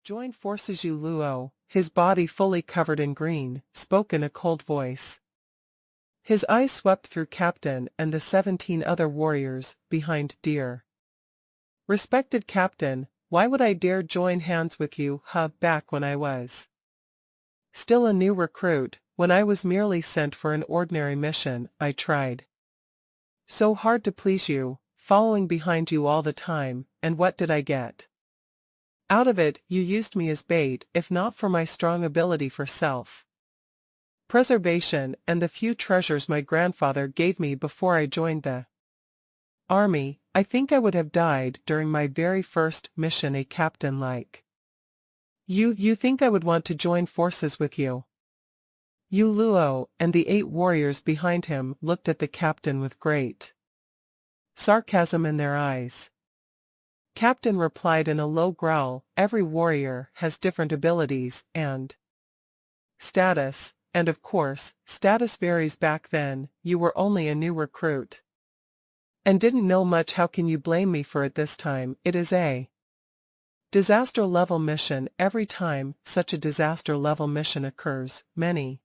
Join forces. Yu Luo, his body fully covered in green, spoke in a cold voice. His eyes swept through Captain and the 17 other warriors behind Deer. Respected Captain, why would I dare join hands with you? Back when I was still a new recruit, when I was merely sent for an ordinary mission, I tried so hard to please you, following behind you all the time, and what did I get? Out of it, you used me as bait, if not for my strong ability for self-preservation and the few treasures my grandfather gave me before I joined the army. I think I would have died during my very first mission. A captain like you think I would want to join forces with you? Yu Luo and the 8 warriors behind him looked at the captain with great sarcasm in their eyes. Captain replied in a low growl, every warrior has different abilities and status, and of course, status varies. Back then, you were only a new recruit and didn't know much. How can you blame me for it this time? It is a disaster level mission. Every time such a disaster level mission occurs, many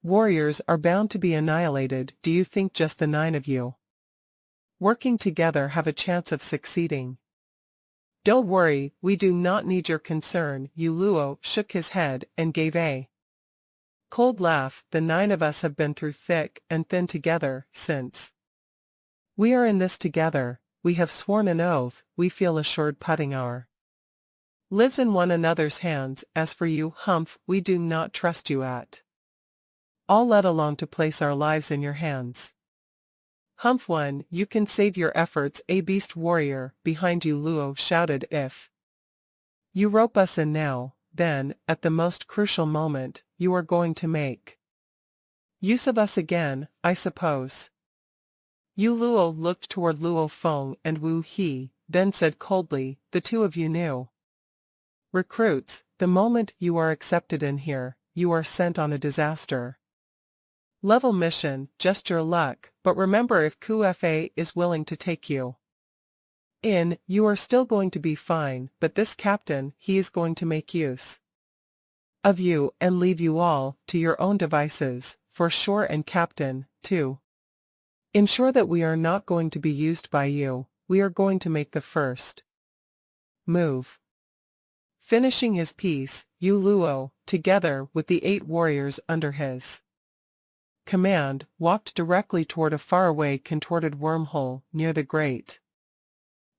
warriors are bound to be annihilated. Do you think just the 9 of you working together have a chance of succeeding? Don't worry, we do not need your concern. Yu Luo shook his head and gave a cold laugh. The 9 of us have been through thick and thin together since we are in this together. We have sworn an oath, we feel assured putting our lives in one another's hands. As for you, Humph, we do not trust you at all, let alone to place our lives in your hands. Humph one, you can save your efforts. A beast warrior behind you Luo shouted. If you rope us in now, then, at the most crucial moment, you are going to make use of us again, I suppose. Yu Luo looked toward Luo Feng and Wu He, then said coldly, the 2 of you new recruits, the moment you are accepted in here, you are sent on a disaster level mission. Just your luck, but remember, if QFA is willing to take you in, you are still going to be fine, but this captain, he is going to make use of you and leave you all to your own devices, for sure. And Captain, to ensure that we are not going to be used by you, we are going to make the first move. Finishing his piece, Yu Luo, together with the 8 warriors under his command, walked directly toward a faraway contorted wormhole near the great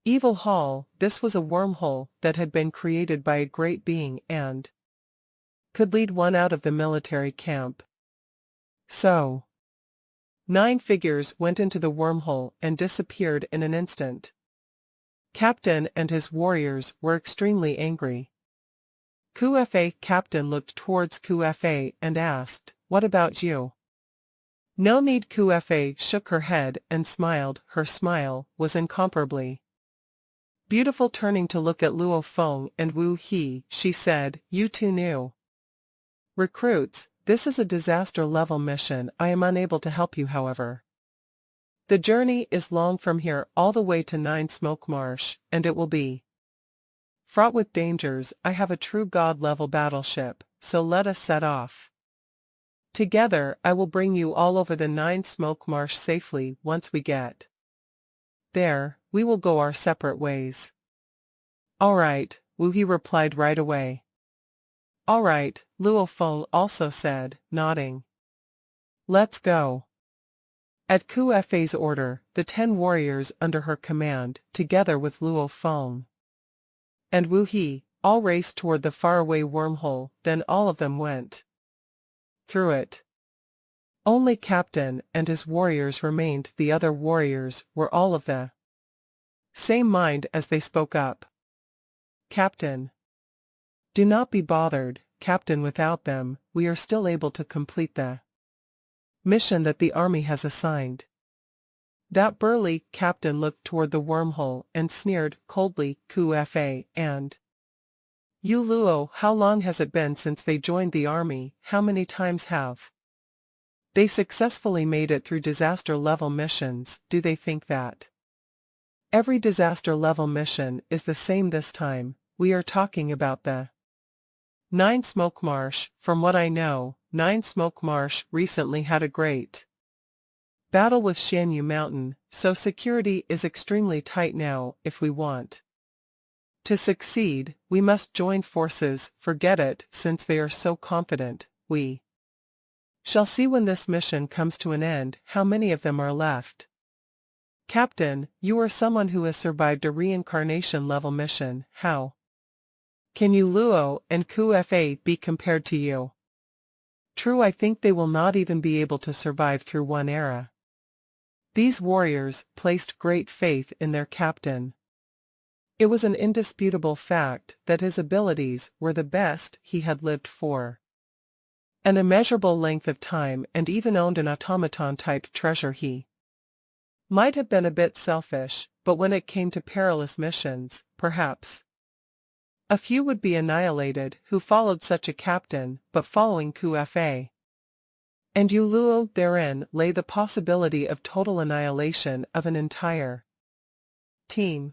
evil hall. This was a wormhole that had been created by a great being and could lead one out of the military camp. So 9 figures went into the wormhole and disappeared in an instant. Captain and his warriors were extremely angry. QFA Captain looked towards QFA and asked, what about you? No need. QFA shook her head and smiled. Her smile was incomparably beautiful. Turning to look at Luo Feng and Wu He, she said, you 2 new recruits, this is a disaster level mission. I am unable to help you. However, the journey is long from here all the way to 9 Smoke Marsh, and it will be fraught with dangers. I have a true god level battleship, so let us set off together. I will bring you all over the 9 Smoke Marsh safely. Once we get there, we will go our separate ways. All right, Wu He replied right away. All right, Luo Feng also said, nodding. Let's go. At QFA's order, the 10 warriors under her command, together with Luo Feng and Wu He, all raced toward the faraway wormhole. Then all of them went through it. Only Captain and his warriors remained. The other warriors were all of the same mind as they spoke up. Captain, do not be bothered, Captain. Without them, we are still able to complete the mission that the army has assigned. That burly captain looked toward the wormhole and sneered coldly. QFA and Yu Luo, how long has it been since they joined the army? How many times have they successfully made it through disaster level missions? Do they think that every disaster level mission is the same this time? we are talking about the Nine Smoke Marsh. From what I know, Nine Smoke Marsh recently had a great battle with Shanyu Mountain, so security is extremely tight now. If we want to succeed, we must join forces. Forget it, since they are so confident. We shall see when this mission comes to an end how many of them are left. Captain, you are someone who has survived a reincarnation level mission. How can you Luo and Ku Fa be compared to you? True, I think they will not even be able to survive through one era. These warriors placed great faith in their captain. It was an indisputable fact that his abilities were the best he had lived for an immeasurable length of time, and even owned an automaton-type treasure. He might have been a bit selfish, but when it came to perilous missions, perhaps a few would be annihilated who followed such a captain, but following Ku Fa and Yu Luo, therein lay the possibility of total annihilation of an entire team.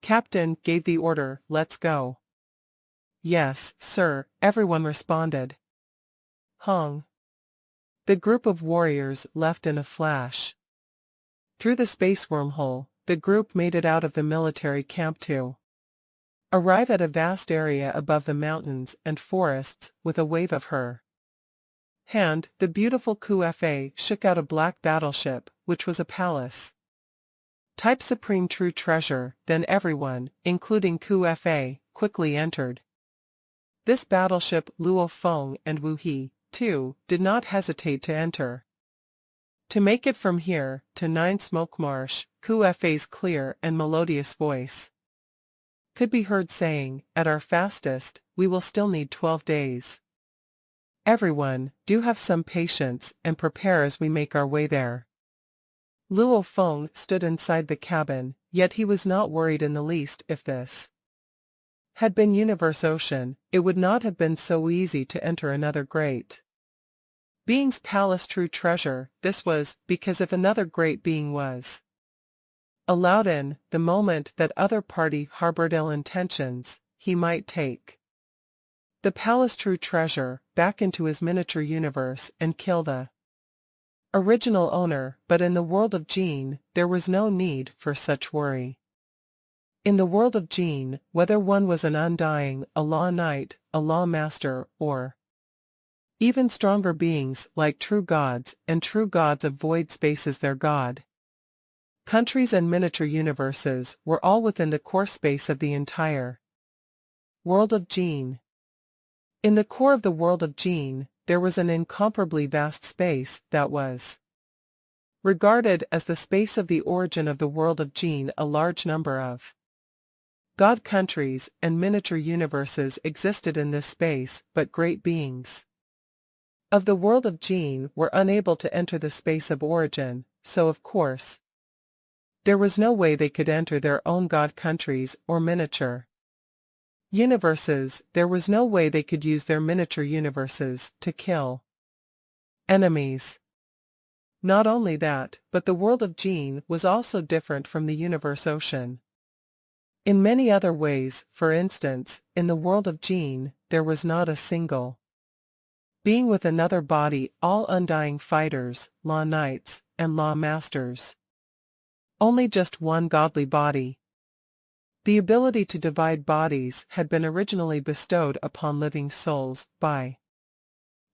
Captain gave the order, "Let's go." "Yes, sir," everyone responded. Hong. The group of warriors left in a flash. Through the space wormhole, the group made it out of the military camp to arrive at a vast area above the mountains and forests. With a wave of her hand, the beautiful Ku Fa shook out a black battleship, which was a palace type supreme true treasure. Then everyone, including Ku Fa, quickly entered. This battleship, Luo Feng and Wu He, too, did not hesitate to enter. To make it from here to Nine Smoke Marsh, Ku Fa's clear and melodious voice could be heard saying, "At our fastest, we will still need 12 days. Everyone, do have some patience and prepare as we make our way there." Luo Feng stood inside the cabin, yet he was not worried in the least. If this had been Universe Ocean, it would not have been so easy to enter another great being's palace true treasure. This was because if another great being was allowed in, the moment that other party harbored ill intentions, he might take the palace true treasure back into his miniature universe and kill the original owner. But in the world of Gene, there was no need for such worry. In the world of Gene, whether one was an undying, a law knight, a law master, or even stronger beings like true gods, and true gods of void spaces, their god countries and miniature universes were all within the core space of the entire world of Gene. In the core of the world of Gene, there was an incomparably vast space that was regarded as the space of the origin of the world of Gene. A large number of god countries and miniature universes existed in this space, but great beings of the world of Gene were unable to enter the space of origin, so of course there was no way they could enter their own god countries or miniature universes. There was no way they could use their miniature universes to kill enemies. Not only that, but the world of Gene was also different from the Universe Ocean in many other ways. For instance, in the world of Gene, there was not a single being with another body, all undying fighters, law knights, and law masters. Only just one godly body. The ability to divide bodies had been originally bestowed upon living souls by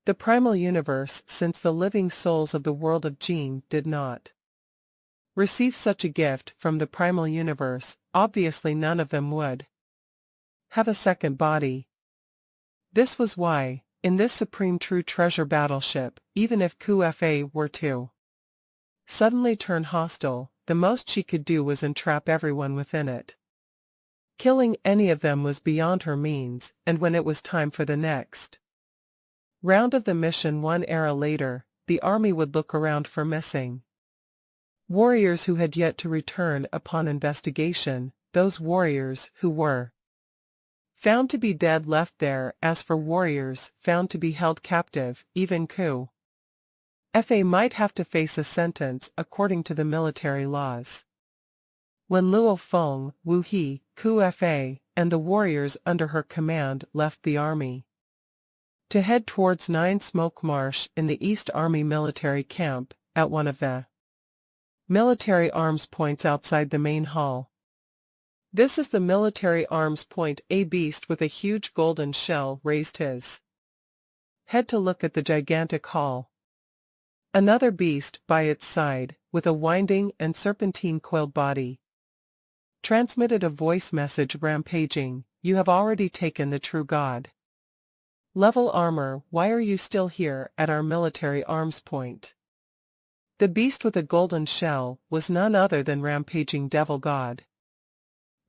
the primal universe, since the living souls of the world of Gene did not receive such a gift from the primal universe. Obviously none of them would have a second body. This was why, in this supreme true treasure battleship, even if Ku Fa were to suddenly turn hostile, the most she could do was entrap everyone within it. Killing any of them was beyond her means, and when it was time for the next round of the mission 1 era later, the army would look around for missing warriors who had yet to return upon investigation. Those warriors who were found to be dead left there. As for warriors found to be held captive, even Ku Fa might have to face a sentence according to the military laws. when Luo Feng, Wu He, Ku Fa, and the warriors under her command left the army to head towards Nine Smoke Marsh in the East Army military camp, at one of the military arms points outside the main hall. This is the military arms point. A beast with a huge golden shell raised his head to look at the gigantic hall. Another beast by its side, with a winding and serpentine-coiled body, transmitted a voice message rampaging, "You have already taken the true God. Level armor, why are you still here at our military arms point?" The beast with a golden shell was none other than rampaging Devil God.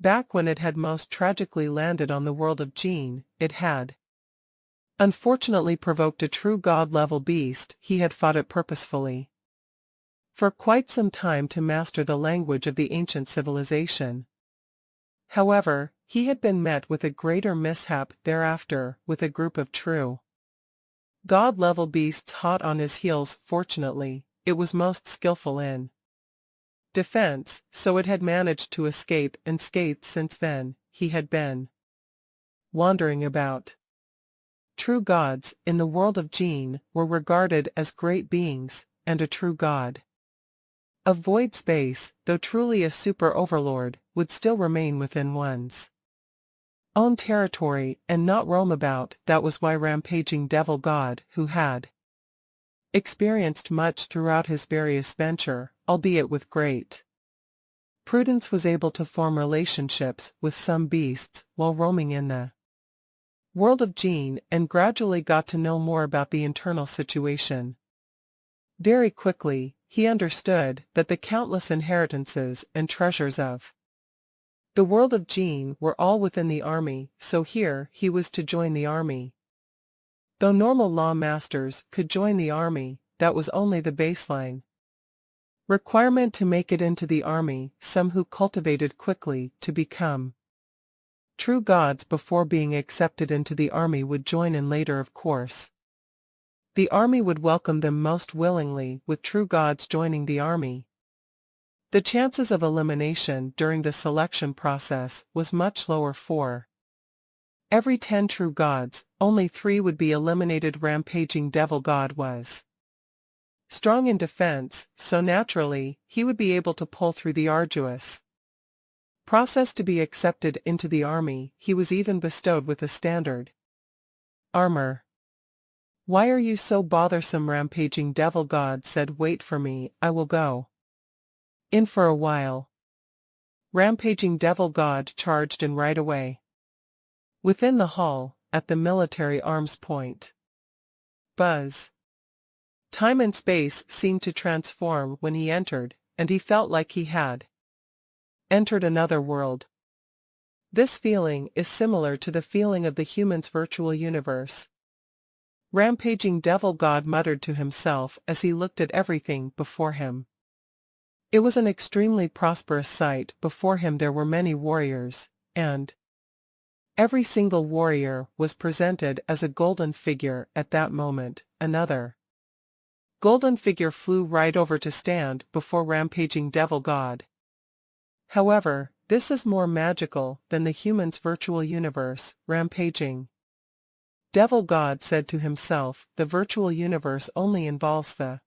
Back when it had most tragically landed on the world of Gene, it had unfortunately provoked a true God-level beast. He had fought it purposefully for quite some time to master the language of the ancient civilization. However, he had been met with a greater mishap thereafter, with a group of true God-level beasts hot on his heels. Fortunately, it was most skillful in defense, so it had managed to escape unscathed. Since then, he had been wandering about. True gods, in the world of Gene, were regarded as great beings, and a true god of void space, though truly a super overlord, would still remain within one's own territory and not roam about. That was why rampaging Devil God, who had experienced much throughout his various venture, albeit with great prudence, was able to form relationships with some beasts while roaming in the world of Gene, and gradually got to know more about the internal situation. Very quickly, he understood that the countless inheritances and treasures of the world of Gene were all within the army, so here he was to join the army. Though normal law masters could join the army, that was only the baseline requirement to make it into the army. Some who cultivated quickly to become true gods before being accepted into the army would join in later. Of course, the army would welcome them most willingly. With true gods joining the army, the chances of elimination during the selection process was much lower. For every 10 true gods, only 3 would be eliminated. Rampaging Devil God was strong in defense, so naturally, he would be able to pull through the arduous process to be accepted into the army. He was even bestowed with a standard armor. "Why are you so bothersome?" Rampaging Devil God said. "Wait for me, I will go in for a while." Rampaging Devil God charged in right away. Within the hall, at the military arms point, buzz. Time and space seemed to transform when he entered, and he felt like he had entered another world. This feeling is similar to the feeling of the human's virtual universe. Rampaging Devil God muttered to himself as he looked at everything before him. It was an extremely prosperous sight. Before him there were many warriors, and every single warrior was presented as a golden figure. At that moment, another golden figure flew right over to stand before Rampaging Devil God. However, this is more magical than the human's virtual universe. Rampaging Devil God said to himself, "The virtual universe only involves the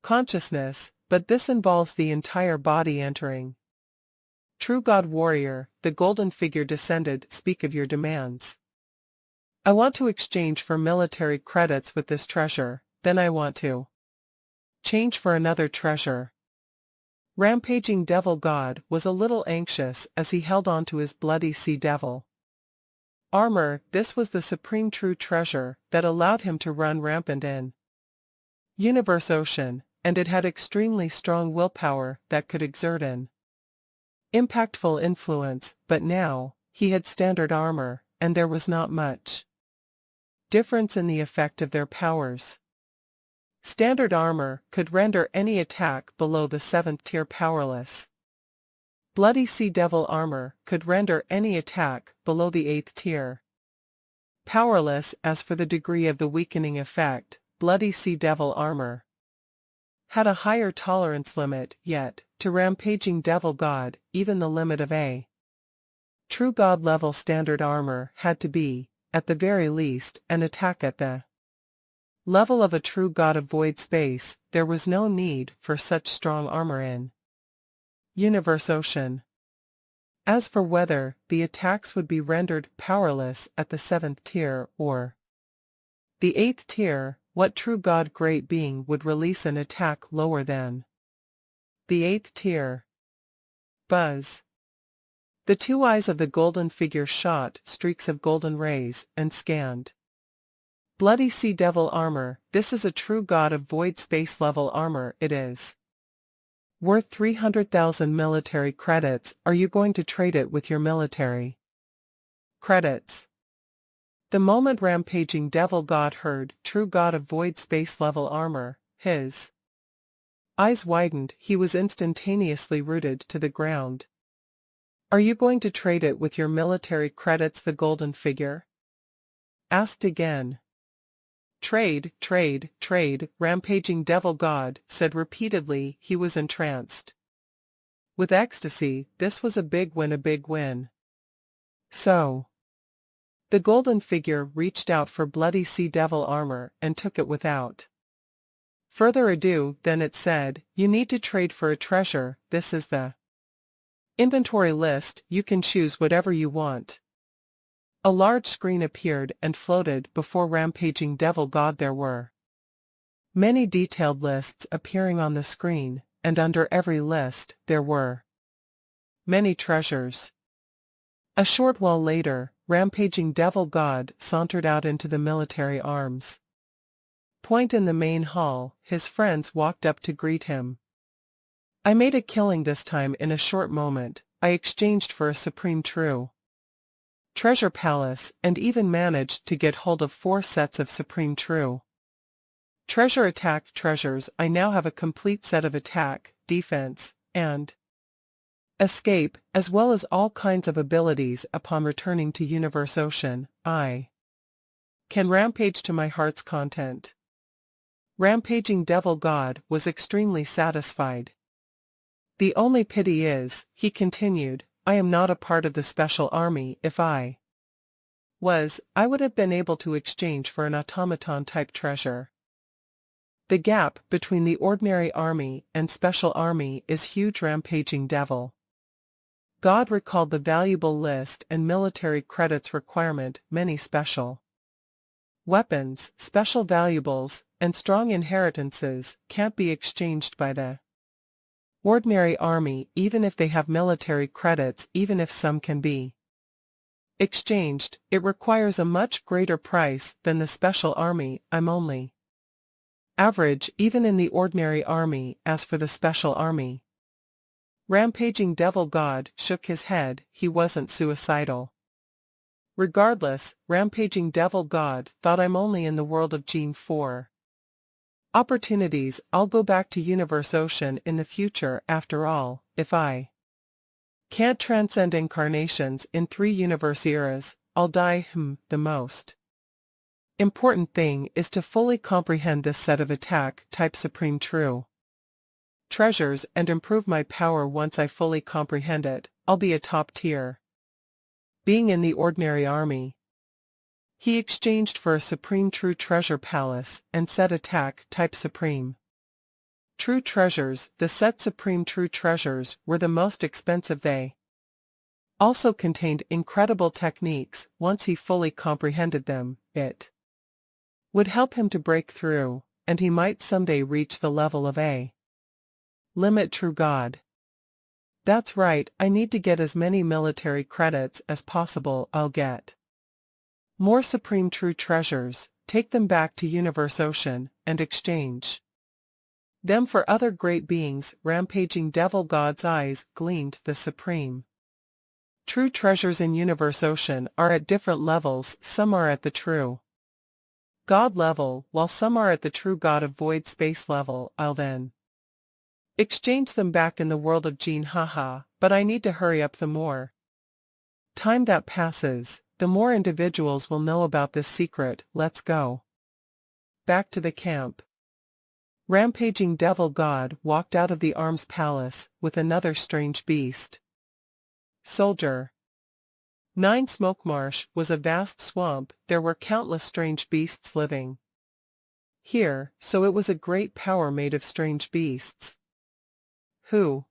consciousness, but this involves the entire body entering." "True God warrior," the golden figure descended, "speak of your demands." "I want to exchange for military credits with this treasure, then I want to change for another treasure." Rampaging Devil God was a little anxious as he held on to his bloody sea devil armor. This was the supreme true treasure that allowed him to run rampant in Universe Ocean, and it had extremely strong willpower that could exert an impactful influence. But now, he had standard armor, and there was not much difference in the effect of their powers. Standard armor could render any attack below the 7th tier powerless. Bloody Sea Devil armor could render any attack below the 8th tier powerless. As for the degree of the weakening effect, Bloody Sea Devil armor had a higher tolerance limit, yet, to rampaging devil god, even the limit of a true god level standard armor had to be, at the very least, an attack at the level of a true god of void space. There was no need for such strong armor in Universe Ocean. As for whether the attacks would be rendered powerless at the 7th tier or the 8th tier, what true god great being would release an attack lower than the 8th tier? Buzz. The two eyes of the golden figure shot streaks of golden rays and scanned. Bloody sea devil armor. This is a true god of void space level armor. It is worth 300,000 military credits. Are you going to trade it with your military credits? The moment rampaging devil god heard true god of void space level armor, his eyes widened. He was instantaneously rooted to the ground. Are you going to trade it with your military credits? The golden figure asked again. Trade, trade, trade, rampaging devil god said repeatedly. He was entranced with ecstasy. This was a big win, a big win. So the golden figure reached out for bloody sea devil armor and took it without further ado. Then it said, you need to trade for a treasure. This is the inventory list. You can choose whatever you want. A large screen appeared and floated before rampaging devil god. There were many detailed lists appearing on the screen, and under every list there were many treasures. A short while later, rampaging devil god sauntered out into the military arms point in the main hall. His friends walked up to greet him. I made a killing this time in a short moment. I exchanged for a supreme true treasure palace, and even managed to get hold of 4 sets of supreme true treasure attack treasures. I now have a complete set of attack, defense, and escape, as well as all kinds of abilities. Upon returning to Universe Ocean, I can rampage to my heart's content. Rampaging devil god was extremely satisfied. The only pity is, he continued, I am not a part of the special army. If I was, I would have been able to exchange for an automaton-type treasure. The gap between the ordinary army and special army is huge. Rampaging devil god recalled the valuable list and military credits requirement. Many special weapons, special valuables, and strong inheritances can't be exchanged by the ordinary army, even if they have military credits. Even if some can be exchanged, it requires a much greater price than the special army. I'm only average even in the ordinary army. As for the special army, rampaging devil god shook his head. He wasn't suicidal. Regardless, rampaging devil god thought, I'm only in the world of Gene 4 opportunities. I'll go back to Universe Ocean in the future. After all, if I can't transcend incarnations in 3 universe eras, I'll die. The most important thing is to fully comprehend this set of attack type supreme true treasures and improve my power. Once I fully comprehend it, I'll be a top tier being in the ordinary army. He exchanged for a supreme true treasure palace and set attack type supreme true treasures. The set supreme true treasures were the most expensive. They also contained incredible techniques. Once he fully comprehended them, it would help him to break through, and he might someday reach the level of a limit true god. That's right, I need to get as many military credits as possible. I'll get more supreme true treasures, take them back to Universe Ocean, and exchange them for other great beings. Rampaging devil god's eyes gleamed. The supreme true treasures in Universe Ocean are at different levels. Some are at the true god level, while some are at the true god of void space level. I'll then exchange them back in the world of Gene. Haha, but I need to hurry up. The more time that passes, the more individuals will know about this secret. Let's go back to the camp. Rampaging devil god walked out of the arms palace with another strange beast. Soldier. 9 Smoke Marsh was a vast swamp. There were countless strange beasts living here, so it was a great power made of strange beasts. Who?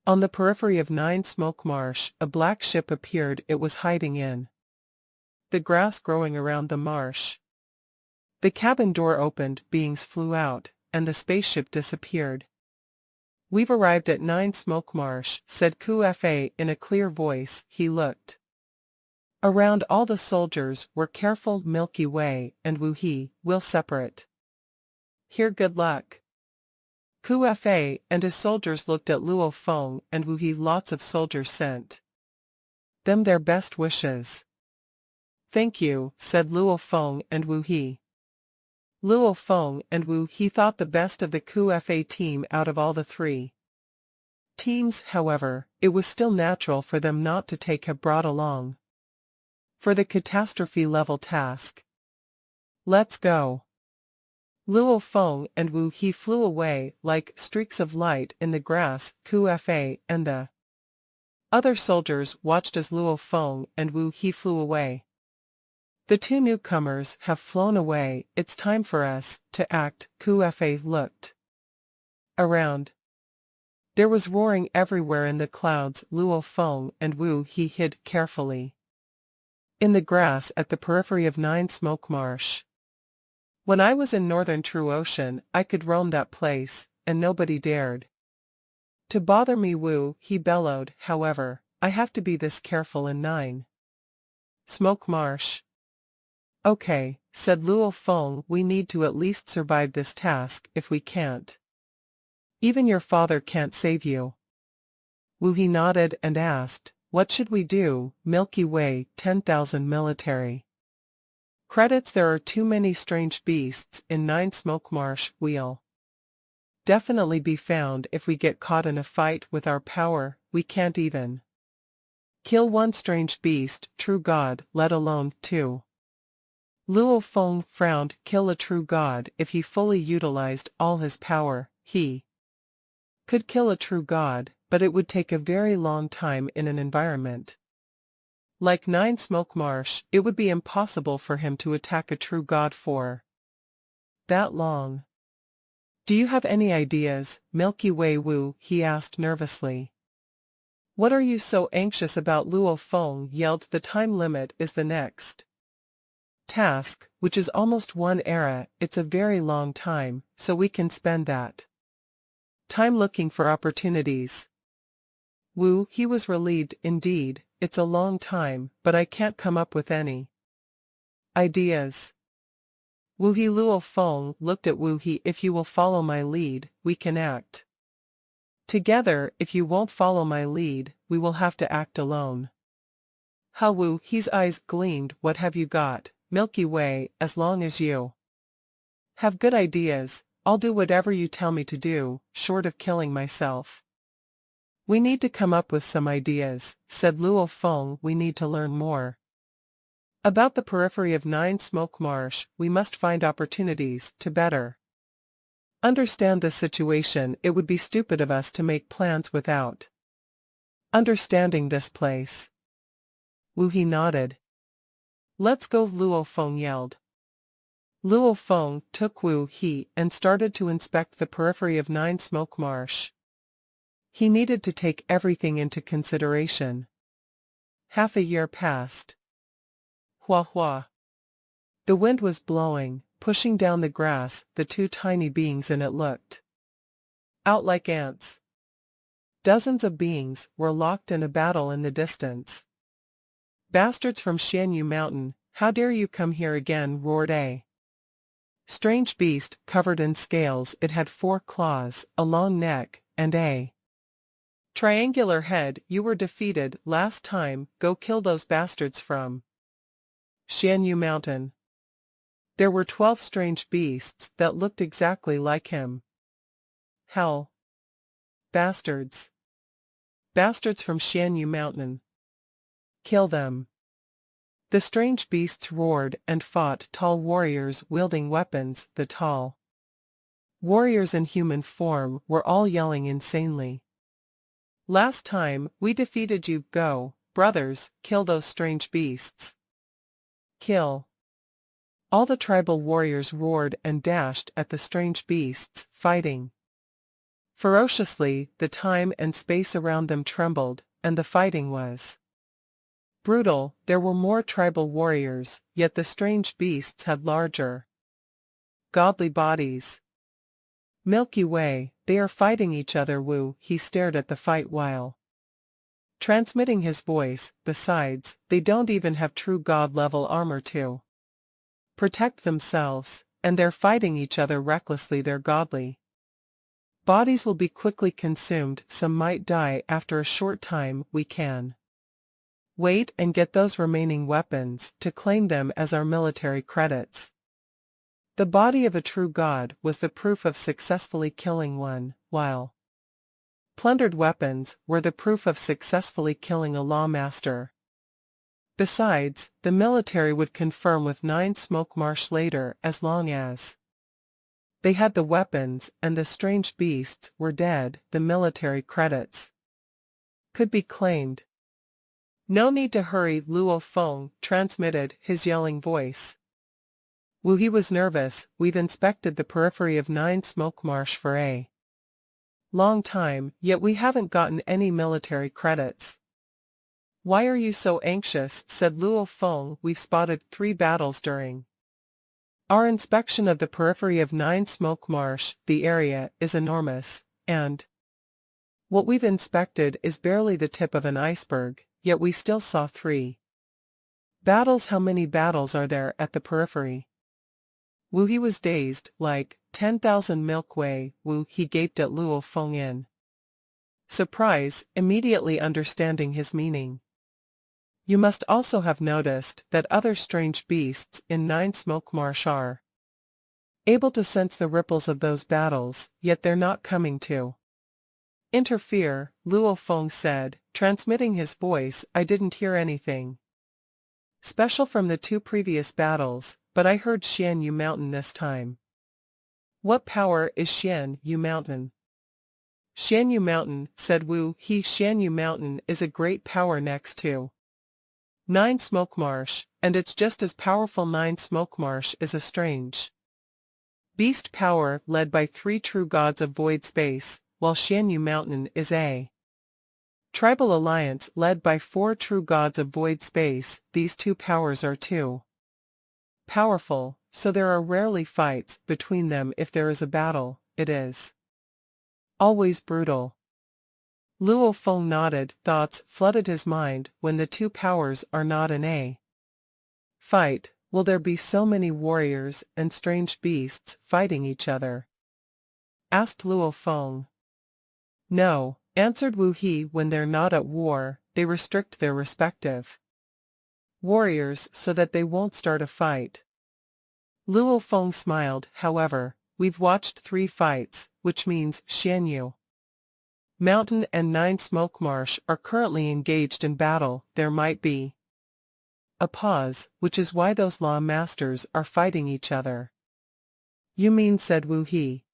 On the periphery of 9 Smoke Marsh, a black ship appeared. It was hiding in the grass growing around the marsh. The cabin door opened, beings flew out, and the spaceship disappeared. "We've arrived at 9 Smoke Marsh," said Kufa in a clear voice. He looked around. All the soldiers were careful. Milky Way and Wu-He will separate here. Good luck. Kufa and his soldiers looked at Luo Feng and Wu-He. Lots of soldiers sent them their best wishes. "Thank you," said Luo Feng and Wu-He. Luo Feng and Wu-He thought the best of the Kufa team out of all the 3 teams. However, it was still natural for them not to have brought along for the catastrophe-level task. "Let's go." Luo Feng and Wu-He flew away like streaks of light in the grass. Kufa and the other soldiers watched as Luo Feng and Wu-He flew away. "The 2 newcomers have flown away. It's time for us to act." Kufa looked around. There was roaring everywhere in the clouds. Luo Feng and Wu-He hid carefully in the grass at the periphery of 9 Smoke Marsh. "When I was in northern True Ocean, I could roam that place, and nobody dared to bother me." Wu-He bellowed. "However, I have to be this careful in 9 Smoke Marsh." "Okay," said Luo Feng, "we need to at least survive this task. If we can't, even your father can't save you." Wu-He nodded and asked, "What should we do?" "Milky Way, 10,000 military credits. There are too many strange beasts in 9 Smoke Marsh. We'll definitely be found if we get caught in a fight. With our power, we can't even kill 1 strange beast, true god, let alone 2. Luo Feng frowned. Kill a true god? If he fully utilized all his power, he could kill a true god, but it would take a very long time in an environment like 9 Smoke Marsh. It would be impossible for him to attack a true god for that long. "Do you have any ideas, Milky Way?" Wu-He asked nervously. "What are you so anxious about?" Luo Feng yelled. "The time limit is the next task, which is almost 1 era. It's a very long time, so we can spend that time looking for opportunities." Wu-He was relieved. "Indeed, it's a long time, but I can't come up with any ideas." Wu-He Luo Feng looked at Wu-He. "If you will follow my lead, we can act together. If you won't follow my lead, we will have to act alone." How? Wu-He's eyes gleamed. "What have you got, Milky Way? As long as you have good ideas, I'll do whatever you tell me to do, short of killing myself." "We need to come up with some ideas," said Luo Feng. "We need to learn more about the periphery of 9 Smoke Marsh. We must find opportunities to better understand the situation. It would be stupid of us to make plans without understanding this place." Wu-He nodded. "Let's go," Luo Feng yelled. Luo Feng took Wu-He and started to inspect the periphery of 9 Smoke Marsh. He needed to take everything into consideration. Half a year passed. Hua hua. The wind was blowing, pushing down the grass. The 2 tiny beings in it looked out like ants. Dozens of beings were locked in a battle in the distance. "Bastards from Xianyu Mountain, how dare you come here again?" roared a strange beast covered in scales. It had 4 claws, a long neck, and a triangular head. "You were defeated last time. Go kill those bastards from Xianyu Mountain." There were 12 strange beasts that looked exactly like him. Hell! Bastards! Bastards from Xianyu Mountain. Kill them! The strange beasts roared and fought. Tall warriors wielding weapons. The tall Warriors in human form were all yelling insanely. Last time, we defeated you. Go, brothers, kill those strange beasts. Kill. All the tribal warriors roared and dashed at the strange beasts, fighting ferociously. The time and space around them trembled, and the fighting was brutal. There were more tribal warriors, yet the strange beasts had larger, godly bodies. Milky Way, they are fighting each other. Wu, he stared at the fight while transmitting his voice. Besides, they don't even have true god-level armor to protect themselves, and they're fighting each other recklessly. Their godly bodies will be quickly consumed. Some might die after a short time. We can wait and get those remaining weapons to claim them as our military credits. The body of a true god was the proof of successfully killing one, while plundered weapons were the proof of successfully killing a lawmaster. Besides, the military would confirm with 9 Smoke Marsh later. As long as they had the weapons and the strange beasts were dead, the military credits could be claimed. No need to hurry, Luo Feng transmitted his yelling voice. Wu, he was nervous. We've inspected the periphery of 9 Smoke Marsh for a long time, yet we haven't gotten any military credits. Why are you so anxious? Said Luo Feng. We've spotted 3 battles during our inspection of the periphery of 9 Smoke Marsh. The area is enormous, and what we've inspected is barely the tip of an iceberg, yet we still saw 3 battles. How many battles are there at the periphery? Wu, he was dazed. Like 10,000 Milkway. Wu, he gaped at Luo Feng in surprise, immediately understanding his meaning. You must also have noticed that other strange beasts in 9 Smoke Marsh are able to sense the ripples of those battles, yet they're not coming to interfere, Luo Feng said, transmitting his voice. I didn't hear anything special from the 2 previous battles, but I heard Xian Yu Mountain this time. What power is Xian Yu Mountain? Xian Yu Mountain, said Wu. Xian Yu Mountain is a great power next to 9 Smoke Marsh, and it's just as powerful. 9 Smoke Marsh is a strange beast power led by 3 true gods of void space, while Xian Yu Mountain is a tribal alliance led by 4 true gods of void space. These 2 powers are too powerful, so there are rarely fights between them. If there is a battle, it is always brutal. Luo Feng nodded. Thoughts flooded his mind. When the 2 powers are not in a fight, will there be so many warriors and strange beasts fighting each other? Asked Luo Feng. No, answered Wu He. When they're not at war, they restrict their respective warriors so that they won't start a fight. Luo Feng smiled. However, we've watched 3 fights, which means Xian Yu Mountain and 9 Smoke Marsh are currently engaged in battle. There might be a pause, which is why those law masters are fighting each other. You mean, said Wu He.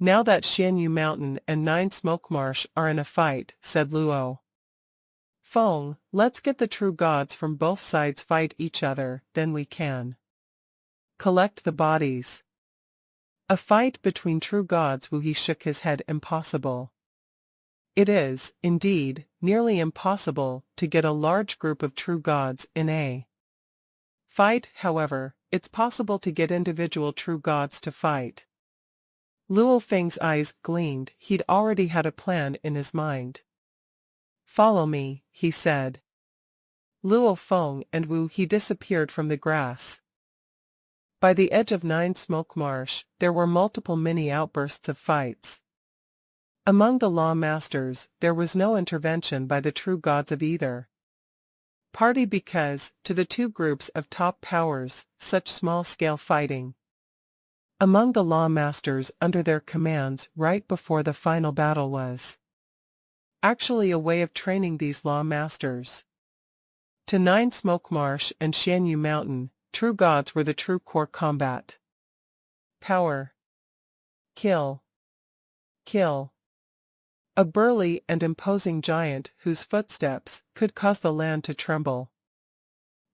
Now that Xian Yu Mountain and 9 Smoke Marsh are in a fight, said Luo Feng, let's get the true gods from both sides fight each other, then we can collect the bodies. A fight between true gods. Wu He shook his head. Impossible. It is, indeed, nearly impossible to get a large group of true gods in a fight. However, it's possible to get individual true gods to fight. Luo Feng's eyes gleamed. He'd already had a plan in his mind. Follow me, he said. Luo Feng and Wu He disappeared from the grass. By the edge of 9 Smoke Marsh, there were multiple mini outbursts of fights. Among the law masters, there was no intervention by the true gods of either party because, to the 2 groups of top powers, such small-scale fighting among the law masters under their commands right before the final battle was actually a way of training these law masters. To 9 Smoke Marsh and Xian Yu Mountain, true gods were the true core combat power. Kill. Kill. A burly and imposing giant whose footsteps could cause the land to tremble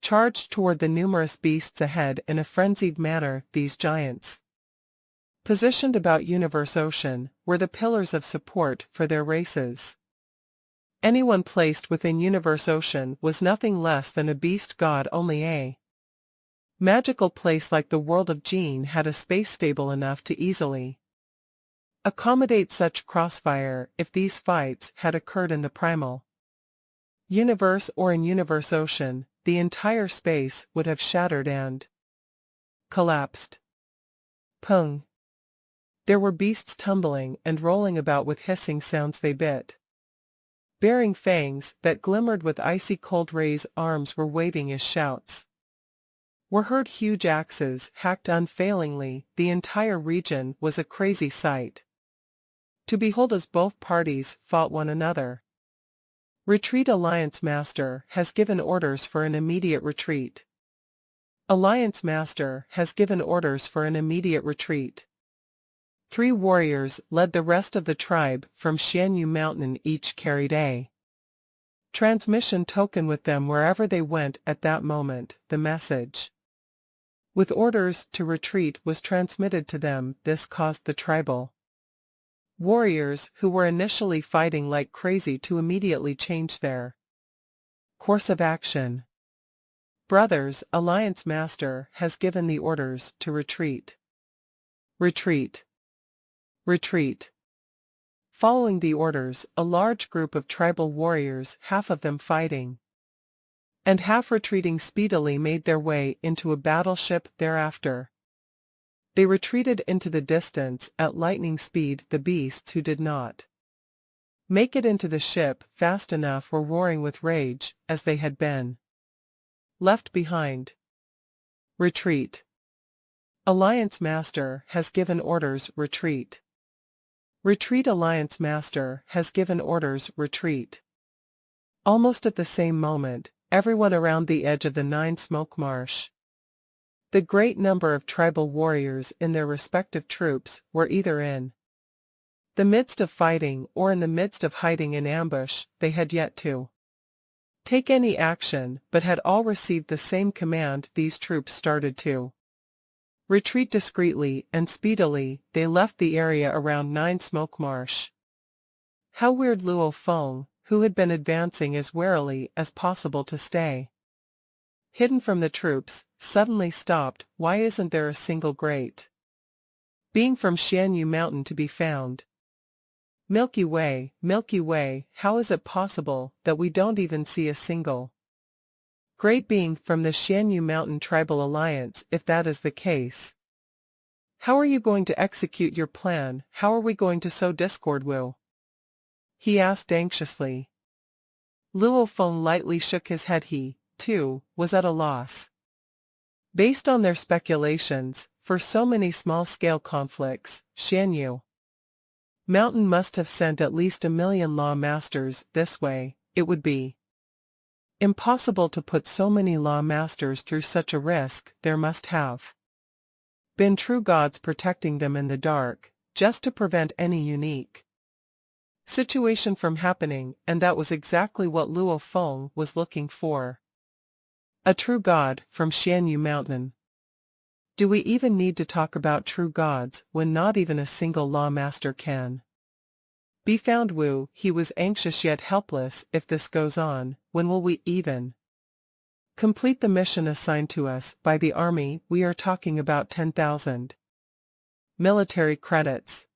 charged toward the numerous beasts ahead in a frenzied manner. These giants, positioned about Universe Ocean, were the pillars of support for their races. Anyone placed within Universe Ocean was nothing less than a beast god. Only a magical place like the world of Gene had a space stable enough to easily accommodate such crossfire. If these fights had occurred in the primal universe or in Universe Ocean, the entire space would have shattered and collapsed. Pung. There were beasts tumbling and rolling about with hissing sounds. They bit, bearing fangs that glimmered with icy cold rays. Arms were waving as shouts were heard. Huge axes hacked unfailingly. The entire region was a crazy sight to behold as both parties fought one another. Retreat. Alliance Master has given orders for an immediate retreat. Alliance Master has given orders for an immediate retreat. 3 warriors led the rest of the tribe from Xianyu Mountain. Each carried a transmission token with them wherever they went at that moment. The message with orders to retreat was transmitted to them. This caused the tribal warriors, who were initially fighting like crazy, to immediately change their course of action. Brothers, Alliance Master has given the orders to retreat. Retreat. Retreat. Following the orders, a large group of tribal warriors, half of them fighting and half retreating, speedily made their way into a battleship. Thereafter, they retreated into the distance at lightning speed. The beasts who did not make it into the ship fast enough were roaring with rage, as they had been left behind. Retreat. Alliance Master has given orders. Retreat. Retreat. Alliance Master has given orders. Retreat. Almost at the same moment, everyone around the edge of the 9 Smoke Marsh, the great number of tribal warriors in their respective troops, were either in the midst of fighting or in the midst of hiding in ambush. They had yet to take any action, but had all received the same command. These troops started to retreat discreetly and speedily. They left the area around 9 Smoke Marsh. How weird. Luo Feng, who had been advancing as warily as possible to stay hidden from the troops, suddenly stopped. Why isn't there a single great being from Xianyu Mountain to be found? Milky Way, how is it possible that we don't even see a single great being from the Xianyu Mountain Tribal Alliance? If that is the case, how are you going to execute your plan? How are we going to sow discord? Wu, he asked anxiously. Luo Feng lightly shook his head. He, too, was at a loss. Based on their speculations, for so many small-scale conflicts, Xianyu Mountain must have sent at least 1 million law masters this way. It would be impossible to put so many law masters through such a risk. There must have been true gods protecting them in the dark, just to prevent any unique situation from happening, and that was exactly what Luo Feng was looking for. A true god from Xianyu Mountain. Do we even need to talk about true gods when not even a single law master can be found? Wu, he was anxious yet helpless. If this goes on, when will we even complete the mission assigned to us by the army? We are talking about 10,000 military credits.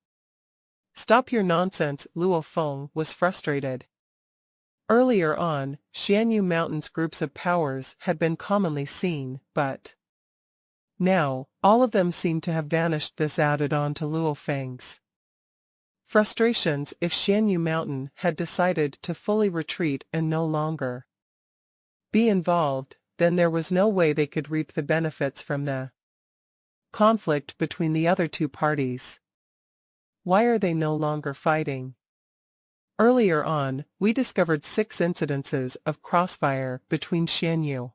Stop your nonsense. Luo Feng was frustrated. Earlier on, Xianyu Mountain's groups of powers had been commonly seen, but now, all of them seemed to have vanished. This added on to Luo Feng's frustrations. If Xianyu Mountain had decided to fully retreat and no longer be involved, then there was no way they could reap the benefits from the conflict between the other 2 parties. Why are they no longer fighting? Earlier on, we discovered 6 incidences of crossfire between Xianyu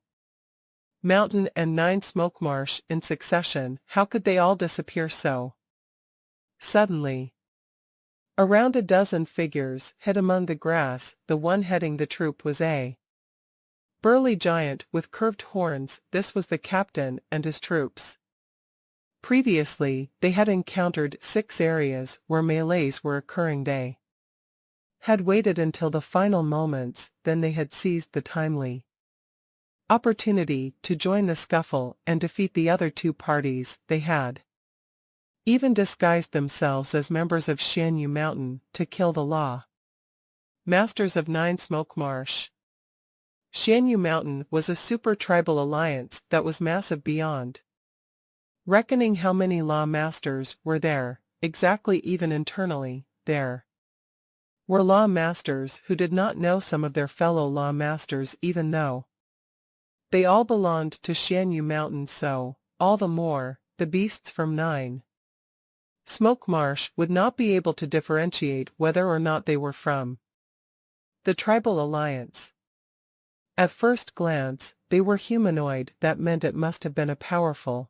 Mountain and 9 Smoke Marsh in succession. How could they all disappear so Suddenly, around a dozen figures hid among the grass. The one heading the troop was a burly giant with curved horns. This was the captain and his troops. Previously, they had encountered 6 areas where melees were occurring. They had waited until the final moments, then they had seized the timely opportunity to join the scuffle and defeat the other 2 parties. They had even disguised themselves as members of Shanyu Mountain to kill the law masters of Nine Smoke Marsh. Shanyu Mountain was a super tribal alliance that was massive beyond reckoning. How many law masters were there, exactly? Even internally, there were law masters who did not know some of their fellow law masters, even though they all belonged to Shanyu Mountain. So, all the more, the beasts from Nine Smoke Marsh would not be able to differentiate whether or not they were from the tribal alliance. At first glance, they were humanoid. That meant it must have been a powerful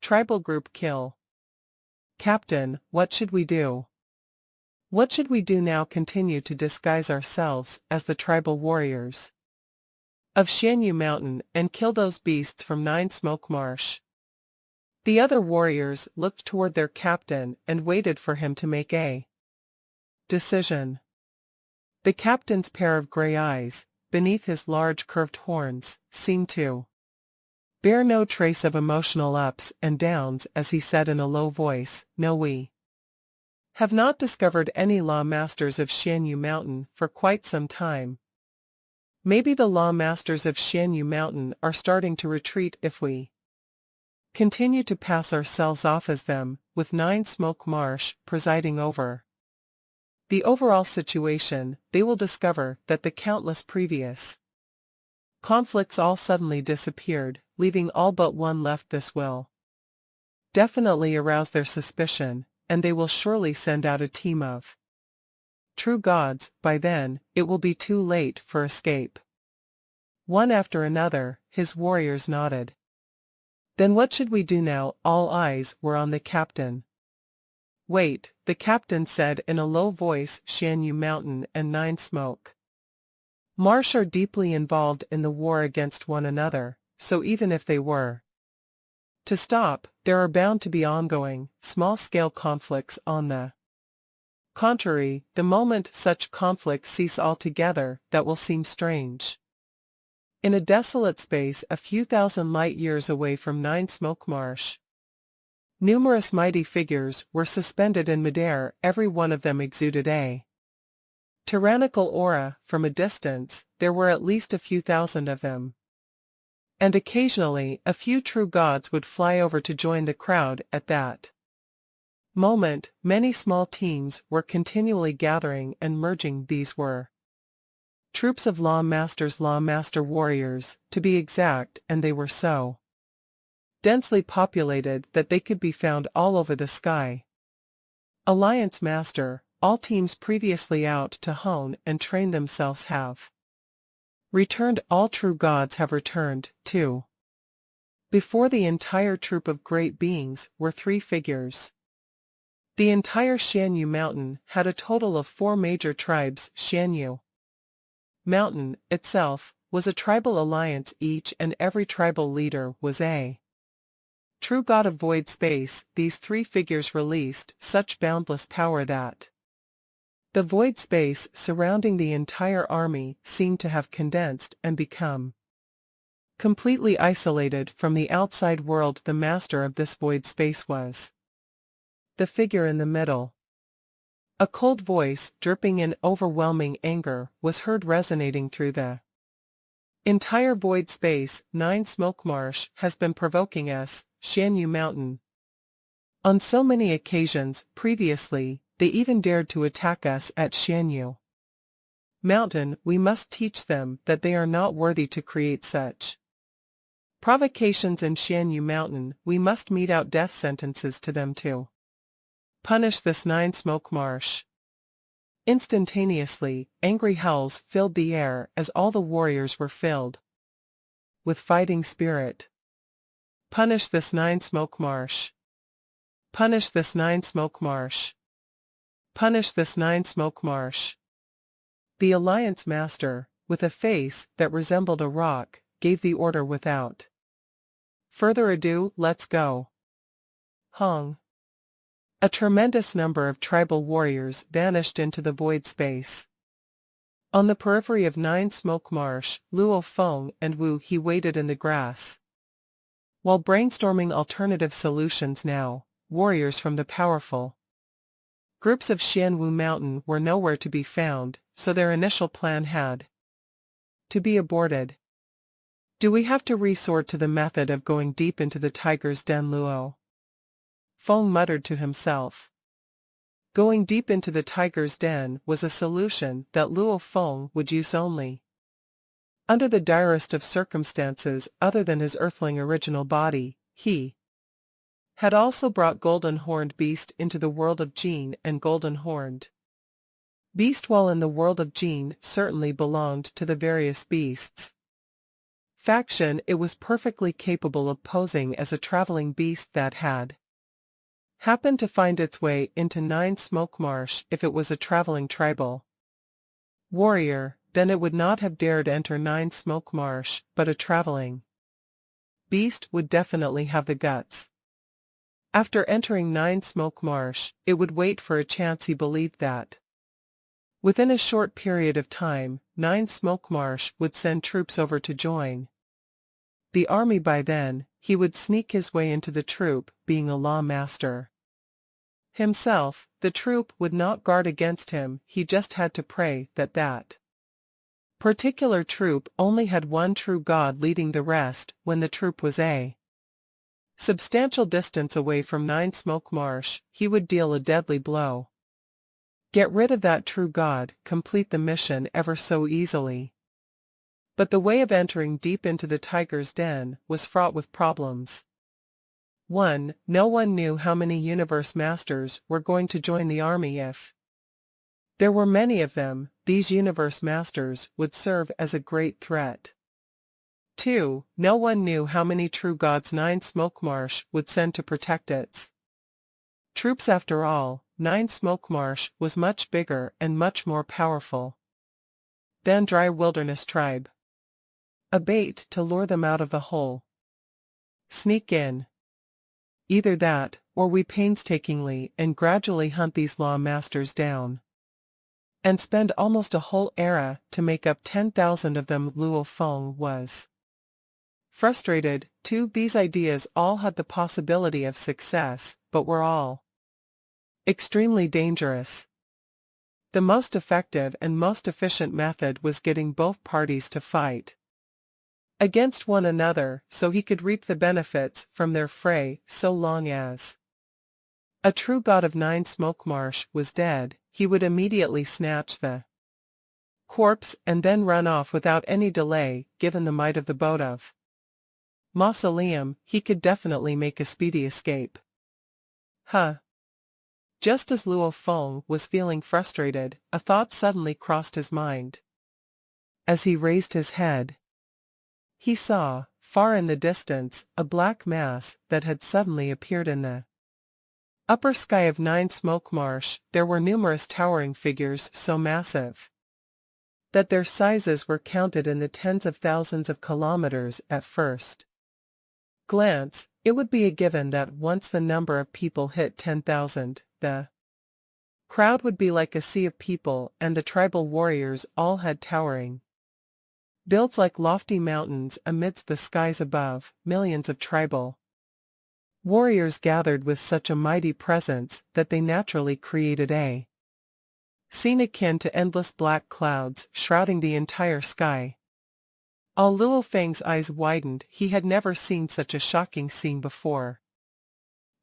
tribal group. Kill. Captain, what should we do? What should we do now? Continue to disguise ourselves as the tribal warriors of Shanyu Mountain and kill those beasts from Nine Smoke Marsh. The other warriors looked toward their captain and waited for him to make a decision. The captain's pair of gray eyes, beneath his large curved horns, seemed to bear no trace of emotional ups and downs as he said in a low voice, "No, we have not discovered any law masters of Shanyu Mountain for quite some time. Maybe the law masters of Shanyu Mountain are starting to retreat if we continue to pass ourselves off as them, with Nine Smoke Marsh presiding over the overall situation. They will discover that the countless previous conflicts all suddenly disappeared, leaving all but one left. This will definitely arouse their suspicion, and they will surely send out a team of true gods. By then, it will be too late for escape." One after another, his warriors nodded. "Then what should we do now?" All eyes were on the captain. "Wait," the captain said in a low voice. "Shanyu Mountain and Nine Smoke Marsh are deeply involved in the war against one another, so even if they were to stop, there are bound to be ongoing, small-scale conflicts. On the contrary, the moment such conflicts cease altogether, that will seem strange. In a desolate space a few thousand light-years away from Nine Smoke Marsh, numerous mighty figures were suspended in midair. Every one of them exuded a tyrannical aura. From a distance, there were at least a few thousand of them. And occasionally, a few true gods would fly over to join the crowd. At that moment, many small teams were continually gathering and merging. These were troops of law master warriors, to be exact, and they were so densely populated that they could be found all over the sky. Alliance Master, all teams previously out to hone and train themselves have returned. All true gods have returned, too. Before the entire troop of great beings were 3 figures. The entire Shanyu Mountain had a total of 4 major tribes. Shanyu Mountain, itself, was a tribal alliance. Each and every tribal leader was a true god of void space. These 3 figures released such boundless power that the void space surrounding the entire army seemed to have condensed and become completely isolated from the outside world. The master of this void space was the figure in the middle. A cold voice, dripping in overwhelming anger, was heard resonating through the entire void space. Nine Smoke Marsh has been provoking us, Shanyu Mountain. On so many occasions previously, they even dared to attack us at Shanyu Mountain. We must teach them that they are not worthy to create such provocations in Shanyu Mountain. We must mete out death sentences to them to punish this Nine Smoke Marsh. Instantaneously, angry howls filled the air as all the warriors were filled with fighting spirit. Punish this Nine Smoke Marsh. Punish this 9-smoke marsh. Punish this 9-smoke marsh. The Alliance Master, with a face that resembled a rock, gave the order without further ado. Let's go. Hong. A tremendous number of tribal warriors vanished into the void space. On the periphery of 9-smoke marsh, Luo Feng and Wu He waited in the grass. While brainstorming alternative solutions now, warriors from the powerful groups of Xianwu Mountain were nowhere to be found, so their initial plan had to be aborted. Do we have to resort to the method of going deep into the tiger's den? Luo Feng muttered to himself. Going deep into the tiger's den was a solution that Luo Feng would use only under the direst of circumstances. Other than his earthling original body, he had also brought golden-horned beast into the world of Jin, and golden-horned beast while in the world of Jin certainly belonged to the various beasts faction. It was perfectly capable of posing as a traveling beast that had happened to find its way into 9-smoke marsh. If it was a traveling tribal warrior, then it would not have dared enter 9-smoke marsh, but a traveling beast would definitely have the guts. After entering 9-smoke marsh, it would wait for a chance. He believed that within a short period of time, 9-smoke marsh would send troops over to join the army. By then, he would sneak his way into the troop. Being a law master himself, the troop would not guard against him. He just had to pray that that particular troop only had one true god leading the rest. When the troop was a substantial distance away from 9-smoke marsh, he would deal a deadly blow. Get rid of that true god, complete the mission ever so easily. But the way of entering deep into the tiger's den was fraught with problems. 1. No one knew how many universe masters were going to join the army. If there were many of them, these universe masters would serve as a great threat. 2. No one knew how many true gods 9-smoke marsh would send to protect its troops. After all, 9-smoke marsh was much bigger and much more powerful than Dry Wilderness Tribe. A bait to lure them out of the hole. Sneak in. Either that, or we painstakingly and gradually hunt these law masters down and spend almost a whole era to make up 10,000 of them. Luo Feng was frustrated, too. These ideas all had the possibility of success, but were all extremely dangerous. The most effective and most efficient method was getting both parties to fight against one another, so he could reap the benefits from their fray. So long as a true god of 9-smoke marsh was dead, he would immediately snatch the corpse and then run off without any delay. Given the might of the boat of Mausoleum, he could definitely make a speedy escape. Just as Luo Feng was feeling frustrated, a thought suddenly crossed his mind. As he raised his head, he saw, far in the distance, a black mass that had suddenly appeared in the upper sky of 9-smoke marsh. There were numerous towering figures so massive that their sizes were counted in the tens of thousands of kilometers. At first glance, it would be a given that once the number of people hit 10,000, the crowd would be like a sea of people, and the tribal warriors all had towering builds like lofty mountains amidst the skies above. Millions of tribal warriors gathered with such a mighty presence that they naturally created a scene akin to endless black clouds shrouding the entire sky. All Luo Feng's eyes widened. He had never seen such a shocking scene before.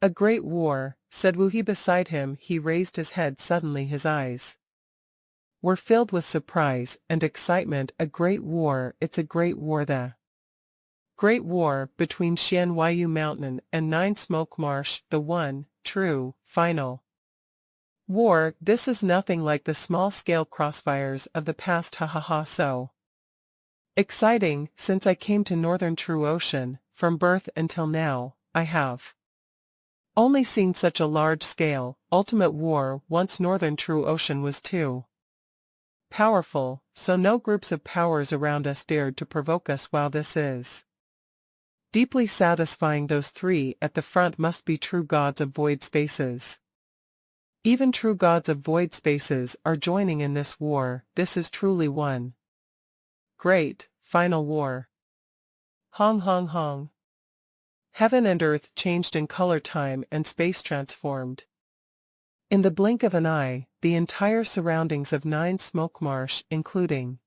A great war, said Wu He beside him. He raised his head suddenly. His eyes were filled with surprise and excitement. A great war. It's a great war. The great war between Xianyu Mountain and 9-smoke marsh. The one, true, final war. This is nothing like the small-scale crossfires of the past. So exciting. Since I came to Northern True Ocean, from birth until now, I have Only seen such a large-scale, ultimate war once Northern True Ocean was too powerful, so no groups of powers around us dared to provoke us while this is deeply satisfying. Those three at the front must be true gods of void spaces. Even true gods of void spaces are joining in this war. This is truly one great, final war. Hong hong hong. Heaven and earth changed in color, time and space transformed. In the blink of an eye, the entire surroundings of Nine Smoke Marsh, including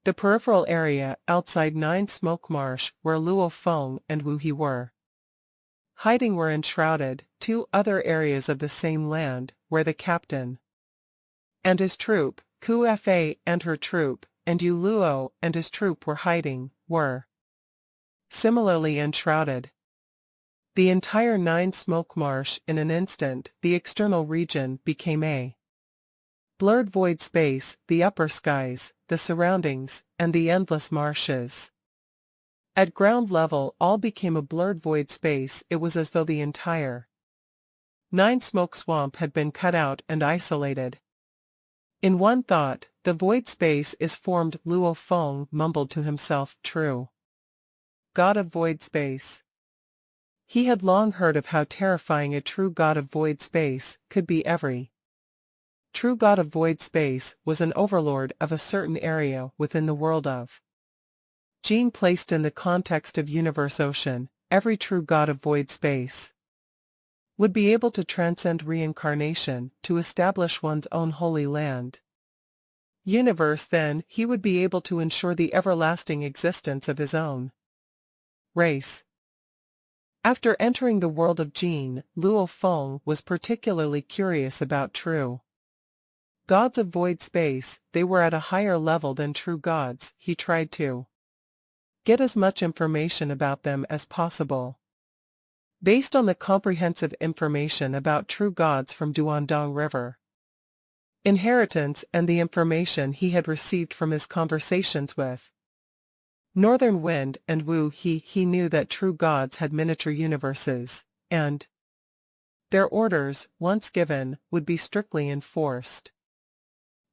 the peripheral area outside Nine Smoke Marsh where Luo Feng and Wu He were hiding, were enshrouded. Two other areas of the same land, where the captain and his troop, Ku Fa and her troop, and Yu Luo and his troop were hiding, were similarly enshrouded. The entire Nine Smoke Marsh, in an instant, the external region, became a blurred void space, the upper skies, the surroundings, and the endless marshes. At ground level all became a blurred void space. It was as though the entire Nine Smoke Swamp had been cut out and isolated. In one thought, the void space is formed. Luo Feng mumbled to himself, true god of void space. He had long heard of how terrifying a true god of void space could be. Every true god of void space was an overlord of a certain area within the world of Gene. Placed in the context of universe ocean, every true god of void space would be able to transcend reincarnation to establish one's own holy land. Universe. Then he would be able to ensure the everlasting existence of his own race. After entering the world of Gene, Luo Feng was particularly curious about true gods of void space. They were at a higher level than true gods. He tried to get as much information about them as possible. Based on the comprehensive information about true gods from Duandong River inheritance and the information he had received from his conversations with Northern Wind and Wu he knew that true gods had miniature universes, and their orders, once given, would be strictly enforced.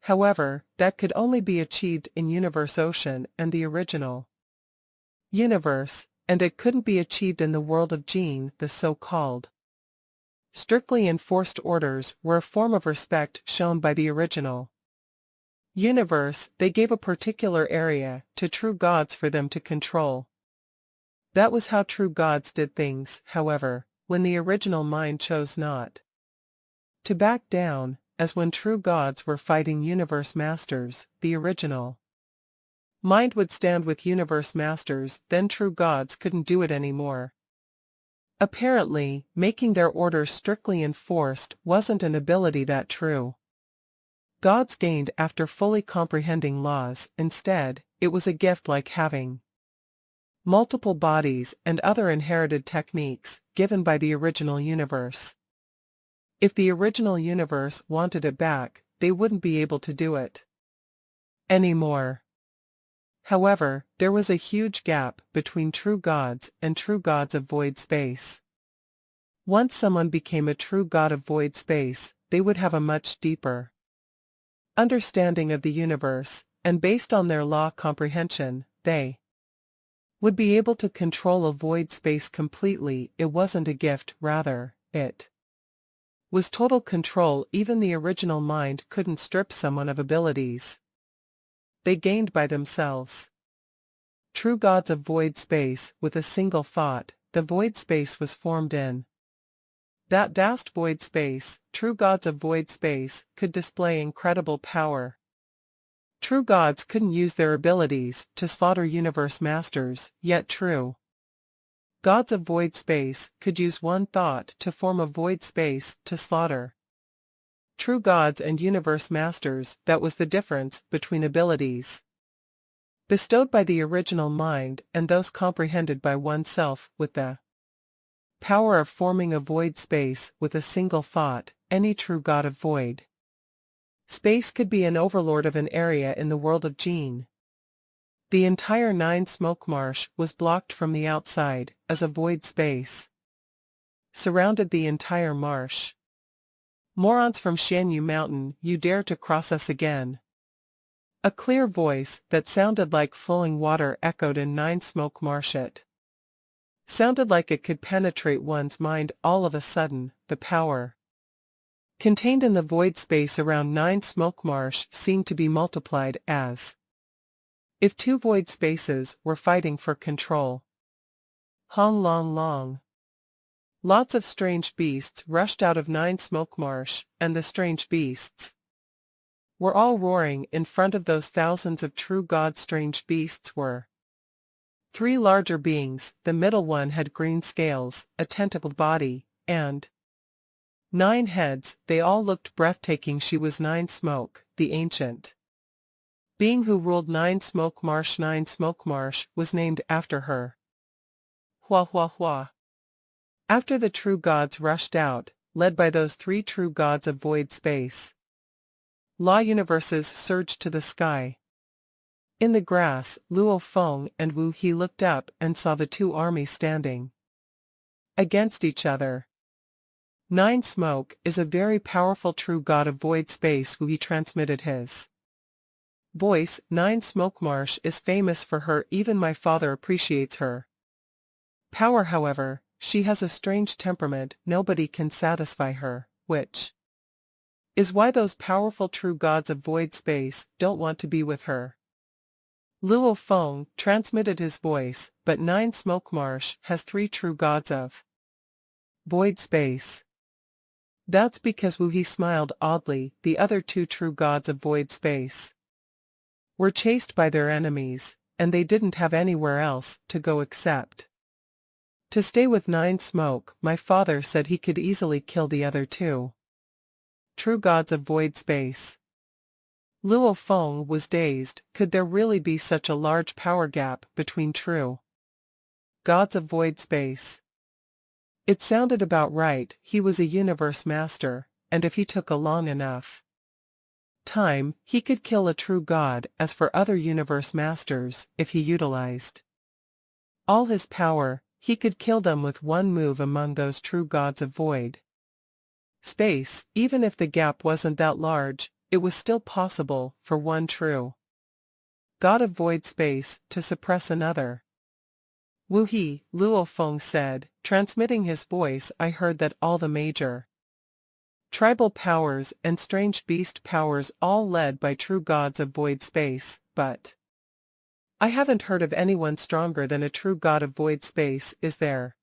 However, that could only be achieved in Universe Ocean and the original universe, and it couldn't be achieved in the world of Gene. The so-called strictly enforced orders were a form of respect shown by the original universe. They gave a particular area to true gods for them to control. That was how true gods did things. However, when the original mind chose not to back down, as when true gods were fighting universe masters, the original mind would stand with universe masters. Then true gods couldn't do it anymore. Apparently, making their orders strictly enforced wasn't an ability that true gods gained after fully comprehending laws. Instead, it was a gift, like having multiple bodies and other inherited techniques given by the original universe. If the original universe wanted it back, they wouldn't be able to do it anymore. However, there was a huge gap between true gods and true gods of void space. Once someone became a true god of void space, they would have a much deeper understanding of the universe, and based on their law comprehension, they would be able to control a void space completely. It wasn't a gift, rather, it was total control. Even the original mind couldn't strip someone of abilities they gained by themselves. True gods of void space. With a single thought, the void space was formed in that vast void space. True gods of void space could display incredible power. True gods couldn't use their abilities to slaughter universe masters, yet true gods of void space could use one thought to form a void space to slaughter true gods and universe masters. That was the difference between abilities bestowed by the original mind and those comprehended by oneself. With the power of forming a void space with a single thought, any true god of void space could be an overlord of an area in the world of Gene. The entire Nine Smoke Marsh was blocked from the outside as a void space. surrounded the entire marsh. "Morons from Shanyu Mountain, you dare to cross us again." A clear voice that sounded like flowing water echoed in Nine Smoke Marsh. It sounded like it could penetrate one's mind. All of a sudden, the power contained in the void space around Nine Smoke Marsh seemed to be multiplied, as if two void spaces were fighting for control. Hong long long. Lots of strange beasts rushed out of Nine Smoke Marsh, and the strange beasts were all roaring in front of those thousands of true gods. Strange beasts were three larger beings. The middle one had green scales, a tentacle body, and 9 heads. They all looked breathtaking. She was Nine Smoke, the ancient being who ruled Nine Smoke Marsh. Nine Smoke Marsh was named after her. Hua hua hua. After the true gods rushed out, led by those 3 true gods of void space, law universes surged to the sky. In the grass, Luo Feng and Wu He looked up and saw the 2 armies standing against each other. Nine Smoke is a very powerful true god of void space. Wu He transmitted his voice. Nine Smoke Marsh is famous for her. Even my father appreciates her power. However, she has a strange temperament. Nobody can satisfy her, which is why those powerful true gods of void space don't want to be with her. Luo Feng transmitted his voice, but Nine Smoke Marsh has 3 true gods of void space. That's because Wu He smiled oddly. The other 2 true gods of void space were chased by their enemies, and they didn't have anywhere else to go except to stay with Nine Smoke. My father said he could easily kill the other 2 true gods of void space. Luo Feng was dazed. Could there really be such a large power gap between true gods of void space? It sounded about right. He was a universe master, and if he took a long enough time, he could kill a true god. As for other universe masters, if he utilized all his power, he could kill them with one move. Among those true gods of void space, even if the gap wasn't that large, it was still possible for one true god of void space to suppress another. Wu He, Luo Feng said, transmitting his voice. I heard that all the major tribal powers and strange beast powers all led by true gods of void space, but I haven't heard of anyone stronger than a true god of void space. Is there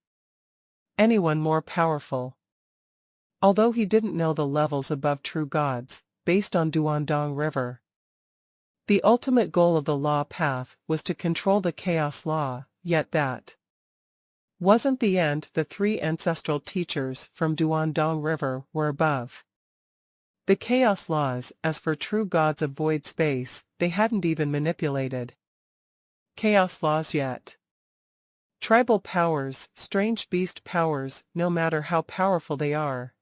anyone more powerful? Although he didn't know the levels above true gods, based on Duandong River, the ultimate goal of the law path was to control the chaos law, yet that wasn't the end. The 3 ancestral teachers from Duandong River were above the chaos laws. As for true gods of void space, they hadn't even manipulated chaos laws yet. Tribal powers, strange beast powers, no matter how powerful they are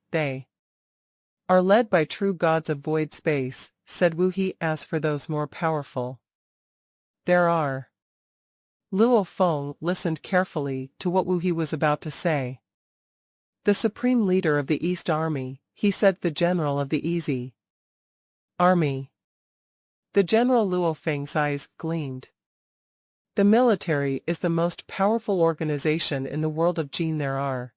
led by true gods of void space, said Wu He. As for those more powerful, there are. Luo Feng listened carefully to what Wu He was about to say. The supreme leader of the East Army, he said. The general of the Easy Army. The General. Luo Feng's eyes gleamed. The military is the most powerful organization in the world of Jin. There are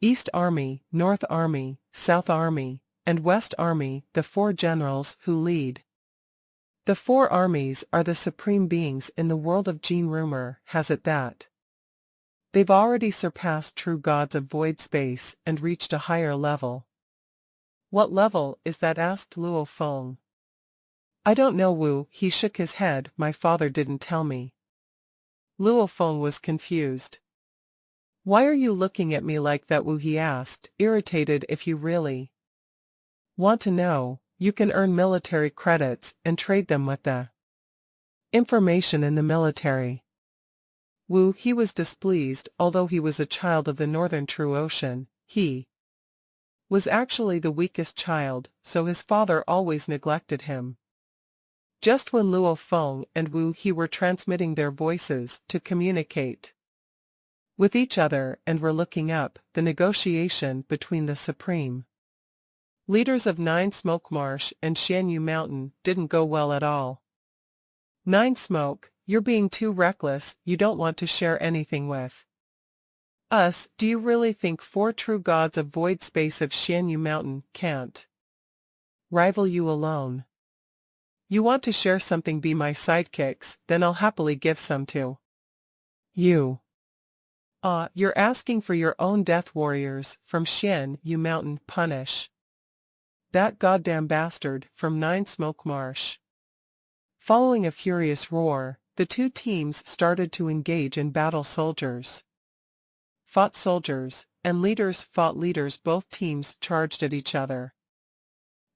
East Army, North Army, South Army, and West Army, the 4 generals who lead the 4 armies are the supreme beings in the world of Jin. Rumor has it that they've already surpassed true gods of void space and reached a higher level. What level is that? Asked Luo Feng. I don't know. Wu He shook his head. My father didn't tell me. Luo Feng was confused. Why are you looking at me like that? Wu He asked, irritated. If you really want to know, you can earn military credits and trade them with the information in the military. Wu He was displeased. Although he was a child of the northern true ocean, he was actually the weakest child, so his father always neglected him. Just when Luo Feng and Wu He were transmitting their voices to communicate, with each other and were looking up the negotiation between the supreme leaders of Nine Smoke Marsh and Xianyu Mountain didn't go well at all. Nine Smoke, you're being too reckless, you don't want to share anything with us. Do you really think 4 true gods of void space of Xianyu Mountain can't rival you alone? You want to share something, be my sidekicks, then I'll happily give some to you. You're asking for your own death warriors from Xianyu Mountain. Punish that goddamn bastard from Nine Smoke Marsh. Following a furious roar, the two teams started to engage in battle. Soldiers fought soldiers, and leaders fought leaders. Both teams charged at each other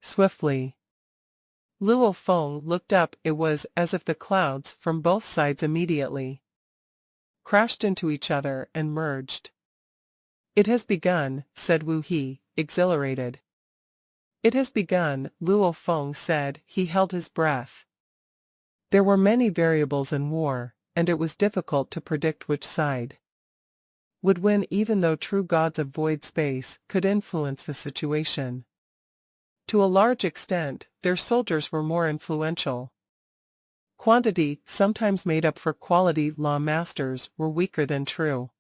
swiftly. Luo Feng looked up. It was as if the clouds from both sides immediately crashed into each other and merged. It has begun, said Wu He, exhilarated. It has begun, Luo Feng said. He held his breath. There were many variables in war, and it was difficult to predict which side would win, even though true gods of void space could influence the situation. To a large extent, their soldiers were more influential. Quantity sometimes made up for quality. Law masters were weaker than true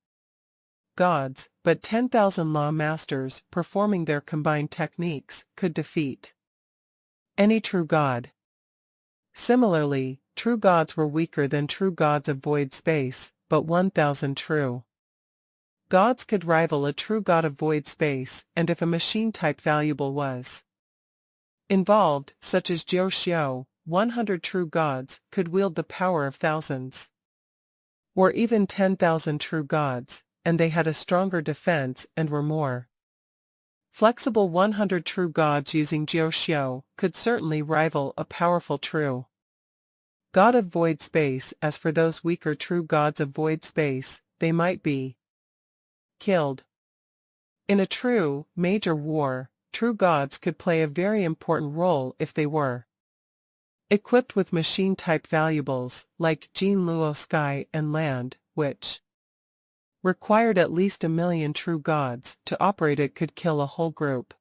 gods, but 10,000 law masters performing their combined techniques could defeat any true god. Similarly, true gods were weaker than true gods of void space, but 1,000 true gods could rival a true god of void space, and if a machine-type valuable was involved, such as Jiu Xiao, 100 true gods could wield the power of thousands, or even 10,000 true gods, and they had a stronger defense and were more flexible. 100 true gods using Jiu Xiao could certainly rival a powerful true god of void space. As for those weaker true gods of void space, they might be killed. In a true, major war, true gods could play a very important role if they were equipped with machine-type valuables, like Jin Luo Sky and Land, which required at least 1,000,000 true gods to operate. It could kill a whole group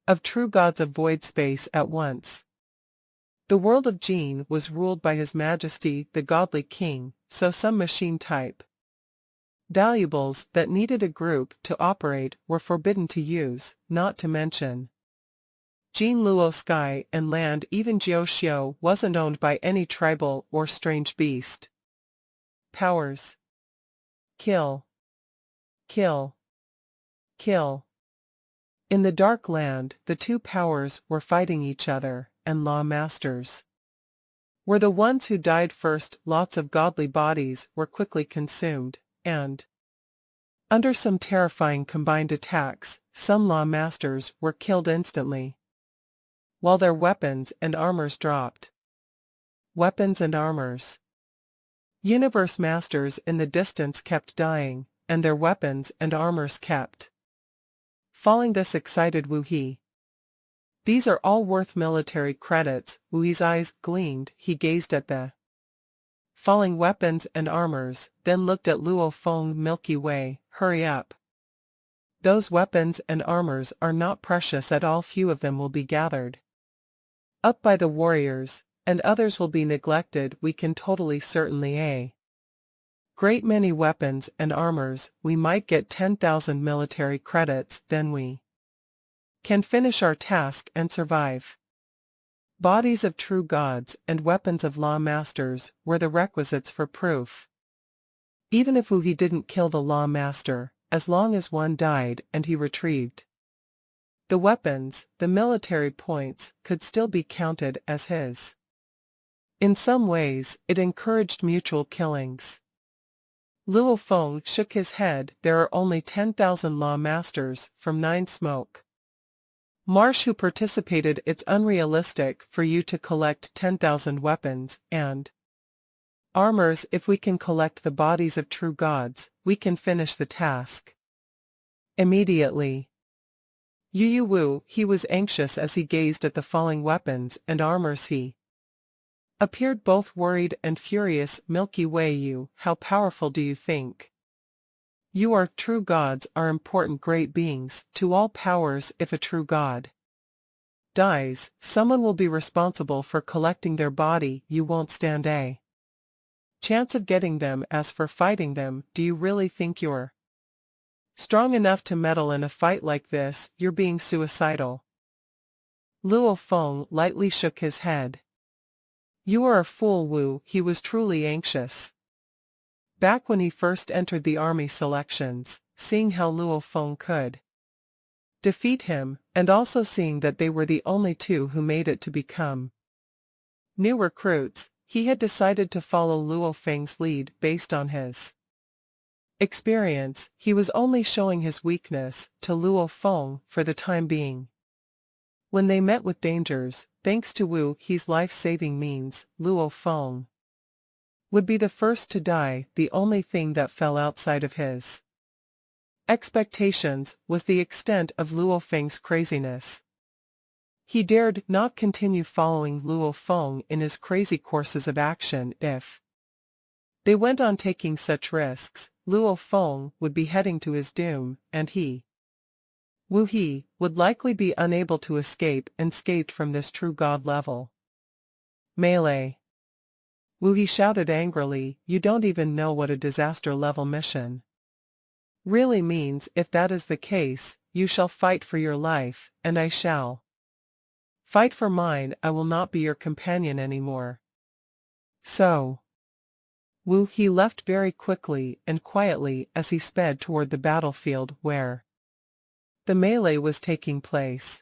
of true gods of void space at once. The world of Jin was ruled by His Majesty the Godly King, so some machine-type valuables that needed a group to operate were forbidden to use, not to mention Jin Luo Sky and Land. Even Jiu Xiao wasn't owned by any tribal or strange beast powers. Kill. Kill. Kill. In the Dark Land, the two powers were fighting each other, and law masters were the ones who died first. Lots of godly bodies were quickly consumed, and under some terrifying combined attacks, some law masters were killed instantly, while their weapons and armors dropped. Weapons and armors. Universe masters in the distance kept dying, and their weapons and armors kept falling. This excited Wu He. These are all worth military credits. Wu He's eyes gleamed. He gazed at the falling weapons and armors, then looked at Luo Feng. Milky Way, hurry up. Those weapons and armors are not precious at all. Few of them will be gathered up by the warriors, and others will be neglected. We can totally certainly a great many weapons and armors. We might get 10,000 military credits, then we can finish our task and survive. Bodies of true gods and weapons of law masters were the requisites for proof. Even if Wu He didn't kill the law master, as long as one died and he retrieved the weapons, the military points could still be counted as his. In some ways, it encouraged mutual killings. Luo Feng shook his head. There are only 10,000 law masters from Nine Smoke Marsh who participated. It's unrealistic for you to collect 10,000 weapons and armors. If we can collect the bodies of true gods, we can finish the task immediately. Yu Wu, he was anxious as he gazed at the falling weapons and armors. He appeared both worried and furious. Milky Way, you, how powerful do you think You are true gods are important great beings to all powers. If a true god dies, someone will be responsible for collecting their body. You won't stand a chance of getting them. As for fighting them, do you really think you're strong enough to meddle in a fight like this? You're being suicidal. Luo Feng lightly shook his head. You are a fool, Wu. He was truly anxious. Back when he first entered the army selections, seeing how Luo Feng could defeat him, and also seeing that they were the only two who made it to become new recruits, he had decided to follow Luo Feng's lead based on his experience. He was only showing his weakness to Luo Feng for the time being. When they met with dangers, thanks to Wu He's life-saving means, Luo Feng would be the first to die. The only thing that fell outside of his expectations was the extent of Luo Feng's craziness. He dared not continue following Luo Feng in his crazy courses of action. If they went on taking such risks, Luo Feng would be heading to his doom, and Wu He, would likely be unable to escape unscathed from this true god level melee. Wu He shouted angrily, you don't even know what a disaster level mission really means. If that is the case, you shall fight for your life, and I shall fight for mine. I will not be your companion anymore. So Wu He left very quickly and quietly as he sped toward the battlefield where the melee was taking place.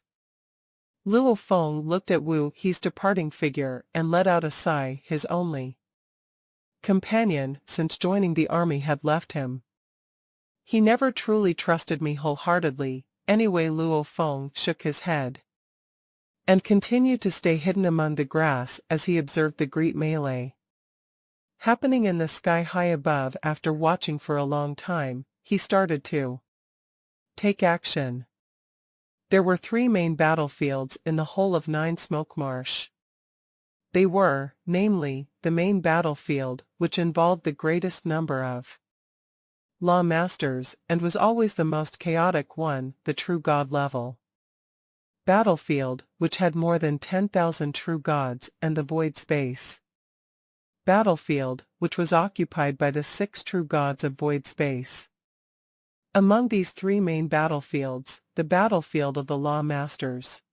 Luo Feng looked at Wu He's departing figure and let out a sigh. His only companion since joining the army had left him. He never truly trusted me wholeheartedly. Anyway, Luo Feng shook his head and continued to stay hidden among the grass as he observed the great melee happening in the sky high above. After watching for a long time, he started to take action. There were 3 main battlefields in the whole of Nine Smoke Marsh. They were, namely, the main battlefield, which involved the greatest number of law masters, and was always the most chaotic one, the true god level battlefield, which had more than 10,000 true gods, and the void space battlefield, which was occupied by the 6 true gods of void space. Among these 3 main battlefields, the battlefield of the Law Masters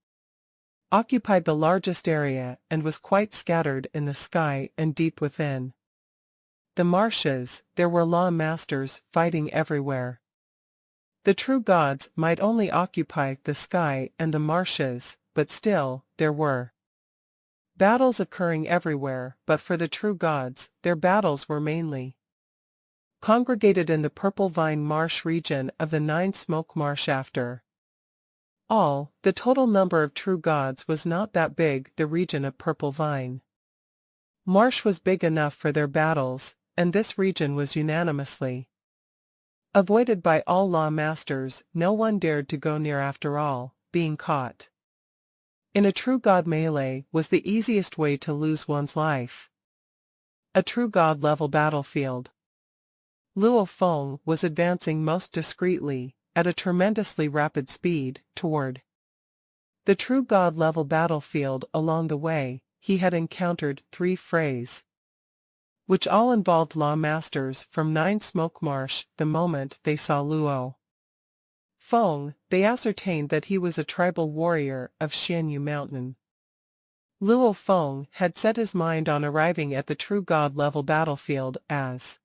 occupied the largest area and was quite scattered in the sky and deep within the marshes. There were Law Masters fighting everywhere. The true gods might only occupy the sky and the marshes, but still, there were battles occurring everywhere. But for the true gods, their battles were mainly congregated in the Purple Vine Marsh region of the Nine Smoke Marsh. After all, the total number of true gods was not that big. The region of Purple Vine Marsh was big enough for their battles, and this region was unanimously avoided by all law masters. No one dared to go near. After all, being caught in a true god melee was the easiest way to lose one's life. A true god level battlefield. Luo Feng was advancing most discreetly, at a tremendously rapid speed, toward the true god level battlefield. Along the way, he had encountered 3 frays, which all involved law masters from Nine Smoke Marsh. The moment they saw Luo Feng, they ascertained that he was a tribal warrior of Xianyu Mountain. Luo Feng had set his mind on arriving at the true god level battlefield as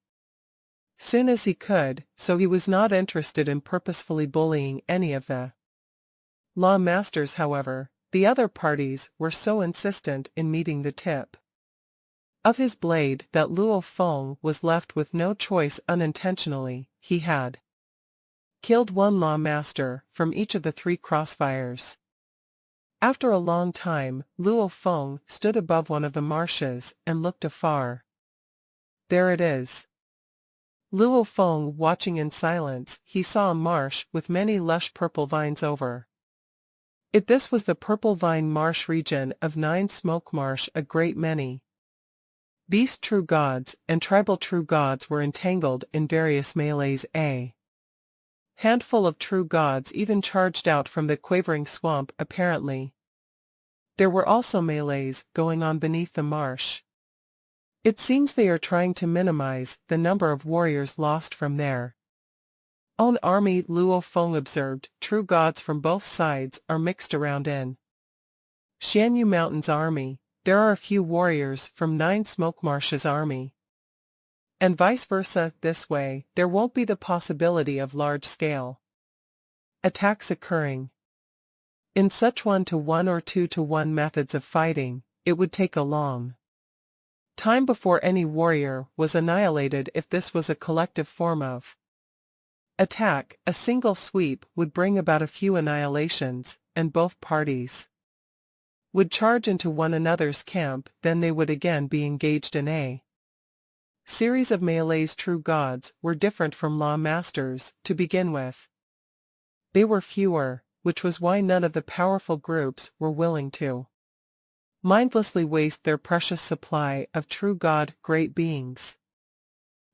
soon as he could, so he was not interested in purposefully bullying any of the law masters. However, the other parties were so insistent in meeting the tip of his blade that Luo Feng was left with no choice. Unintentionally, he had killed 1 law master from each of the 3 crossfires. After a long time, Luo Feng stood above one of the marshes and looked afar. There it is. Luo Feng watching in silence, he saw a marsh with many lush purple vines over it. This was the Purple Vine Marsh region of Nine Smoke Marsh. A great many beast true gods and tribal true gods were entangled in various melees. A Handful of true gods even charged out from the quavering swamp apparently. There were also melees going on beneath the marsh. It seems they are trying to minimize the number of warriors lost from their own army. Luo Feng observed. True gods from both sides are mixed around in Shanyu Mountain's army. There are a few warriors from Nine Smoke Marsh's army. And vice versa. This way, there won't be the possibility of large-scale attacks occurring. In such 1-to-1 or 2-to-1 methods of fighting, it would take a long time before any warrior was annihilated. If this was a collective form of attack, a single sweep would bring about a few annihilations, and both parties would charge into one another's camp. Then they would again be engaged in a series of melees. True gods were different from law masters to begin with. They were fewer, which was why none of the powerful groups were willing to mindlessly waste their precious supply of true god great beings.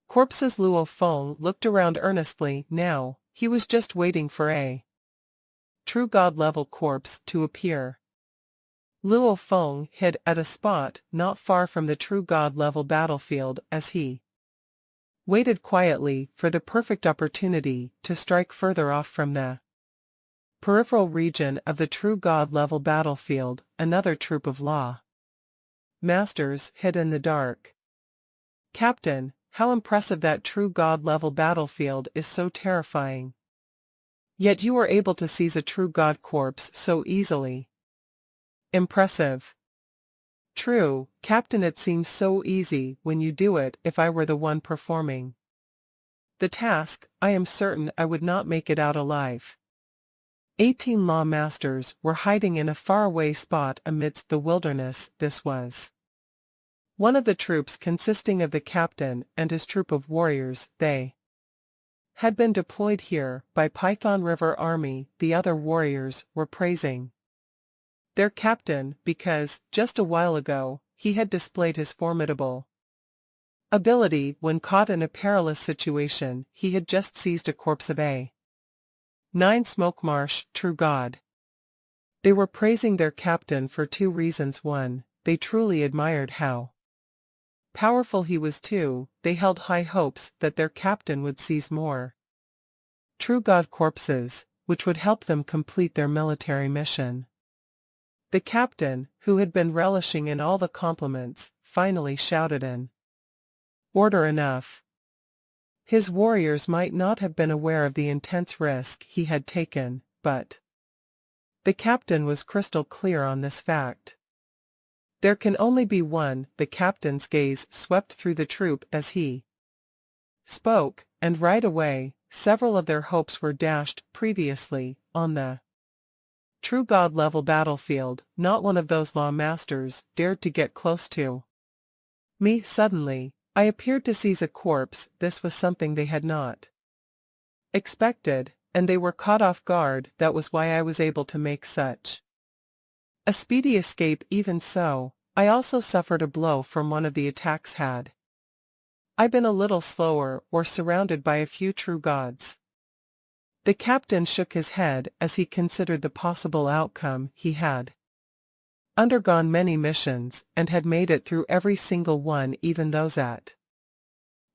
Corpses. Luo Feng looked around earnestly. Now, he was just waiting for a true god-level corpse to appear. Luo Feng hid at a spot not far from the true god-level battlefield as he waited quietly for the perfect opportunity to strike further off from the peripheral region of the true god-level battlefield. Another troop of law masters hid in the dark. Captain, how impressive! That true god-level battlefield is so terrifying. Yet you were able to seize a true god corpse so easily. Impressive. True, Captain, it seems so easy when you do it. If I were the one performing the task, I am certain I would not make it out alive. 18 law masters were hiding in a faraway spot amidst the wilderness. This was one of the troops consisting of the captain and his troop of warriors. They had been deployed here by Python River Army. The other warriors were praising their captain because, just a while ago, he had displayed his formidable ability when caught in a perilous situation. He had just seized a corpse of a Nine Smoke Marsh true god. They were praising their captain for two reasons. One, they truly admired how powerful he was. Two, they held high hopes that their captain would seize more true god corpses, which would help them complete their military mission. The captain, who had been relishing in all the compliments, finally shouted in order. Enough. His warriors might not have been aware of the intense risk he had taken, but the captain was crystal clear on this fact. There can only be one. The captain's gaze swept through the troop as he spoke, and right away, several of their hopes were dashed. Previously, on the true god-level battlefield, not one of those law masters dared to get close to me. Suddenly, I appeared to seize a corpse. This was something they had not expected, and they were caught off guard. That was why I was able to make such a speedy escape. Even so, I also suffered a blow from one of the attacks. Had I been a little slower or surrounded by a few true gods. The captain shook his head as he considered the possible outcome. He had undergone many missions and had made it through every single one, even those at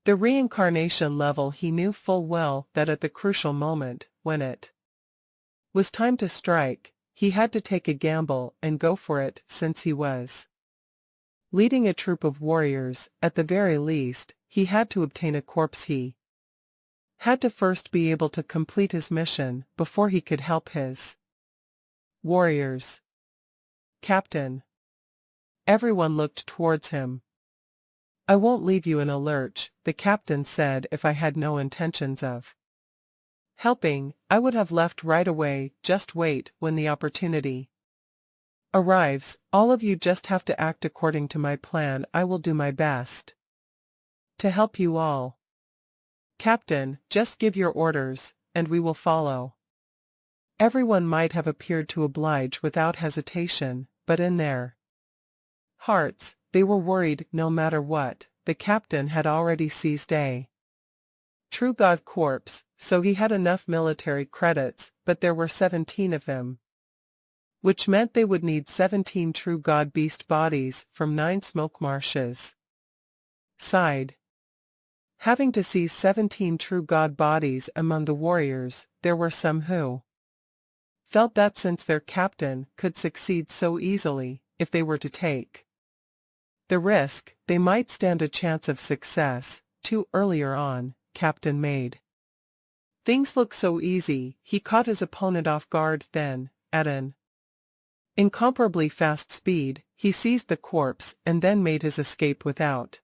the reincarnation level. He knew full well that at the crucial moment, when it was time to strike, he had to take a gamble and go for it. Since he was leading a troop of warriors, at the very least, he had to obtain a corpse. He had to first be able to complete his mission before he could help his warriors. Captain. Everyone looked towards him. I won't leave you in a lurch, the captain said. If I had no intentions of helping, I would have left right away. Just wait. When the opportunity arrives, all of you just have to act according to my plan. I will do my best to help you all. Captain, just give your orders, and we will follow. Everyone might have appeared to oblige without hesitation, but in their hearts, they were worried. No matter what, the captain had already seized a true god corpse. so he had enough military credits, but there were 17 of them. Which meant they would need 17 true god beast bodies from 9 smoke marshes. Sighed. Having to seize 17 true god bodies among the warriors, there were some who felt that since their captain could succeed so easily, if they were to take the risk, they might stand a chance of success. Too earlier on, Captain made things look so easy. He caught his opponent off guard, then, at an incomparably fast speed, he seized the corpse and then made his escape without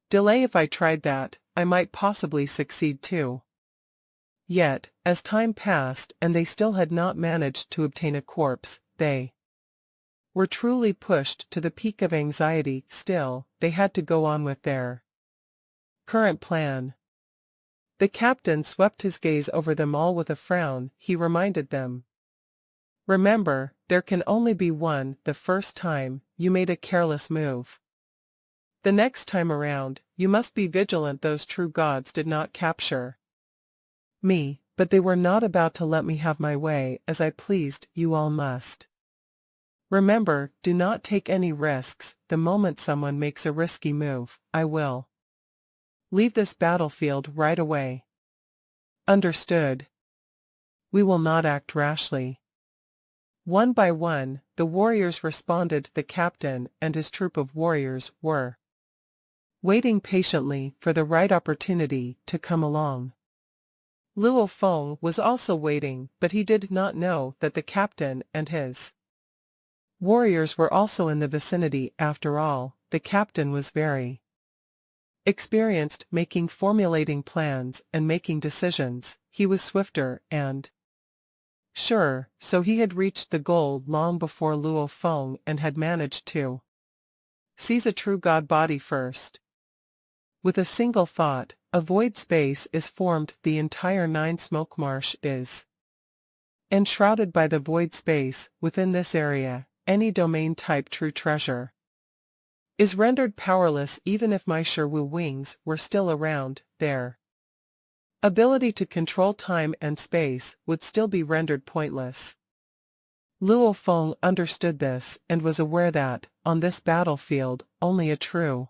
delay. If I tried that, I might possibly succeed too. Yet, as time passed and they still had not managed to obtain a corpse, they were truly pushed to the peak of anxiety. Still, they had to go on with their current plan. The captain swept his gaze over them all with a frown. He reminded them, "Remember, there can only be one. The first time, you made a careless move. The next time around, you must be vigilant. Those true gods did not capture me, but they were not about to let me have my way as I pleased. You all must remember, do not take any risks. The moment someone makes a risky move, I will leave this battlefield right away. Understood? We will not act rashly." One by one, the warriors responded. The captain and his troop of warriors were waiting patiently for the right opportunity to come along. Luo Feng was also waiting, but he did not know that the captain and his warriors were also in the vicinity. After all, the captain was very experienced, formulating plans and making decisions. He was swifter and sure, so he had reached the goal long before Luo Feng and had managed to seize a true god body first. With a single thought, a void space is formed. The entire 9 smoke marsh is enshrouded by the void space. Within this area, any domain type true treasure is rendered powerless. Even if my Sherwu wings were still around, their ability to control time and space would still be rendered pointless. Luo Feng understood this and was aware that, on this battlefield, only a true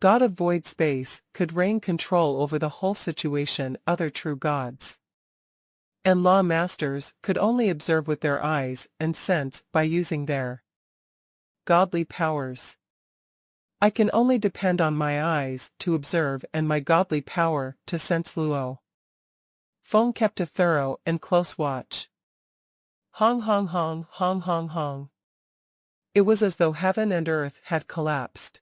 god of void space could reign control over the whole situation. Other true gods and law masters could only observe with their eyes and sense by using their godly powers. I can only depend on my eyes to observe and my godly power to sense. Luo Feng kept a thorough and close watch. Hong hong hong hong hong hong. It was as though heaven and earth had collapsed.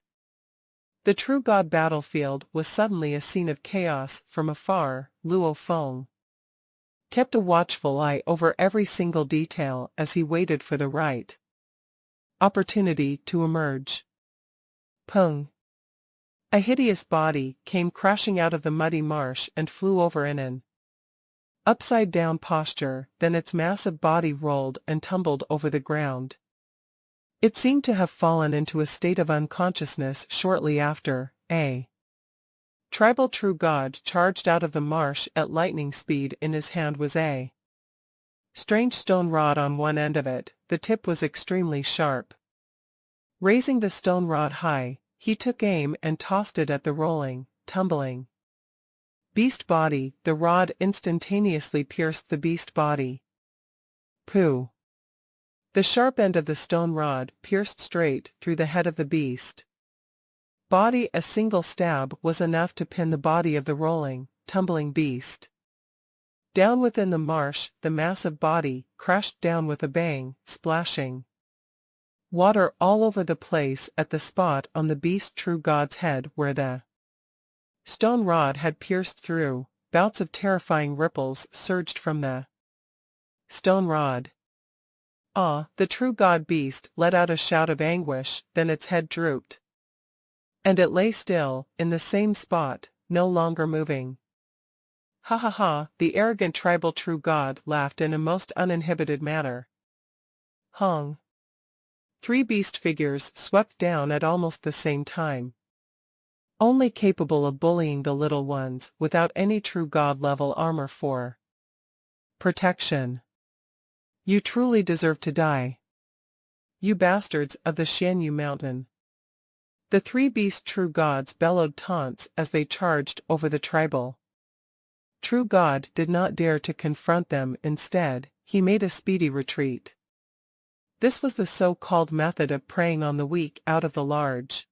The true god battlefield was suddenly a scene of chaos. From afar, Luo Feng kept a watchful eye over every single detail as he waited for the right opportunity to emerge. Pung! A hideous body came crashing out of the muddy marsh and flew over in an upside-down posture. Then its massive body rolled and tumbled over the ground. It seemed to have fallen into a state of unconsciousness shortly after. A tribal true god charged out of the marsh at lightning speed. In his hand was a strange stone rod on one end of it. The tip was extremely sharp. Raising the stone rod high, he took aim and tossed it at the rolling, tumbling beast body. The rod instantaneously pierced the beast body. Pooh! The sharp end of the stone rod pierced straight through the head of the beast body. A single stab was enough to pin the body of the rolling, tumbling beast down within the marsh. The massive body crashed down with a bang, splashing water all over the place at the spot on the beast true god's head where the stone rod had pierced through. Bouts of terrifying ripples surged from the stone rod. Ah! The true god beast let out a shout of anguish. Then its head drooped, and it lay still, in the same spot, no longer moving. Ha ha ha! The arrogant tribal true god laughed in a most uninhibited manner. Hong! 3 beast figures swept down at almost the same time. only capable of bullying the little ones without any true god-level armor for protection. You truly deserve to die, you bastards of the Xianyu mountain. The three beast true gods bellowed taunts as they charged over the tribal true god did not dare to confront them. Instead, he made a speedy retreat. This was the so-called method of preying on the weak out of the large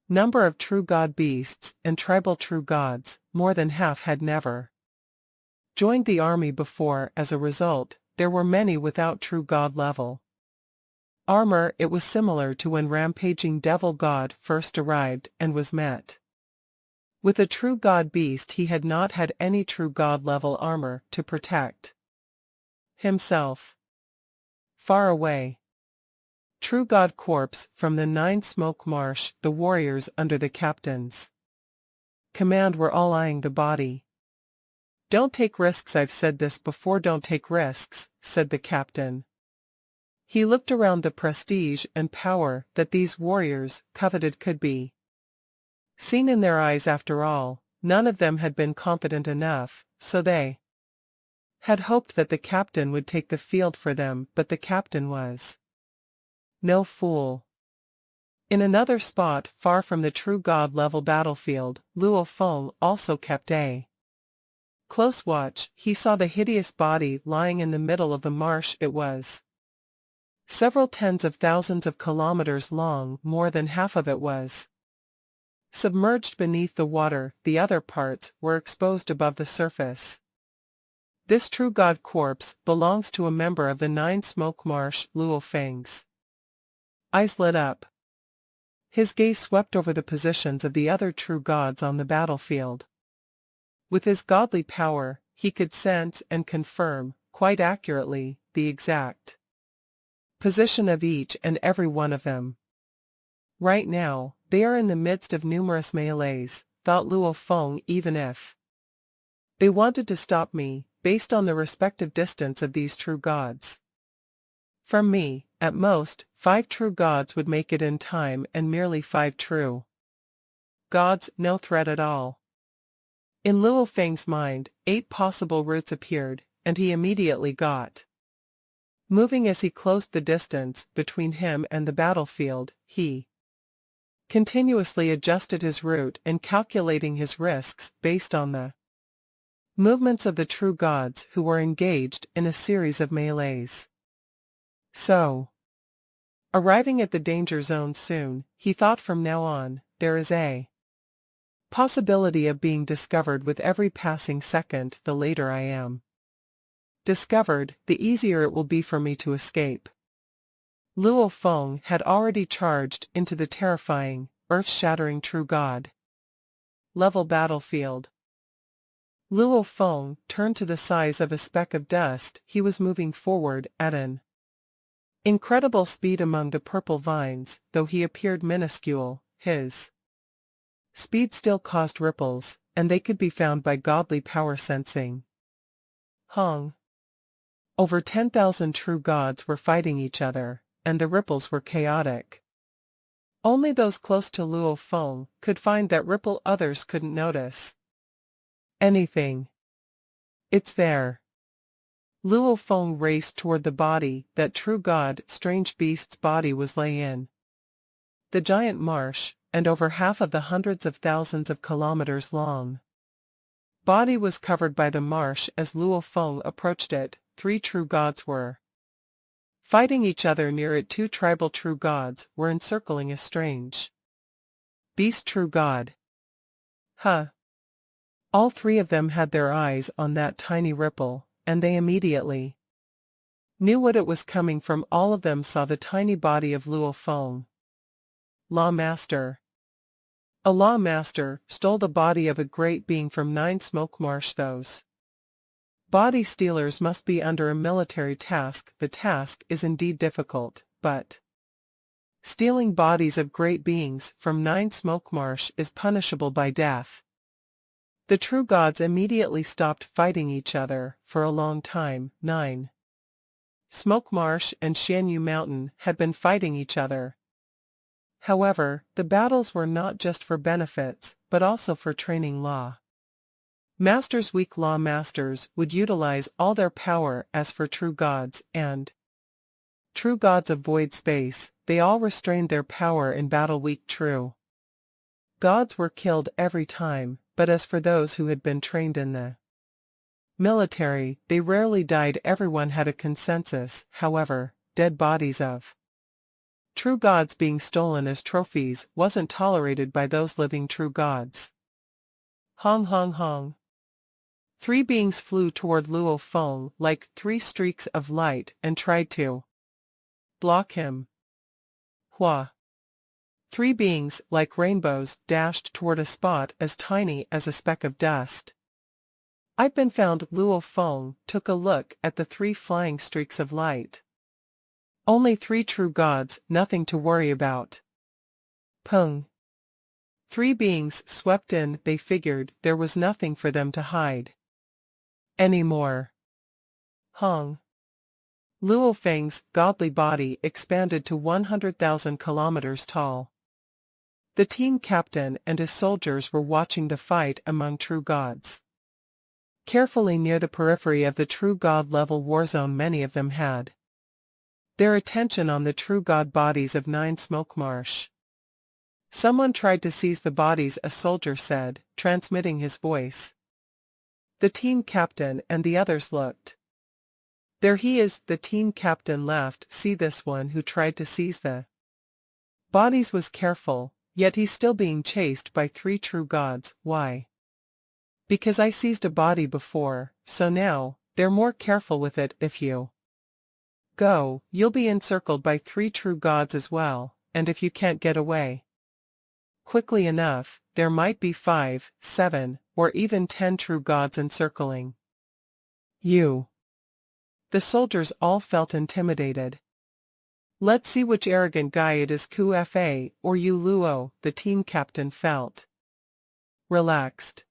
number of true god beasts and tribal true gods. More than half had never joined the army before. As a result, there were many without true god level armor. It was similar to when rampaging devil god first arrived and was met with a true god beast. He had not had any true god level armor to protect himself. Far away, true god corpse from the 9 smoke marsh, the warriors under the captain's command were all eyeing the body. Don't take risks. I've said this before, don't take risks, said the captain. He looked around. The prestige and power that these warriors coveted could be seen in their eyes. After all, none of them had been competent enough, so they had hoped that the captain would take the field for them. But the captain was no fool. In another spot, far from the true god-level battlefield, Luo Feng also kept a close watch. He saw the hideous body lying in the middle of the marsh. It was several tens of thousands of kilometers long. More than half of it was submerged beneath the water. The other parts were exposed above the surface. This true god corpse belongs to a member of the 9 smoke marsh. Luo Feng's eyes lit up. His gaze swept over the positions of the other true gods on the battlefield. With his godly power, he could sense and confirm, quite accurately, the exact position of each and every one of them. Right now, they are in the midst of numerous melees, thought Luo Feng. Even if they wanted to stop me, based on the respective distance of these true gods from me, at most, 5 true gods would make it in time, and merely 5 true gods, no threat at all. In Luo Feng's mind, 8 possible routes appeared, and he immediately got moving. As he closed the distance between him and the battlefield, he continuously adjusted his route and calculating his risks based on the movements of the true gods who were engaged in a series of melees. So, arriving at the danger zone soon, he thought, from now on, there is a possibility of being discovered with every passing second. The later I am discovered, the easier it will be for me to escape. Luo Feng had already charged into the terrifying, earth-shattering true god level battlefield. Luo Feng turned to the size of a speck of dust. He was moving forward at an incredible speed among the purple vines. Though he appeared minuscule, his speed still caused ripples, and they could be found by godly power sensing. Hong. Over 10,000 true gods were fighting each other, and the ripples were chaotic. Only those close to Luo Feng could find that ripple. Others couldn't notice anything. It's there. Luo Feng raced toward the body that true god strange beast's body was lay in the giant marsh, and over half of the hundreds of thousands of kilometers long body was covered by the marsh. As Luo Feng approached it, 3 true gods were fighting each other near it. 2 tribal true gods were encircling a strange beast true god. Huh. All 3 of them had their eyes on that tiny ripple, and they immediately knew what it was coming from. All of them saw the tiny body of Luo Feng. Law Master. A Law Master stole the body of a great being from 9 smoke marsh. Those body stealers must be under a military task. The task is indeed difficult, but stealing bodies of great beings from 9 smoke marsh is punishable by death. The true gods immediately stopped fighting each other. For a long time, 9 Smoke Marsh and Xianyu Mountain had been fighting each other. However, the battles were not just for benefits, but also for training law. Weak law masters would utilize all their power as for true gods, and true gods of void space, they all restrained their power in battle. Weak true gods were killed every time, but as for those who had been trained in the military, they rarely died. Everyone had a consensus, however, dead bodies of true gods being stolen as trophies wasn't tolerated by those living true gods. Hong hong hong. 3 beings flew toward Luo Feng like 3 streaks of light and tried to block him. Hua. 3 beings, like rainbows, dashed toward a spot as tiny as a speck of dust. I've been found. Luo Feng took a look at the 3 flying streaks of light. Only 3 true gods, nothing to worry about. Peng. 3 beings swept in. They figured there was nothing for them to hide anymore. Hong. Luo Feng's godly body expanded to 100,000 kilometers tall. The team captain and his soldiers were watching the fight among true gods. Carefully near the periphery of the true god-level warzone, many of them had their attention on the true god bodies of 9 Smoke Marsh. Someone tried to seize the bodies, a soldier said, transmitting his voice. The team captain and the others looked. There he is, the team captain laughed. See, this one who tried to seize the bodies was careful, yet he's still being chased by 3 true gods. Why? Because I seized a body before, so now, they're more careful with it. If you go, you'll be encircled by 3 true gods as well, and if you can't get away quickly enough, there might be 5, 7, or even 10 true gods encircling you. The soldiers all felt intimidated. Let's see which arrogant guy it is, Fa or you, Luo, the team captain felt relaxed.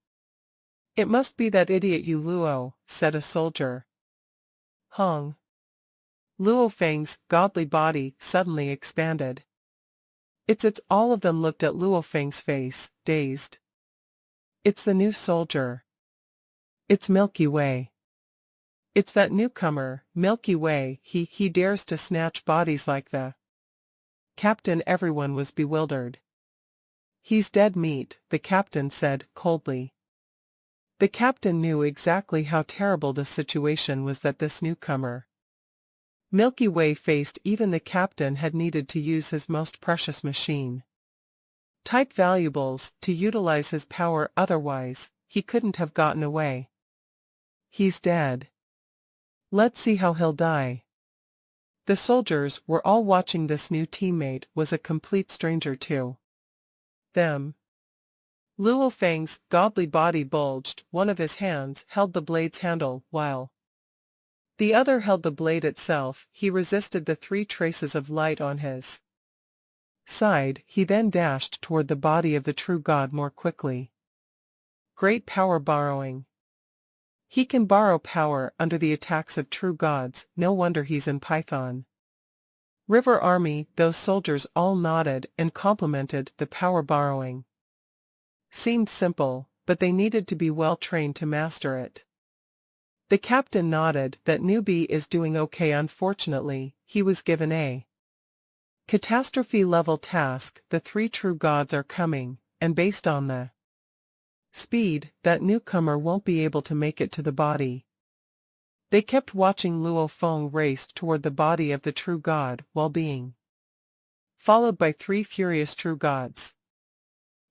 It must be that idiot you, Luo, said a soldier. Hong. Luo Feng's godly body suddenly expanded. It's all of them looked at Luo Feng's face, dazed. It's the new soldier. It's Milky Way. It's that newcomer, Milky Way. He dares to snatch bodies like the captain. Everyone was bewildered. He's dead meat, the captain said coldly. The captain knew exactly how terrible the situation was that this newcomer, Milky Way, faced. Even the captain had needed to use his most precious machine type valuables to utilize his power, otherwise, he couldn't have gotten away. He's dead. Let's see how he'll die. The soldiers were all watching. This new teammate was a complete stranger to them. Luo Feng's godly body bulged. One of his hands held the blade's handle, while the other held the blade itself. He resisted the 3 traces of light on his side. He then dashed toward the body of the true god more quickly. Great power borrowing. He can borrow power under the attacks of true gods. No wonder he's in Python River Army. Those soldiers all nodded and complimented the power borrowing. Seemed simple, but they needed to be well trained to master it. The captain nodded. That newbie is doing okay. Unfortunately, he was given a catastrophe-level task. The 3 true gods are coming, and based on the speed, that newcomer won't be able to make it to the body. They kept watching. Luo Feng raced toward the body of the true god while being followed by 3 furious true gods.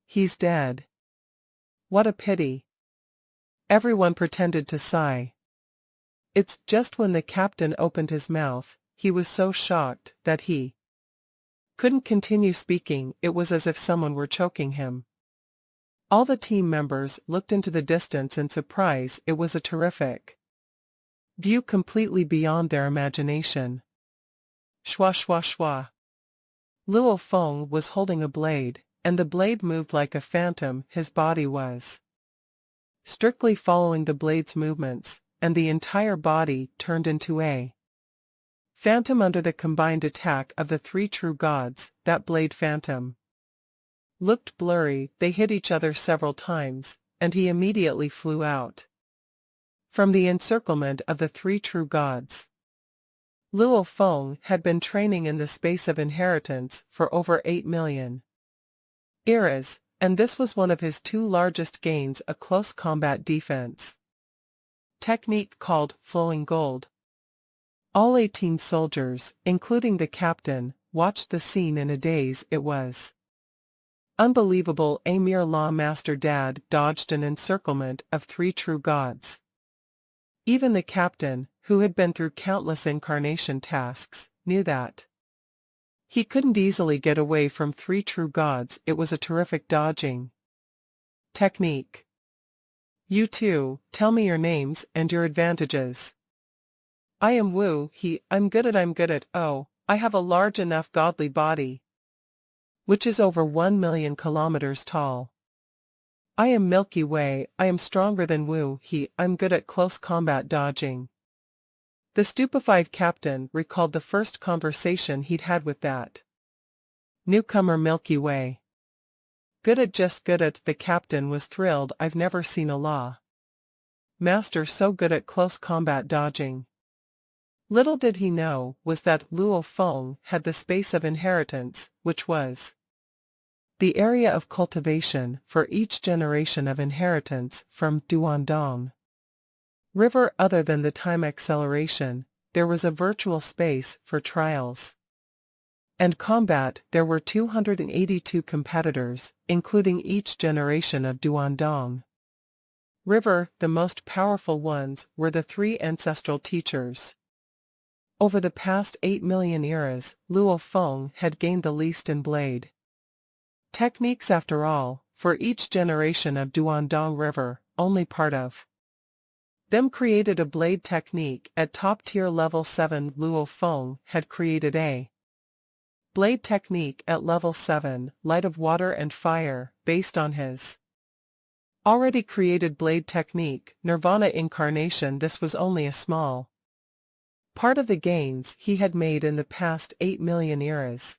He's dead. What a pity. Everyone pretended to sigh. It's just when the captain opened his mouth, he was so shocked that he couldn't continue speaking. It was as if someone were choking him. All the team members looked into the distance in surprise. It was a terrific view, completely beyond their imagination. Shwa shwa shwa. Luo Feng was holding a blade, and the blade moved like a phantom. His body was strictly following the blade's movements, and the entire body turned into a Phantom under the combined attack of the three true gods, that blade phantom looked blurry, they hit each other several times, and he immediately flew out from the encirclement of the three true gods. Luo Feng had been training in the space of inheritance for over 8 million eras, and this was one of his two largest gains, a close combat defense technique called flowing gold. All 18 soldiers, including the captain, watched the scene in a daze. It was unbelievable. A mere law master dad dodged an encirclement of three true gods. Even the captain, who had been through countless incarnation tasks, knew that he couldn't easily get away from three true gods. It was a terrific dodging technique. You two, tell me your names and your advantages. I am Wu He. I'm good at. Oh, I have a large enough godly body, which is over 1 million kilometers tall. I am Milky Way. I am stronger than Wu He. I'm good at close combat dodging. The stupefied captain recalled the first conversation he'd had with that newcomer Milky Way. Just good at. The captain was thrilled. I've never seen a law master so good at close combat dodging. Little did he know was that Luo Feng had the space of inheritance, which was the area of cultivation for each generation of inheritance from Duandong River. Other than the time acceleration, there was a virtual space for trials and combat. There were 282 competitors, including each generation of Duandong River. The most powerful ones were the three ancestral teachers. Over the past 8 million eras, Luo Feng had gained the least in blade techniques. After all, for each generation of Duandong River, only part of them created a blade technique at top-tier level 7. Luo Feng had created a blade technique at level 7, Light of Water and Fire, based on his already created blade technique, Nirvana Incarnation. This was only a small part of the gains he had made in the past 8 million eras.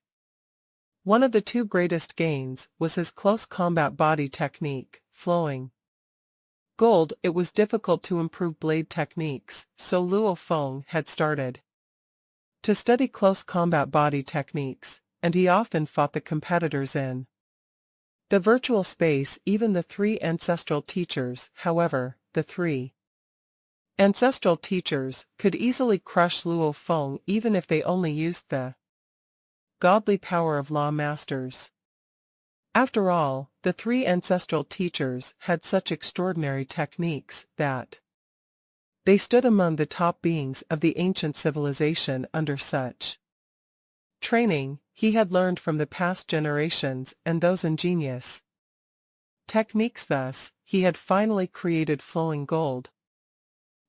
One of the two greatest gains was his close combat body technique, flowing gold. It was difficult to improve blade techniques, so Luo Feng had started to study close combat body techniques, and he often fought the competitors in the virtual space. Even the three ancestral teachers, however, the three ancestral teachers could easily crush Luo Feng even if they only used the godly power of law masters. After all, the three ancestral teachers had such extraordinary techniques that they stood among the top beings of the ancient civilization. Under such training, he had learned from the past generations and those ingenious techniques. Thus, he had finally created flowing gold.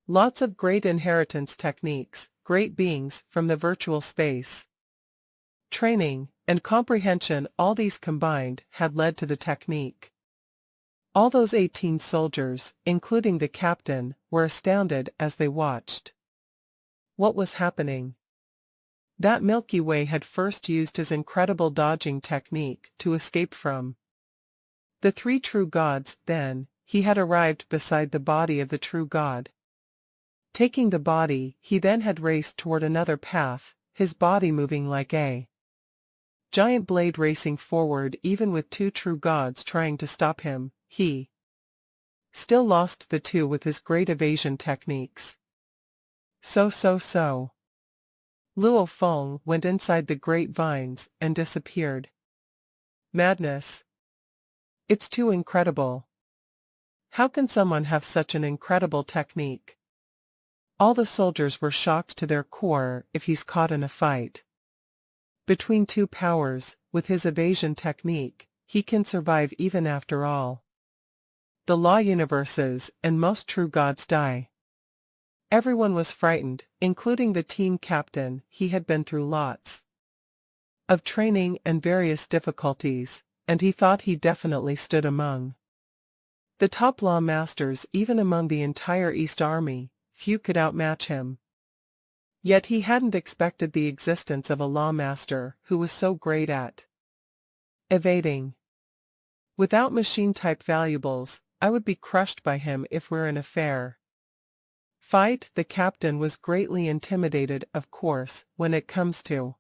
Lots of great inheritance techniques, great beings from the virtual space training and comprehension. All these combined had led to the technique. All those 18 soldiers, including the captain, were astounded as they watched what was happening. That Milky Way had first used his incredible dodging technique to escape from the three true gods. Then, he had arrived beside the body of the true god. Taking the body, he then had raced toward another path, his body moving like a giant blade racing forward. Even with two true gods trying to stop him, he still lost the two with his great evasion techniques. So. Luo Feng went inside the great vines and disappeared. Madness. It's too incredible. How can someone have such an incredible technique? All the soldiers were shocked to their core. If he's caught in a fight between two powers, with his evasion technique, he can survive even after all the law universes and most true gods die. Everyone was frightened, including the team captain. He had been through lots of training and various difficulties, and he thought he definitely stood among the top law masters. Even among the entire East Army, few could outmatch him. Yet he hadn't expected the existence of a lawmaster who was so great at evading. Without machine-type valuables, I would be crushed by him if we're in a fair fight. The captain was greatly intimidated, of course, when it comes to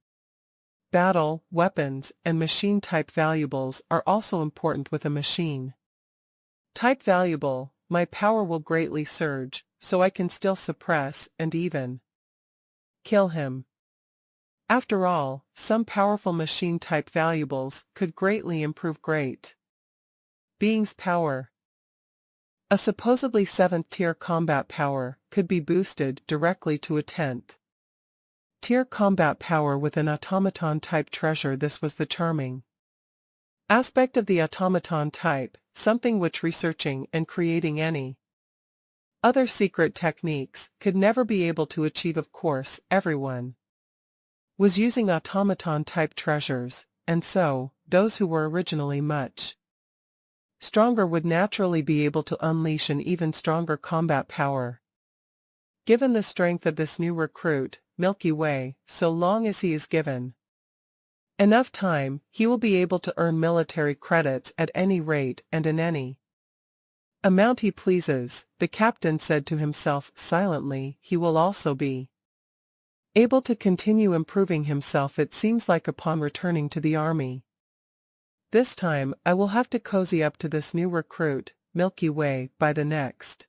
battle, weapons, and machine-type valuables are also important with a machine type valuable. My power will greatly surge, so I can still suppress and even kill him. After all, some powerful machine-type valuables could greatly improve great being's power. A supposedly 7th-tier combat power could be boosted directly to a 10th-tier combat power with an automaton-type treasure. This was the charming aspect of the automaton type, something which researching and creating any other secret techniques could never be able to achieve. Of course, everyone was using automaton-type treasures, and so, those who were originally much stronger would naturally be able to unleash an even stronger combat power. Given the strength of this new recruit, Milky Way, so long as he is given enough time, he will be able to earn military credits at any rate and in any amount he pleases. The captain said to himself silently. He will also be able to continue improving himself. It seems like upon returning to the army, this time I will have to cozy up to this new recruit, Milky Way, by the next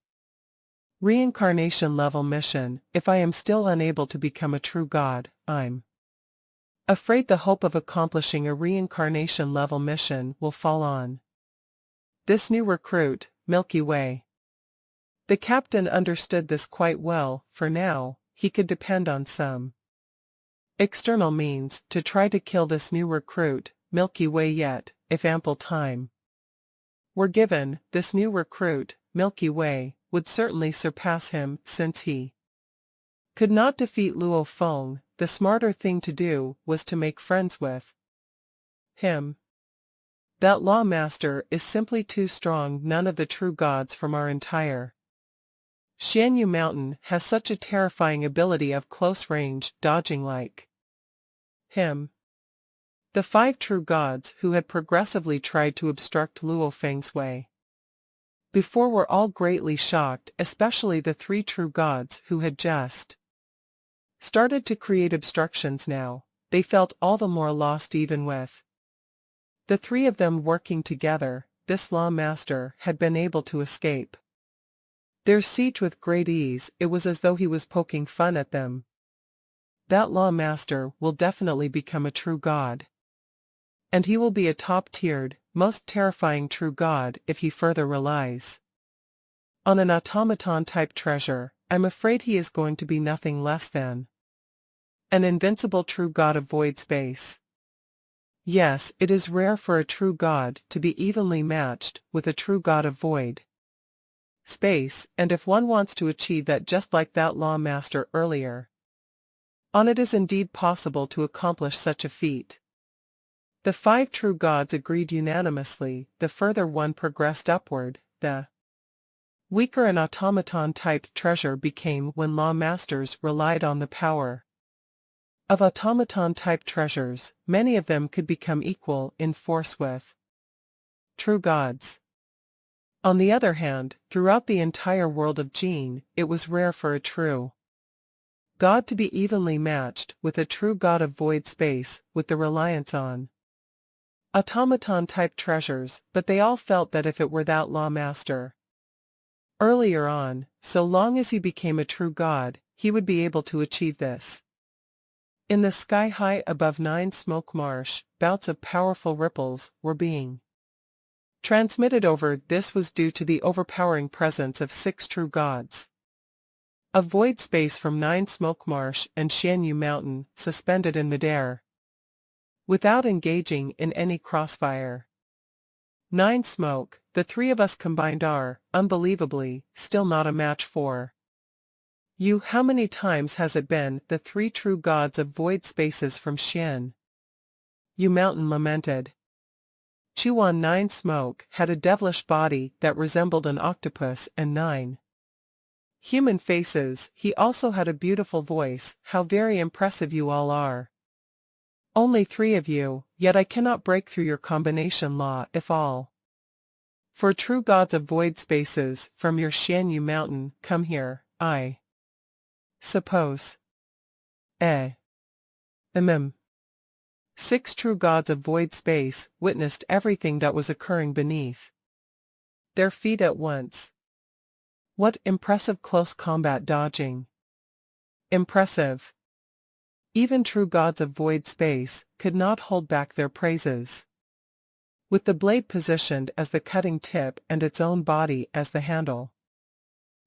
reincarnation level mission. If I am still unable to become a true god, I'm afraid the hope of accomplishing a reincarnation level mission will fall on this new recruit, Milky Way. The captain understood this quite well. For now, he could depend on some external means to try to kill this new recruit, Milky Way. Yet, if ample time were given, this new recruit, Milky Way, would certainly surpass him. Since he could not defeat Luo Feng, the smarter thing to do was to make friends with him. That lawmaster is simply too strong. None of the true gods from our entire Shanyu Mountain has such a terrifying ability of close-range dodging like him. The 5 true gods who had progressively tried to obstruct Luo Feng's way before were all greatly shocked, especially the 3 true gods who had just started to create obstructions. Now, they felt all the more lost. Even with the 3 of them working together, this lawmaster had been able to escape their siege with great ease. It was as though he was poking fun at them. That lawmaster will definitely become a true god. And he will be a top-tiered, most terrifying true god if he further relies on an automaton-type treasure. I'm afraid he is going to be nothing less than an invincible true god of void space. Yes, it is rare for a true god to be evenly matched with a true god of void space, and if one wants to achieve that just like that lawmaster earlier on, it is indeed possible to accomplish such a feat. The 5 true gods agreed unanimously. The further one progressed upward, the weaker an automaton-type treasure became. When lawmasters relied on the power of automaton-type treasures, many of them could become equal in force with true gods. On the other hand, throughout the entire world of Jin, it was rare for a true god to be evenly matched with a true god of void space, with the reliance on automaton-type treasures. But they all felt that if it were that lawmaster earlier on, so long as he became a true god, he would be able to achieve this. In the sky high above Nine Smoke Marsh, bouts of powerful ripples were being transmitted over. This was due to the overpowering presence of 6 true gods of void space from Nine Smoke Marsh and Shanyu Mountain, suspended in midair, without engaging in any crossfire. Nine Smoke, the 3 of us combined are, unbelievably, still not a match for you. How many times has it been? The 3 true gods of void spaces from Shanyu Mountain lamented. Chuan Nine Smoke had a devilish body that resembled an octopus, and Nine Human faces, he also had a beautiful voice, how very impressive you all are. Only 3 of you, yet I cannot break through your combination law if all. For true gods of void spaces, from your Shanyu mountain, come here, I suppose. 6 true gods of void space witnessed everything that was occurring beneath their feet at once. What impressive close combat dodging! Impressive! Even true gods of void space could not hold back their praises. With the blade positioned as the cutting tip and its own body as the handle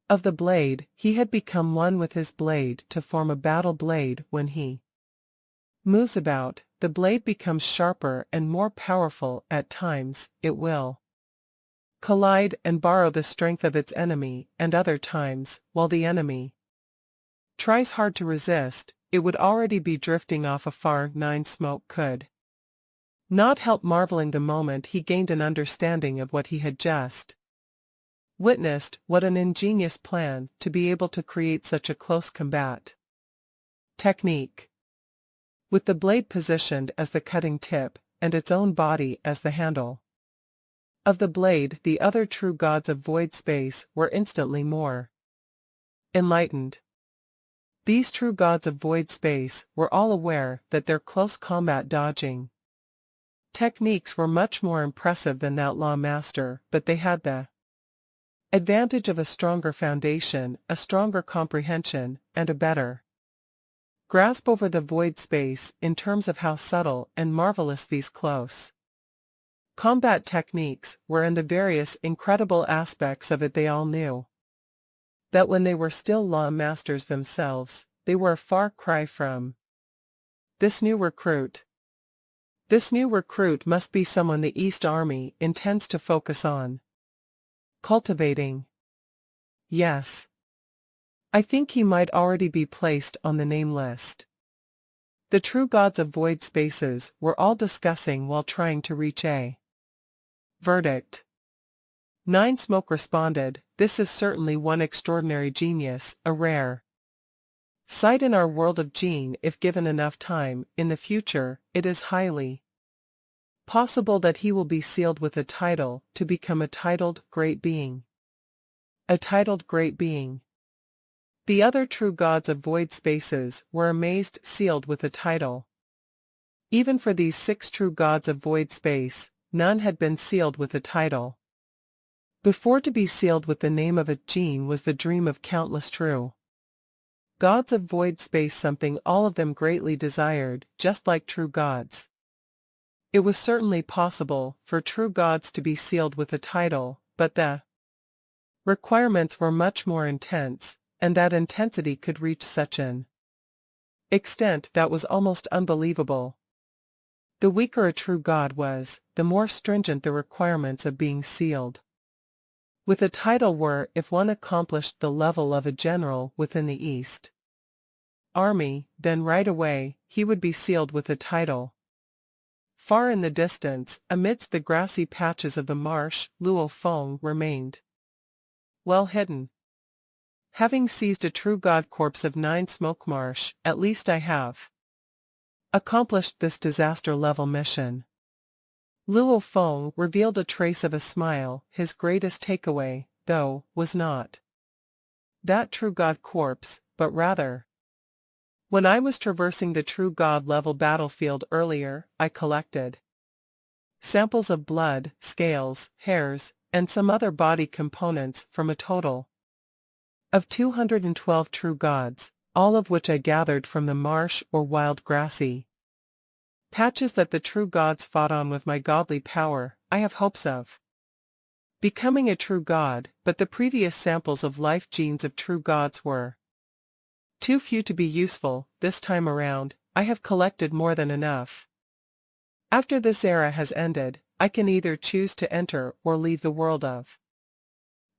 of the blade, he had become one with his blade to form a battle blade. When he moves about, the blade becomes sharper and more powerful. At times, it will collide and borrow the strength of its enemy, and other times, while the enemy tries hard to resist, it would already be drifting off afar. 9 Smoke could not help marveling the moment he gained an understanding of what he had just witnessed. What an ingenious plan to be able to create such a close combat technique. With the blade positioned as the cutting tip, and its own body as the handle of the blade, the other true gods of void space were instantly more enlightened. These true gods of void space were all aware that their close combat dodging techniques were much more impressive than that law master, but they had the advantage of a stronger foundation, a stronger comprehension, and a better grasp over the void space in terms of how subtle and marvelous these close combat techniques were, and the various incredible aspects of it. They all knew that when they were still law masters themselves, they were a far cry from this new recruit. This new recruit must be someone the East Army intends to focus on cultivating. Yes. I think he might already be placed on the name list. The true gods of void spaces were all discussing while trying to reach a verdict. 9 Smoke responded, "This is certainly one extraordinary genius, a rare sight in our world of gene. If given enough time, in the future, it is highly possible that he will be sealed with a title, to become a titled great being." A titled great being. The other true gods of void spaces were amazed. Sealed with a title. Even for these 6 true gods of void space, none had been sealed with a title before. To be sealed with the name of a gene was the dream of countless true gods of void space, something all of them greatly desired, just like true gods. It was certainly possible for true gods to be sealed with a title, but the requirements were much more intense, and that intensity could reach such an extent that was almost unbelievable. The weaker a true god was, the more stringent the requirements of being sealed with a title were. If one accomplished the level of a general within the East Army, then right away, he would be sealed with a title. Far in the distance, amidst the grassy patches of the marsh, Luo Feng remained well hidden. Having seized a true god corpse of 9 Smoke Marsh, at least I have accomplished this disaster-level mission. Luo Feng revealed a trace of a smile. His greatest takeaway, though, was not that true god corpse, but rather, when I was traversing the true god-level battlefield earlier, I collected samples of blood, scales, hairs, and some other body components from a total of 212 true gods, all of which I gathered from the marsh or wild grassy patches that the true gods fought on. With my godly power, I have hopes of becoming a true god, but the previous samples of life genes of true gods were too few to be useful. This time around, I have collected more than enough. After this era has ended, I can either choose to enter or leave the world of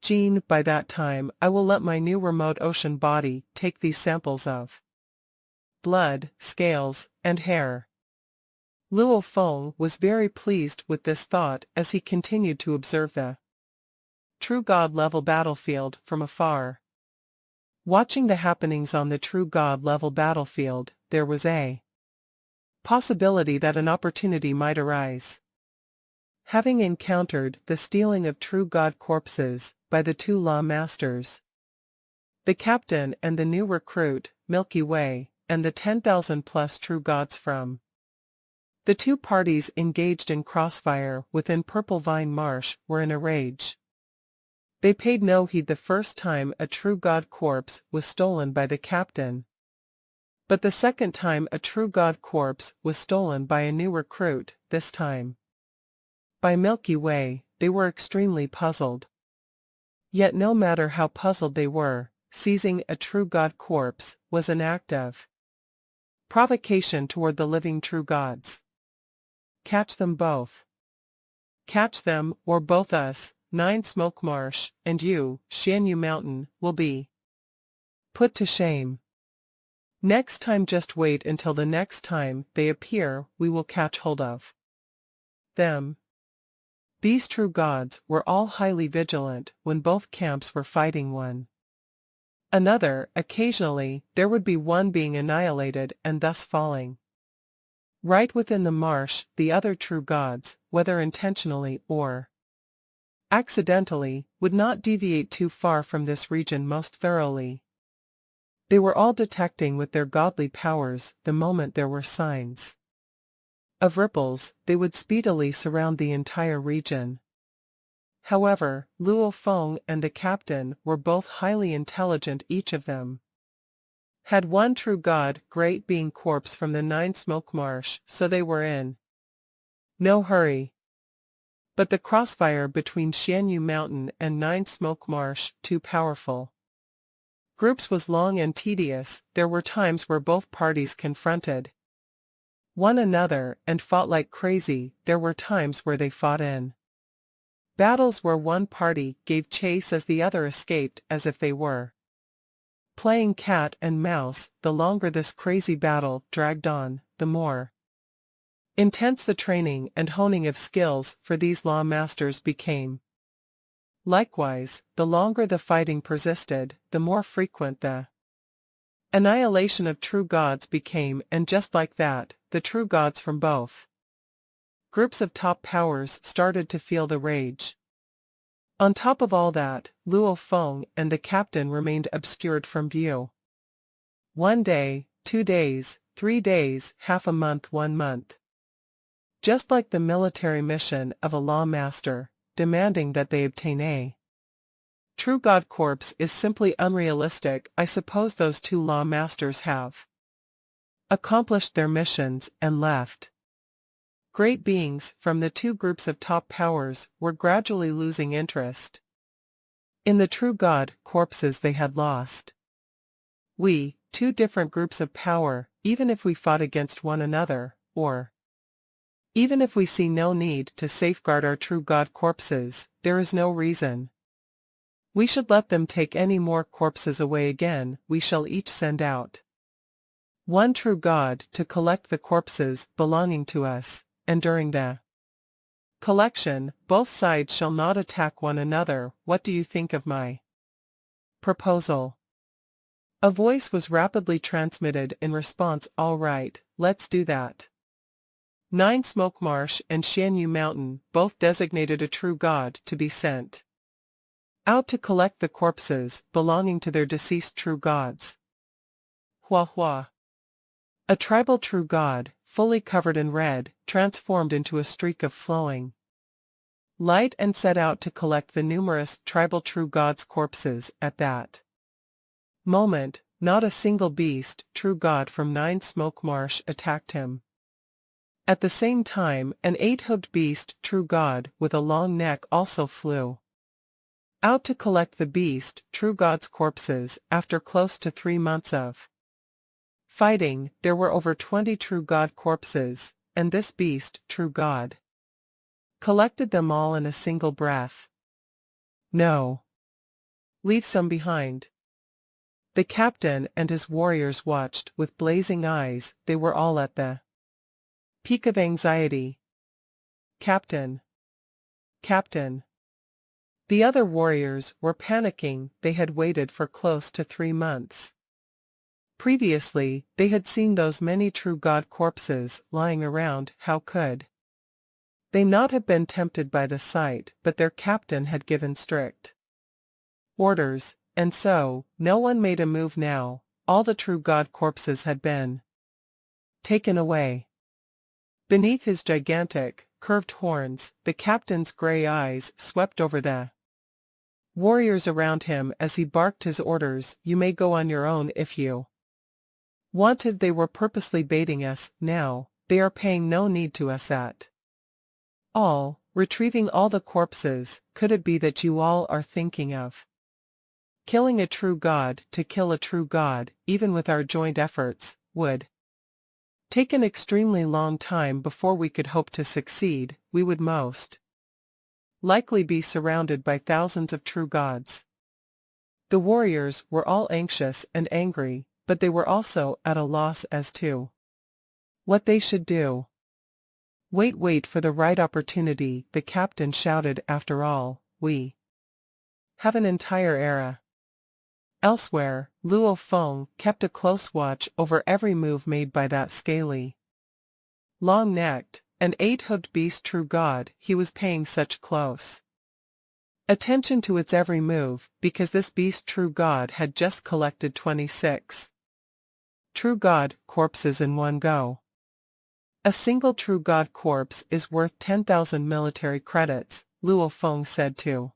gene. By that time, I will let my new remote ocean body take these samples of blood, scales, and hair. Luo Feng was very pleased with this thought as he continued to observe the true god-level battlefield from afar. Watching the happenings on the true God-level battlefield, there was a possibility that an opportunity might arise. Having encountered the stealing of true God corpses by the two law masters, the captain and the new recruit, Milky Way, and the 10,000 plus true gods from the two parties engaged in crossfire within Purple Vine Marsh were in a rage. They paid no heed the first time a true God corpse was stolen by the captain. But the second time a true God corpse was stolen by a new recruit, this time by Milky Way, they were extremely puzzled. Yet no matter how puzzled they were, seizing a true God corpse was an act of provocation toward the living true gods. Catch them both. Catch them, or both us, Nine Smoke Marsh, and you, Shanyu Mountain, will be put to shame. Next time, just wait until the next time they appear, we will catch hold of them. These true gods were all highly vigilant when both camps were fighting one another. Occasionally, there would be one being annihilated and thus falling right within the marsh. The other true gods, whether intentionally or accidentally, would not deviate too far from this region most thoroughly. They were all detecting with their godly powers the moment there were signs of ripples, they would speedily surround the entire region. However, Luo Feng and the captain were both highly intelligent. Each of them had one true god, great being corpse from the Nine Smoke Marsh, so they were in no hurry. But the crossfire between Shanyu Mountain and Nine Smoke Marsh, two powerful groups, was long and tedious. There were times where both parties confronted one another and fought like crazy. There were times where they fought in battles where one party gave chase as the other escaped, as if they were playing cat and mouse. The longer this crazy battle dragged on, the more intense the training and honing of skills for these law masters became. Likewise, the longer the fighting persisted, the more frequent the annihilation of true gods became, and just like that, the true gods from both groups of top powers started to feel the rage. On top of all that, Luo Feng and the captain remained obscured from view. 1 day, 2 days, 3 days, half a month, 1 month. Just like the military mission of a law master, demanding that they obtain a true god corpse is simply unrealistic. I suppose those two law masters have accomplished their missions and left. Great beings from the two groups of top powers were gradually losing interest in the true god corpses they had lost. We, two different groups of power, even if we fought against one another, or even if we see no need to safeguard our true god corpses, there is no reason we should let them take any more corpses away again. We shall each send out one true god to collect the corpses belonging to us, and during the collection, both sides shall not attack one another. What do you think of my proposal? A voice was rapidly transmitted in response. All right, let's do that. Nine Smoke Marsh and Shanyu Mountain both designated a true god to be sent out to collect the corpses belonging to their deceased true gods. Hua Hua. A tribal true god, fully covered in red, transformed into a streak of flowing light and set out to collect the numerous tribal true gods' corpses. At that moment, not a single beast true god from Nine Smoke Marsh attacked him. At the same time, an 8-hooked beast true god with a long neck also flew out to collect the beast true god's corpses. After close to 3 months of fighting, there were over 20 true god corpses, and this beast true god collected them all in a single breath. No. Leave some behind. The captain and his warriors watched with blazing eyes. They were all at the peak of anxiety. Captain. Captain. The other warriors were panicking. They had waited for close to 3 months. Previously, they had seen those many true god corpses lying around. How could they not have been tempted by the sight? But their captain had given strict orders, and so, no one made a move now. All the true god corpses had been taken away. Beneath his gigantic, curved horns, the captain's gray eyes swept over the warriors around him as he barked his orders. You may go on your own if you wanted. They were purposely baiting us. Now, they are paying no need to us at all, retrieving all the corpses. Could it be that you all are thinking of killing a true god? To kill a true god, even with our joint efforts, would take an extremely long time before we could hope to succeed. We would most likely be surrounded by thousands of true gods. The warriors were all anxious and angry, but they were also at a loss as to what they should do. Wait for the right opportunity, the captain shouted. After all, we have an entire era. Elsewhere, Luo Feng kept a close watch over every move made by that scaly, long-necked, and 8-hoofed beast true god. He was paying such close attention to its every move, because this beast true god had just collected 26 true god corpses in one go. A single true god corpse is worth 10,000 military credits, Luo Feng said to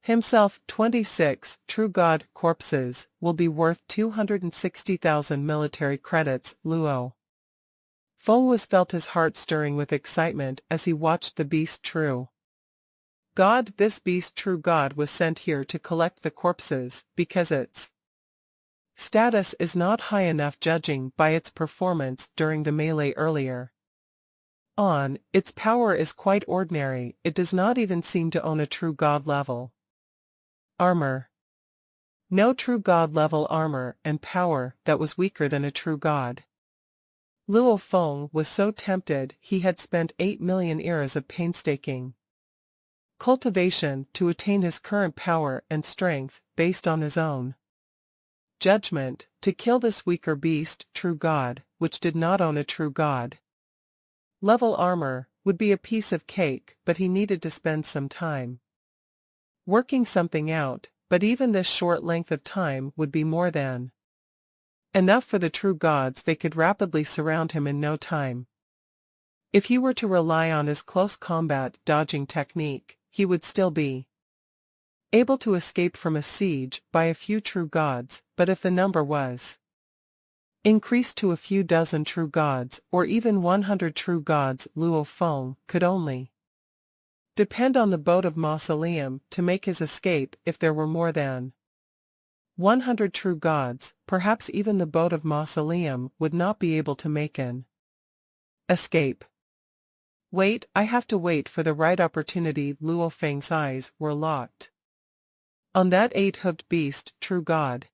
himself. 26 true god corpses will be worth 260,000 military credits. Luo Feng was felt his heart stirring with excitement as he watched the beast true god. This beast true god was sent here to collect the corpses because its status is not high enough, judging by its performance during the melee earlier on. Its power is quite ordinary. It does not even seem to own a true god level armor. No true god level armor and power that was weaker than a true god. Luo Feng was so tempted. He had spent 8 million eras of painstaking cultivation to attain his current power and strength, based on his own judgment, to kill this weaker beast true god, which did not own a true god level armor, would be a piece of cake. But he needed to spend some time working something out. But even this short length of time would be more than enough for the true gods. They could rapidly surround him in no time. If he were to rely on his close combat dodging technique, he would still be able to escape from a siege by a few true gods. But if the number was increased to a few dozen true gods, or even 100 true gods, Luo Feng could only depend on the boat of Mausoleum to make his escape. If there were more than 100 true gods, perhaps even the boat of Mausoleum would not be able to make an escape. Wait, I have to wait for the right opportunity. Luo Feng's eyes were locked on that 8-hoofed beast true god.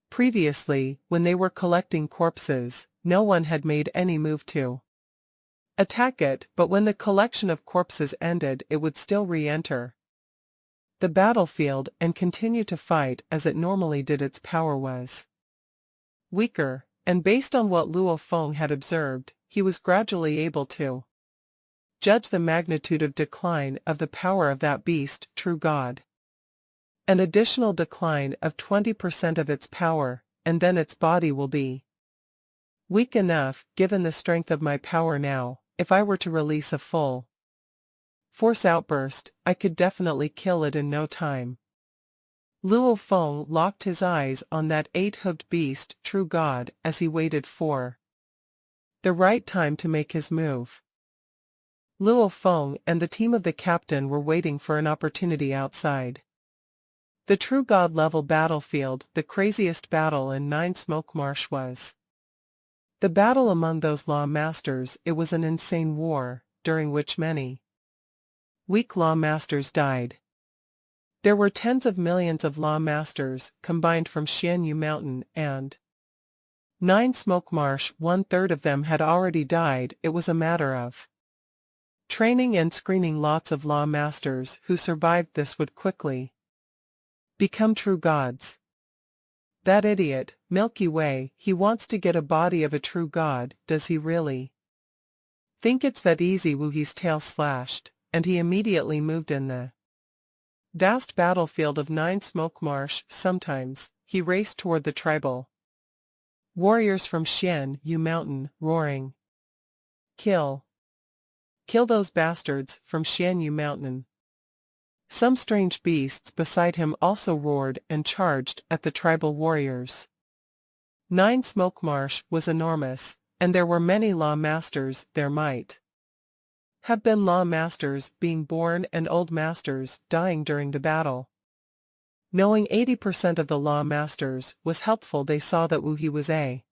Previously, when they were collecting corpses, no one had made any move to attack it, but when the collection of corpses ended, it would still re-enter the battlefield and continue to fight as it normally did. Its power was weaker, and based on what Luo Feng had observed, he was gradually able to judge the magnitude of decline of the power of that beast true god. An additional decline of 20% of its power, and then its body will be weak enough. Given the strength of my power now, if I were to release a full force outburst, I could definitely kill it in no time. Luo Feng locked his eyes on that 8-hoofed beast true god as he waited for the right time to make his move. Luo Feng and the team of the captain were waiting for an opportunity outside the true god level battlefield. The craziest battle in Nine Smoke Marsh was the battle among those law masters. It was an insane war, during which many weak law masters died. There were tens of millions of law masters combined from Xianyu Mountain and Nine Smoke Marsh. 1/3 of them had already died. It was a matter of Training and screening lots of law masters who survived this would quickly become true gods. That idiot, Milky Way, he wants to get a body of a true god, does he really? Think it's that easy? Woo, his tail slashed, and he immediately moved in the doused battlefield of 9 Smoke Marsh. Sometimes, he raced toward the tribal warriors from Xian Yu Mountain, roaring, "Kill! Kill those bastards from Xian Yu Mountain." Some strange beasts beside him also roared and charged at the tribal warriors. 9 Smoke Marsh was enormous, and there were many law masters. There might have been law masters being born and old masters dying during the battle. Knowing 80% of the law masters was helpful. They saw that Wu He was a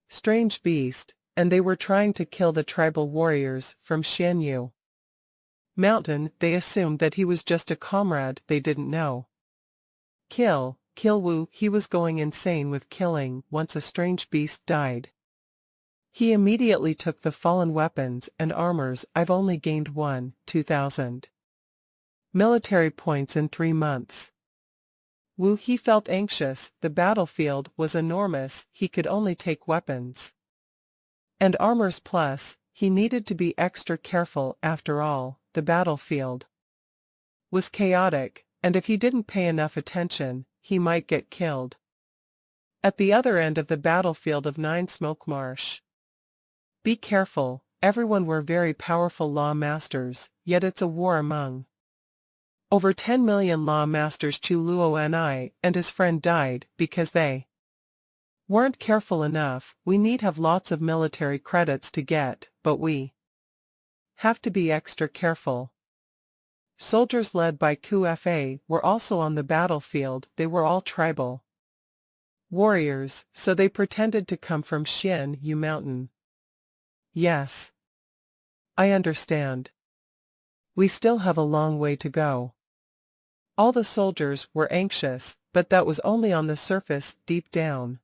strange beast, and they were trying to kill the tribal warriors from Xian Yu Mountain. They assumed that he was just a comrade they didn't know. Kill Wu. He was going insane with killing. Once a strange beast died, he immediately took the fallen weapons and armors. I've only gained 2,000 military points in 3 months. Wu He felt anxious. The battlefield was enormous. He could only take weapons and armors, plus, he needed to be extra careful. After all, the battlefield was chaotic, and if he didn't pay enough attention, he might get killed. At the other end of the battlefield of 9 Smoke Marsh. Be careful, everyone were very powerful law masters, yet it's a war among over 10 million law masters. Chu Luo and his friend died because they weren't careful enough. We need have lots of military credits to get, but we have to be extra careful. Soldiers led by Ku Fa were also on the battlefield. They were all tribal warriors, so they pretended to come from Xian Yu Mountain. Yes, I understand. We still have a long way to go. All the soldiers were anxious, but that was only on the surface. Deep down,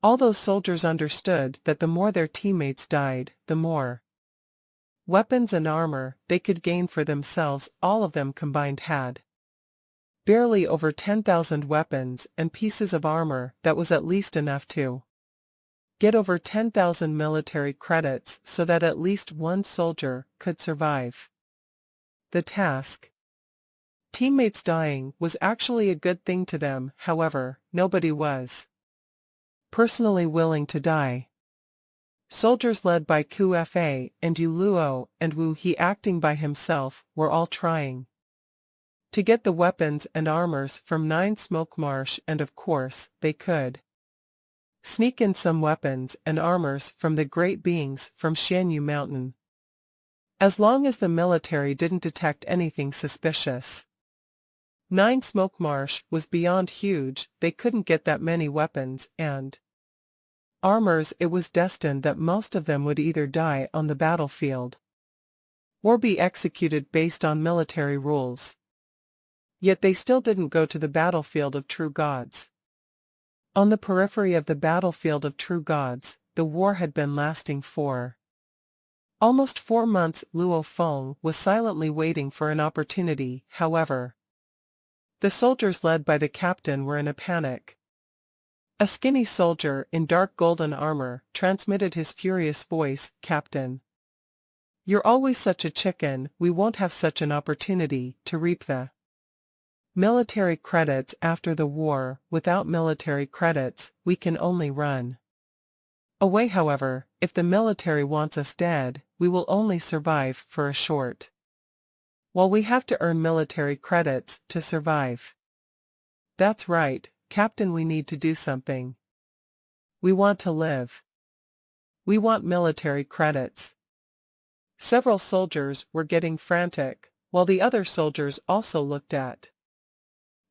all those soldiers understood that the more their teammates died, the more weapons and armor they could gain for themselves. All of them combined had barely over 10,000 weapons and pieces of armor. That was at least enough to get over 10,000 military credits so that at least one soldier could survive the task. Teammates dying was actually a good thing to them. However, nobody was personally willing to die. Soldiers led by Ku Fa and Yu Luo and Wu He acting by himself were all trying to get the weapons and armors from 9 Smoke Marsh, and of course, they could sneak in some weapons and armors from the great beings from Xian Yu Mountain, as long as the military didn't detect anything suspicious. 9 Smoke Marsh was beyond huge. They couldn't get that many weapons and armors. It was destined that most of them would either die on the battlefield or be executed based on military rules. Yet they still didn't go to the battlefield of true gods. On the periphery of the battlefield of true gods, the war had been lasting for almost 4 months. Luo Feng was silently waiting for an opportunity. However, the soldiers led by the captain were in a panic. A skinny soldier in dark golden armor transmitted his furious voice, "Captain, you're always such a chicken. We won't have such an opportunity to reap the military credits after the war. Without military credits, we can only run away. However, if the military wants us dead, we will only survive for a short while. We have to earn military credits to survive." "That's right, Captain, we need to do something. We want to live. We want military credits." Several soldiers were getting frantic, while the other soldiers also looked at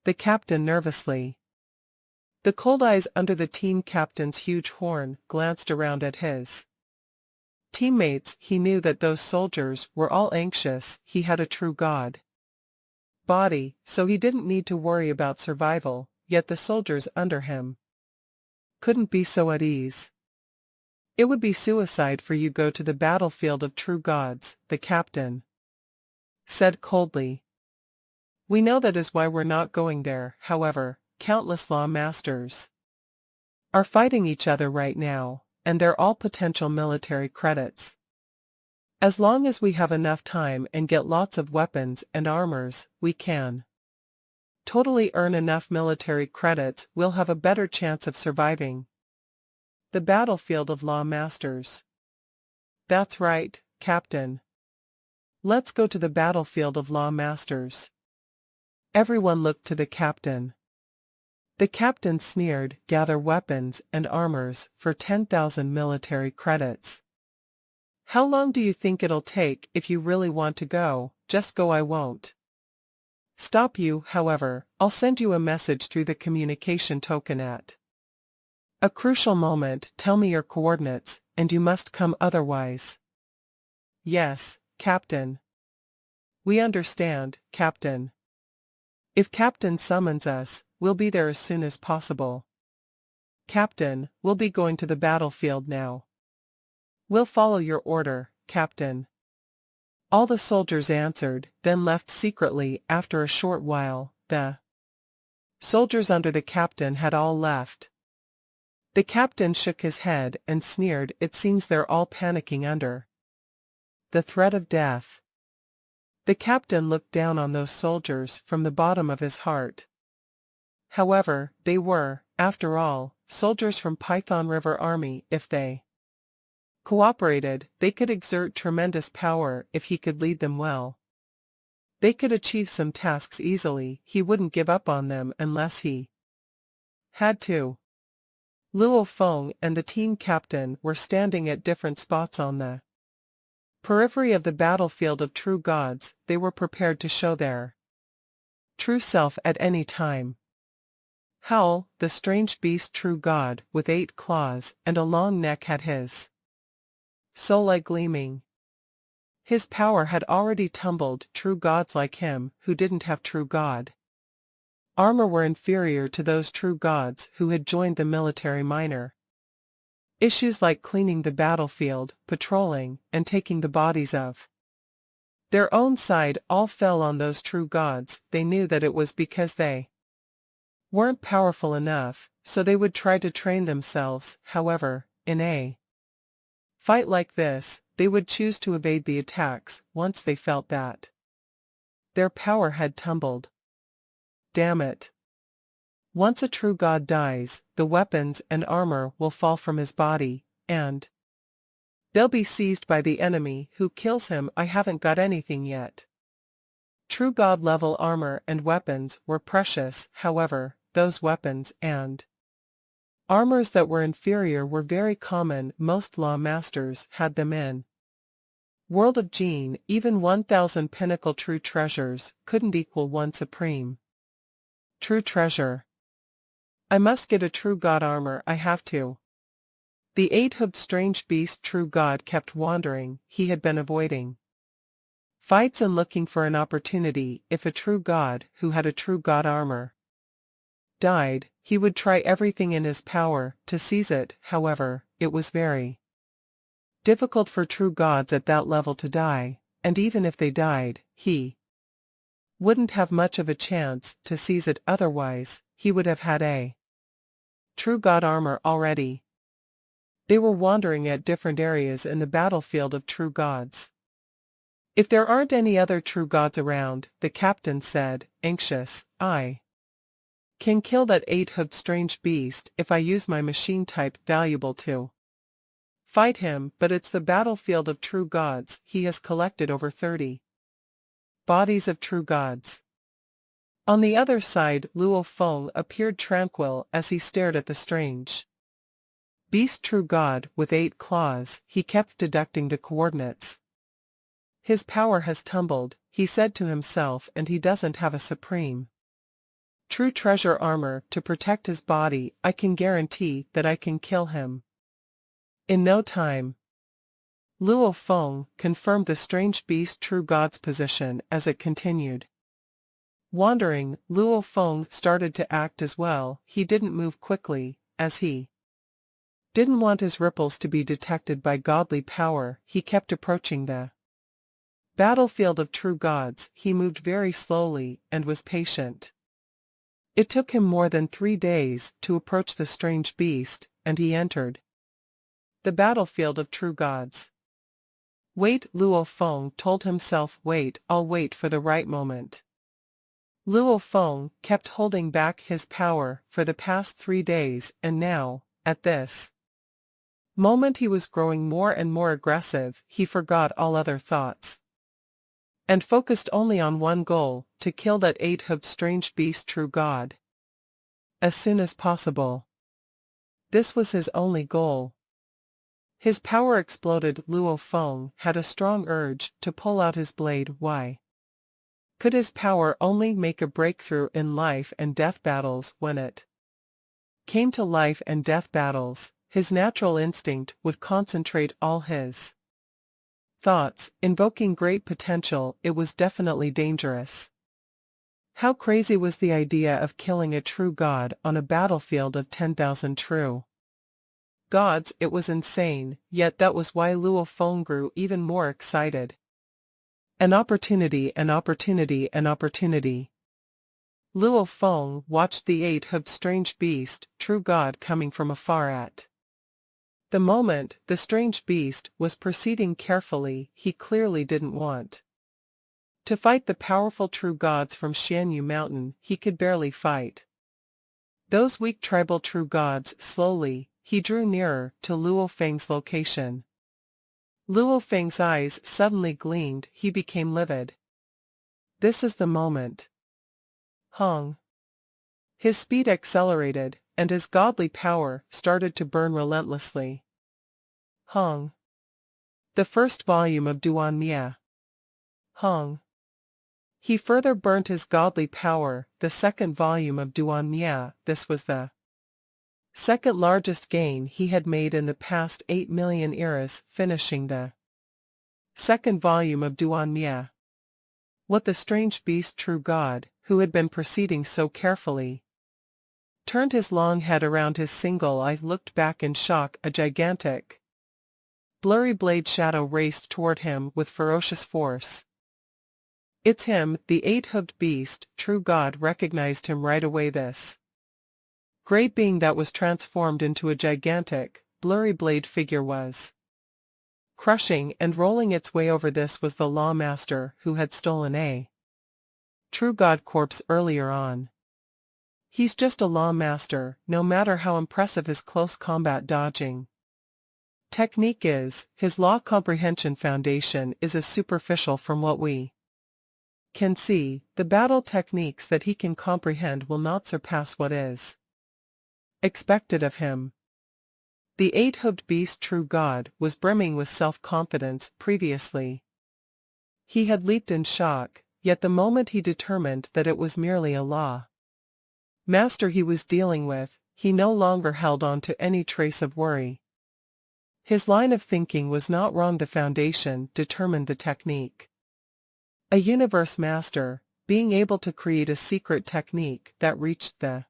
the captain nervously. The cold eyes under the team captain's huge horn glanced around at his teammates. He knew that those soldiers were all anxious. He had a true god body, so he didn't need to worry about survival, yet the soldiers under him couldn't be so at ease. It would be suicide for you go to the battlefield of true gods, the captain said coldly. We know that is why we're not going there. However, countless law masters are fighting each other right now, and they're all potential military credits. As long as we have enough time and get lots of weapons and armors, we can totally earn enough military credits. We'll have a better chance of surviving the battlefield of law masters. That's right, Captain. Let's go to the battlefield of law masters. Everyone looked to the captain. The captain sneered, gather weapons and armors for 10,000 military credits. How long do you think it'll take? If you really want to go, just go. I won't stop you. However, I'll send you a message through the communication token at a crucial moment. Tell me your coordinates, and you must come otherwise. Yes, Captain. We understand, Captain. If Captain summons us, we'll be there as soon as possible. Captain, we'll be going to the battlefield now. We'll follow your order, Captain. All the soldiers answered, then left secretly. After a short while, the soldiers under the captain had all left. The captain shook his head and sneered. It seems they're all panicking under the threat of death. The captain looked down on those soldiers from the bottom of his heart. However, they were, after all, soldiers from Python River Army. If they cooperated, they could exert tremendous power. If he could lead them well, they could achieve some tasks easily. He wouldn't give up on them unless he had to. Luo Feng and the team captain were standing at different spots on the periphery of the battlefield of true gods. They were prepared to show their true self at any time. Howl, the strange beast true god with 8 claws and a long neck, had his soul gleaming. His power had already tumbled. True gods like him, who didn't have true god armor, were inferior to those true gods who had joined the military minor issues like cleaning the battlefield, patrolling, and taking the bodies of their own side. All fell on those true gods. They knew that it was because they weren't powerful enough, so they would try to train themselves. However, in a fight like this, they would choose to evade the attacks once they felt that their power had tumbled. Damn it. Once a true god dies, the weapons and armor will fall from his body, and they'll be seized by the enemy who kills him. I haven't got anything yet. True god level armor and weapons were precious. However, those weapons and armors that were inferior were very common. Most law masters had them in World of Gene. Even 1,000 pinnacle true treasures couldn't equal one supreme true treasure. I must get a true god armor. I have to. The 8-hoofed strange beast true god kept wandering. He had been avoiding fights and looking for an opportunity. If a true god who had a true god armor died, he would try everything in his power to seize it. However, it was very difficult for true gods at that level to die, and even if they died, he wouldn't have much of a chance to seize it. Otherwise, he would have had a true god armor already. They were wandering at different areas in the battlefield of true gods. If there aren't any other true gods around, the captain said, anxious, I can kill that 8-hoofed strange beast if I use my machine type. Valuable to fight him, but it's the battlefield of true gods. He has collected over 30 bodies of true gods. On the other side, Luo Feng appeared tranquil as he stared at the strange beast true god with 8 claws. He kept deducting the coordinates. His power has tumbled, he said to himself, and he doesn't have a supreme true treasure armor to protect his body. I can guarantee that I can kill him in no time. Luo Feng confirmed the strange beast true god's position as it continued wandering. Luo Feng started to act as well. He didn't move quickly, as he Didn't want his ripples to be detected by godly power, he kept approaching the battlefield of true gods. He moved very slowly and was patient. It took him more than 3 days to approach the strange beast, and he entered the battlefield of true gods. Wait, Luo Feng told himself, wait, I'll wait for the right moment. Luo Feng kept holding back his power for the past 3 days, and now, at this moment he was growing more and more aggressive. He forgot all other thoughts and focused only on one goal, to kill that 8-hoofed strange beast true god as soon as possible. This was his only goal. His power exploded. Luo Feng had a strong urge to pull out his blade. Why could his power only make a breakthrough in life and death battles? When it came to life and death battles, his natural instinct would concentrate all his thoughts, invoking great potential. It was definitely dangerous. How crazy was the idea of killing a true god on a battlefield of 10,000 true gods? It was insane, yet that was why Luo Feng grew even more excited. An opportunity, an opportunity, an opportunity. Luo Feng watched the 8-hoofed strange beast, true god, coming from afar. At the moment, the strange beast was proceeding carefully. He clearly didn't want to fight the powerful true gods from Xianyu Mountain. He could barely fight those weak tribal true gods. Slowly, he drew nearer to Luo Feng's location. Luo Feng's eyes suddenly gleamed. He became livid. This is the moment. Hong. His speed accelerated, and his godly power started to burn relentlessly. Hong. The first volume of Duan Mia. Hong. He further burnt his godly power. The second volume of Duan Mia. This was the second largest gain he had made in the past 8 million eras, finishing the second volume of Duan Mia. What the strange beast true god, who had been proceeding so carefully, turned his long head around. His single eye looked back in shock. A gigantic, blurry blade shadow raced toward him with ferocious force. It's him, the 8-hoofed beast. True god recognized him right away. This great being that was transformed into a gigantic, blurry blade figure was crushing and rolling its way over. This was the Law Master who had stolen a true god corpse earlier on. He's just a Law Master, no matter how impressive his close combat dodging technique is. His law comprehension foundation is as superficial. From what we can see, the battle techniques that he can comprehend will not surpass what is expected of him. The 8-hoofed beast true god was brimming with self-confidence. Previously, he had leaped in shock, yet the moment he determined that it was merely a law master he was dealing with, he no longer held on to any trace of worry. His line of thinking was not wrong. The foundation determined the technique. A universe master, being able to create a secret technique that reached the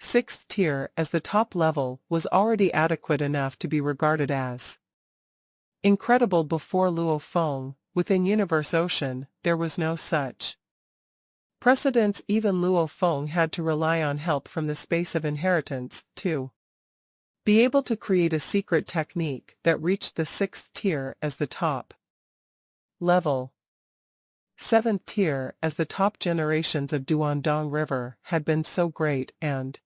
6th tier as the top level, was already adequate enough to be regarded as incredible. Before Luo Feng, within Universe Ocean, there was no such precedence. Even Luo Feng had to rely on help from the space of inheritance to be able to create a secret technique that reached the 6th tier as the top level. 7th tier as the top generations of Duandong River had been so great and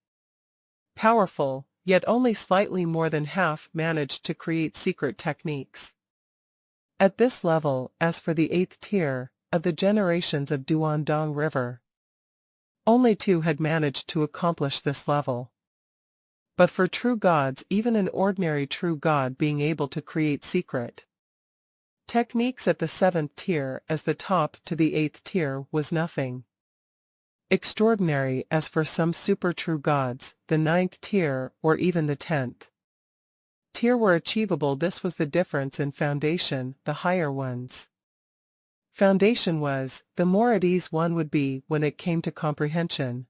powerful, yet only slightly more than half managed to create secret techniques at this level. As for the 8th tier of the generations of Duandong River, only 2 had managed to accomplish this level. But for true gods, even an ordinary true god being able to create secret techniques at the 7th tier as the top to the 8th tier was nothing extraordinary. As for some super true gods, the 9th tier or even the 10th tier were achievable. This was the difference in foundation. The higher one's foundation was, the more at ease one would be when it came to comprehension.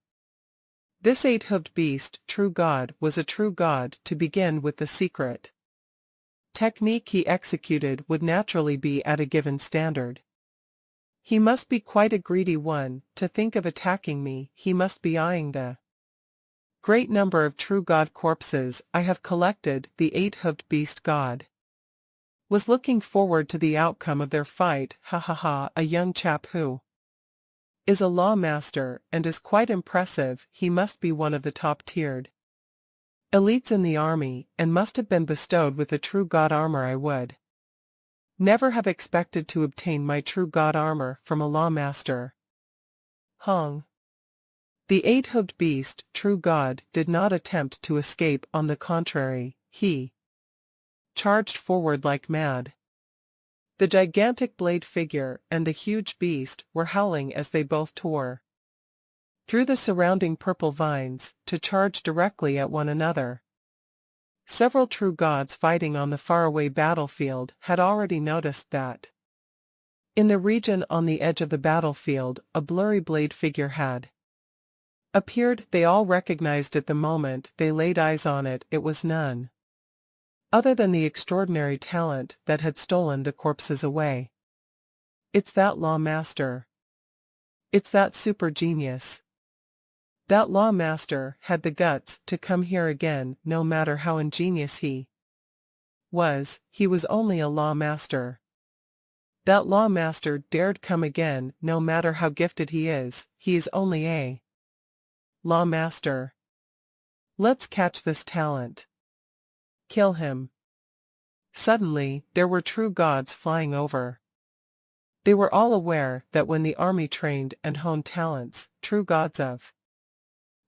This eight-hoofed beast, true god, was a true god to begin with. The secret technique he executed would naturally be at a given standard. He must be quite a greedy one, to think of attacking me. He must be eyeing the great number of true god corpses I have collected. The eight-hoofed beast god was looking forward to the outcome of their fight. Ha ha ha, a young chap who is a lawmaster and is quite impressive. He must be one of the top-tiered elites in the army, and must have been bestowed with the true god armor. I would never have expected to obtain my true god armor from a lawmaster. Hung. The eight-hoofed beast, true god, did not attempt to escape. On the contrary, he charged forward like mad. The gigantic blade figure and the huge beast were howling as they both tore through the surrounding purple vines, to charge directly at one another. Several true gods fighting on the faraway battlefield had already noticed that in the region on the edge of the battlefield, a blurry blade figure had appeared. They all recognized it the moment they laid eyes on it. It was none other than the extraordinary talent that had stolen the corpses away. It's that lawmaster. It's that super genius. That lawmaster had the guts to come here again. No matter how ingenious he was only a lawmaster. That lawmaster dared come again. No matter how gifted he is only a lawmaster. Let's catch this talent. Kill him. Suddenly, there were true gods flying over. They were all aware that when the army trained and honed talents, true gods of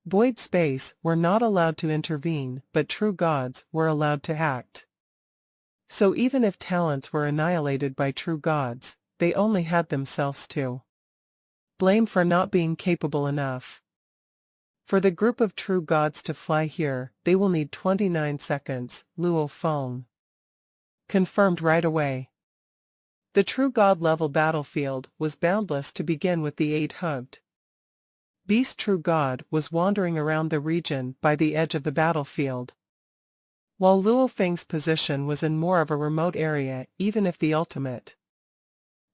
void space were not allowed to intervene, but true gods were allowed to act. So even if talents were annihilated by true gods, they only had themselves to blame for not being capable enough. For the group of true gods to fly here, they will need 29 seconds, Luo Feng confirmed right away. The true god-level battlefield was boundless to begin with. The eight-hoofed beast true god was wandering around the region by the edge of the battlefield, while Luo Feng's position was in more of a remote area. Even if the ultimate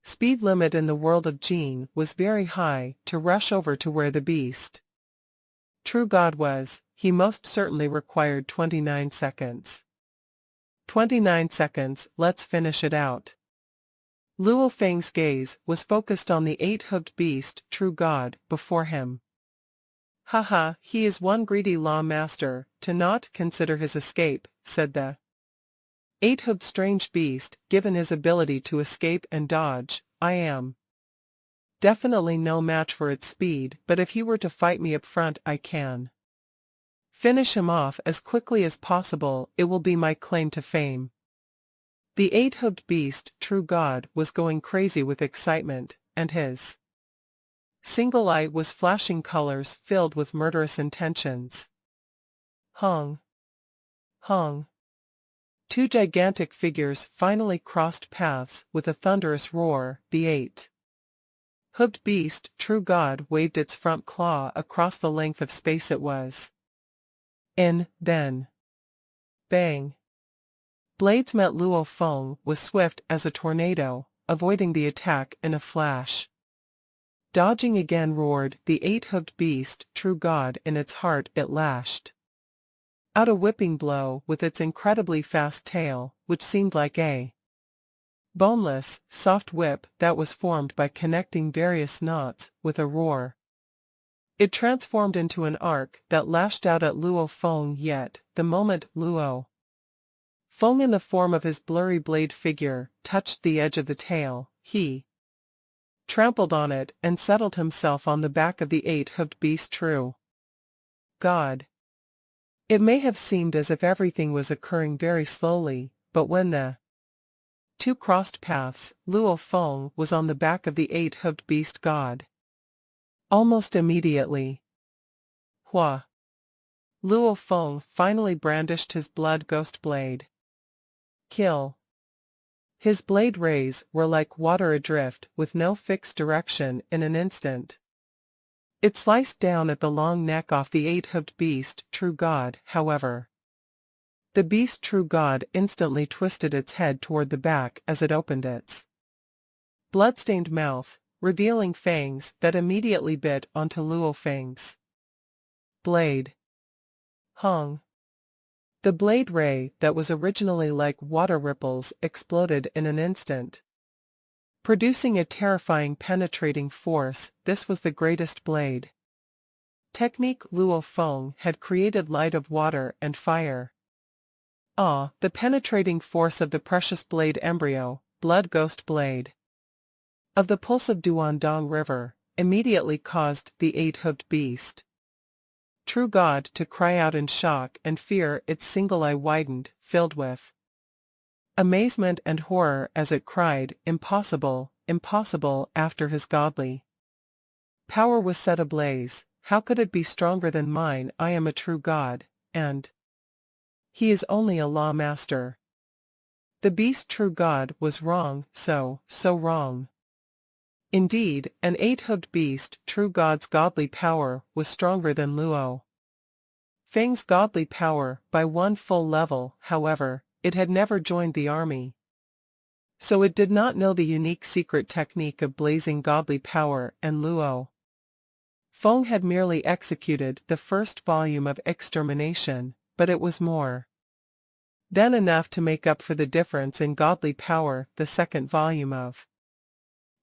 speed limit in the world of Jin was very high, to rush over to where the beast true god was, he most certainly required 29 seconds. 29 seconds, let's finish it out. Luo Feng's gaze was focused on the eight-hoofed beast, true god, before him. Haha, he is one greedy lawmaster, to not consider his escape, said the eight-hoofed strange beast. Given his ability to escape and dodge, I am definitely no match for its speed, but if he were to fight me up front, I can finish him off as quickly as possible. It will be my claim to fame. The eight-hoofed beast, true god, was going crazy with excitement, and his single eye was flashing colors filled with murderous intentions. Hung. Hung. Two gigantic figures finally crossed paths with a thunderous roar. The eight-hoofed beast, true god, waved its front claw across the length of space it was in. Then, bang. Blades met. Luo Feng was swift as a tornado, avoiding the attack in a flash. Dodging again, roared the eight-hoofed beast, true god. In its heart it lashed out a whipping blow with its incredibly fast tail, which seemed like a boneless, soft whip that was formed by connecting various knots. With a roar, it transformed into an arc that lashed out at Luo Feng. Yet, the moment Luo Feng, in the form of his blurry blade figure, touched the edge of the tail, he trampled on it and settled himself on the back of the eight-hoofed beast, true god. It may have seemed as if everything was occurring very slowly, but when the two crossed paths, Luo Feng was on the back of the eight-hoofed beast god. Almost immediately. Hua! Luo Feng finally brandished his blood ghost blade. Kill. His blade rays were like water adrift with no fixed direction. In an instant, It sliced down at the long neck off the eight-hoofed beast, true god, however. The beast true god instantly twisted its head toward the back as it opened its blood-stained mouth, revealing fangs that immediately bit onto Luo Feng's blade. Hong. The blade ray that was originally like water ripples exploded in an instant, producing a terrifying penetrating force. This was the greatest blade technique Luo Feng had created: light of water and fire. Ah, the penetrating force of the precious blade embryo, blood ghost blade of the pulse of Duandong River, immediately caused the eight-hoofed beast true god to cry out in shock and fear. Its single eye widened, filled with amazement and horror as it cried, "Impossible, impossible!" After his godly power was set ablaze, how could it be stronger than mine? I am a true god, and he is only a law master. The beast true god was wrong, so wrong. Indeed, an eight-hoofed beast true god's godly power was stronger than Luo Feng's godly power by one full level. However, it had never joined the army, so it did not know the unique secret technique of blazing godly power, and Luo Feng had merely executed the first volume of extermination, but it was more than enough to make up for the difference in godly power. The second volume of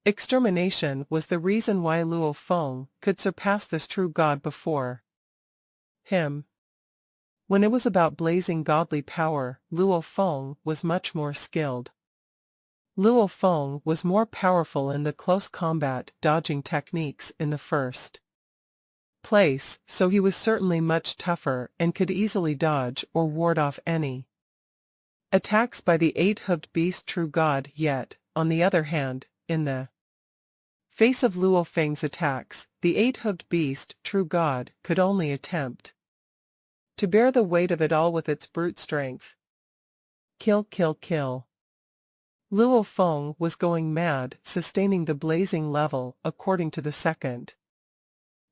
extermination was the reason why Luo Feng could surpass this true god before him. When it was about blazing godly power, Luo Feng was much more skilled. Luo Feng was more powerful in the close combat dodging techniques in the first place, so he was certainly much tougher and could easily dodge or ward off any attacks by the eight-hoofed beast true god. Yet, on the other hand, in the face of Luo Feng's attacks, the eight-hoofed beast true god could only attempt to bear the weight of it all with its brute strength. Kill, kill, kill. Luo Feng was going mad, sustaining the blazing level. According to the second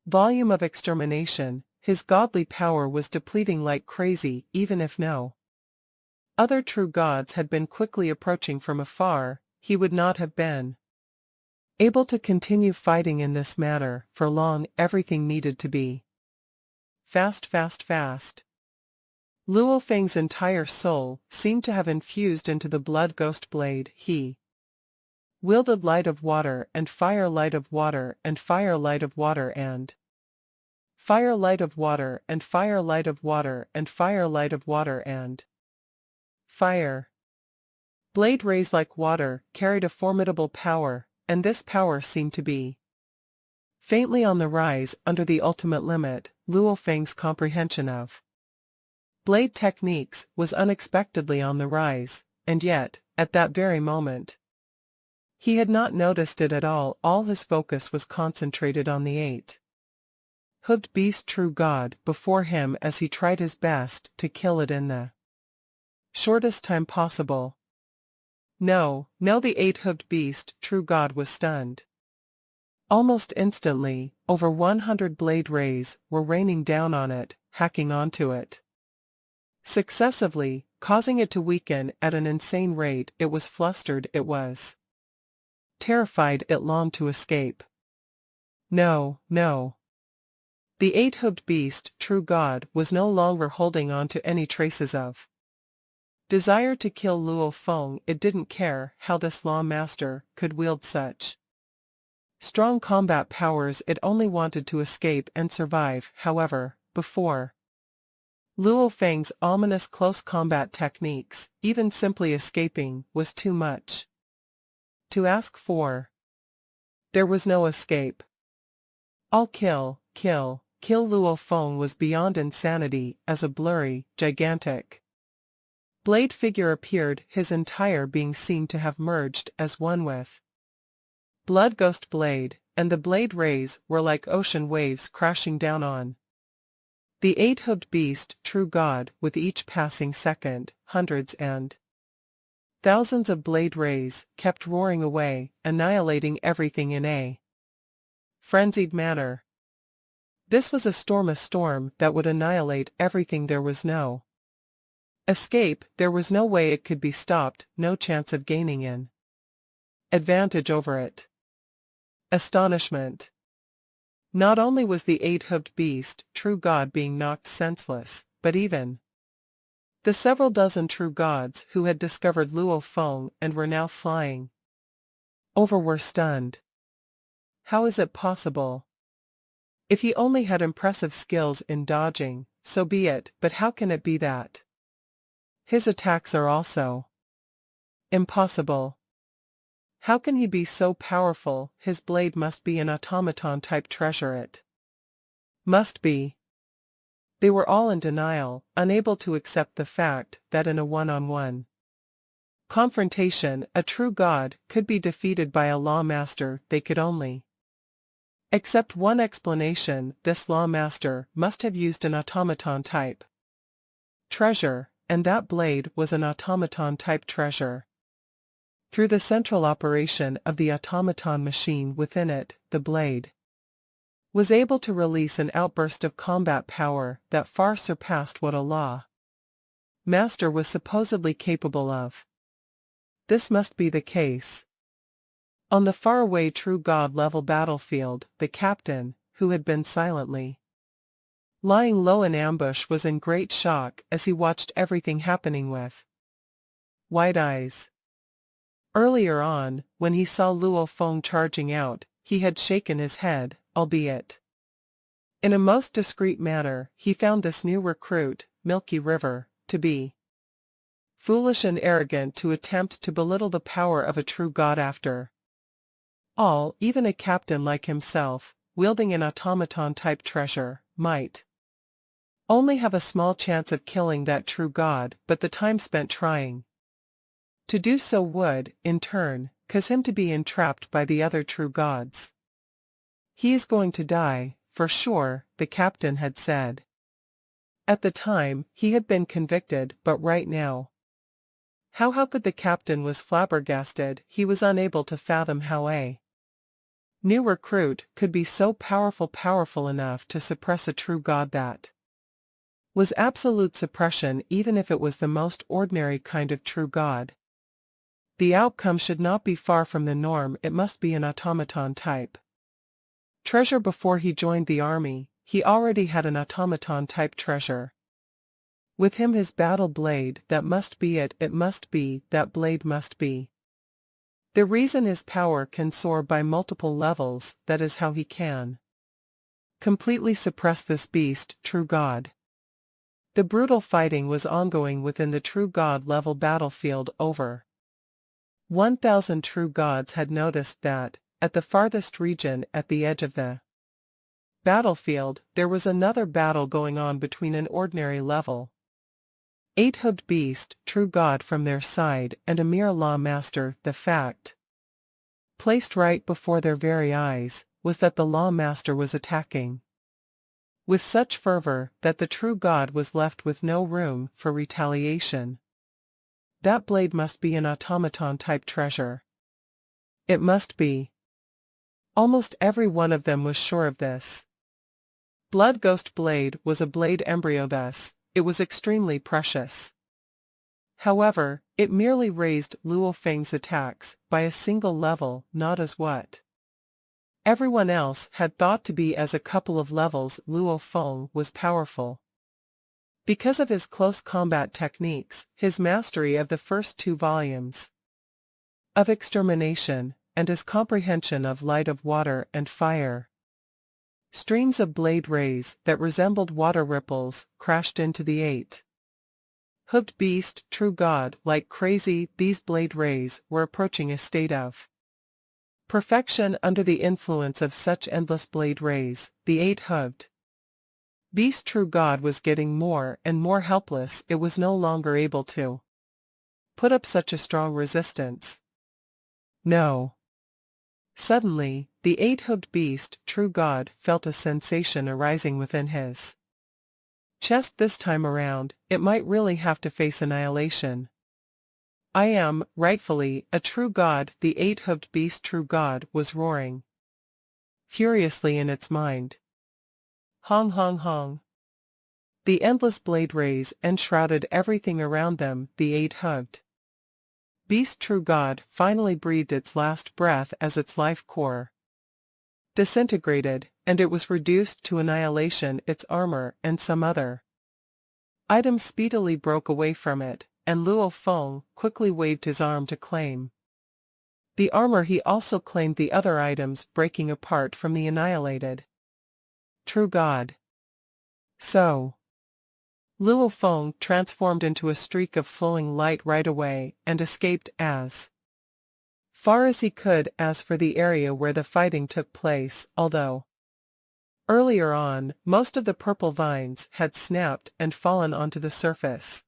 volume of extermination, his godly power was depleting like crazy. Even if no other true gods had been quickly approaching from afar, he would not have been able to continue fighting in this manner for long. Everything needed to be fast, fast, fast. Luo Feng's entire soul seemed to have infused into the blood ghost blade. He wielded light of water and fire, light of water and fire, light of water and fire, light of water and fire, light of water and fire, light of water and fire. Blade rays like water carried a formidable power, and this power seemed to be faintly on the rise. Under the ultimate limit, Luo Feng's comprehension of blade techniques was unexpectedly on the rise, and yet, at that very moment, he had not noticed it at all. All his focus was concentrated on the eight-hoofed beast true god before him as he tried his best to kill it in the shortest time possible. No, the eight-hoofed beast true god was stunned. Almost instantly, over 100 blade rays were raining down on it, hacking onto it successively, causing it to weaken at an insane rate. It was flustered, it was terrified, it longed to escape. No. The eight-hoofed beast true god was no longer holding on to any traces of desire to kill Luo Feng. It didn't care how this law master could wield such strong combat powers. It only wanted to escape and survive. However, before Luo Feng's ominous close combat techniques, even simply escaping was too much to ask for. There was no escape. All kill. Luo Feng was beyond insanity as a blurry, gigantic blade figure appeared, his entire being seemed to have merged as one with blood ghost blade, and the blade rays were like ocean waves crashing down on the eight-hoofed beast true god. With each passing second, hundreds and thousands of blade rays kept roaring away, annihilating everything in a frenzied manner. This was a storm that would annihilate everything. There was no escape, there was no way it could be stopped, no chance of gaining an advantage over it. Astonishment. Not only was the eight-hoofed beast, true god, being knocked senseless, but even the several dozen true gods who had discovered Luo Feng and were now flying over were stunned. How is it possible? If he only had impressive skills in dodging, so be it, but how can it be that his attacks are also impossible? How can he be so powerful? His blade must be an automaton-type treasure. It must be. They were all in denial, unable to accept the fact that in a one-on-one confrontation, a true god could be defeated by a lawmaster. They could only accept one explanation: this lawmaster must have used an automaton-type treasure, and that blade was an automaton-type treasure. Through the central operation of the automaton machine within it, the blade was able to release an outburst of combat power that far surpassed what a law master was supposedly capable of. This must be the case. On the faraway true god-level battlefield, the captain, who had been silently lying low in ambush, was in great shock as he watched everything happening with wide eyes. Earlier on, when he saw Luo Feng charging out, he had shaken his head, albeit in a most discreet manner. He found this new recruit, Milky River, to be foolish and arrogant to attempt to belittle the power of a true god. After all, even a captain like himself, wielding an automaton-type treasure, might only have a small chance of killing that true god, but the time spent trying to do so would, in turn, cause him to be entrapped by the other true gods. He is going to die, for sure, the captain had said. At the time, he had been convicted, but right now, how could the captain was flabbergasted. He was unable to fathom how a new recruit could be so powerful enough to suppress a true god. That was absolute suppression, even if it was the most ordinary kind of true god. The outcome should not be far from the norm. It must be an automaton-type treasure. Before he joined the army, he already had an automaton-type treasure with him, his battle blade. That must be it. It must be, that blade must be the reason his power can soar by multiple levels. That is how he can completely suppress this beast, true god. The brutal fighting was ongoing within the true god level battlefield. Over 1,000 true gods had noticed that, at the farthest region at the edge of the battlefield, there was another battle going on between an ordinary level eight-hoofed beast, true god from their side, and a mere law master. The fact, placed right before their very eyes, was that the law master was attacking with such fervor that the true god was left with no room for retaliation. That blade must be an automaton-type treasure. It must be. Almost every one of them was sure of this. Blood Ghost Blade was a blade embryo, thus, it was extremely precious. However, it merely raised Luo Feng's attacks by a single level, not as what everyone else had thought to be as a couple of levels. Luo Feng was powerful because of his close combat techniques, his mastery of the first 2 volumes of extermination, and his comprehension of light, of water and fire. Streams of blade rays that resembled water ripples crashed into the eight-hoofed beast, true god. Like crazy, these blade rays were approaching a state of perfection. Under the influence of such endless blade rays, the eight-hoofed beast true god was getting more and more helpless. It was no longer able to put up such a strong resistance. No. Suddenly, the eight-hoofed beast, true god, felt a sensation arising within his chest. This time around, it might really have to face annihilation. I am, rightfully, a true god, the eight-hoofed beast true god was roaring furiously in its mind. Hong hong hong. The endless blade rays enshrouded everything around them. The eight-hooved beast true god finally breathed its last breath as its life core disintegrated, and it was reduced to annihilation. Its armor and some other items speedily broke away from it, and Luo Feng quickly waved his arm to claim the armor. He also claimed the other items, breaking apart from the annihilated true god. So Luo Feng transformed into a streak of flowing light right away and escaped as far as he could. As for the area where the fighting took place, although earlier on most of the purple vines had snapped and fallen onto the surface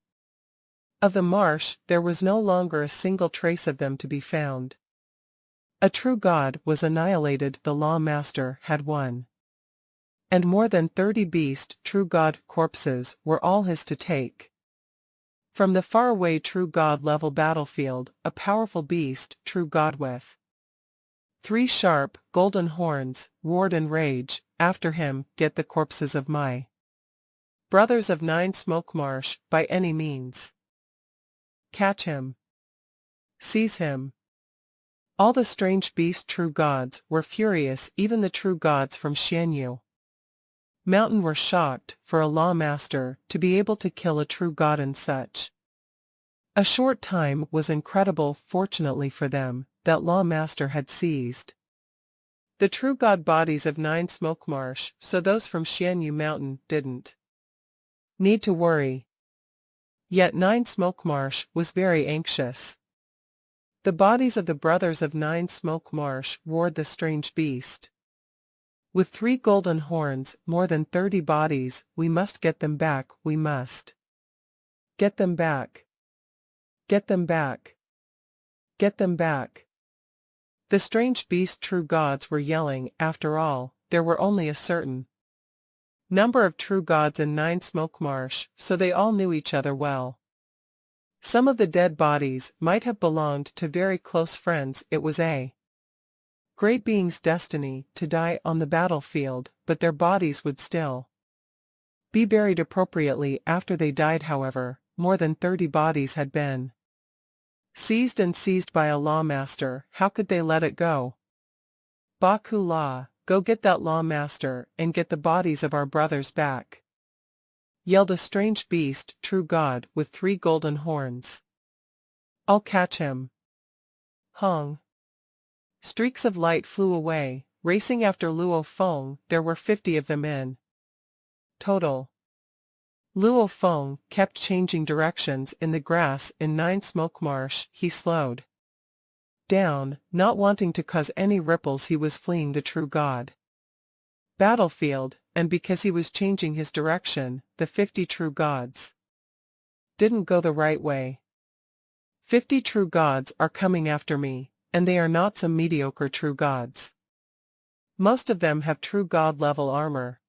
of the marsh, there was no longer a single trace of them to be found. A true god was annihilated. The Law Master had won, and more than 30 beast true god corpses were all his to take. From the faraway true god level battlefield, a powerful beast true god with 3 sharp, golden horns roared in rage, "After him, get the corpses of my brothers of 9 Smoke Marsh, by any means. Catch him. Seize him." All the strange beast true gods were furious. Even the true gods from Xianyu Mountain were shocked for a Law Master to be able to kill a true god in such a short time was incredible. Fortunately for them, that Law Master had seized the true god bodies of 9 Smoke Marsh, so those from Xianyu Mountain didn't need to worry. Yet 9 Smoke Marsh was very anxious. The bodies of the brothers of 9 Smoke Marsh, roared the strange beast. With 3 golden horns, more than 30 bodies, we must get them back. We must get them back. Get them back. Get them back. The strange beast true gods were yelling. After all, there were only a certain number of true gods in 9 Smoke Marsh, so they all knew each other well. Some of the dead bodies might have belonged to very close friends. It was a great being's destiny to die on the battlefield, but their bodies would still be buried appropriately after they died. However, more than 30 bodies had been seized by a Law Master. How could they let it go? Baku La, go get that Law Master and get the bodies of our brothers back, yelled a strange beast true god with 3 golden horns. I'll catch him. Hung. Streaks of light flew away, racing after Luo Feng. There were 50 of them in total. Luo Feng kept changing directions in the grass in 9 Smoke Marsh. He slowed down, not wanting to cause any ripples. He was fleeing the true god battlefield, and because he was changing his direction, the 50 true gods didn't go the right way. 50 true gods are coming after me, and they are not some mediocre true gods. Most of them have true god level armor.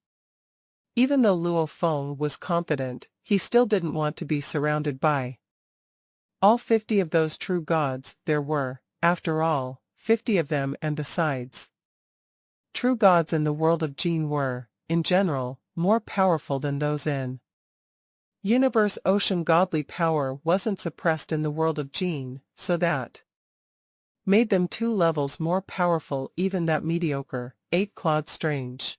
Even though Luo Feng was confident, he still didn't want to be surrounded by all 50 of those true gods. There were, after all, 50 of them, and besides, true gods in the world of Jin were, in general, more powerful than those in Universe Ocean. Godly power wasn't suppressed in the world of Jin, so that made them 2 levels more powerful. Even that mediocre, 8-clawed strange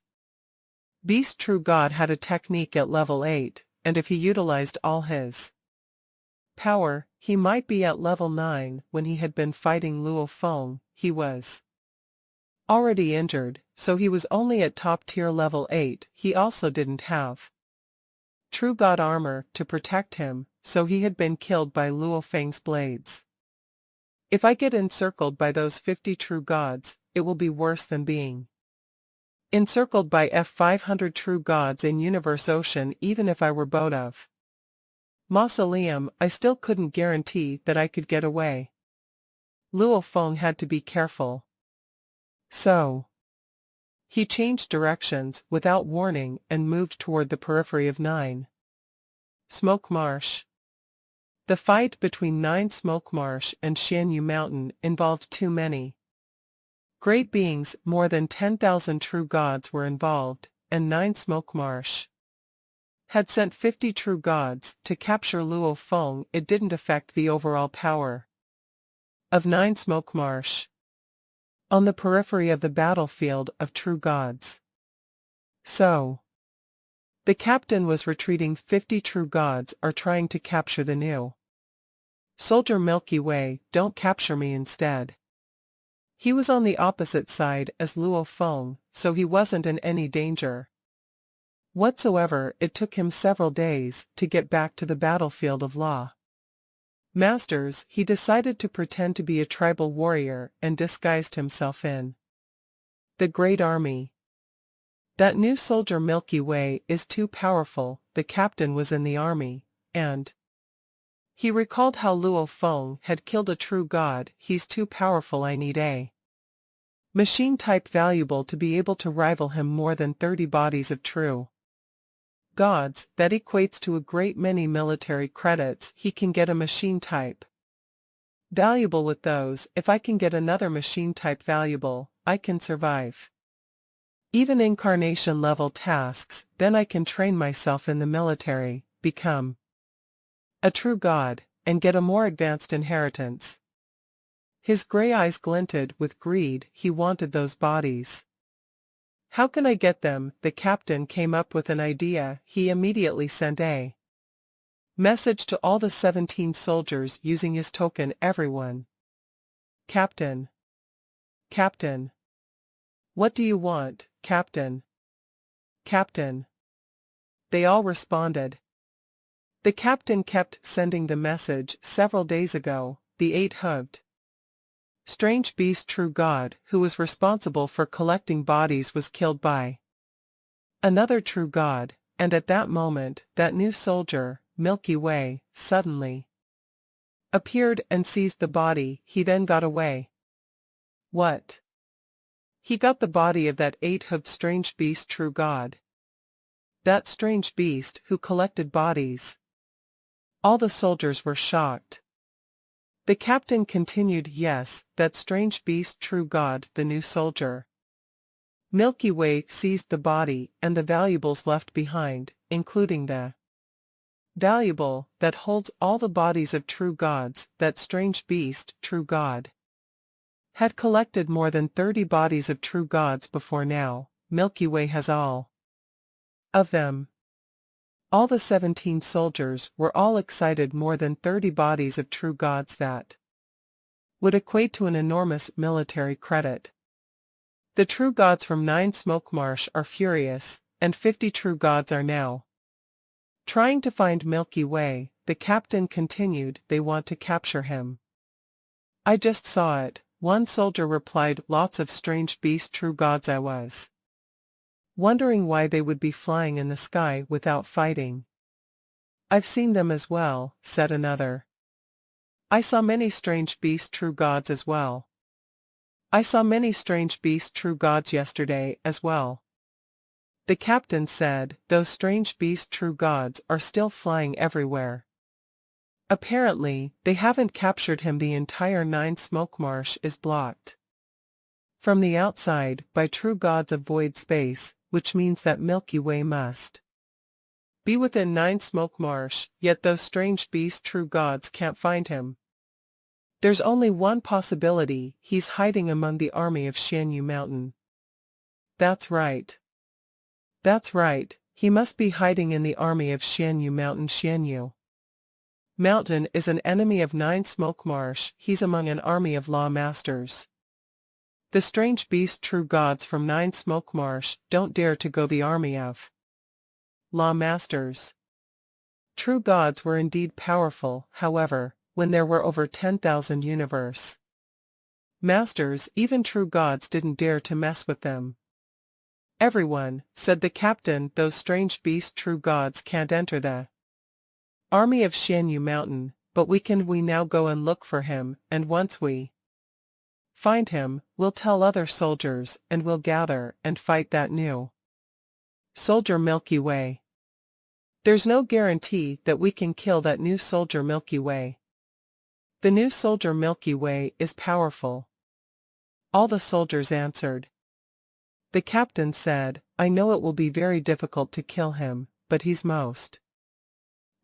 beast true god had a technique at level 8, and if he utilized all his power, he might be at level 9. When he had been fighting Luo Feng, he was already injured, so he was only at top tier level 8. He also didn't have true god armor to protect him, so he had been killed by Luo Feng's blades. If I get encircled by those 50 true gods, it will be worse than being encircled by F500 true gods in Universe Ocean. Even if I were boat of Mausoleum, I still couldn't guarantee that I could get away. Luo Feng had to be careful. So he changed directions without warning and moved toward the periphery of 9 Smoke Marsh. The fight between 9 Smoke Marsh and Xianyu Mountain involved too many great beings. More than 10,000 true gods were involved, and 9 Smoke Marsh had sent 50 true gods to capture Luo Feng, it didn't affect the overall power of 9 Smoke Marsh on the periphery of the battlefield of true gods. So, the captain was retreating. 50 true gods are trying to capture the new soldier Milky Way. Don't capture me instead. He was on the opposite side as Luo Feng, so he wasn't in any danger whatsoever. It took him several days to get back to the battlefield of law. Masters, he decided to pretend to be a tribal warrior and disguised himself in the Great Army. That new soldier Milky Way is too powerful. The captain was in the army, and he recalled how Luo Feng had killed a true god. He's too powerful. I need a machine type valuable to be able to rival him. More than 30 bodies of true gods, that equates to a great many military credits. He can get a machine type valuable with those. If I can get another machine type valuable, I can survive even incarnation level tasks. Then I can train myself in the military, become a true god, and get a more advanced inheritance. His gray eyes glinted with greed. He wanted those bodies. How can I get them? The captain came up with an idea. He immediately sent a message to all the 17 soldiers using his token. Everyone. Captain. Captain. What do you want, Captain? Captain. They all responded. The captain kept sending the message. Several days ago, the 8-hooved strange beast true god who was responsible for collecting bodies was killed by another true god, and at that moment, that new soldier, Milky Way, suddenly appeared and seized the body. He then got away. What? He got the body of that 8-hooved strange beast true god. That strange beast who collected bodies. All the soldiers were shocked. The captain continued, yes, that strange beast true god, the new soldier. Milky Way seized the body and the valuables left behind, including the valuable that holds all the bodies of true gods. That strange beast true god had collected more than 30 bodies of true gods before now. Milky Way has all of them. All the 17 soldiers were all excited. More than 30 bodies of true gods, that would equate to an enormous military credit. The true gods from 9 Smoke Marsh are furious, and 50 true gods are now trying to find Milky Way. The captain continued, they want to capture him. I just saw it, one soldier replied. Lots of strange beast true gods. I was wondering why they would be flying in the sky without fighting. I've seen them as well, said another. I saw many strange beast true gods as well. I saw many strange beast true gods yesterday as well. The captain said, those strange beast true gods are still flying everywhere. Apparently, they haven't captured him. The entire 9 Smoke Marsh is blocked from the outside by true gods of void space, which means that Milky Way must be within 9 Smoke Marsh, yet those strange beast true gods can't find him. There's only one possibility, he's hiding among the army of Xianyu Mountain. That's right. That's right, he must be hiding in the army of Xianyu Mountain. Xianyu Mountain is an enemy of 9 Smoke Marsh. He's among an army of law masters. The strange beast true gods from 9 Smoke Marsh don't dare to go the army of law masters. True gods were indeed powerful, however, when there were over 10,000 universe masters, even true gods didn't dare to mess with them. Everyone, said the captain, those strange beast true gods can't enter the army of Xianyu Mountain, but we now go and look for him, and once we find him, we'll tell other soldiers, and we'll gather and fight that new soldier Milky Way. There's no guarantee that we can kill that new soldier Milky Way. The new soldier Milky Way is powerful. All the soldiers answered. The captain said, I know it will be very difficult to kill him, but he's most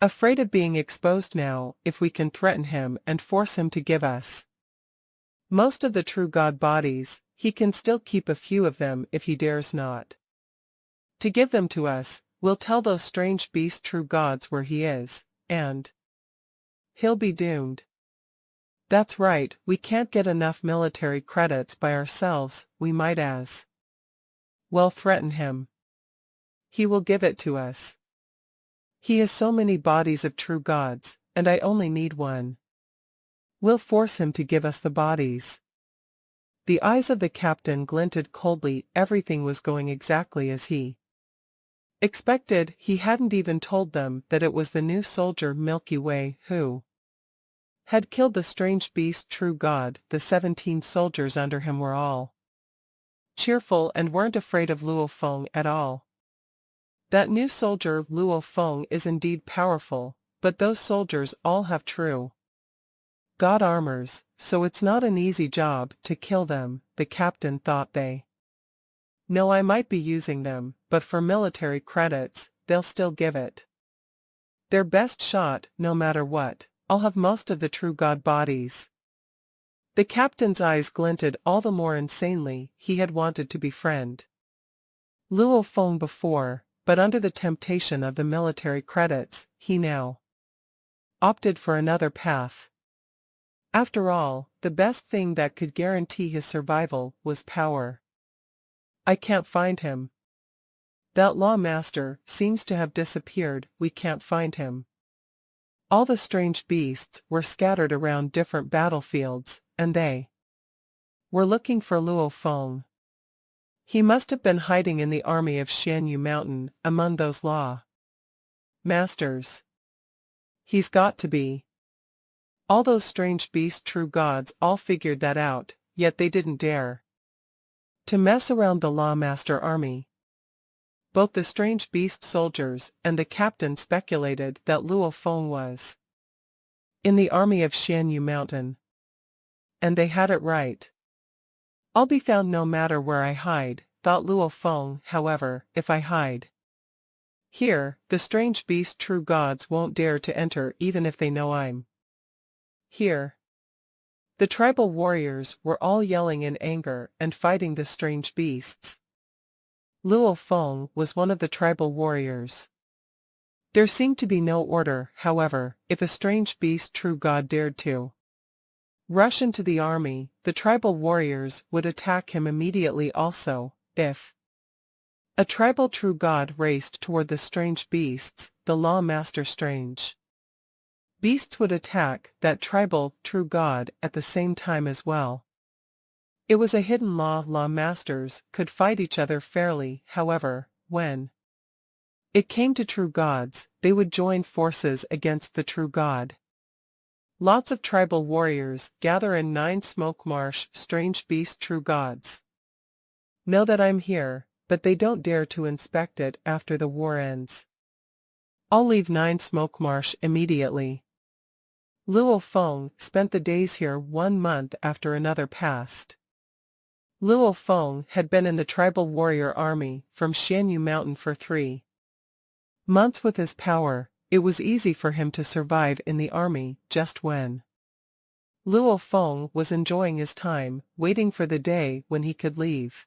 afraid of being exposed now. If we can threaten him and force him to give us most of the true God bodies, he can still keep a few of them. If he dares not to give them to us, we'll tell those strange beast true gods where he is, and he'll be doomed. That's right, we can't get enough military credits by ourselves. We might as well threaten him. He will give it to us. He has so many bodies of true gods, and I only need one. We'll force him to give us the bodies. The eyes of the captain glinted coldly. Everything was going exactly as he expected. He hadn't even told them that it was the new soldier Milky Way who had killed the strange beast true god. The 17 soldiers under him were all cheerful and weren't afraid of Luo Feng at all. That new soldier Luo Feng is indeed powerful, but those soldiers all have true god armors, so it's not an easy job to kill them. The captain thought they know I might be using them, but for military credits, they'll still give it their best shot, no matter what. I'll have most of the true god bodies. The captain's eyes glinted all the more insanely. He had wanted to befriend Luo Feng before, but under the temptation of the military credits, he now opted for another path. After all, the best thing that could guarantee his survival was power. I can't find him. That law master seems to have disappeared. We can't find him. All the strange beasts were scattered around different battlefields, and they were looking for Luo Feng. He must have been hiding in the army of Shanyu Mountain, among those law masters. He's got to be. All those strange beast true gods all figured that out, yet they didn't dare to mess around the law master army. Both the strange beast soldiers and the captain speculated that Luo Feng was in the army of Shanyu Mountain. And they had it right. I'll be found no matter where I hide, thought Luo Feng. However, if I hide here, the strange beast true gods won't dare to enter even if they know I'm here. The tribal warriors were all yelling in anger and fighting the strange beasts. Luo Feng was one of the tribal warriors. There seemed to be no order. However, if a strange beast true god dared to rush into the army, the tribal warriors would attack him immediately. Also, if a tribal true god raced toward the strange beasts, the law master strange beasts would attack that tribal true god at the same time as well. It was a hidden law. Law masters could fight each other fairly. However, when it came to true gods, they would join forces against the true god. Lots of tribal warriors gather in 9 Smoke Marsh. Strange beast true gods know that I'm here, but they don't dare to inspect it after the war ends. I'll leave 9 Smoke Marsh immediately. Luo Feng spent the days here 1 month after another passed. Luo Feng had been in the tribal warrior army from Shanyu Mountain for 3 months. With his power, it was easy for him to survive in the army. Just when Luo Feng was enjoying his time, waiting for the day when he could leave.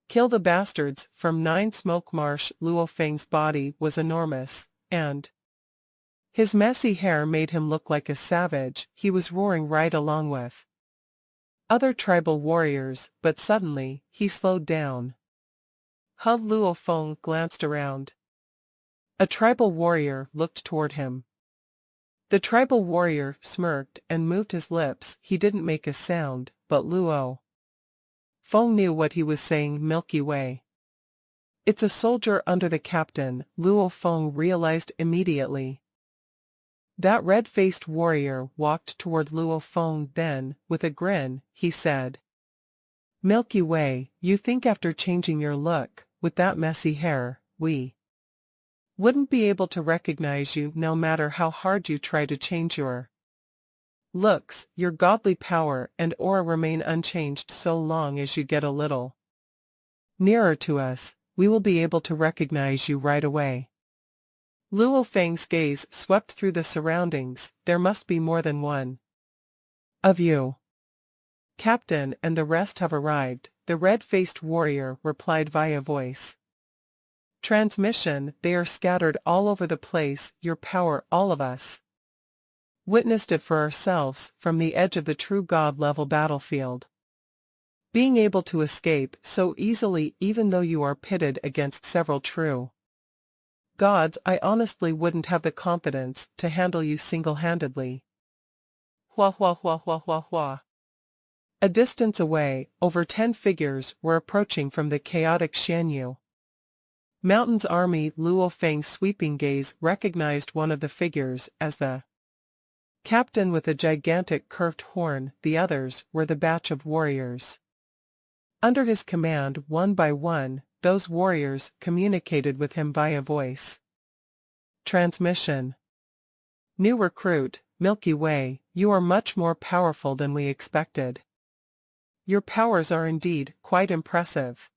Kill the bastards from 9 Smoke Marsh. Luo Feng's body was enormous, and his messy hair made him look like a savage. He was roaring right along with other tribal warriors, but suddenly, he slowed down. Luo Feng glanced around. A tribal warrior looked toward him. The tribal warrior smirked and moved his lips. He didn't make a sound, but Luo Feng knew what he was saying. Milky Way. It's a soldier under the captain, Luo Feng realized immediately. That red-faced warrior walked toward Luo Feng. Then, with a grin, he said, "Milky Way, you think after changing your look, with that messy hair, we wouldn't be able to recognize you no matter how hard you try to change your looks. Your godly power and aura remain unchanged so long as you get a little nearer to us. we will be able to recognize you right away. Luo Feng's gaze swept through the surroundings. There must be more than one of you. Captain and the rest have arrived, the red-faced warrior replied via voice transmission. They are scattered all over the place. Your power, all of us witnessed it for ourselves from the edge of the true God-level battlefield. Being able to escape so easily even though you are pitted against several true gods, I honestly wouldn't have the confidence to handle you single-handedly. Hua hua hua hua hua hua. A distance away, over 10 figures were approaching from the chaotic Xianyu Mountain's army. Luo Feng's sweeping gaze recognized one of the figures as the captain with a gigantic curved horn. The others were the batch of warriors under his command. One by one, those warriors communicated with him via voice transmission. New recruit, Milky Way, you are much more powerful than we expected. Your powers are indeed quite impressive.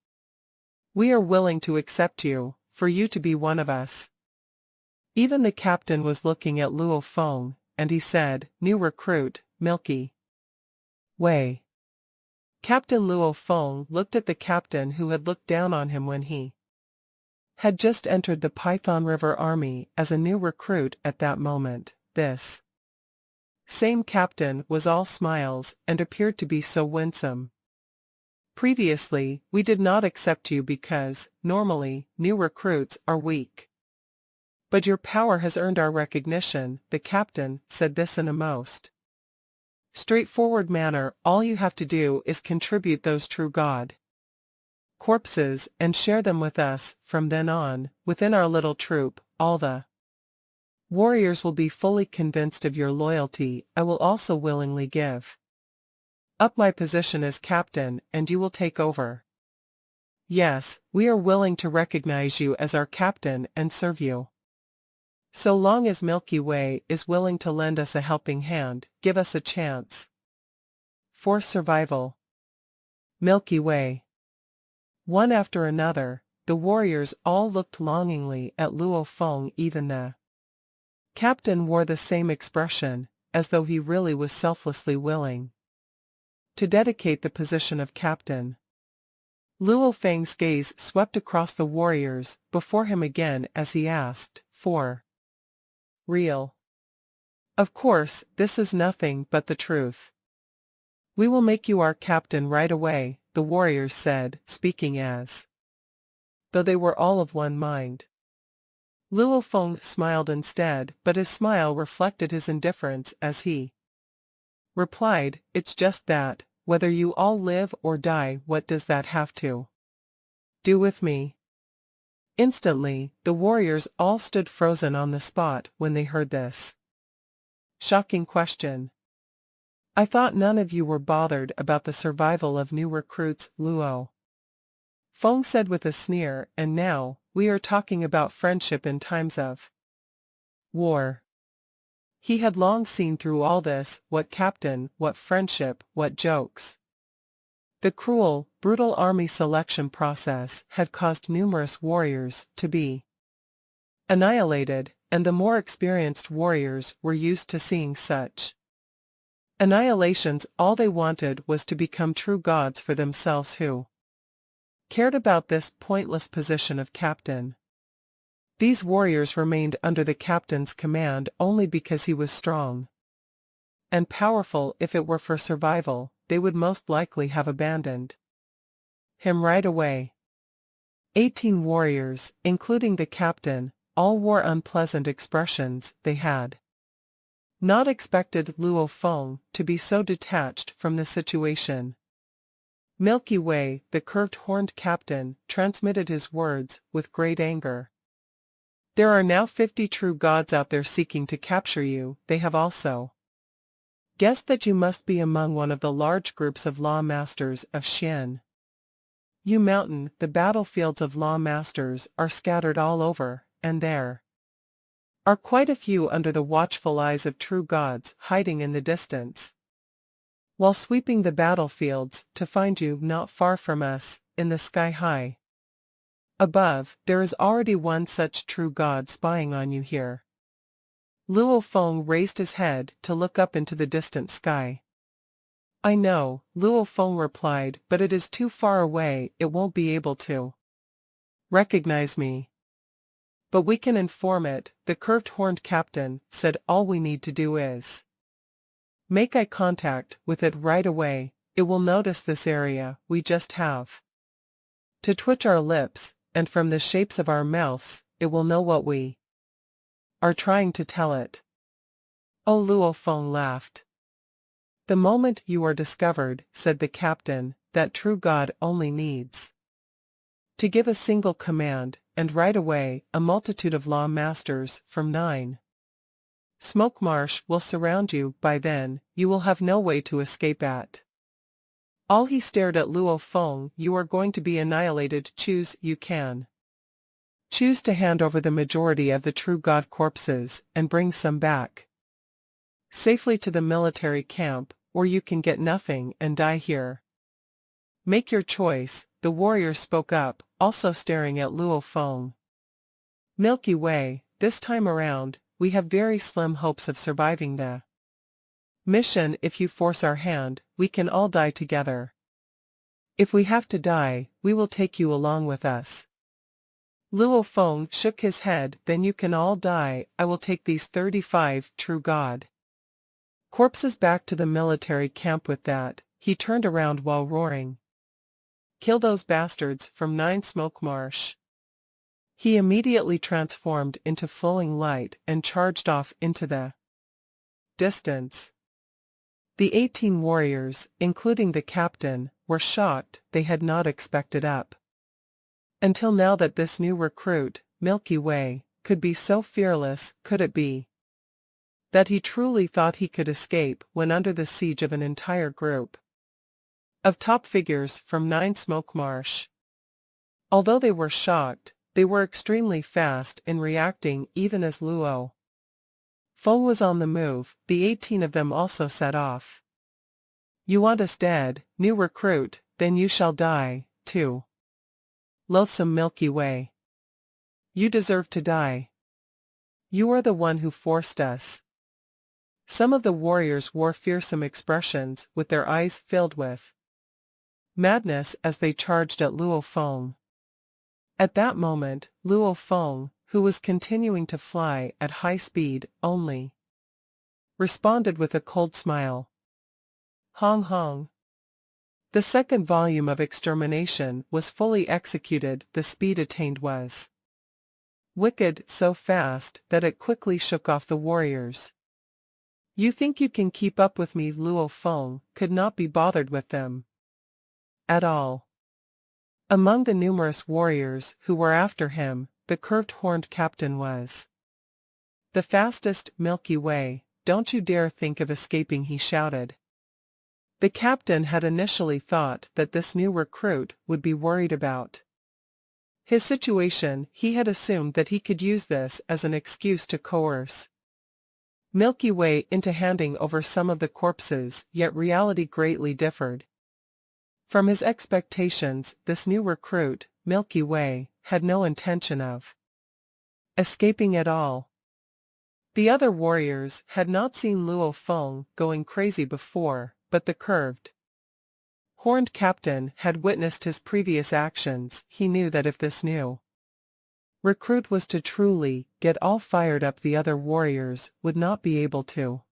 We are willing to accept you, for you to be one of us. Even the captain was looking at Luo Feng, and he said, new recruit, Milky Way. Captain Luo Feng looked at the captain who had looked down on him when he had just entered the Python River Army as a new recruit. At that moment, this same captain was all smiles and appeared to be so winsome. Previously, we did not accept you because, normally, new recruits are weak. But your power has earned our recognition. The captain said this in a most straightforward manner. All you have to do is contribute those true God corpses and share them with us. From then on, within our little troop, all the warriors will be fully convinced of your loyalty. I will also willingly give up my position as captain, and you will take over. Yes, we are willing to recognize you as our captain and serve you. So long as Milky Way is willing to lend us a helping hand, give us a chance for survival. Milky Way. One after another, the warriors all looked longingly at Luo Feng. Even the captain wore the same expression, as though he really was selflessly willing to dedicate the position of captain. Luo Feng's gaze swept across the warriors before him again as he asked, for real? Of course, this is nothing but the truth. We will make you our captain right away, the warriors said, speaking as though they were all of one mind. Luo Feng smiled instead, but his smile reflected his indifference as he replied, it's just that, whether you all live or die, what does that have to do with me? Instantly, the warriors all stood frozen on the spot when they heard this shocking question. I thought none of you were bothered about the survival of new recruits, Luo Feng said with a sneer, and now, we are talking about friendship in times of war. He had long seen through all this, what captain, what friendship, what jokes. The cruel, brutal army selection process had caused numerous warriors to be annihilated, and the more experienced warriors were used to seeing such annihilations. All they wanted was to become true gods for themselves. Who cared about this pointless position of captain? These warriors remained under the captain's command only because he was strong and powerful. If it were for survival, they would most likely have abandoned him right away. 18 warriors, including the captain, all wore unpleasant expressions. They had not expected Luo Feng to be so detached from the situation. Milky Way, the curved-horned captain, transmitted his words with great anger. There are now 50 true gods out there seeking to capture you. They have also guessed that you must be among one of the large groups of law masters of Xian Yu Mountain. The battlefields of law masters are scattered all over, and there are quite a few under the watchful eyes of true gods hiding in the distance, while sweeping the battlefields to find you not far from us, in the sky high. Above, there is already one such true god spying on you here. Luo Feng raised his head to look up into the distant sky. I know, Luo Feng replied, but it is too far away, it won't be able to recognize me. But we can inform it, the curved-horned captain said. All we need to do is make eye contact with it right away. It will notice this area. We just have to twitch our lips, and from the shapes of our mouths, it will know what we are trying to tell it. Oh, Luo Feng laughed. The moment you are discovered, said the captain, that true god only needs to give a single command, and right away, a multitude of law masters from 9 Smoke Marsh will surround you. By then, you will have no way to escape at all. He stared at Luo Feng. You are going to be annihilated. Choose. You can choose to hand over the majority of the true god corpses and bring some back safely to the military camp, or you can get nothing and die here. Make your choice, the warrior spoke up, also staring at Luo Feng. Milky Way, this time around, we have very slim hopes of surviving the mission. If you force our hand, we can all die together. If we have to die, we will take you along with us. Luo Feng shook his head. Then you can all die. I will take these 35 true god corpses back to the military camp. With that, he turned around while roaring, kill those bastards from 9 Smoke Marsh. He immediately transformed into flowing light and charged off into the distance. The 18 warriors, including the captain, were shocked. They had not expected up until now that this new recruit, Milky Way, could be so fearless. Could it be that he truly thought he could escape when under the siege of an entire group of top figures from 9 Smoke Marsh? Although they were shocked, they were extremely fast in reacting. Even as Luo Feng was on the move, the 18 of them also set off. You want us dead, new recruit? Then you shall die, too. Loathsome Milky Way. You deserve to die. You are the one who forced us. Some of the warriors wore fearsome expressions, with their eyes filled with madness as they charged at Luo Feng. At that moment, Luo Feng, who was continuing to fly at high speed, only responded with a cold smile. Hong Hong. The second volume of extermination was fully executed. The speed attained was wicked, so fast that it quickly shook off the warriors. You think you can keep up with me? Luo Feng could not be bothered with them at all. Among the numerous warriors who were after him, the curved-horned captain was the fastest. Milky Way, don't you dare think of escaping, he shouted. The captain had initially thought that this new recruit would be worried about his situation. He had assumed that he could use this as an excuse to coerce Milky Way into handing over some of the corpses, yet reality greatly differed from his expectations. This new recruit, Milky Way, had no intention of escaping at all. The other warriors had not seen Luo Feng going crazy before, but the curved horned captain had witnessed his previous actions. He knew that if this new recruit was to truly get all fired up, the other warriors would not be able to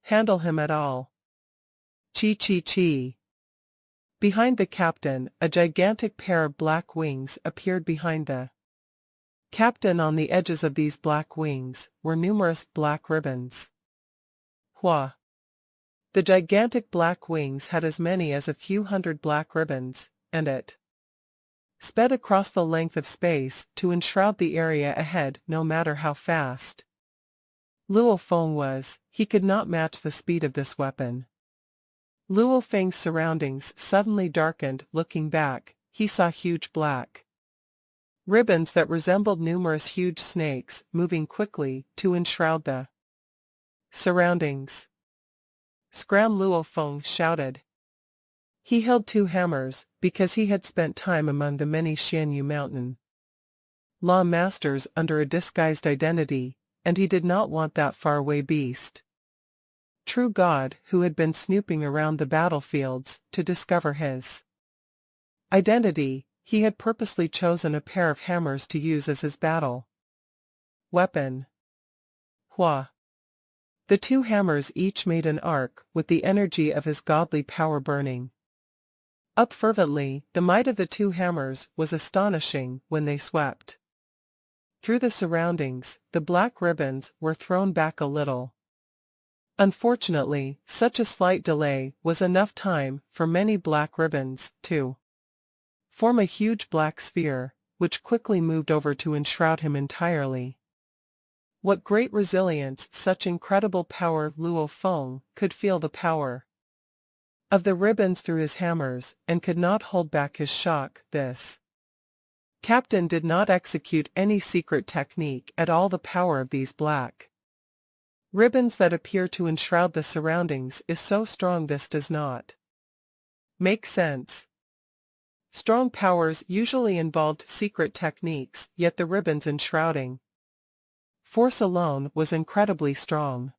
handle him at all. Chi chi chi. Behind the captain, a gigantic pair of black wings appeared behind the captain. On the edges of these black wings were numerous black ribbons. Hua. The gigantic black wings had as many as a few hundred black ribbons, and it sped across the length of space to enshroud the area ahead. No matter how fast Luo Feng was, he could not match the speed of this weapon. Luo Feng's surroundings suddenly darkened. Looking back, he saw huge black ribbons that resembled numerous huge snakes moving quickly to enshroud the surroundings. Scram! Luo Feng shouted. He held 2 hammers, because he had spent time among the many Shanyu Mountain law masters under a disguised identity, and he did not want that faraway beast, true God, who had been snooping around the battlefields, to discover his identity. He had purposely chosen a pair of hammers to use as his battle weapon. Hua. The two hammers each made an arc, with the energy of his godly power burning up fervently. The might of the two hammers was astonishing when they swept through the surroundings. The black ribbons were thrown back a little. Unfortunately, such a slight delay was enough time for many black ribbons to form a huge black sphere, which quickly moved over to enshroud him entirely. What great resilience, such incredible power! Luo Feng could feel the power of the ribbons through his hammers, and could not hold back his shock. This captain did not execute any secret technique at all. The power of these black ribbons that appear to enshroud the surroundings is so strong. This does not make sense. Strong powers usually involved secret techniques, yet the ribbons enshrouding force alone was incredibly strong.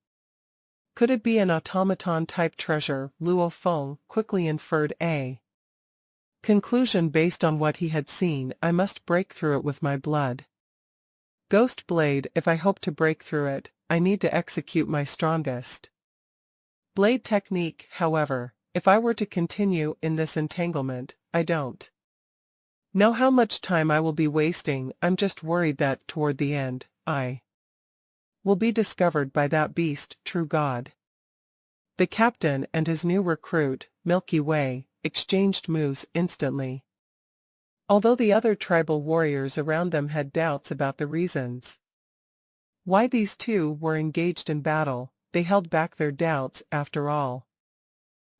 Could it be an automaton-type treasure? Luo Feng quickly inferred a conclusion based on what he had seen. I must break through it with my blood ghost blade. If I hope to break through it, I need to execute my strongest blade technique. However, if I were to continue in this entanglement, I don't know how much time I will be wasting. I'm just worried that, toward the end, I will be discovered by that beast, true God. The captain and his new recruit, Milky Way, exchanged moves instantly. Although the other tribal warriors around them had doubts about the reasons why these two were engaged in battle, they held back their doubts. After all,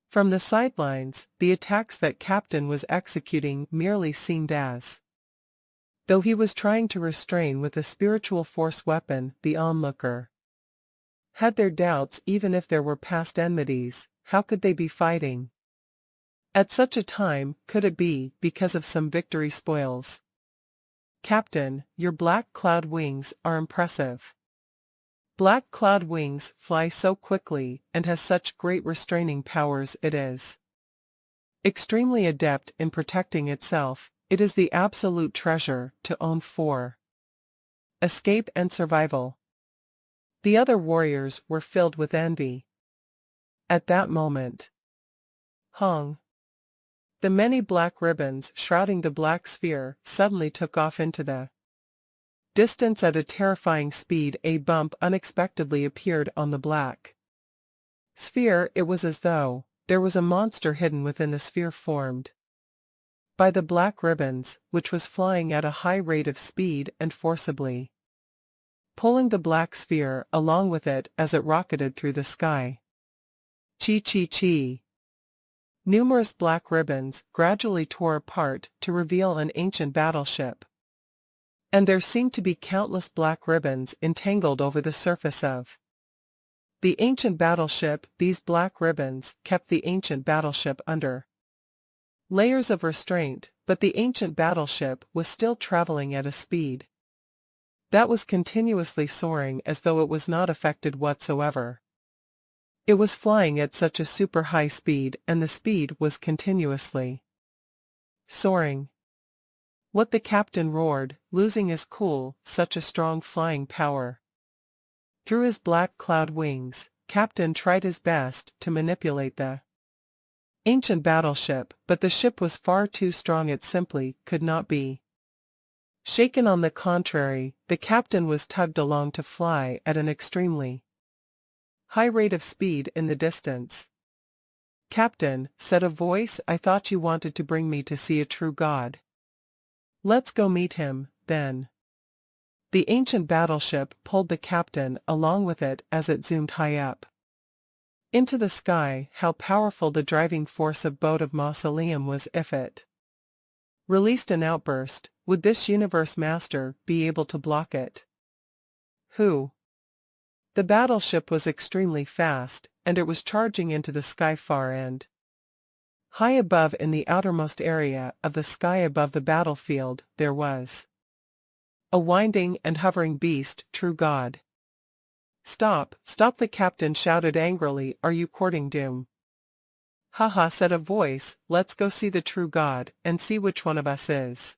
from the sidelines, the attacks that Captain was executing merely seemed as though he was trying to restrain with a spiritual force weapon. The onlooker had their doubts. Even if there were past enmities, how could they be fighting at such a time? Could it be because of some victory spoils? Captain, your black cloud wings are impressive. Black cloud wings fly so quickly and has such great restraining powers. It is extremely adept in protecting itself. It is the absolute treasure to own for escape and survival. The other warriors were filled with envy. At that moment, Hong, the many black ribbons shrouding the black sphere, suddenly took off into the distance at a terrifying speed. A bump unexpectedly appeared on the black sphere. It was as though there was a monster hidden within the sphere formed by the black ribbons, which was flying at a high rate of speed and forcibly pulling the black sphere along with it as it rocketed through the sky. Chi. Numerous black ribbons gradually tore apart to reveal an ancient battleship, and there seemed to be countless black ribbons entangled over the surface of the ancient battleship. These black ribbons kept the ancient battleship under layers of restraint, but the ancient battleship was still traveling at a speed that was continuously soaring, as though it was not affected whatsoever. It was flying at such a super high speed, and the speed was continuously soaring. What? The captain roared, losing his cool. Such a strong flying power. Through his black cloud wings, Captain tried his best to manipulate the ancient battleship, but the ship was far too strong. It simply could not be shaken. On the contrary, the captain was tugged along to fly at an extremely high rate of speed in the distance. Captain, said a voice, I thought you wanted to bring me to see a true God. Let's go meet him, then. The ancient battleship pulled the captain along with it as it zoomed high up into the sky. How powerful the driving force of boat of Mausoleum was! If it released an outburst, would this universe master be able to block it? Who? The battleship was extremely fast, and it was charging into the sky far and High above in the outermost area of the sky above the battlefield, there was a winding and hovering beast, true god. Stop, stop, the captain shouted angrily, are you courting doom? Haha, said a voice, let's go see the true god, and see which one of us is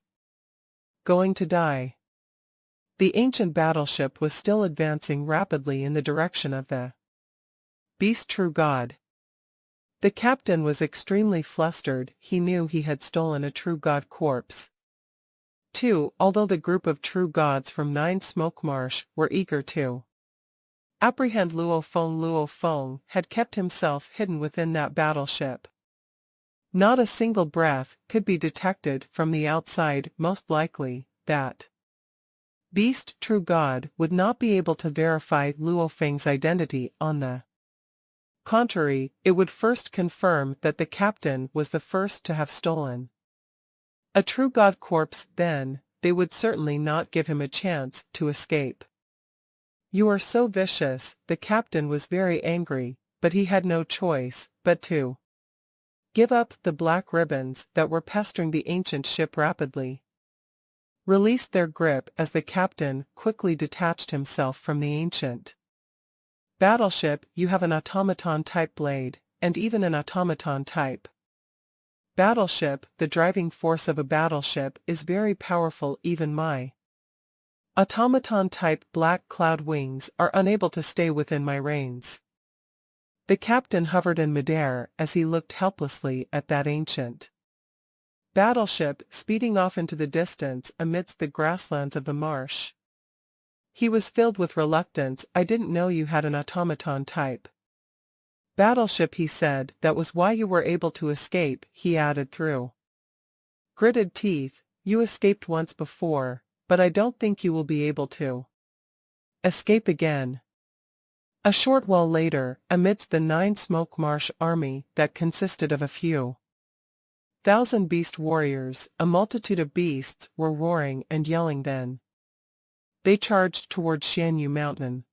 going to die. The ancient battleship was still advancing rapidly in the direction of the beast true god. The captain was extremely flustered, he knew he had stolen a true god corpse. 2. Although the group of true gods from Nine Smoke Marsh were eager to apprehend Luo Feng had kept himself hidden within that battleship. Not a single breath could be detected from the outside, most likely, that beast true god would not be able to verify Luo Feng's identity. On the contrary, it would first confirm that the captain was the first to have stolen a true god corpse, then they would certainly not give him a chance to escape. You are so vicious, the captain was very angry, but he had no choice but to give up the black ribbons that were pestering the ancient ship rapidly. Released their grip as the captain quickly detached himself from the ancient battleship. You have an automaton-type blade, and even an automaton-type battleship. The driving force of a battleship is very powerful. Even my automaton-type black cloud wings are unable to stay within my reins. The captain hovered in midair as he looked helplessly at that ancient battleship speeding off into the distance amidst the grasslands of the marsh. He was filled with reluctance. I didn't know you had an automaton-type battleship, he said. That was why you were able to escape, he added through gritted teeth. You escaped once before, but I don't think you will be able to escape again. A short while later, amidst the Nine Smoke Marsh army that consisted of a few thousand beast warriors, a multitude of beasts were roaring and yelling. Then they charged toward Shanyu Mountain.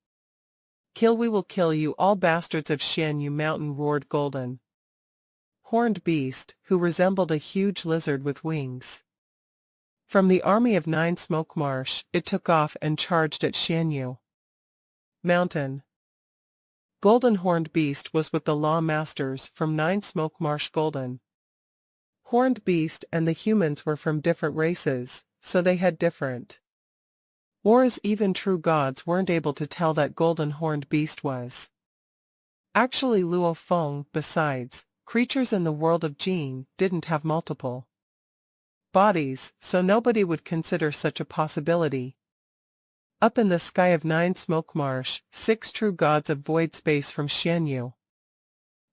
Kill, we will kill you all, bastards of Shanyu Mountain, roared Golden Horned Beast, who resembled a huge lizard with wings. From the army of Nine Smoke Marsh, it took off and charged at Shanyu Mountain. Golden Horned Beast was with the Law Masters from Nine Smoke Marsh. Golden Horned Beast and the humans were from different races, so they had different wars. Even true gods weren't able to tell that Golden Horned Beast was actually Luo Feng. Besides, creatures in the world of Jin didn't have multiple bodies, so nobody would consider such a possibility. Up in the sky of Nine Smoke Marsh, 6 true gods of void space from Shanyu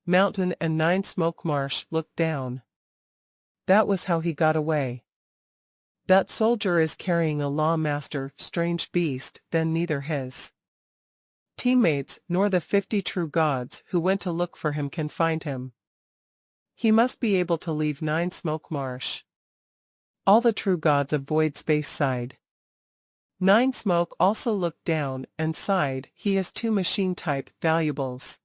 Mountain and Nine Smoke Marsh looked down. That was how he got away. That soldier is carrying a Law Master, strange beast. Then neither his teammates nor the 50 true gods who went to look for him can find him. He must be able to leave Nine Smoke Marsh. All the true gods of void space sighed. Nine Smoke also looked down and sighed. He has 2 machine-type valuables.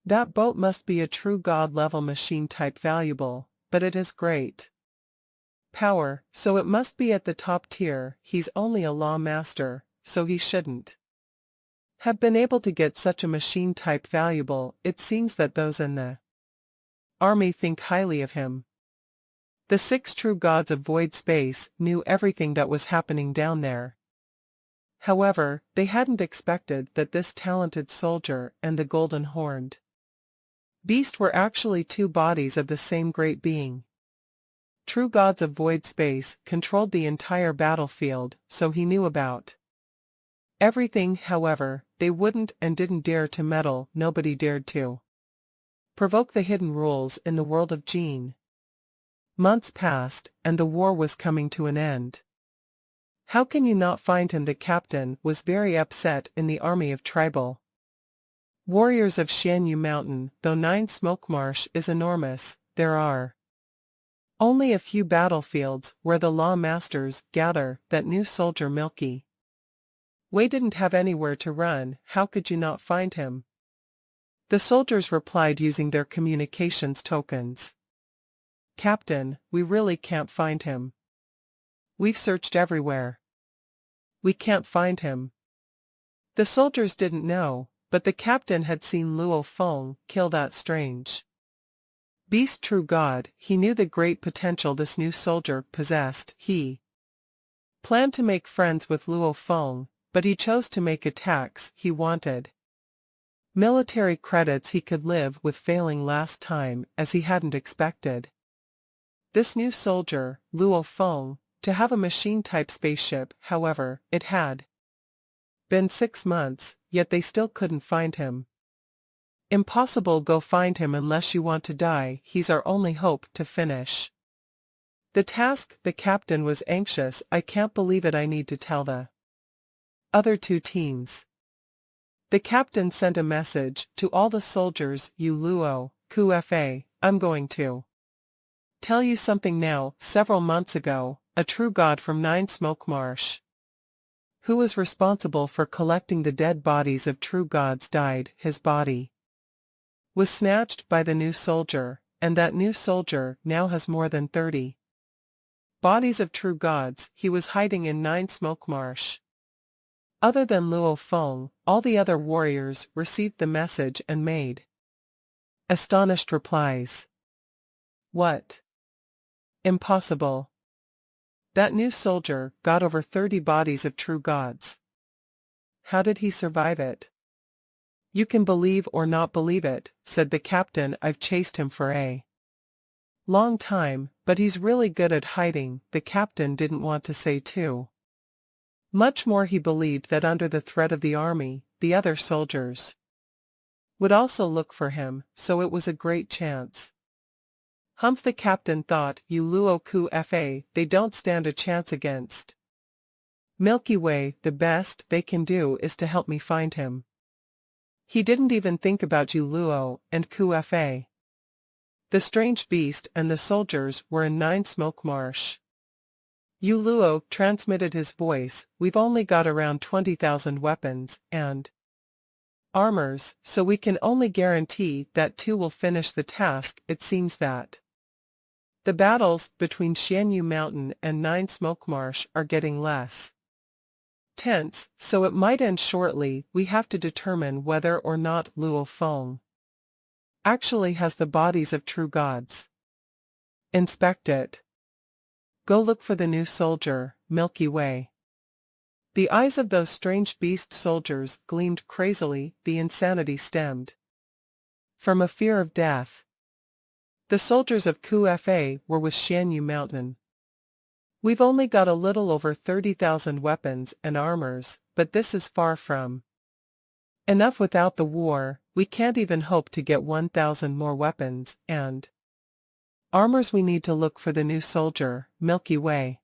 That boat must be a true god-level machine-type valuable, but it has great power, so it must be at the top tier. He's only a Law Master, so he shouldn't have been able to get such a machine-type valuable. It seems that those in the army think highly of him. The 6 true gods of void space knew everything that was happening down there. However, they hadn't expected that this talented soldier and the Golden Horned Beast were actually 2 bodies of the same great being. True gods of void space controlled the entire battlefield, so he knew about everything. However, they wouldn't and didn't dare to meddle. Nobody dared to provoke the hidden rules in the world of Jin. Months passed, and the war was coming to an end. How can you not find him? The captain was very upset. In the army of tribal warriors of Shanyu Mountain, though Nine Smoke Marsh is enormous, there are only a few battlefields where the Law Masters gather. That new soldier Milky Way didn't have anywhere to run. How could you not find him? The soldiers replied using their communications tokens. "Captain, we really can't find him. We've searched everywhere. We can't find him." The soldiers didn't know, but the captain had seen Luo Feng kill that strange beast true god. He knew the great potential this new soldier possessed. He planned to make friends with Luo Feng, but he chose to make attacks. He wanted military credits he could live with failing last time as he hadn't expected. This new soldier, Luo Feng, to have a machine-type spaceship. However, it had been 6 months, yet they still couldn't find him. "Impossible. Go find him unless you want to die. He's our only hope to finish the task." The captain was anxious. "I can't believe it. I need to tell the other 2 teams." The captain sent a message to all the soldiers. "You Luo, Kufa, I'm going to tell you something now. Several months ago, a true god from 9 Smoke Marsh, who was responsible for collecting the dead bodies of true gods, died. His body was snatched by the new soldier, and that new soldier now has more than 30 bodies of true gods. He was hiding in 9 Smoke Marsh." Other than Luo Feng, all the other warriors received the message and made astonished replies. "What? Impossible. That new soldier got over 30 bodies of true gods. How did he survive it?" "You can believe or not believe it," said the captain. "I've chased him for a long time, but he's really good at hiding." The captain didn't want to say too much more. He believed that under the threat of the army, the other soldiers would also look for him, so it was a great chance. "Humph," the captain thought. "You Luo Kufa, they don't stand a chance against Milky Way. The best they can do is to help me find him." He didn't even think about you Luo and Kufa. The strange beast and the soldiers were in 9 Smoke Marsh. Yu Luo transmitted his voice. "We've only got around 20,000 weapons and armors, so we can only guarantee that 2 will finish the task. It seems that the battles between Xianyu Mountain and 9 Smoke Marsh are getting less tense, so it might end shortly. We have to determine whether or not Luo Feng actually has the bodies of true gods. Inspect it. Go look for the new soldier, Milky Way." The eyes of those strange beast soldiers gleamed crazily. The insanity stemmed from a fear of death. The soldiers of Kufa were with Xianyu Mountain. "We've only got a little over 30,000 weapons and armors, but this is far from enough. Without the war, we can't even hope to get 1,000 more weapons and armors. We need to look for the new soldier, Milky Way."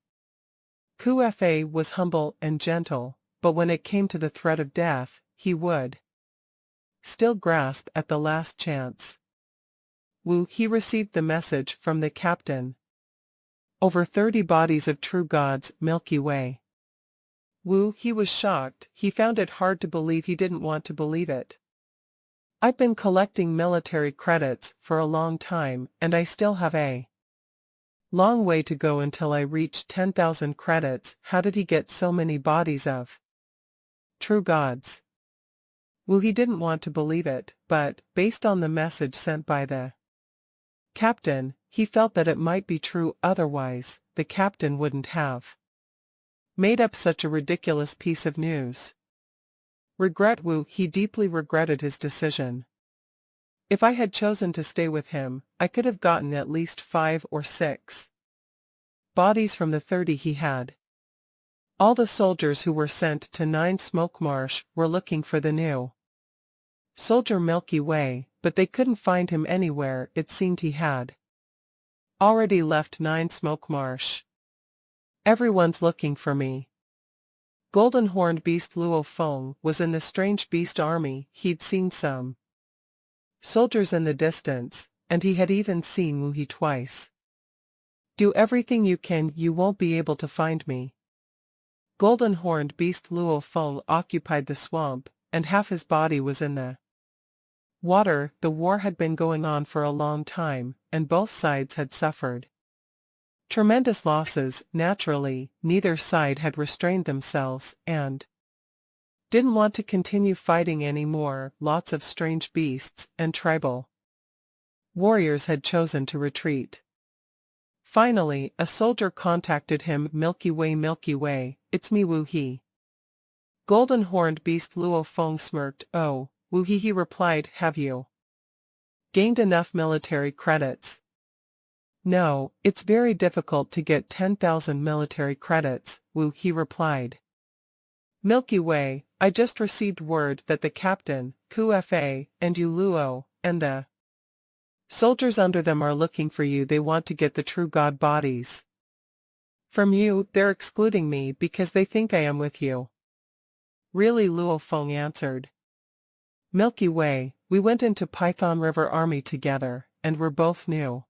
Kufa was humble and gentle, but when it came to the threat of death, he would still grasp at the last chance. "Wu," he received the message from the captain. "Over 30 bodies of true gods, Milky Way." Wu, he was shocked. He found it hard to believe. He didn't want to believe it. "I've been collecting military credits for a long time, and I still have a long way to go until I reach 10,000 credits. How did he get so many bodies of true gods?" Wu, he didn't want to believe it, but, based on the message sent by the captain, he felt that it might be true. Otherwise, the captain wouldn't have made up such a ridiculous piece of news. Regret Wu, he deeply regretted his decision. "If I had chosen to stay with him, I could have gotten at least 5 or 6 bodies from the 30 he had." All the soldiers who were sent to 9 Smoke Marsh were looking for the new soldier Milky Way, but they couldn't find him anywhere. It seemed he had already left 9 Smoke Marsh. "Everyone's looking for me." Golden-horned beast Luo Feng was in the strange beast army. He'd seen some soldiers in the distance, and he had even seen Wu He twice. "Do everything you can. You won't be able to find me." Golden-horned beast Luo Feng occupied the swamp, and half his body was in the Water, the war had been going on for a long time, and both sides had suffered tremendous losses. Naturally, neither side had restrained themselves, and didn't want to continue fighting anymore. Lots of strange beasts and tribal warriors had chosen to retreat. Finally, a soldier contacted him. Milky Way, it's me Wu He. Golden-horned beast Luo Feng smirked. Oh, Wu He, he replied, have you gained enough military credits? No, it's very difficult to get 10,000 military credits, Wu He replied. Milky Way, I just received word that the captain, Ku Fa, and Yu Luo, and the soldiers under them are looking for you. They want to get the true god bodies from you. They're excluding me because they think I am with you. Really, Luo Feng answered. Milky Way, we went into Python River Army together, and we're both new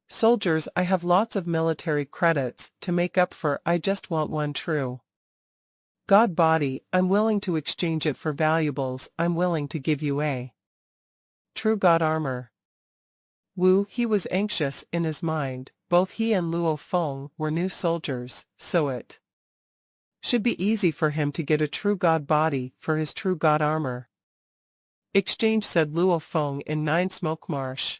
soldiers. I have lots of military credits to make up for. I just want one true god body. I'm willing to exchange it for valuables. I'm willing to give you a true god armor. Wu He was anxious in his mind. Both he and Luo Feng were new soldiers, so it should be easy for him to get a true god body for his true god armor. Exchange, said Luo Feng in Nine Smoke Marsh.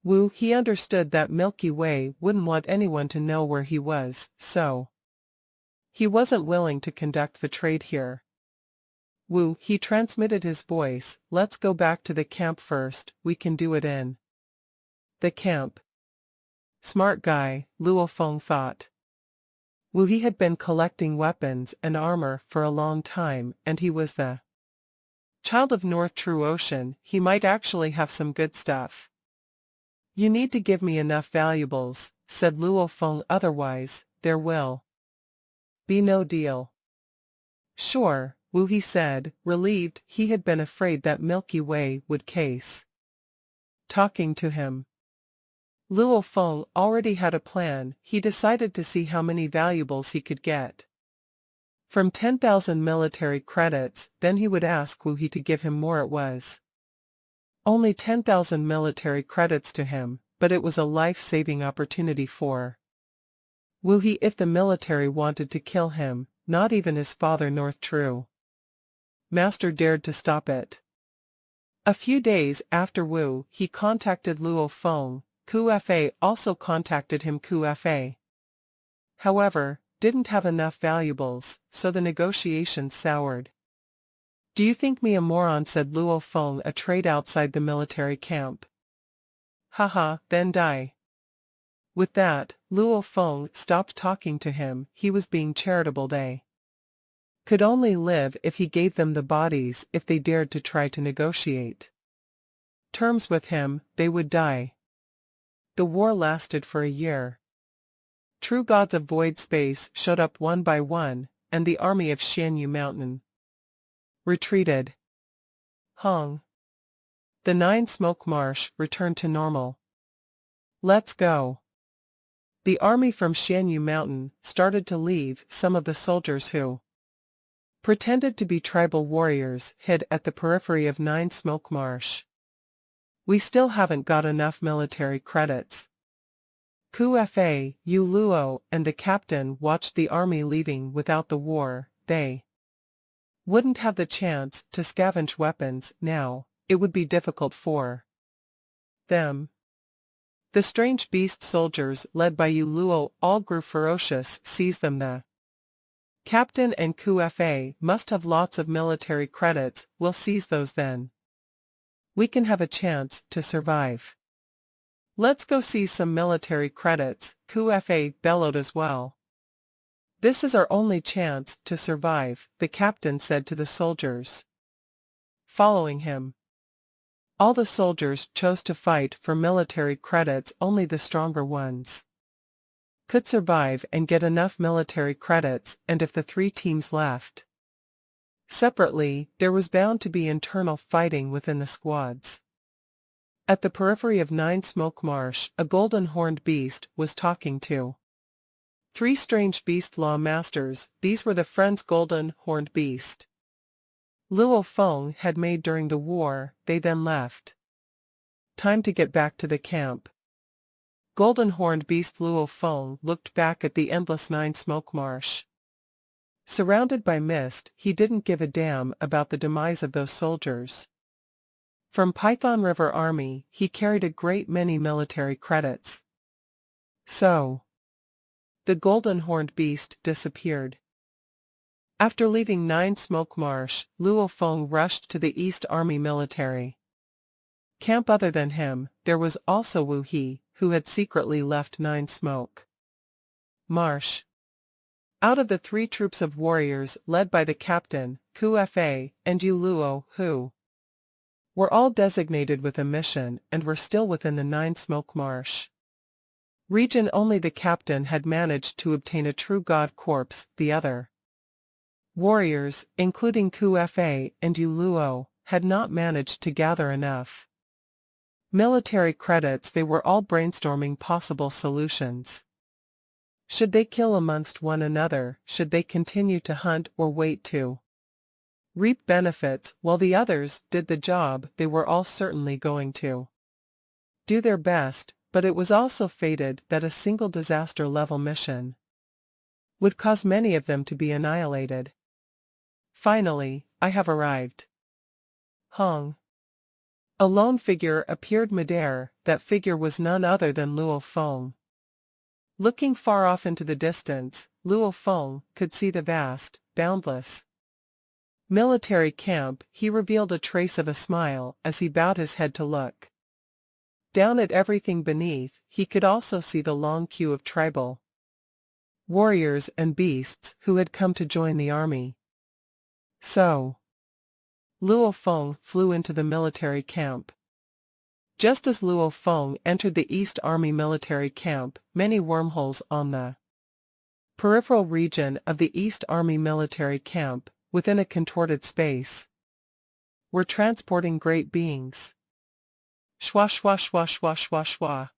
Wu He understood that Milky Way wouldn't want anyone to know where he was, so he wasn't willing to conduct the trade here. Wu He transmitted his voice. Let's go back to the camp first. We can do it in the camp. Smart guy, Luo Feng thought. Wu He had been collecting weapons and armor for a long time, and he was the child of North True Ocean. He might actually have some good stuff. You need to give me enough valuables, said Luo Feng, otherwise, there will be no deal. Sure, Wu He said, relieved. He had been afraid that Milky Way would case talking to him. Luo Feng already had a plan. He decided to see how many valuables he could get from 10,000 military credits, then he would ask Wu He to give him more. It was only 10,000 military credits to him, but it was a life-saving opportunity for Wu He if the military wanted to kill him. Not even his father North True Master dared to stop it. A few days after Wu He contacted Luo Feng, Ku Fa also contacted him. Ku Fa, however, didn't have enough valuables, so the negotiations soured. Do you think me a moron, said Luo Feng, a trade outside the military camp? Haha, then die. With that, Luo Feng stopped talking to him. He was being charitable. They could only live if he gave them the bodies. If they dared to try to negotiate terms with him, they would die. The war lasted for a year. True gods of void space showed up one by one, and the army of Shanyu Mountain retreated. Hong. The Nine Smoke Marsh returned to normal. Let's go. The army from Shanyu Mountain started to leave. Some of the soldiers who pretended to be tribal warriors hid at the periphery of Nine Smoke Marsh. We still haven't got enough military credits. Ku Fa, Yu Luo, and the captain watched the army leaving. Without the war, they wouldn't have the chance to scavenge weapons. Now, it would be difficult for them. The strange beast soldiers, led by Yu Luo, all grew ferocious. Seize them. The captain and Ku Fa must have lots of military credits. We'll seize those then. We can have a chance to survive. Let's go seize some military credits, Ku Fa bellowed as well. This is our only chance to survive, the captain said to the soldiers following him. All the soldiers chose to fight for military credits. Only the stronger ones could survive and get enough military credits, and if the three teams left separately, there was bound to be internal fighting within the squads. At the periphery of Nine Smoke Marsh, a golden-horned beast was talking to three strange beast law masters. These were the friends golden-horned beast Luo Feng had made during the war. They then left. Time to get back to the camp. Golden-horned beast Luo Feng looked back at the endless nine-smoke marsh. Surrounded by mist, he didn't give a damn about the demise of those soldiers. From Python River Army, he carried a great many military credits. So, the golden-horned beast disappeared. After leaving Nine-Smoke Marsh, Luo Feng rushed to the East Army military camp. Other than him, there was also Wu He, who had secretly left Nine-Smoke Marsh. Out of the 3 troops of warriors led by the captain, Ku Fa, and Yu Luo, who were all designated with a mission and were still within the Nine-Smoke Marsh region, only the captain had managed to obtain a true god corpse. The other warriors, including Ku Fa and Yu Luo, had not managed to gather enough military credits. They were all brainstorming possible solutions. Should they kill amongst one another? Should they continue to hunt or wait to reap benefits while the others did the job? They were all certainly going to do their best, but it was also fated that a single disaster-level mission would cause many of them to be annihilated. Finally, I have arrived. Hong. A lone figure appeared midair. That figure was none other than Luo Feng. Looking far off into the distance, Luo Feng could see the vast, boundless military camp. He revealed a trace of a smile as he bowed his head to look down at everything beneath. He could also see the long queue of tribal warriors and beasts who had come to join the army. So, Luo Feng flew into the military camp. Just as Luo Feng entered the East Army military camp, many wormholes on the peripheral region of the East Army military camp, within a contorted space, were transporting great beings. Shwa shwa shwa shwa shwa shwa.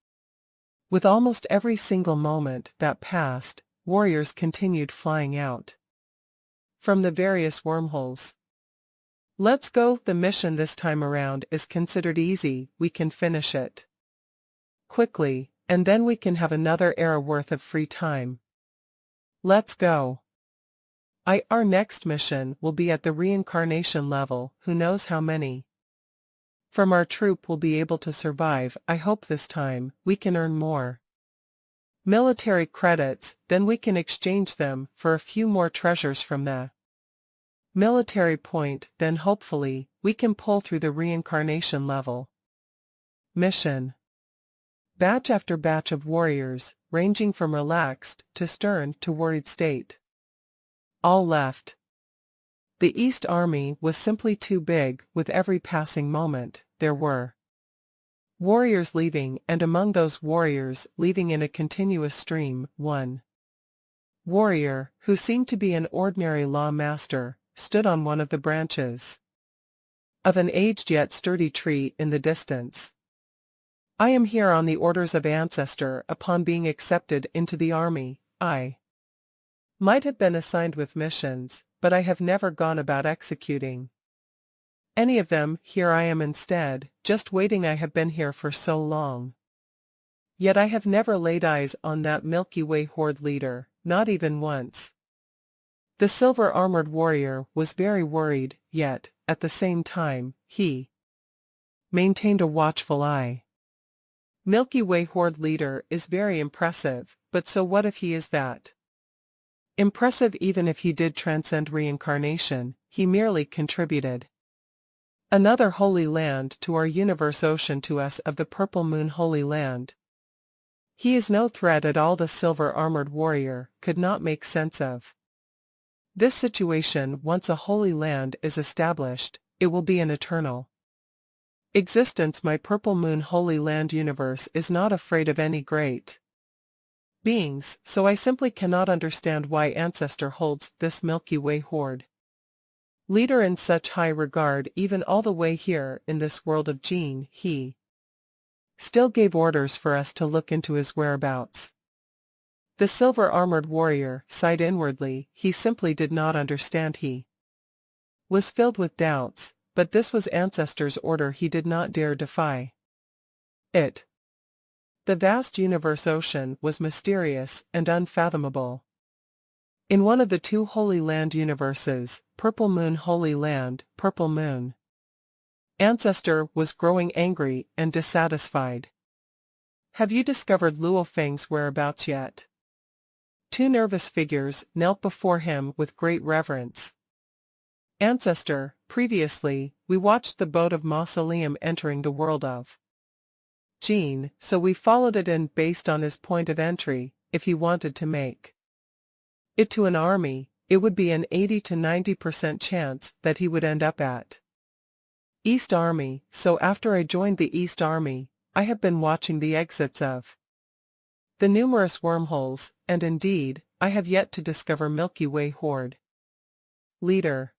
With almost every single moment that passed, warriors continued flying out from the various wormholes. Let's go. The mission this time around is considered easy. We can finish it quickly, and then we can have another era worth of free time. Let's go. Our next mission will be at the reincarnation level. Who knows how many from our troop will be able to survive. I hope this time we can earn more military credits, then we can exchange them for a few more treasures from the military point. Then hopefully we can pull through the reincarnation level mission. Batch after batch of warriors, ranging from relaxed to stern to worried state, all left. The East Army was simply too big. With every passing moment, there were warriors leaving, and among those warriors leaving in a continuous stream, one warrior, who seemed to be an ordinary law master, stood on one of the branches of an aged yet sturdy tree in the distance. I am here on the orders of Ancestor. Upon being accepted into the army, I might have been assigned with missions, but I have never gone about executing any of them. Here I am instead, just waiting. I have been here for so long, yet I have never laid eyes on that Milky Way horde leader, not even once. The silver-armored warrior was very worried, yet, at the same time, he maintained a watchful eye. Milky Way horde leader is very impressive, but so what if he is that impressive? Even if he did transcend reincarnation, he merely contributed another holy land to our universe, ocean to us of the purple moon, holy land. He is no threat at all. The silver-armored warrior could not make sense of this situation. Once a holy land is established, it will be an eternal existence. My purple moon holy land universe is not afraid of any great beings, so I simply cannot understand why Ancestor holds this Milky Way horde leader in such high regard. Even all the way here in this world of Gene, he still gave orders for us to look into his whereabouts. The silver-armored warrior sighed inwardly. He simply did not understand. He was filled with doubts, but this was Ancestor's order he did not dare defy. It. The vast universe ocean was mysterious and unfathomable. In one of the two Holy Land universes, Purple Moon Holy Land, Purple Moon, Ancestor was growing angry and dissatisfied. Have you discovered Luo Feng's whereabouts yet? Two nervous figures knelt before him with great reverence. Ancestor, previously, we watched the boat of Mausoleum entering the world of Jin, so we followed it in based on his point of entry. If he wanted to make it to an army, it would be an 80 to 90% chance that he would end up at East Army, so after I joined the East Army, I have been watching the exits of the numerous wormholes, and indeed, I have yet to discover Milky Way Horde leader.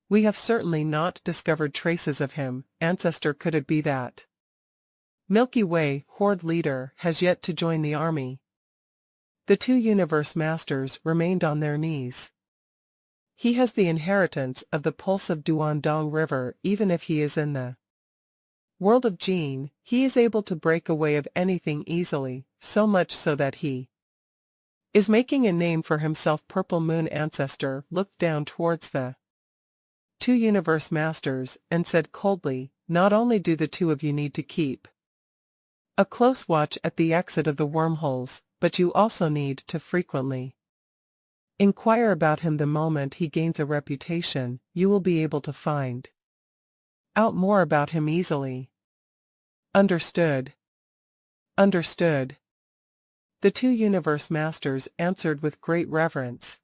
We have certainly not discovered traces of him. Ancestor, could it be that Milky Way Horde leader has yet to join the army? The two universe masters remained on their knees. He has the inheritance of the pulse of Duandong River. Even if he is in the world of Jin, he is able to break away of anything easily, so much so that he is making a name for himself. Purple Moon Ancestor looked down towards the two universe masters and said coldly, not only do the two of you need to keep a close watch at the exit of the wormholes, but you also need to frequently inquire about him. The moment he gains a reputation, you will be able to find out more about him easily. Understood. Understood. The two universe masters answered with great reverence.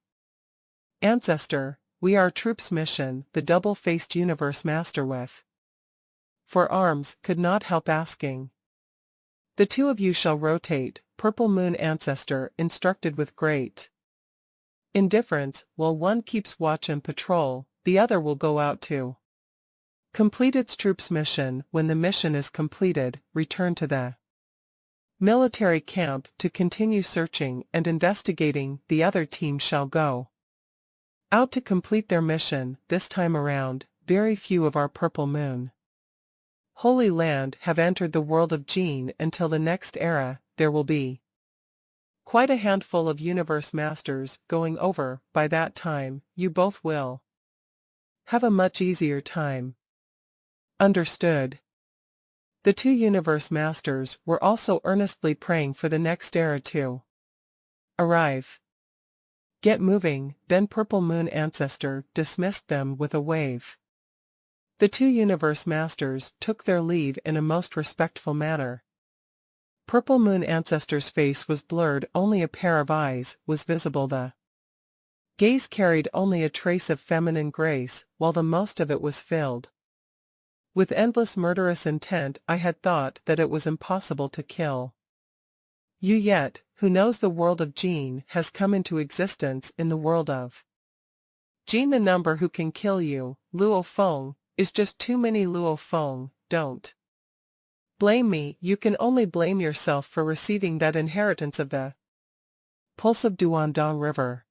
Ancestor, we are troops mission. The double-faced universe master with for arms could not help asking. The two of you shall rotate. Purple Moon Ancestor instructed with great indifference. While one keeps watch and patrol, the other will go out to complete its troops mission. When the mission is completed, return to the military camp to continue searching and investigating. The other team shall go out to complete their mission. This time around, very few of our Purple Moon Holy Land have entered the world of Jin. Until the next era, there will be quite a handful of universe masters going over. By that time, you both will have a much easier time. Understood. The two universe masters were also earnestly praying for the next era to arrive. Get moving. Then Purple Moon Ancestor dismissed them with a wave. The two universe masters took their leave in a most respectful manner. Purple Moon Ancestor's face was blurred. Only a pair of eyes was visible. The gaze carried only a trace of feminine grace, while the most of it was filled with endless murderous intent. I had thought that it was impossible to kill you, yet, who knows, the world of Jin has come into existence. In the world of Jin, the number who can kill you, Luo Feng, is just too many. Luo Feng, don't blame me. You can only blame yourself for receiving that inheritance of the pulse of Duandong River.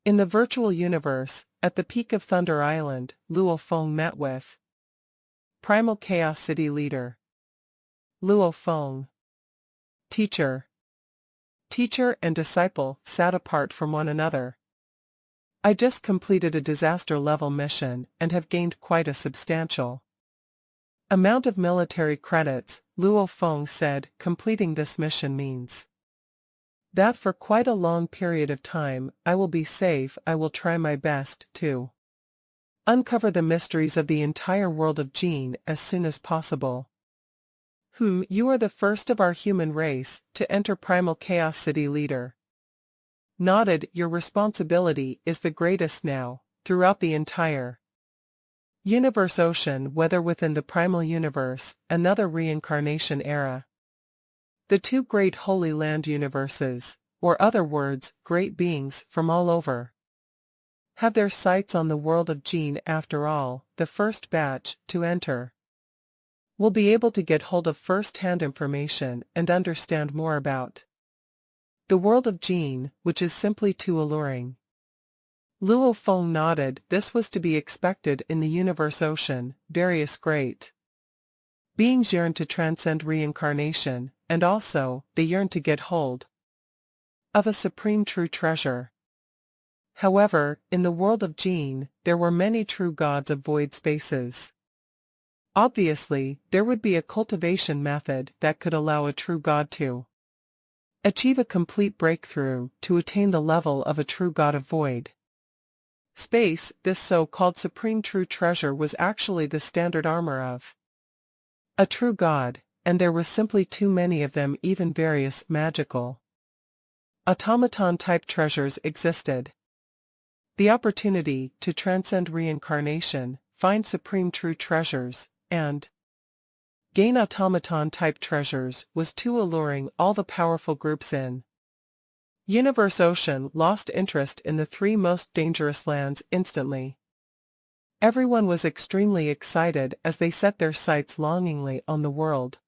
In the virtual universe, at the peak of Thunder Island, Luo Feng met with Primal Chaos City leader Luo Feng. Teacher and disciple sat apart from one another. I just completed a disaster-level mission and have gained quite a substantial amount of military credits, Luo Feng said. Completing this mission means that for quite a long period of time I will be safe. I will try my best to uncover the mysteries of the entire world of Jin as soon as possible. You are the first of our human race to enter Primal Chaos City leader nodded. Your responsibility is the greatest now, throughout the entire universe ocean, whether within the primal universe, another reincarnation era, the two great Holy Land universes, or other words, great beings from all over, have their sights on the world of Jin. After all, the first batch to enter will be able to get hold of first-hand information and understand more about the world of Jin, which is simply too alluring. Luo Feng nodded. This was to be expected in the universe ocean. Various great beings yearn to transcend reincarnation, and also, they yearn to get hold of a supreme true treasure. However, in the world of Jin, there were many true gods of void spaces. Obviously, there would be a cultivation method that could allow a true god to achieve a complete breakthrough to attain the level of a true god of void space. This so-called supreme true treasure was actually the standard armor of a true god, and there were simply too many of them. Even various magical automaton-type treasures existed. The opportunity to transcend reincarnation, find supreme true treasures, and gain automaton-type treasures was too alluring. All the powerful groups in Universe Ocean lost interest in the three most dangerous lands instantly. Everyone was extremely excited as they set their sights longingly on the world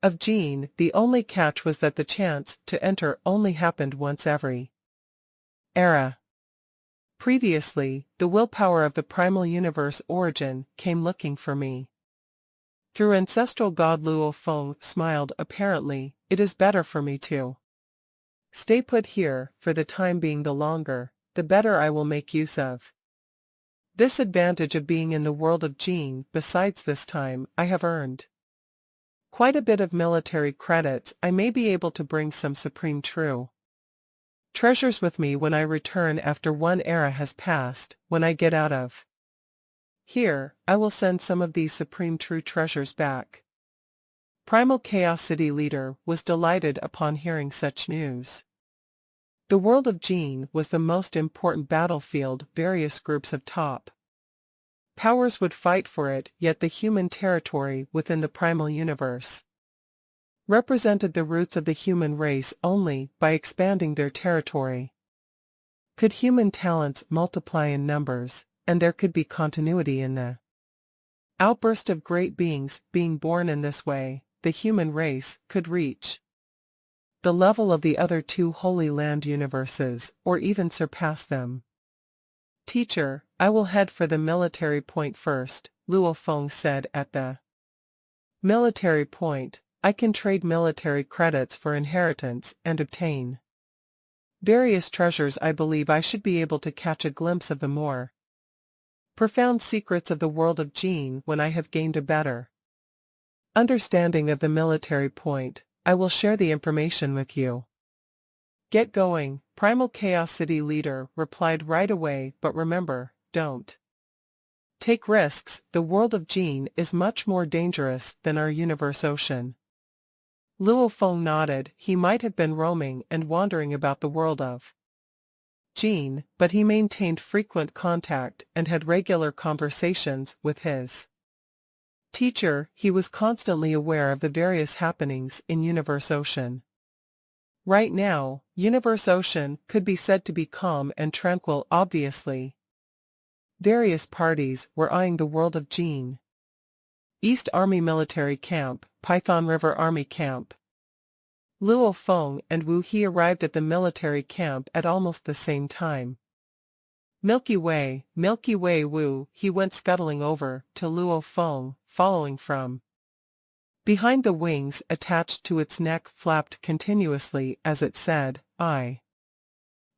of Jin. The only catch was that the chance to enter only happened once every era. Previously, the willpower of the primal universe origin came looking for me. Through ancestral god Luo Feng smiled. Apparently, it is better for me to stay put here. For the time being, the longer, the better I will make use of this advantage of being in the world of Jin. Besides, this time, I have earned quite a bit of military credits. I may be able to bring some supreme true treasures with me when I return after one era has passed. When I get out of here, I will send some of these supreme true treasures back. Primal Chaos City leader was delighted upon hearing such news. The world of Jin was the most important battlefield. Various groups of top powers would fight for it, yet the human territory within the primal universe represented the roots of the human race. Only by expanding their territory could human talents multiply in numbers, and there could be continuity in the outburst of great beings. Being born in this way, the human race could reach the level of the other two Holy Land universes, or even surpass them. Teacher, I will head for the military point first, Luo Feng said. At the military point, I can trade military credits for inheritance and obtain various treasures. I believe I should be able to catch a glimpse of the more profound secrets of the world of Jin when I have gained a better understanding of the military point. I will share the information with you. Get going, Primal Chaos City leader replied right away. But remember, don't take risks. The world of Jin is much more dangerous than our universe ocean. Luo Feng nodded. He might have been roaming and wandering about the world of Jin, but he maintained frequent contact and had regular conversations with his teacher. He was constantly aware of the various happenings in Universe Ocean. Right now, Universe Ocean could be said to be calm and tranquil. Obviously, various parties were eyeing the world of Jin. East Army Military Camp, Python River Army Camp. Luo Feng and Wu He arrived at the military camp at almost the same time. Milky Way, Wu He went scuttling over to Luo Feng, following from behind. The wings attached to its neck flapped continuously as it said, I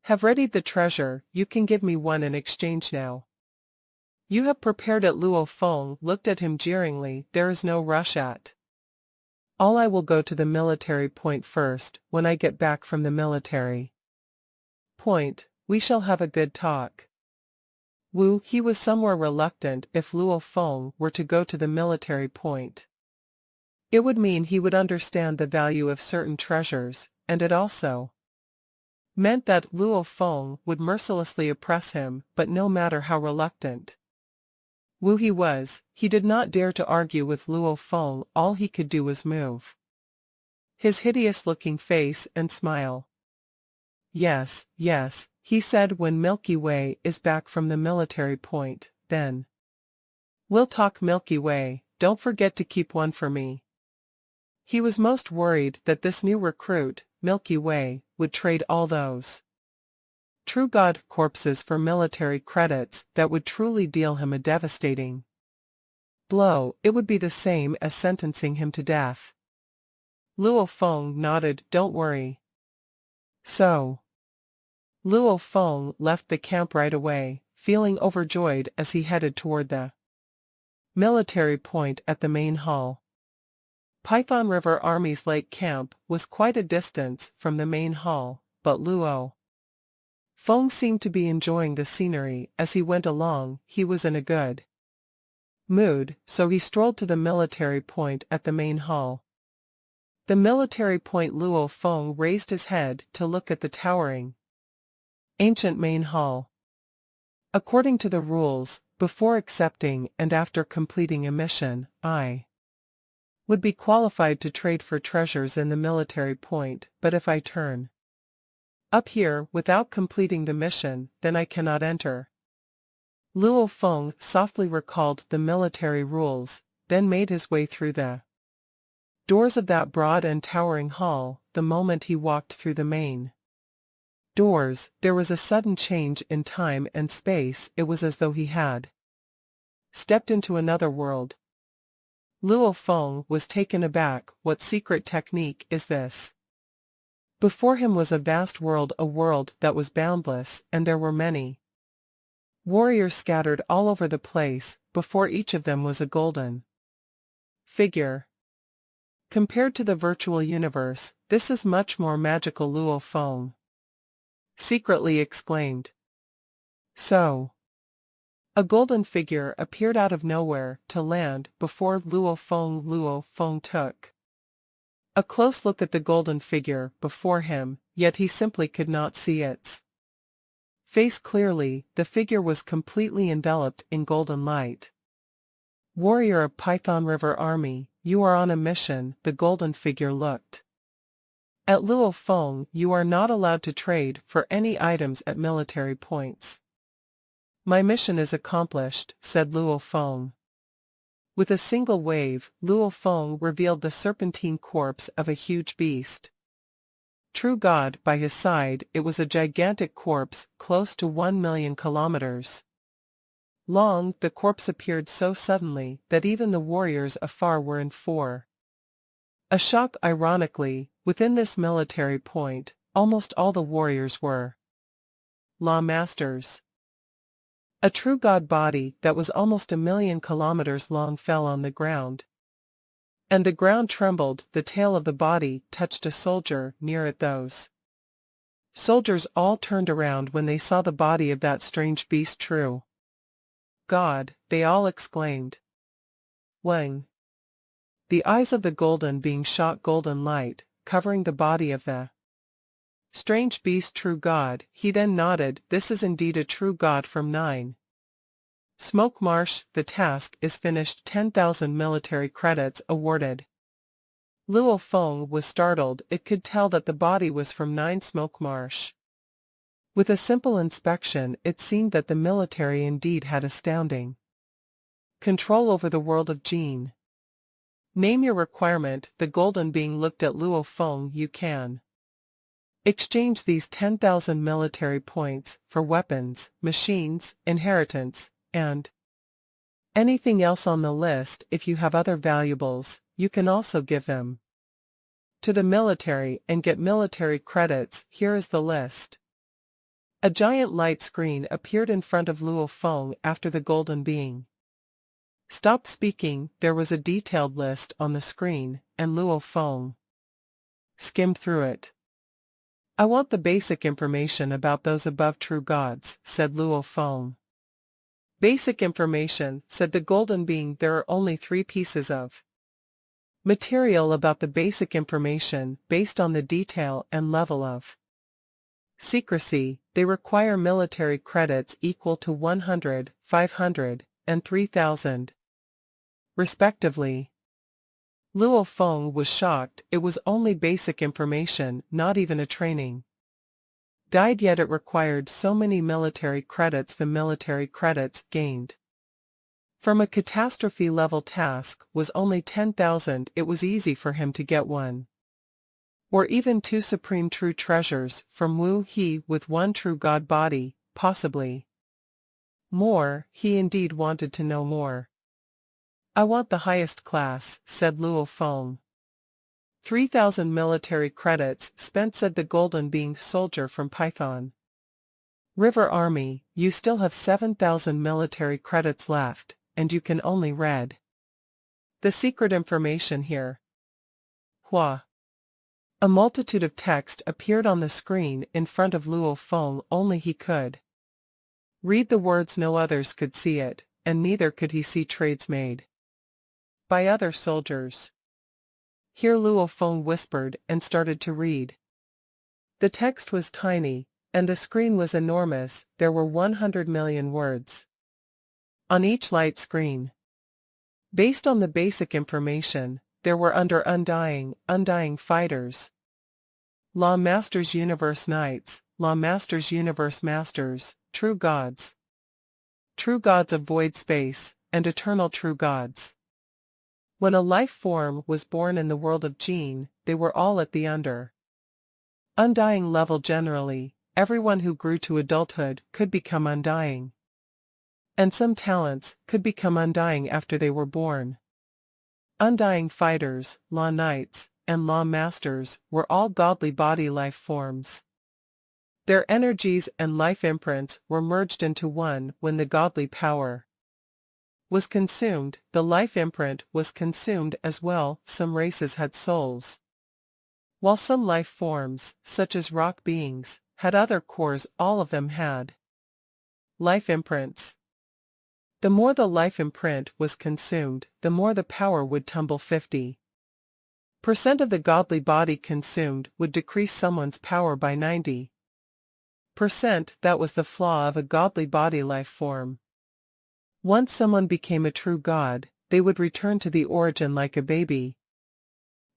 have readied the treasure. You can give me one in exchange now. You have prepared it. Luo Feng looked at him jeeringly. There is no rush at all. I will go to the military point first. When I get back from the military point, we shall have a good talk. Wu He was somewhere reluctant. If Luo Feng were to go to the military point, it would mean he would understand the value of certain treasures, and it also meant that Luo Feng would mercilessly oppress him. But no matter how reluctant Wu He was, he did not dare to argue with Luo Feng. All he could do was move his hideous-looking face and smile. Yes, he said. When Milky Way is back from the military point, then we'll talk. Milky Way, don't forget to keep one for me. He was most worried that this new recruit, Milky Way, would trade all those True God corpses for military credits that would truly deal him a devastating blow. It would be the same as sentencing him to death. Luo Feng nodded. Don't worry. So Luo Feng left the camp right away, feeling overjoyed as he headed toward the military point at the main hall. Python River Army's lake camp was quite a distance from the main hall, but Luo Feng seemed to be enjoying the scenery as he went along. He was in a good mood, so he strolled to the military point at the main hall. The military point. Luo Feng raised his head to look at the towering, ancient main hall. According to the rules, before accepting and after completing a mission, I would be qualified to trade for treasures in the military point, but if I turn up here without completing the mission, then I cannot enter. Luo Feng softly recalled the military rules, then made his way through the doors of that broad and towering hall. The moment he walked through the main doors, there was a sudden change in time and space. It was as though he had stepped into another world. Luo Feng was taken aback. What secret technique is this? Before him was a vast world, a world that was boundless, and there were many warriors scattered all over the place. Before each of them was a golden figure. Compared to the virtual universe, this is much more magical, Luo Feng secretly exclaimed. So, a golden figure appeared out of nowhere to land before Luo Feng. Luo Feng took a close look at the golden figure before him, yet he simply could not see its face clearly. The figure was completely enveloped in golden light. Warrior of Python River Army, you are on a mission. The golden figure looked at Luo Feng. You are not allowed to trade for any items at military points. My mission is accomplished, said Luo Feng. With a single wave, Luo Feng revealed the serpentine corpse of a huge beast. True God by his side. It was a gigantic corpse, close to 1 million kilometers long. The corpse appeared so suddenly that even the warriors afar were in for a shock. Ironically, within this military point, almost all the warriors were law masters. A true God body that was almost 1 million kilometers long fell on the ground, and the ground trembled. The tail of the body touched a soldier near it. Those soldiers all turned around when they saw the body of that strange beast. True God, they all exclaimed. Wang. The eyes of the golden being shot golden light, covering the body of the strange beast. True God, he then nodded. This is indeed a true God from 9 Smoke Marsh. The task is finished. 10,000 military credits awarded. Luo Feng was startled. It could tell that the body was from 9 Smoke Marsh. With a simple inspection, it seemed that the military indeed had astounding control over the world of Jin. Name your requirement. The golden being looked at Luo Feng. You can exchange these 10,000 military points for weapons, machines, inheritance, and anything else on the list. If you have other valuables, you can also give them to the military and get military credits. Here is the list. A giant light screen appeared in front of Luo Feng after the golden being stopped speaking. There was a detailed list on the screen, and Luo Feng skimmed through it. I want the basic information about those above true gods, said Luo Feng. Basic information, said the golden being. There are only 3 pieces of material about the basic information, based on the detail and level of secrecy. They require military credits equal to 100, 500, and 3,000, respectively. Luo Feng was shocked. It was only basic information, not even a training guide, yet it required so many military credits. The military credits gained from a catastrophe-level task was only 10,000. It was easy for him to get one. Or even two supreme true treasures from Wu He with one true God body, possibly. More, he indeed wanted to know more. I want the highest class, said Luo Feng. 3,000 military credits spent, said the golden being soldier from Python. River Army, you still have 7,000 military credits left, and you can only read the secret information here. Hua. A multitude of text appeared on the screen in front of Luo Feng, only he could read the words, no others could see it, and neither could he see trades made by other soldiers. Here Luo Feng whispered and started to read. The text was tiny, and the screen was enormous. There were 100 million words on each light screen. Based on the basic information, there were under undying fighters, law masters, universe knights, law masters, universe masters, true gods of void space, and eternal true gods. When a life form was born in the world of Jin, they were all at the undying level. Generally, everyone who grew to adulthood could become undying. And some talents could become undying after they were born. Undying fighters, law knights, and law masters were all godly body life forms. Their energies and life imprints were merged into one when the godly power was consumed. The life imprint was consumed as well. Some races had souls, while some life forms, such as rock beings, had other cores. All of them had life imprints. The more the life imprint was consumed, the more the power would tumble. 50% of the godly body consumed would decrease someone's power by 90%. That was the flaw of a godly body life form. Once someone became a true god, they would return to the origin like a baby,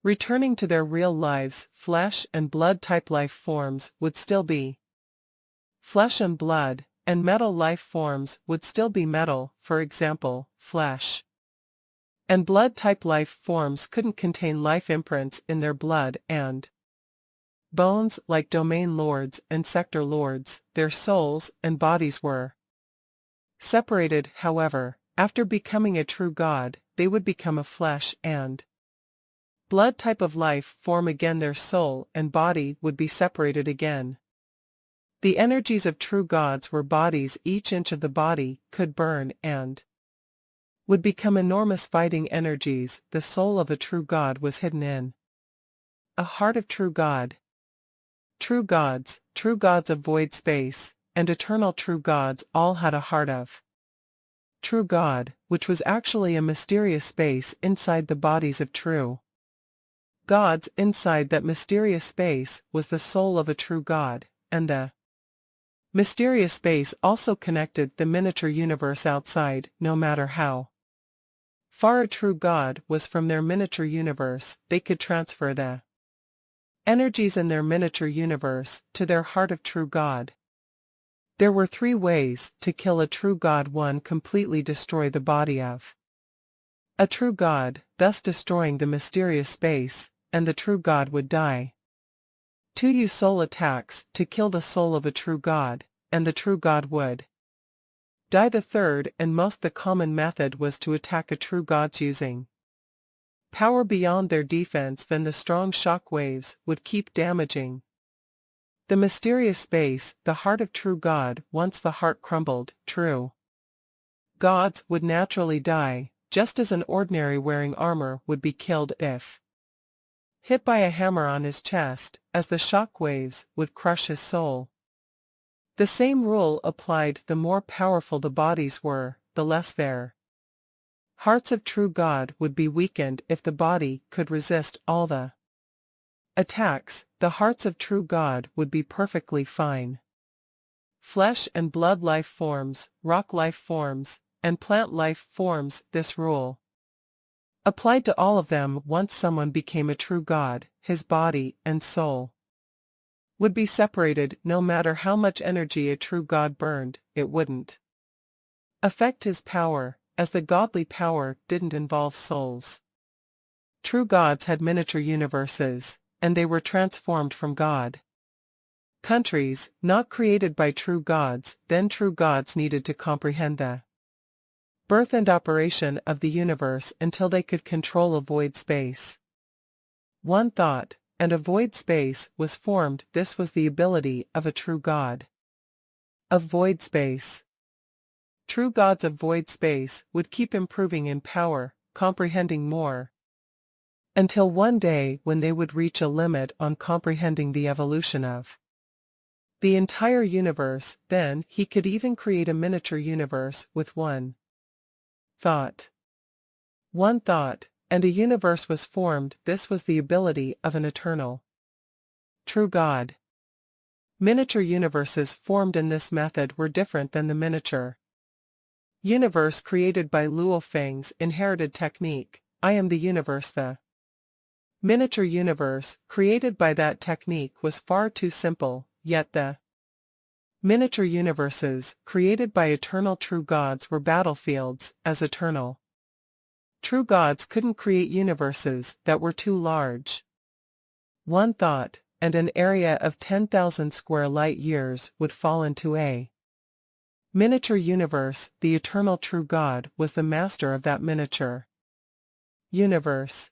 returning to their real lives. Flesh and blood type life forms would still be flesh and blood, and metal life forms would still be metal. For example, flesh and blood type life forms couldn't contain life imprints in their blood and bones like domain lords and sector lords. Their souls and bodies were separated. However, after becoming a true god, they would become a flesh and blood type of life form again. Their soul and body would be separated again. The energies of true gods were bodies. Each inch of the body could burn and would become enormous fighting energies. The soul of a true god was hidden in a heart of true god. True gods of void space, and eternal true gods all had a heart of true God, which was actually a mysterious space inside the bodies of true gods. Inside that mysterious space was the soul of a true god, and the mysterious space also connected the miniature universe outside. No matter how far a true god was from their miniature universe, they could transfer the energies in their miniature universe to their heart of true God. There were 3 ways to kill a true god. 1. Completely destroy the body of a true god, thus destroying the mysterious space, and the true god would die. 2. Use soul attacks to kill the soul of a true god, and the true god would die. The third and most common method was to attack a true god using power beyond their defense. Then the strong shock waves would keep damaging the mysterious space, the heart of true God. Once the heart crumbled, true gods would naturally die, just as an ordinary wearing armor would be killed if hit by a hammer on his chest, as the shock waves would crush his soul. The same rule applied. The more powerful the bodies were, the less their hearts of true God would be weakened. If the body could resist all the attacks, the hearts of true God would be perfectly fine. Flesh and blood life forms, rock life forms, and plant life forms. This rule applied to all of them. Once someone became a true god, his body and soul would be separated. No matter how much energy a true god burned, it wouldn't affect his power, as the godly power didn't involve souls. True gods had miniature universes, and they were transformed from God. Countries, not created by true gods, then true gods needed to comprehend the birth and operation of the universe until they could control a void space. One thought, and a void space was formed. This was the ability of a true god. Of void space. True gods of void space would keep improving in power, comprehending more, until one day when they would reach a limit on comprehending the evolution of the entire universe. Then he could even create a miniature universe with one thought. One thought, and a universe was formed. This was the ability of an eternal true god. Miniature universes formed in this method were different than the miniature universe created by Luo Feng's inherited technique. I am the universe. The miniature universe created by that technique was far too simple, yet the miniature universes created by eternal true gods were battlefields, as eternal true gods couldn't create universes that were too large. One thought, and an area of 10,000 square light-years would fall into a miniature universe. The eternal true God was the master of that miniature universe.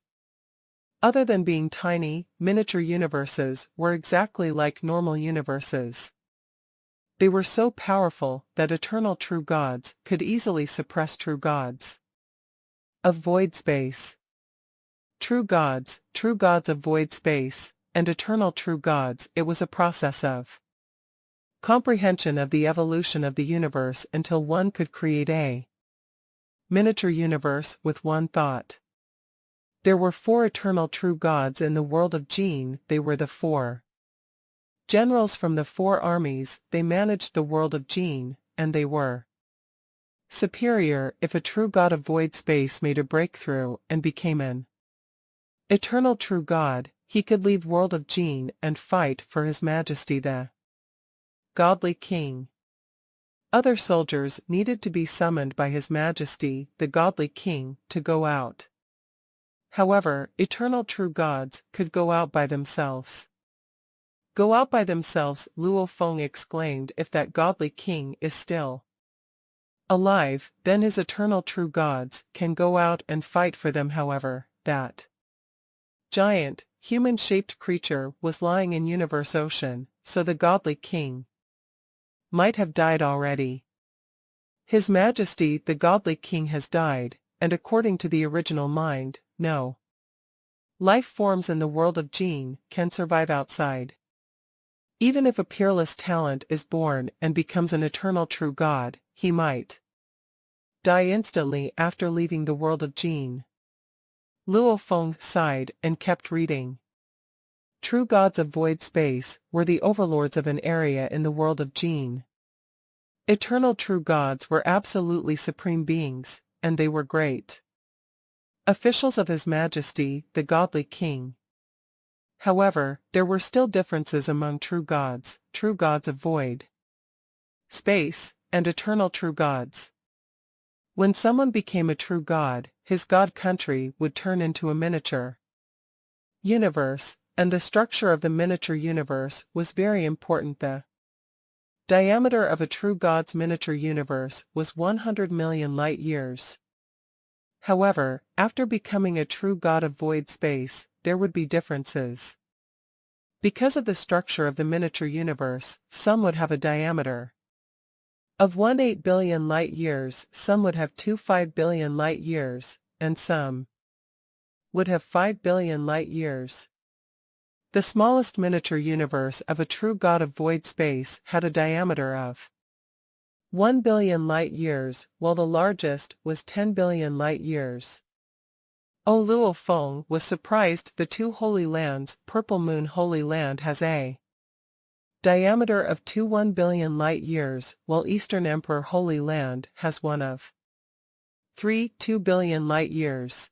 Other than being tiny, miniature universes were exactly like normal universes. They were so powerful that eternal true gods could easily suppress true gods of void space. True gods of void space, and eternal true gods. It was a process of comprehension of the evolution of the universe until one could create a miniature universe with one thought. There were 4 eternal true gods in the world of Jin. They were the 4 generals from the 4 armies. They managed the world of Jin, and they were superior. If a true god of void space made a breakthrough and became an eternal true god, he could leave world of Jin and fight for his majesty the godly king. Other soldiers needed to be summoned by his majesty, the godly king, to go out. However, eternal true gods could go out by themselves. Go out by themselves, Luo Feng exclaimed. If that godly king is still alive, then his eternal true gods can go out and fight for them. However, that giant, human-shaped creature was lying in universe ocean, so the godly king might have died already. His Majesty the godly king has died, and according to the original mind, no life forms in the world of Jin can survive outside. Even if a peerless talent is born and becomes an eternal true god, he might die instantly after leaving the world of Jin. Luo Feng sighed and kept reading. True gods of void space were the overlords of an area in the world of Jin. Eternal true gods were absolutely supreme beings, and they were great officials of His Majesty, the godly king. However, there were still differences among true gods of void space, and eternal true gods. When someone became a true god, his god country would turn into a miniature universe, and the structure of the miniature universe was very important. The diameter of a true god's miniature universe was 100 million light-years. However, after becoming a true god of void space, there would be differences. Because of the structure of the miniature universe, some would have a diameter of 18 billion light-years, some would have 25 billion light-years, and some would have 5 billion light-years. The smallest miniature universe of a true god of void space had a diameter of 1 billion light-years, while the largest was 10 billion light-years. Luo Feng was surprised. The 2 Holy Lands, Purple Moon Holy Land has a diameter of 1 billion light-years, while Eastern Emperor Holy Land has one of 2 billion light-years.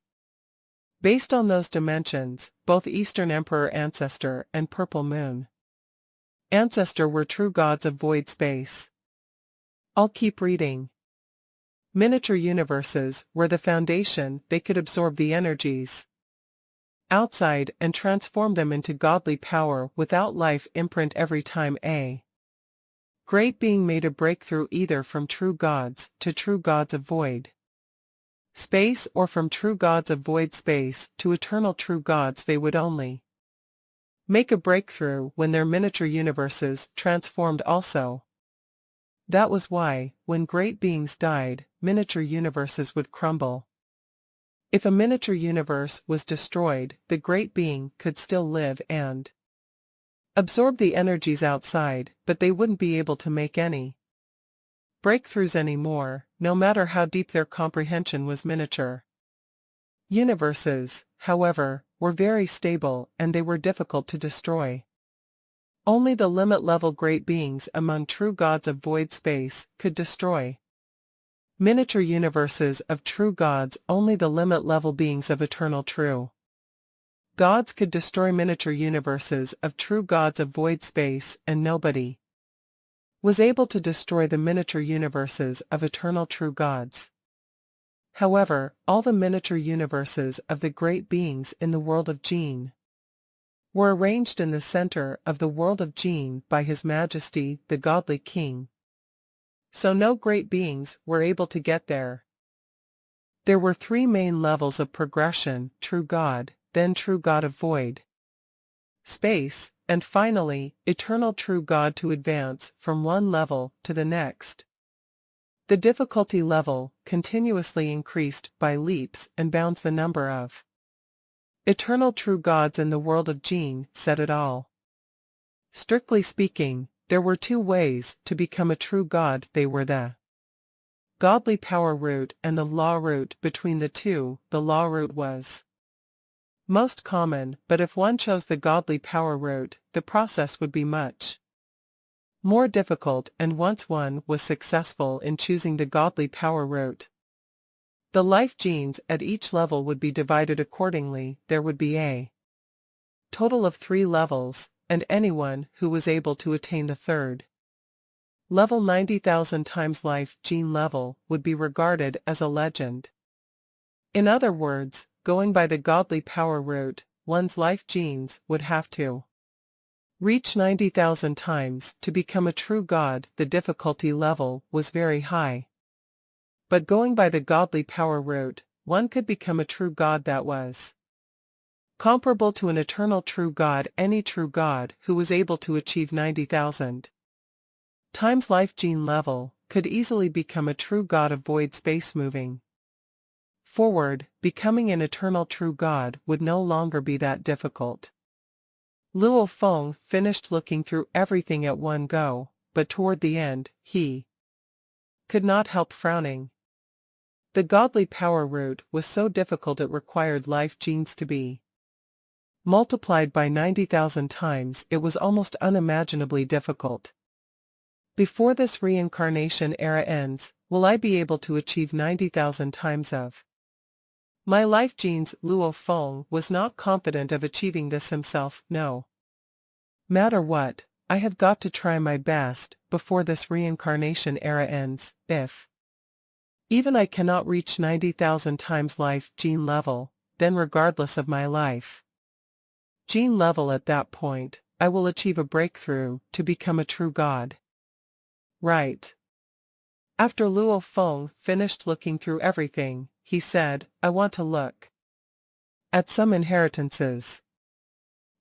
Based on those dimensions, both Eastern Emperor Ancestor and Purple Moon Ancestor were true gods of void space. I'll keep reading. Miniature universes were the foundation. They could absorb the energies outside and transform them into godly power without life imprint every time a great being made a breakthrough either from true gods to true gods of void space or from true gods of void space to eternal true gods. They would only make a breakthrough when their miniature universes transformed also. That was why, when great beings died, miniature universes would crumble. If a miniature universe was destroyed, the great being could still live and absorb the energies outside, but they wouldn't be able to make any breakthroughs anymore, no matter how deep their comprehension was. Miniature universes, however, were very stable and they were difficult to destroy. Only the limit-level great beings among true gods of void space could destroy miniature universes of true gods. Only the limit-level beings of eternal true gods could destroy miniature universes of true gods of void space, and nobody was able to destroy the miniature universes of eternal true gods. However, all the miniature universes of the great beings in the world of Jin were arranged in the center of the world of Jin by His Majesty the Godly King. So no great beings were able to get there. There were three main levels of progression: true God, then true God of void space, and finally, eternal true God. To advance from one level to the next, the difficulty level continuously increased by leaps and bounds. The number of eternal true gods in the world of Jin said it all. Strictly speaking, there were two ways to become a true god. They were the godly power route and the law route. Between the two, the law route was most common, but if one chose the godly power route, the process would be much more difficult, and once one was successful in choosing the godly power route, the life genes at each level would be divided accordingly. There would be a total of 3 levels, and anyone who was able to attain the third level 90,000 times life gene level would be regarded as a legend. In other words, going by the godly power route, one's life genes would have to reach 90,000 times to become a true god. The difficulty level was very high. But going by the godly power route, one could become a true god that was comparable to an eternal true god. Any true god who was able to achieve 90,000 times life gene level could easily become a true god of void space. Moving forward, becoming an eternal true god would no longer be that difficult. Luo Feng finished looking through everything at one go, but toward the end, he could not help frowning. The godly power route was so difficult it required life genes to be multiplied by 90,000 times. It was almost unimaginably difficult. Before this reincarnation era ends, will I be able to achieve 90,000 times of my life genes? Luo Feng was not confident of achieving this himself. No matter what, I have got to try my best before this reincarnation era ends. If even I cannot reach 90,000 times life gene level, then regardless of my life gene level at that point, I will achieve a breakthrough to become a true god. Right. After Luo Feng finished looking through everything, he said, I want to look at some inheritances.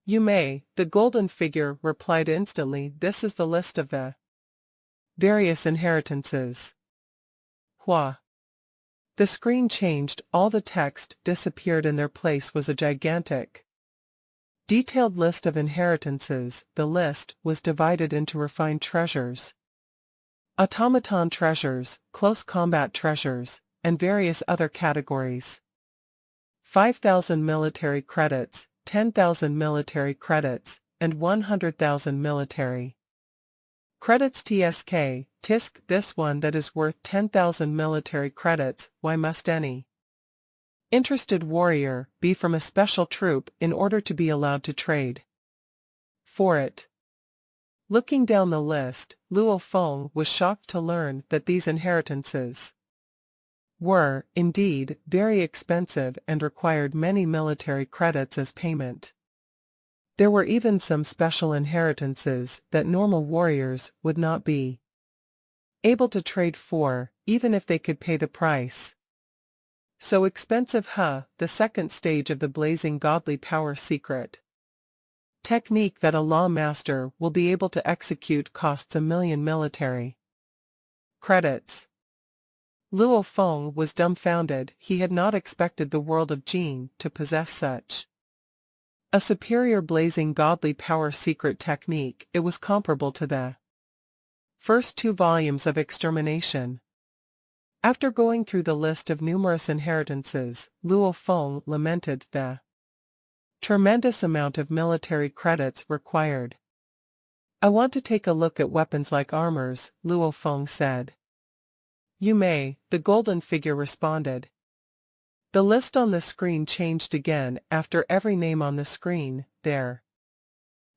You may, the golden figure replied instantly. This is the list of the various inheritances. Hua. The screen changed, all the text disappeared. In their place was a gigantic, detailed list of inheritances. The list was divided into refined treasures, automaton treasures, close combat treasures, and various other categories. 5,000 military credits, 10,000 military credits, and 100,000 military credits. Tisk, this one that is worth 10,000 military credits. Why must any interested warrior be from a special troop in order to be allowed to trade for it? Looking down the list, Luo Feng was shocked to learn that these inheritances were, indeed, very expensive and required many military credits as payment. There were even some special inheritances that normal warriors would not be able to trade for, even if they could pay the price. So expensive. The second stage of the blazing godly power secret technique that a law master will be able to execute costs 1 million military credits. Luo Feng was dumbfounded. He had not expected the world of Jin to possess such a superior blazing godly power secret technique. It was comparable to the first 2 volumes of Extermination. After going through the list of numerous inheritances, Luo Feng lamented the tremendous amount of military credits required. I want to take a look at weapons like armors, Luo Feng said. You may, the golden figure responded. The list on the screen changed again. After every name on the screen, there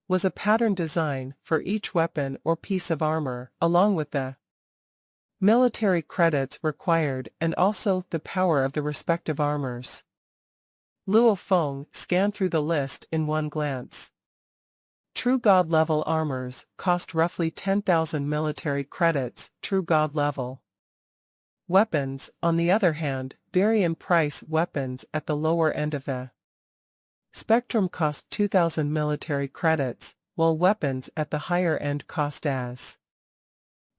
was a pattern design for each weapon or piece of armor, along with the military credits required and also the power of the respective armors. Luo Feng scanned through the list in one glance. True God level armors cost roughly 10,000 military credits. True God level weapons, on the other hand, vary in price. Weapons at the lower end of the spectrum cost 2,000 military credits, while weapons at the higher end cost as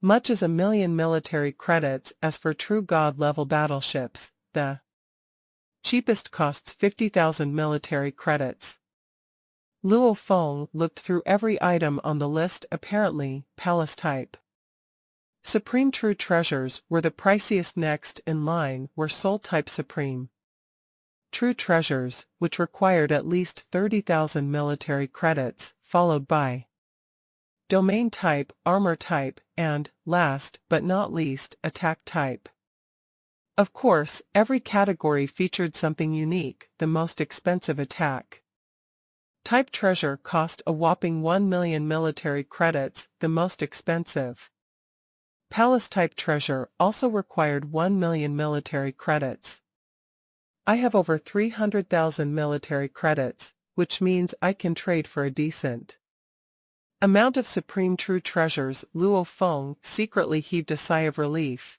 much as 1 million military credits. As for true God level battleships, the cheapest costs 50,000 military credits. Luo Feng looked through every item on the list. Apparently, palace type Supreme True Treasures were the priciest. Next in line were Soul Type Supreme True Treasures, which required at least 30,000 military credits, followed by Domain Type, Armor Type, and, last but not least, Attack Type. Of course, every category featured something unique. The most expensive Attack Type treasure cost a whopping 1 million military credits. The most expensive Palace Type treasure also required 1 million military credits. I have over 300,000 military credits, which means I can trade for a decent amount of Supreme True Treasures. Luo Feng secretly heaved a sigh of relief.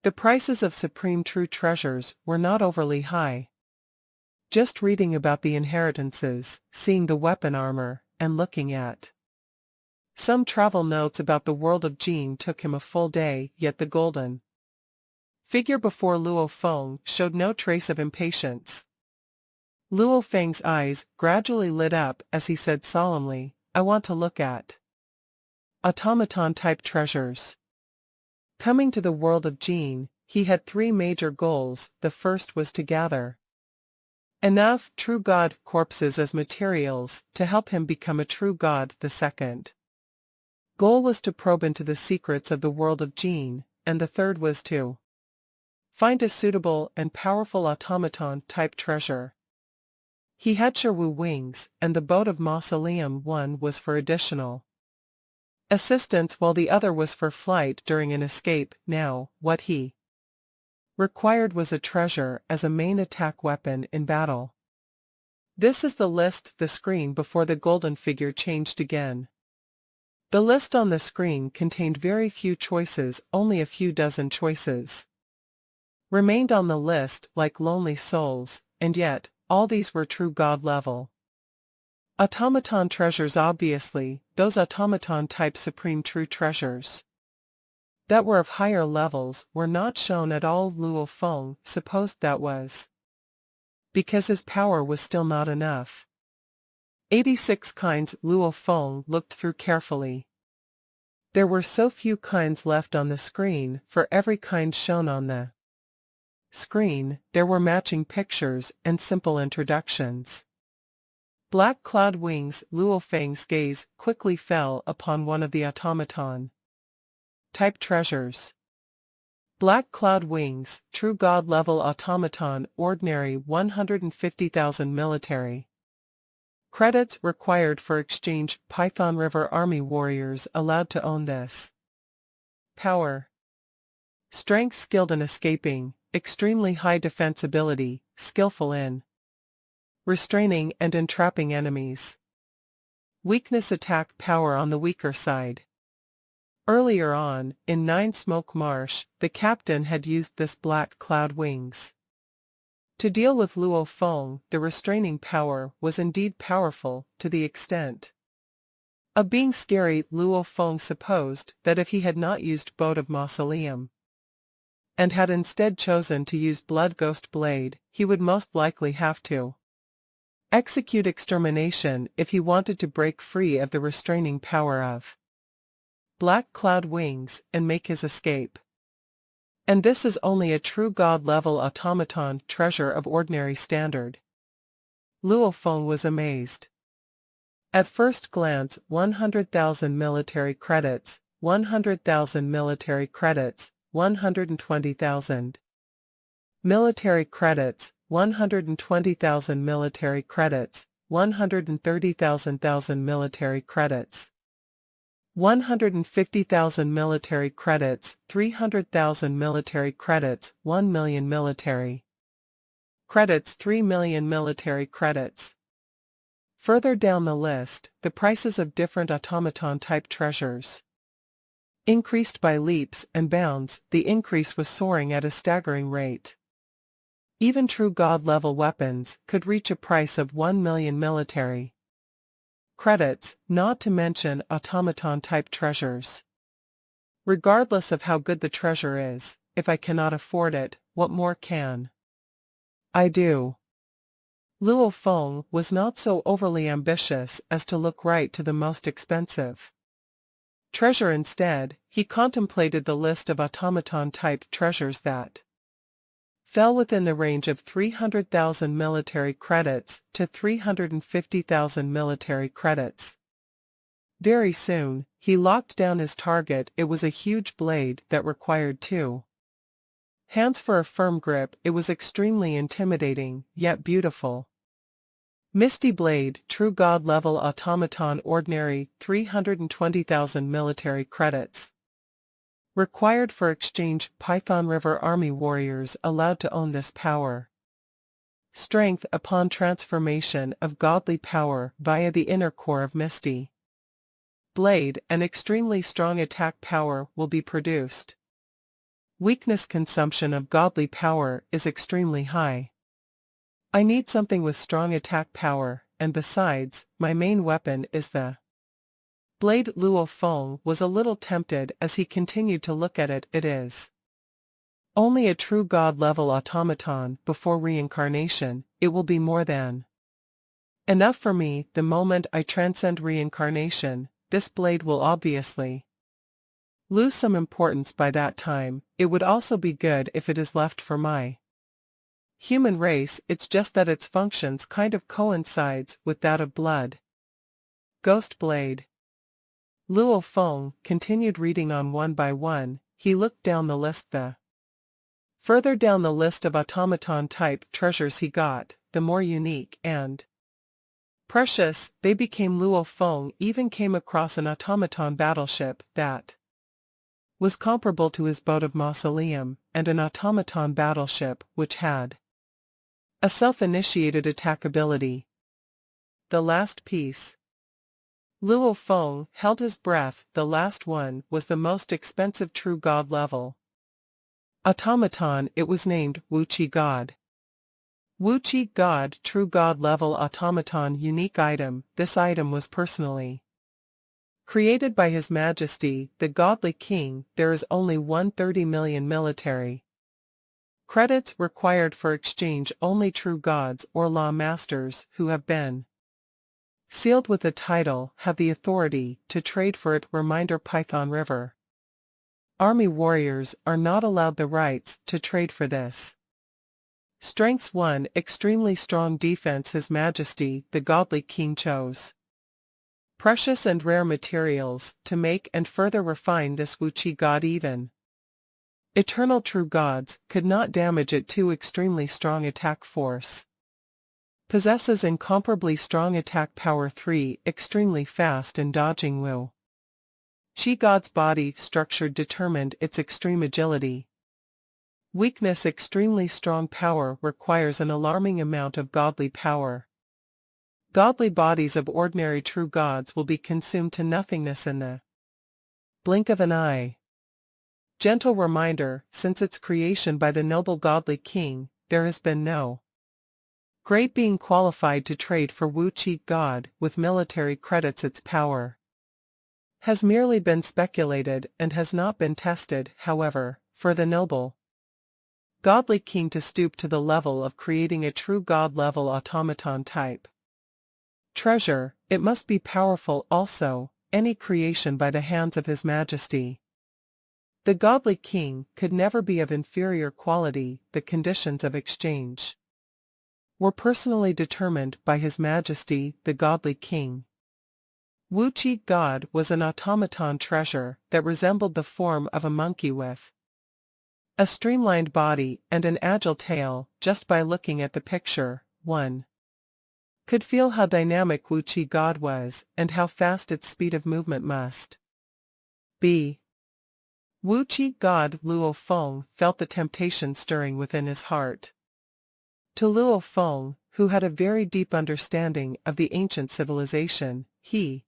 The prices of Supreme True Treasures were not overly high. Just reading about the inheritances, seeing the weapon armor, and looking at some travel notes about the world of Jin took him a full day. Yet the golden figure before Luo Feng showed no trace of impatience. Luo Feng's eyes gradually lit up as he said solemnly, I want to look at automaton-type treasures. Coming to the world of Jin, he had 3 major goals. The first was to gather enough true god corpses as materials to help him become a true god. The second goal was to probe into the secrets of the world of Jin, and the third was to find a suitable and powerful automaton-type treasure. He had Sherwu wings, and the boat of Mausoleum. One was for additional assistance while the other was for flight during an escape. Now, what he required was a treasure as a main attack weapon in battle. This is the list. The screen before the golden figure changed again. The list on the screen contained very few choices. Only a few dozen choices remained on the list like lonely souls, and yet, all these were true god level automaton treasures. Obviously, those automaton-type Supreme True Treasures that were of higher levels were not shown at all. Luo Feng supposed that was because his power was still not enough. 86 kinds. Luo Feng looked through carefully. There were so few kinds left on the screen. For every kind shown on the screen, there were matching pictures and simple introductions. Black cloud wings. Luo Feng's gaze quickly fell upon one of the automaton type treasures. Black cloud wings, true god level automaton, ordinary 150,000 military credits required for exchange. Python River Army warriors allowed to own this. Power. Strength skilled in escaping, extremely high defensibility, skillful in restraining and entrapping enemies. Weakness attack power on the weaker side. Earlier on, in 9 Smoke Marsh, the captain had used this black cloud wings. To deal with Luo Feng, the restraining power was indeed powerful, to the extent of being scary. Luo Feng supposed that if he had not used Boat of Mausoleum, and had instead chosen to use Blood Ghost Blade, he would most likely have to execute extermination if he wanted to break free of the restraining power of Black Cloud Wings and make his escape. And this is only a true god-level automaton treasure of ordinary standard. Luo Feng was amazed. At first glance, 100,000 military credits, 100,000 military credits, 120,000 military credits, 120,000 military credits, 130,000 military credits, 150,000 military credits, 300,000 military credits, 1 million military credits, 3 million military credits. Further down the list, the prices of different automaton-type treasures increased by leaps and bounds. The increase was soaring at a staggering rate. Even true god-level weapons could reach a price of 1 million military credits, not to mention automaton-type treasures. Regardless of how good the treasure is, if I cannot afford it, what more can I do? Luo Feng was not so overly ambitious as to look right to the most expensive treasure. Instead, he contemplated the list of automaton-type treasures that fell within the range of 300,000 military credits to 350,000 military credits. Very soon, he locked down his target. It was a huge blade that required 2 hands for a firm grip. It was extremely intimidating, yet beautiful. Misty Blade, true god-level automaton, ordinary, 320,000 military credits. Required for exchange. Python River Army warriors allowed to own this power. Strength upon transformation of godly power via the inner core of Misty Blade, an extremely strong attack power will be produced. Weakness consumption of godly power is extremely high. I need something with strong attack power, and besides, my main weapon is the blade. Luo Feng was a little tempted as he continued to look at it. It is only a true god-level automaton. Before reincarnation, it will be more than enough for me. The moment I transcend reincarnation, this blade will obviously lose some importance by that time. It would also be good if it is left for my human race. It's just that its functions kind of coincides with that of Blood Ghost Blade. Luo Feng continued reading on one by one. He looked down the list. The further down the list of automaton-type treasures he got, the more unique and precious they became. Luo Feng even came across an automaton battleship that was comparable to his Boat of Mausoleum, and an automaton battleship which had a self-initiated attack ability. The last piece. Luo Feng held his breath. The last one was the most expensive true god-level automaton. It was named Wuqi God. Wuqi God, true god-level automaton, unique item. This item was personally created by His Majesty, the Godly King. There is only 130 million military credits required for exchange. Only true gods or law masters who have been sealed with the title have the authority to trade for it. Reminder: Python River Army warriors are not allowed the rights to trade for this. Strengths 1. Extremely strong defense. His Majesty, the Godly King, chose precious and rare materials to make and further refine this Wuqi God. Even eternal true gods could not damage it. 2. Extremely strong attack force. Possesses incomparably strong attack power. 3. Extremely fast in dodging. Wuqi God's body structure determined its extreme agility. Weakness. Extremely strong power requires an alarming amount of godly power. Godly bodies of ordinary true gods will be consumed to nothingness in the blink of an eye. Gentle reminder, since its creation by the noble godly king, there has been no great being qualified to trade for Wu-Chi God with military credits. Its power has merely been speculated and has not been tested, however, for the noble godly king to stoop to the level of creating a true god-level automaton type treasure. It must be powerful also, any creation by the hands of His Majesty the godly king could never be of inferior quality. The conditions of exchange were personally determined by His Majesty the godly king. Wu-Chi God was an automaton treasure that resembled the form of a monkey with a streamlined body and an agile tail. Just by looking at the picture, one could feel how dynamic Wu-Chi God was and how fast its speed of movement must be. Wu-Chi God Luo Feng felt the temptation stirring within his heart. To Luo Feng, who had a very deep understanding of the ancient civilization, he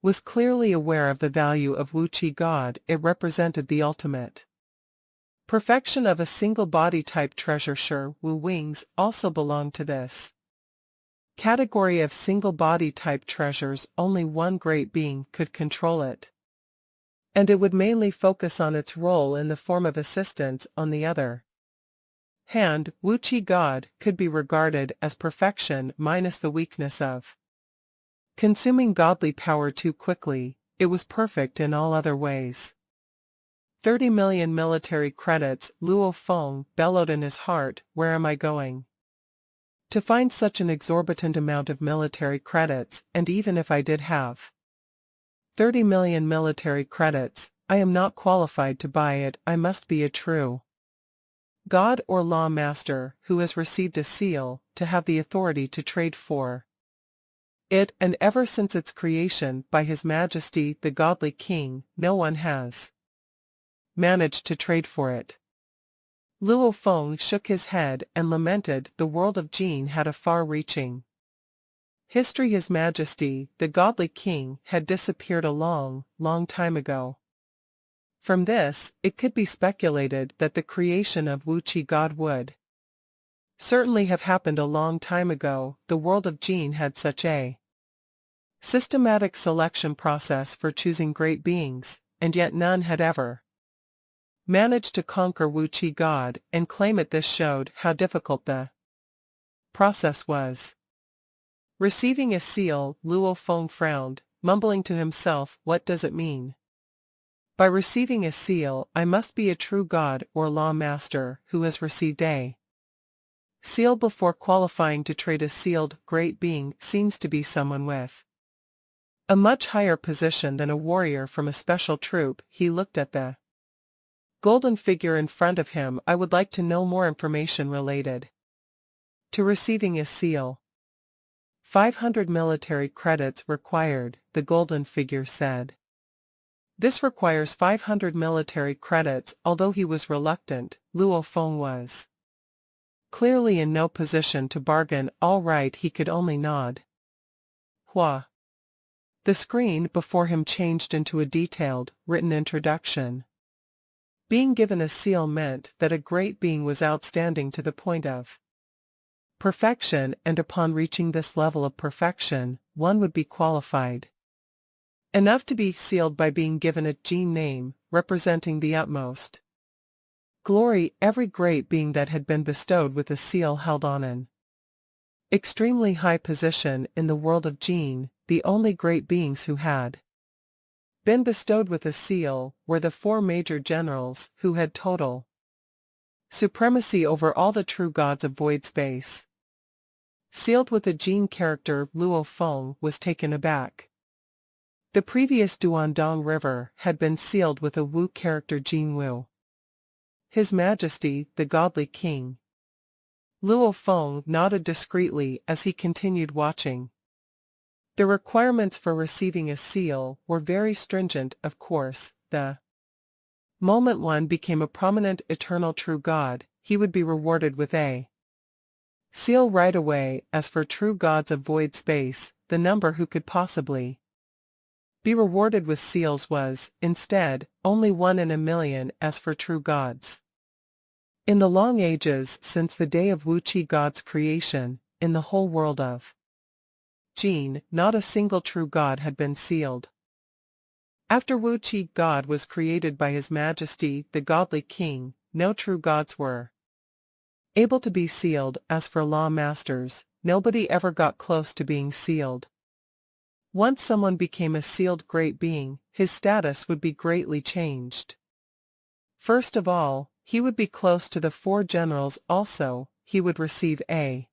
was clearly aware of the value of Wu-Chi God. It represented the ultimate perfection of a single body type treasure. Sure, Wu Wings also belonged to this category of single body type treasures. Only one great being could control it, and it would mainly focus on its role in the form of assistance. On the other hand, Wu-Chi God could be regarded as perfection minus the weakness of consuming godly power too quickly. It was perfect in all other ways. 30 million military credits. Luo Feng bellowed in his heart, where am I going to find such an exorbitant amount of military credits? And even if I did have 30 million military credits, I am not qualified to buy it. I must be a true god or law master who has received a seal to have the authority to trade for it, and ever since its creation by His Majesty the godly king, no one has managed to trade for it. Luo Feng shook his head and lamented. The world of Jin had a far-reaching history. His Majesty the godly king had disappeared a long, long time ago. From this, it could be speculated that the creation of Wu-Chi God would certainly have happened a long time ago. The world of Jin had such a systematic selection process for choosing great beings, and yet none had ever managed to conquer Wu-Chi God and claim it. This showed how difficult the process was. Receiving a seal, Luo Feng frowned, mumbling to himself, what does it mean? By receiving a seal, I must be a true god or law master who has received a seal before qualifying to trade. A sealed great being seems to be someone with a much higher position than a warrior from a special troop. He looked at the golden figure in front of him. I would like to know more information related to receiving a seal. 500 military credits required, the golden figure said. This requires 500 military credits. Although he was reluctant, Luo Feng was clearly in no position to bargain. All right, he could only nod. Hua. The screen before him changed into a detailed, written introduction. Being given a seal meant that a great being was outstanding to the point of perfection, and upon reaching this level of perfection, one would be qualified enough to be sealed by being given a Jin name, representing the utmost glory. Every great being that had been bestowed with a seal held on an extremely high position in the world of Jin. The only great beings who had been bestowed with a seal were the 4 major generals who had total supremacy over all the true gods of void space. Sealed with a Jin character, Luo Feng was taken aback. The previous Duandong River had been sealed with a Wu character, Jin Wu. His Majesty, the godly king. Luo Feng nodded discreetly as he continued watching. The requirements for receiving a seal were very stringent. Of course, the Moment one became a prominent eternal true god, he would be rewarded with a seal right away. As for true gods of void space, the number who could possibly be rewarded with seals was, instead, only 1 in a million. As for true gods, in the long ages since the day of Wu-Chi God's creation, in the whole world of Jin, not a single true god had been sealed. After Wu-Chi God was created by His Majesty the Godly King, no true gods were able to be sealed. As for law masters, nobody ever got close to being sealed. Once someone became a sealed great being, his status would be greatly changed. First of all, he would be close to the 4 generals. Also, he would receive a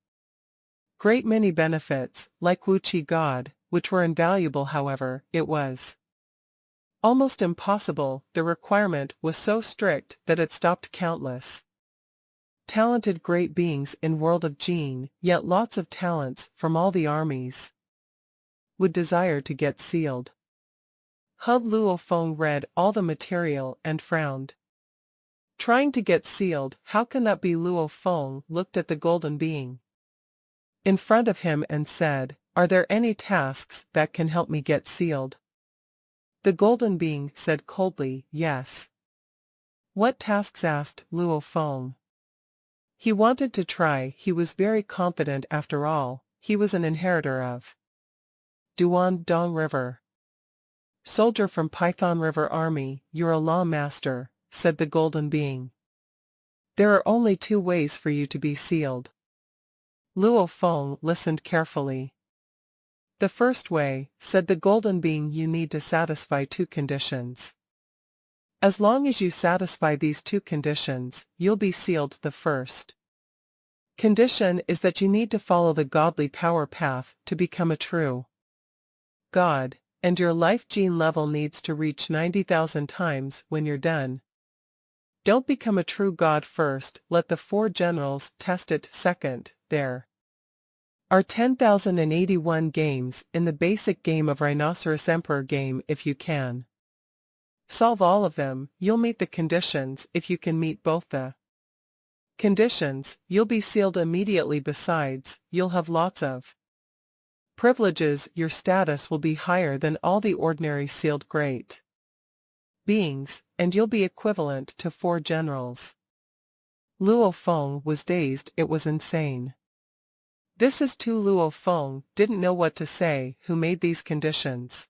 great many benefits, like Wu-Chi God, which were invaluable. However, it was almost impossible. The requirement was so strict that it stopped countless talented great beings in world of Jin, yet lots of talents from all the armies would desire to get sealed. Hub Luo Feng read all the material and frowned. Trying to get sealed, how can that be? Luo Feng looked at the golden being in front of him and said, "Are there any tasks that can help me get sealed?" The golden being said coldly, "Yes." "What tasks?" asked Luo Feng. He wanted to try. He was very confident. After all, he was an inheritor of Duandong River. "Soldier from Python River Army, you're a law master," said the golden being. "There are only 2 ways for you to be sealed." Luo Feng listened carefully. "The first way," said the golden being, "you need to satisfy 2 conditions. As long as you satisfy these 2 conditions, you'll be sealed. The first condition is that you need to follow the godly power path to become a true god, and your life gene level needs to reach 90,000 times when you're done. Don't become a true god first, let the 4 generals test it. Second, there are 10,081 games in the basic game of Rhinoceros Emperor game. If you can solve all of them, you'll meet the conditions. If you can meet both the conditions, you'll be sealed immediately. Besides, you'll have lots of privileges. Your status will be higher than all the ordinary sealed great beings, and you'll be equivalent to 4 generals." Luo Feng was dazed. It was insane. This is too. Luo Feng didn't know what to say. Who made these conditions?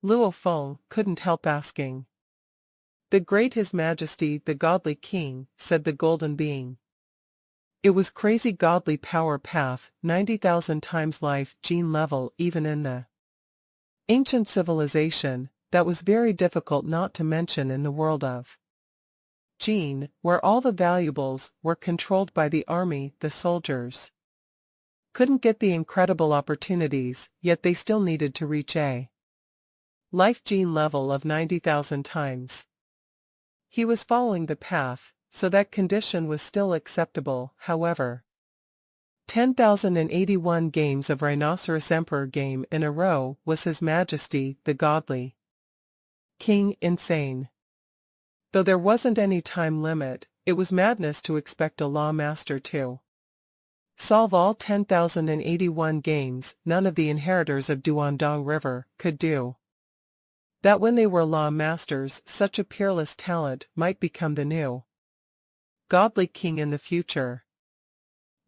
Luo Feng couldn't help asking. "The Great His Majesty the Godly King," said the golden being. It was crazy godly power path, 90,000 times life gene level. Even in the ancient civilization, that was very difficult, not to mention in the world of Jin, where all the valuables were controlled by the army. The soldiers couldn't get the incredible opportunities, yet they still needed to reach a life gene level of 90,000 times. He was following the path, so that condition was still acceptable. However, 10,081 games of Rhinoceros Emperor game in a row was His Majesty the Godly King insane. Though there wasn't any time limit, it was madness to expect a law master to solve all 10,081 games. None of the inheritors of Duandong River could do that. When they were law masters, such a peerless talent might become the new godly king in the future.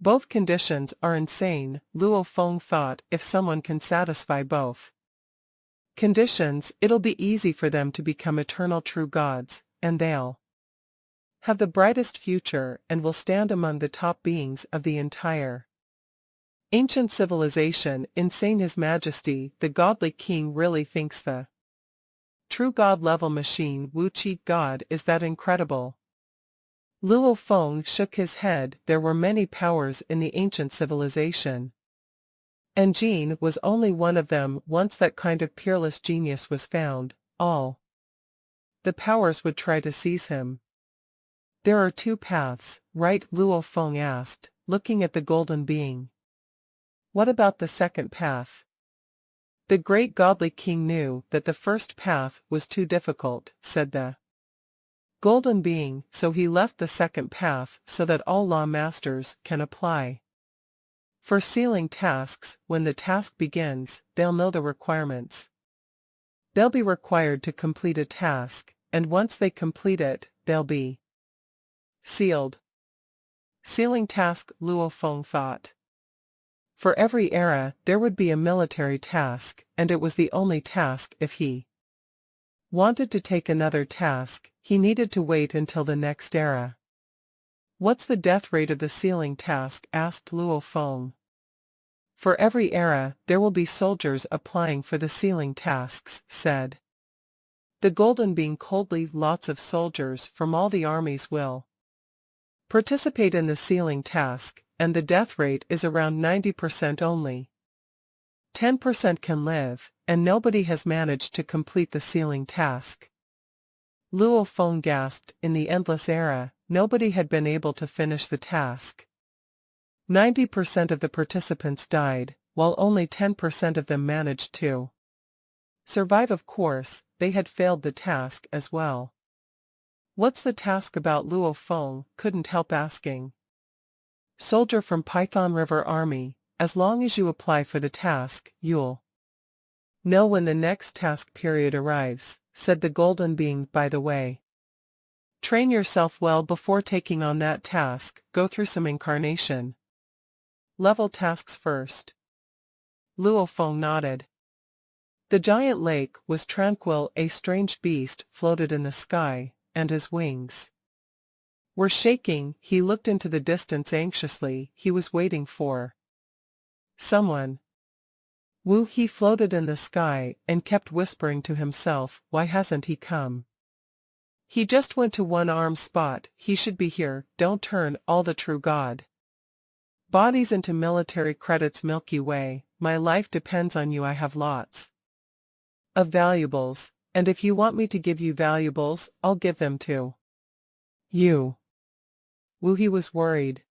Both conditions are insane, Luo Feng thought. If someone can satisfy both conditions, it'll be easy for them to become eternal true gods, and they'll have the brightest future and will stand among the top beings of the entire ancient civilization. Insane. His Majesty the Godly King really thinks the true god-level machine Wu-Chi God is that incredible? Luo Feng shook his head. There were many powers in the ancient civilization, and Jin was only one of them. Once that kind of peerless genius was found, all the powers would try to seize him. "There are 2 paths, right?" Luo Feng asked, looking at the golden being. "What about the second path?" The great godly king knew that the first path was too difficult, said the Golden being, so he left the second path so that all law masters can apply. For sealing tasks, when the task begins, they'll know the requirements. They'll be required to complete a task, and once they complete it, they'll be sealed. Sealing task, Luo Feng thought. For every era, there would be a military task, and it was the only task. If he wanted to take another task, he needed to wait until the next era. What's the death rate of the sealing task? Asked Luo Feng. For every era, there will be soldiers applying for the sealing tasks, said the golden being coldly. Lots of soldiers from all the armies will participate in the sealing task, and the death rate is around 90% only. 10% can live, and nobody has managed to complete the sealing task. Luo Feng gasped. In the endless era, nobody had been able to finish the task. 90% of the participants died, while only 10% of them managed to survive. Of course, they had failed the task as well. What's the task about? Luo Feng couldn't help asking. Soldier from Python River Army, as long as you apply for the task, you'll know when the next task period arrives, said the golden being. By the way, train yourself well before taking on that task. Go through some incarnation level tasks first. Luo Feng nodded. The giant lake was tranquil. A strange beast floated in the sky, and his wings were shaking. He looked into the distance anxiously. He was waiting for someone. Wu He floated in the sky and kept whispering to himself, why hasn't he come? He just went to one arm spot. He should be here. Don't turn all the true God bodies into military credits. Milky Way, my life depends on you. I have lots of valuables, and if you want me to give you valuables, I'll give them to you. Wu He was worried.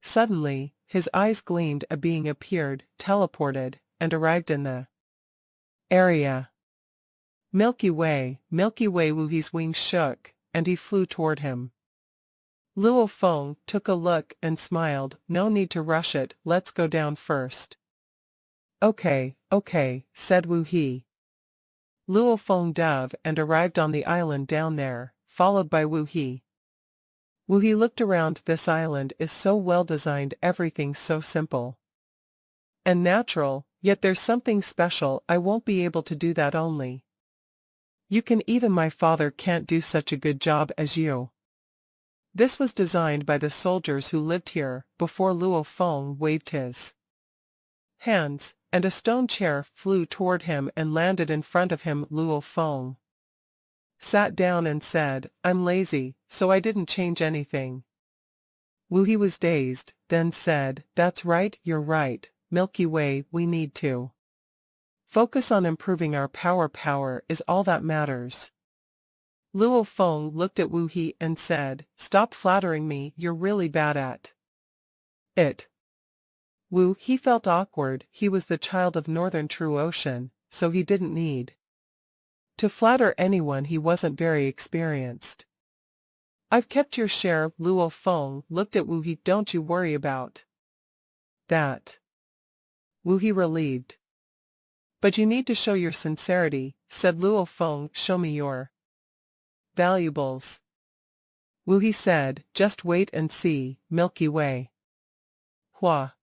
Suddenly, his eyes gleamed. A being appeared, teleported, and arrived in the area. Milky Way, Milky Way. Wu He's wings shook, and he flew toward him. Luo Feng took a look and smiled. No need to rush it, let's go down first. Okay, said Wu He. Luo Feng dove and arrived on the island down there, followed by Wu He. Wu He looked around. This island is so well designed, everything's so simple and natural, yet there's something special. I won't be able to do that. Only you can. Even my father can't do such a good job as you. This was designed by the soldiers who lived here. Before Luo Feng waved his hands, and a stone chair flew toward him and landed in front of him. Luo Feng sat down and said, I'm lazy, so I didn't change anything. Wu He was dazed, then said, that's right, you're right, Milky Way, we need to focus on improving our power. Power is all that matters. Luo Feng looked at Wu He and said, stop flattering me, you're really bad at it. Wu He felt awkward. He was the child of Northern True Ocean, so he didn't need to flatter anyone. He wasn't very experienced. I've kept your share. Luo Feng looked at Wu He. Don't you worry about that. Wu He relieved. But you need to show your sincerity, said Luo Feng. Show me your valuables. Wu He said, just wait and see, Milky Way. Hua.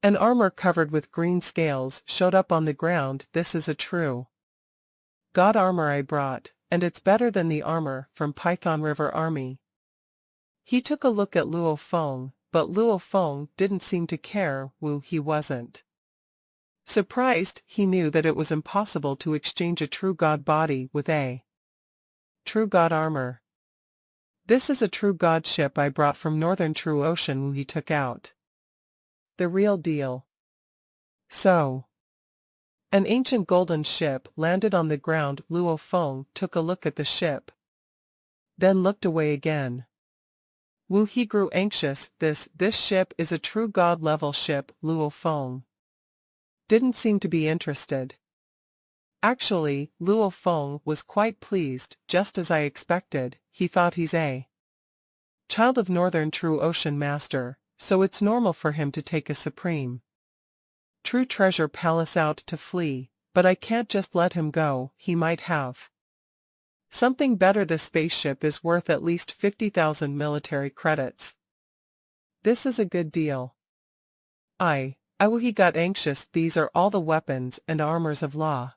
An armor covered with green scales showed up on the ground. This is a true God armor I brought, and it's better than the armor from Python River Army. He took a look at Luo Feng, but Luo Feng didn't seem to care. Wu He wasn't surprised. He knew that it was impossible to exchange a true God body with a true God armor. This is a true God ship I brought from Northern True Ocean. Wu He took out the real deal. So, an ancient golden ship landed on the ground. Luo Feng took a look at the ship, then looked away again. Wu He grew anxious. This ship is a true God-level ship. Luo Feng didn't seem to be interested. Actually, Luo Feng was quite pleased, just as I expected. He thought he's a child of Northern True Ocean Master, so it's normal for him to take a supreme True Treasure Palace out to flee, but I can't just let him go. He might have something better. The spaceship is worth at least 50,000 military credits. This is a good deal. He got anxious. These are all the weapons and armors of law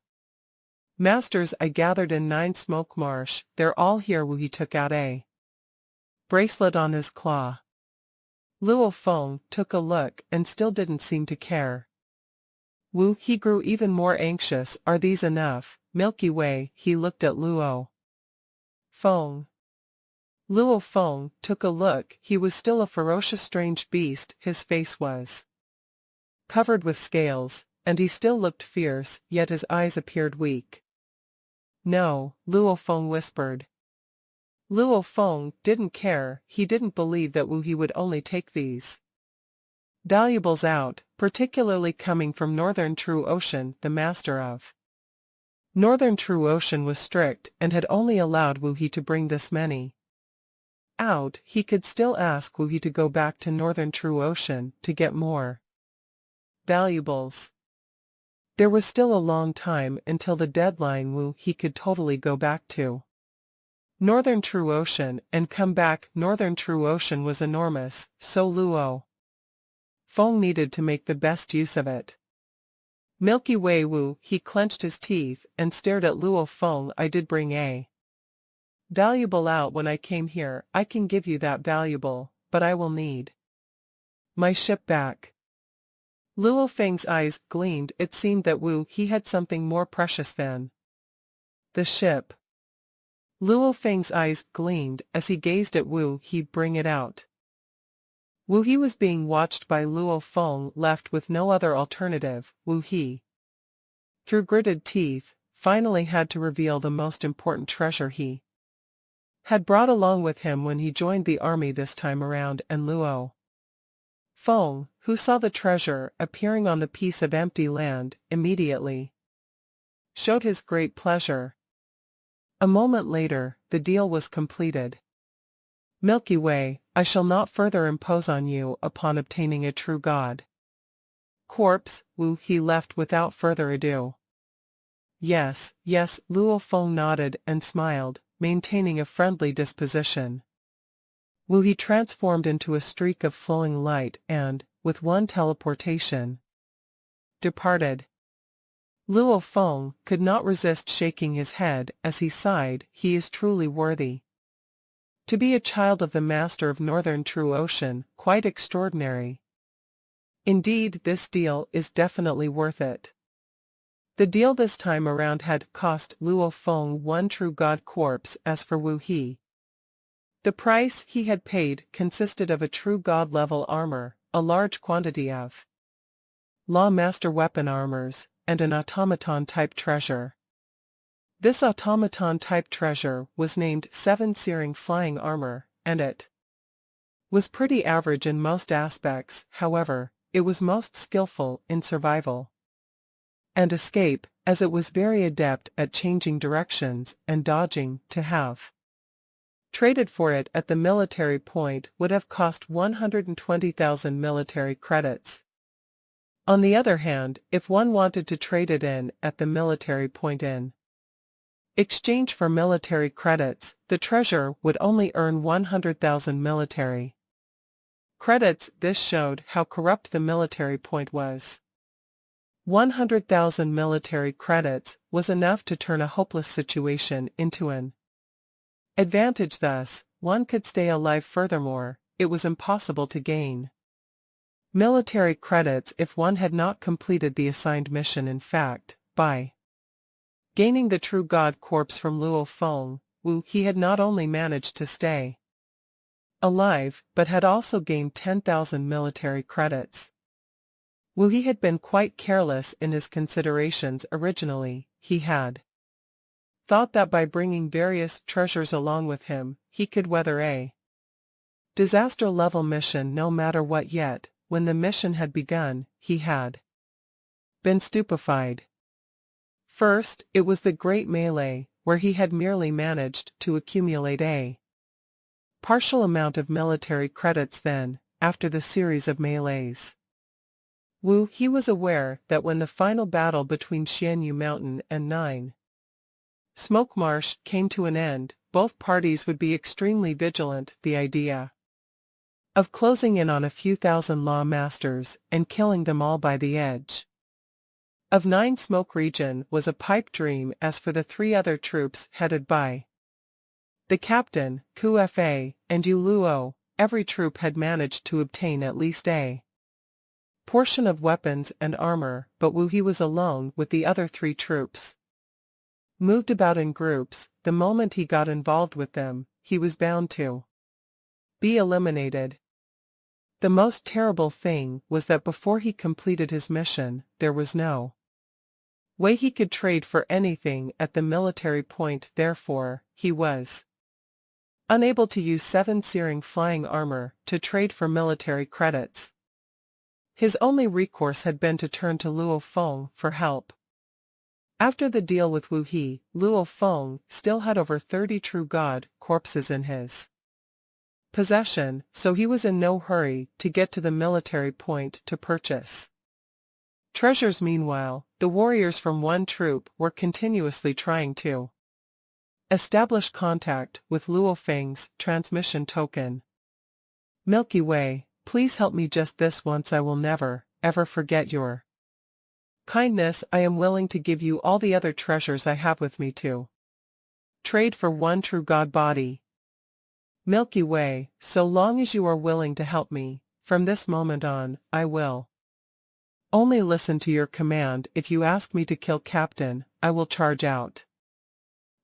masters I gathered in 9 Smoke Marsh. They're all here. He took out a bracelet on his claw. Luo Feng took a look and still didn't seem to care. He grew even more anxious. Are these enough? Milky Way. He looked at Luo Feng. Luo Feng took a look. He was still a ferocious strange beast. His face was covered with scales, and he still looked fierce, yet his eyes appeared weak. No, Luo Feng whispered. Luo Feng didn't care. He didn't believe that he would only take these valuables out, particularly coming from Northern True Ocean. The master of Northern True Ocean was strict and had only allowed Wu-He to bring this many out. He could still ask Wu-He to go back to Northern True Ocean to get more valuables. There was still a long time until the deadline. Wu-He could totally go back to Northern True Ocean and come back. Northern True Ocean was enormous, so Luo Feng needed to make the best use of it. Milky Way. He clenched his teeth and stared at Luo Feng. I did bring a valuable out when I came here. I can give you that valuable, but I will need my ship back. Luo Feng's eyes gleamed. It seemed that Wu-He had something more precious than the ship. Luo Feng's eyes gleamed as he gazed at Wu-He. Bring it out. Wu-He was being watched by Luo Feng, left with no other alternative. Wu-He, through gritted teeth, finally had to reveal the most important treasure he had brought along with him when he joined the army this time around, and Luo Feng, who saw the treasure appearing on the piece of empty land, immediately showed his great pleasure. A moment later, the deal was completed. Milky Way, I shall not further impose on you upon obtaining a true god corpse. Wu-He left without further ado. Yes, yes, Luo Feng nodded and smiled, maintaining a friendly disposition. Wu-He transformed into a streak of flowing light and, with one teleportation, departed. Luo Feng could not resist shaking his head as he sighed. He is truly worthy to be a child of the master of Northern True Ocean. Quite extraordinary. Indeed, this deal is definitely worth it. The deal this time around had cost Luo Feng 1 true god corpse. As for Wu-He, the price he had paid consisted of a true god level armor, a large quantity of Law Master weapon armors, and an automaton-type treasure. This automaton-type treasure was named 7 Searing Flying Armor, and it was pretty average in most aspects. However, it was most skillful in survival and escape, as it was very adept at changing directions and dodging. To have traded for it at the military point would have cost 120,000 military credits. On the other hand, if one wanted to trade it in at the military point in exchange for military credits, the treasure would only earn 100,000 military credits. This showed how corrupt the military point was. 100,000 military credits was enough to turn a hopeless situation into an advantage. Thus, one could stay alive. Furthermore, it was impossible to gain military credits if one had not completed the assigned mission. In fact, by gaining the true god corpse from Luo Feng, Wu-He had not only managed to stay alive, but had also gained 10,000 military credits. Wu-He had been quite careless in his considerations originally. He had thought that by bringing various treasures along with him, he could weather a disaster-level mission no matter what. Yet, when the mission had begun, he had been stupefied. First, it was the Great Melee, where he had merely managed to accumulate a partial amount of military credits then, after the series of melees. He was aware that when the final battle between Xianyu Mountain and Nine Smoke Marsh came to an end, both parties would be extremely vigilant. The idea of closing in on a few thousand law masters and killing them all by the edge of Nine Smoke region was a pipe dream. As for the three other troops headed by the captain, Ku Fa, and Yu Luo, every troop had managed to obtain at least a portion of weapons and armor, but he was alone with the other three troops. Moved about in groups, the moment he got involved with them, he was bound to be eliminated. The most terrible thing was that before he completed his mission, there was no way he could trade for anything at the military point. Therefore, he was unable to use 7 searing flying armor to trade for military credits. His only recourse had been to turn to Luo Feng for help. After the deal with Wu He, Luo Feng still had over 30 true god corpses in his possession, so he was in no hurry to get to the military point to purchase treasures. Meanwhile, the warriors from one troop were continuously trying to establish contact with Luo Feng's transmission token. Milky Way, please help me just this once. I will never, ever forget your kindness. I am willing to give you all the other treasures I have with me to trade for one true god body. Milky Way, so long as you are willing to help me, from this moment on, I will only listen to your command. If you ask me to kill Captain, I will charge out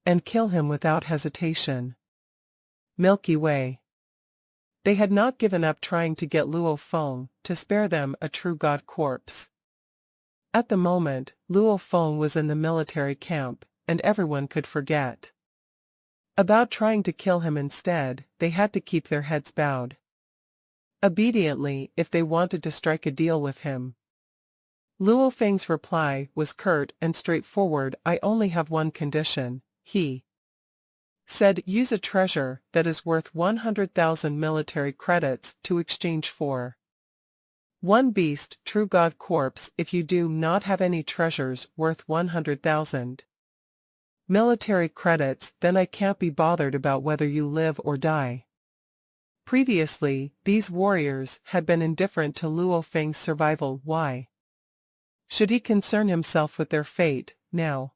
and kill him without hesitation. Milky Way. They had not given up trying to get Luo Feng to spare them a true god corpse. At the moment, Luo Feng was in the military camp, and everyone could forget about trying to kill him. Instead, they had to keep their heads bowed obediently if they wanted to strike a deal with him. Luo Feng's reply was curt and straightforward. I only have one condition, he said. Use a treasure that is worth 100,000 military credits to exchange for one beast true god corpse. If you do not have any treasures worth 100,000 military credits, then I can't be bothered about whether you live or die. Previously, these warriors had been indifferent to Luo Feng's survival. Why should he concern himself with their fate now?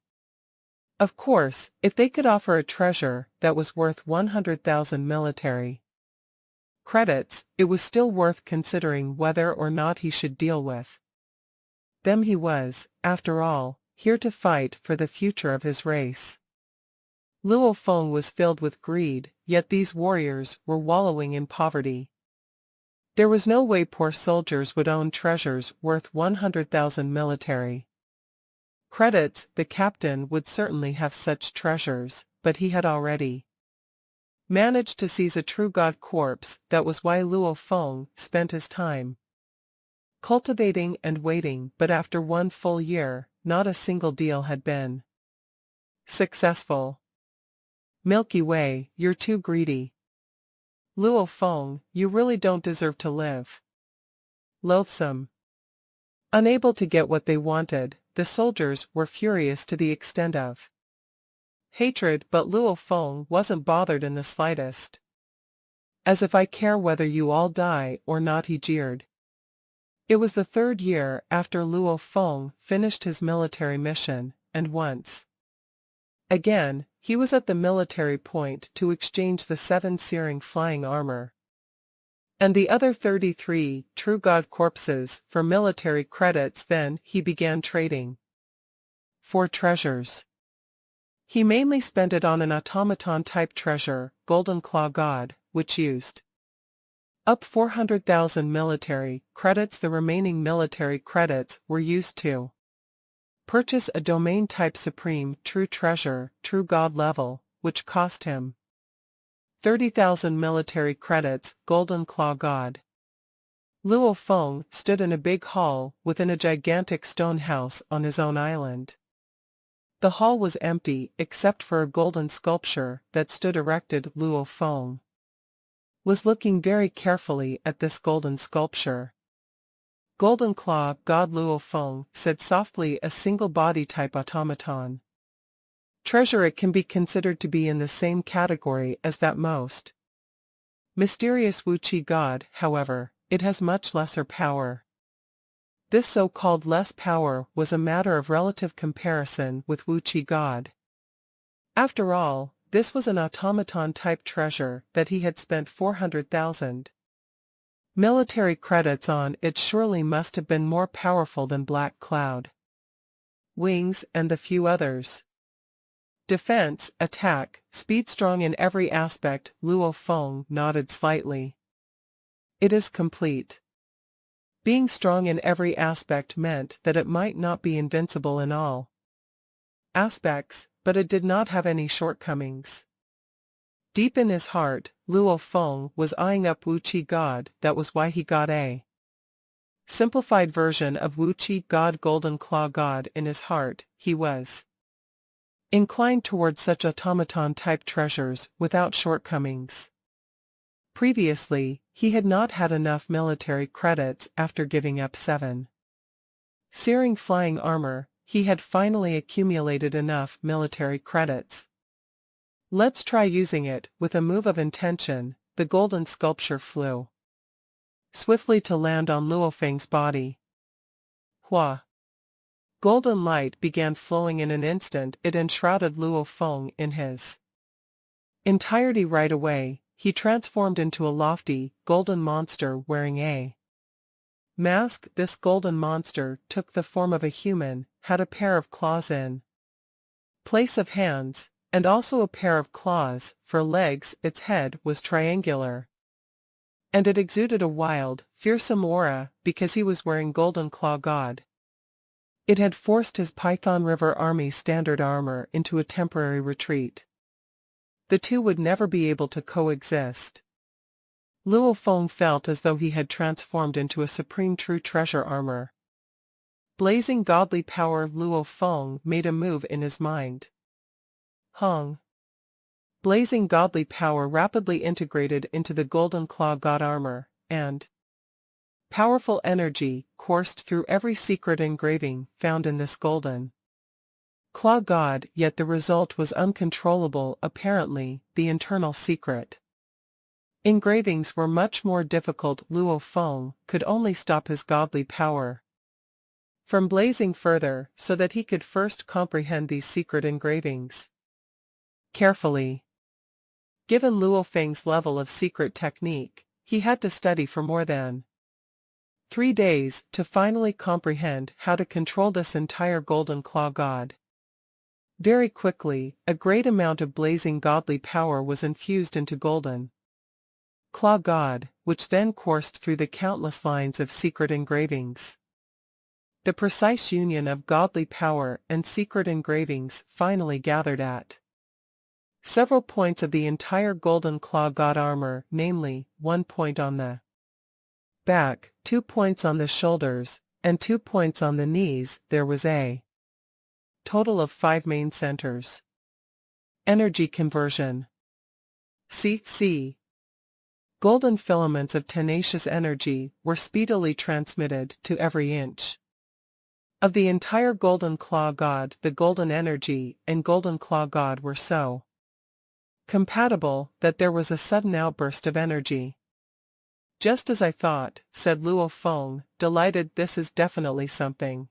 Of course, if they could offer a treasure that was worth 100,000 military credits, it was still worth considering whether or not he should deal with them. He was, after all, here to fight for the future of his race. Luo Feng was filled with greed, yet these warriors were wallowing in poverty. There was no way poor soldiers would own treasures worth 100,000 military credits. The captain would certainly have such treasures, but he had already managed to seize a true god corpse. That was why Luo Feng spent his time cultivating and waiting. But after 1 full year, not a single deal had been successful. Milky Way, you're too greedy. Luo Feng, you really don't deserve to live. Loathsome. Unable to get what they wanted, the soldiers were furious to the extent of hatred, but Luo Feng wasn't bothered in the slightest. As if I care whether you all die or not, he jeered. It was the 3rd year after Luo Feng finished his military mission, and once again, he was at the military point to exchange the 7 searing flying armor and the other 33 true god corpses for military credits. Then he began trading for treasures. He mainly spent it on an automaton-type treasure, Golden Claw God, which used up 400,000 military credits. The remaining military credits were used to purchase a domain-type Supreme True Treasure, True God level, which cost him 30,000 military credits, Golden Claw God. Luo Feng stood in a big hall within a gigantic stone house on his own island. The hall was empty except for a golden sculpture that stood erected. Luo Feng was looking very carefully at this golden sculpture. Golden Claw God Luo Feng said softly, a single body type automaton. Treasure. It can be considered to be in the same category as that most mysterious Wuqi god, however, it has much lesser power. This so-called less power was a matter of relative comparison with Wuqi god. After all, this was an automaton-type treasure that he had spent 400,000 military credits on. It surely must have been more powerful than Black Cloud, Wings and the few others. Defense, attack, speed, strong in every aspect. Luo Feng nodded slightly. It is complete. Being strong in every aspect meant that it might not be invincible in all aspects, but it did not have any shortcomings. Deep in his heart, Luo Feng was eyeing up Wuqi god. That was why he got a simplified version of Wuqi god, Golden Claw god. In his heart, he was inclined towards such automaton-type treasures without shortcomings. Previously, he had not had enough military credits. After giving up 7 searing flying armor, he had finally accumulated enough military credits. Let's try using it. With a move of intention, the golden sculpture flew swiftly to land on Luo Feng's body. Hua! Golden light began flowing in an instant. It enshrouded Luo Feng in his entirety. Right away, he transformed into a lofty, golden monster wearing a mask. This golden monster took the form of a human, had a pair of claws in place of hands, and also a pair of claws for legs. Its head was triangular, and it exuded a wild, fearsome aura because he was wearing Golden Claw God. It had forced his Python River Army standard armor into a temporary retreat. The two would never be able to coexist. Luo Feng felt as though he had transformed into a supreme true treasure armor. Blazing godly power. Luo Feng made a move in his mind. Hong. Blazing godly power rapidly integrated into the Golden Claw God armor, and powerful energy coursed through every secret engraving found in this Golden Claw God. Yet the result was uncontrollable. Apparently, the internal secret engravings were much more difficult. Luo Feng could only stop his godly power from blazing further so that he could first comprehend these secret engravings carefully. Given Luo Feng's level of secret technique, he had to study for more than 3 days to finally comprehend how to control this entire Golden Claw God. Very quickly, a great amount of blazing godly power was infused into Golden Claw God, which then coursed through the countless lines of secret engravings. The precise union of godly power and secret engravings finally gathered at several points of the entire Golden Claw God armor, namely, 1 point on the back, 2 points on the shoulders, and 2 points on the knees. There was a total of 5 main centers. Energy conversion. C. Golden filaments of tenacious energy were speedily transmitted to every inch of the entire Golden Claw God. The golden energy and Golden Claw God were so compatible that there was a sudden outburst of energy. Just as I thought, said Luo Feng, delighted. This is definitely something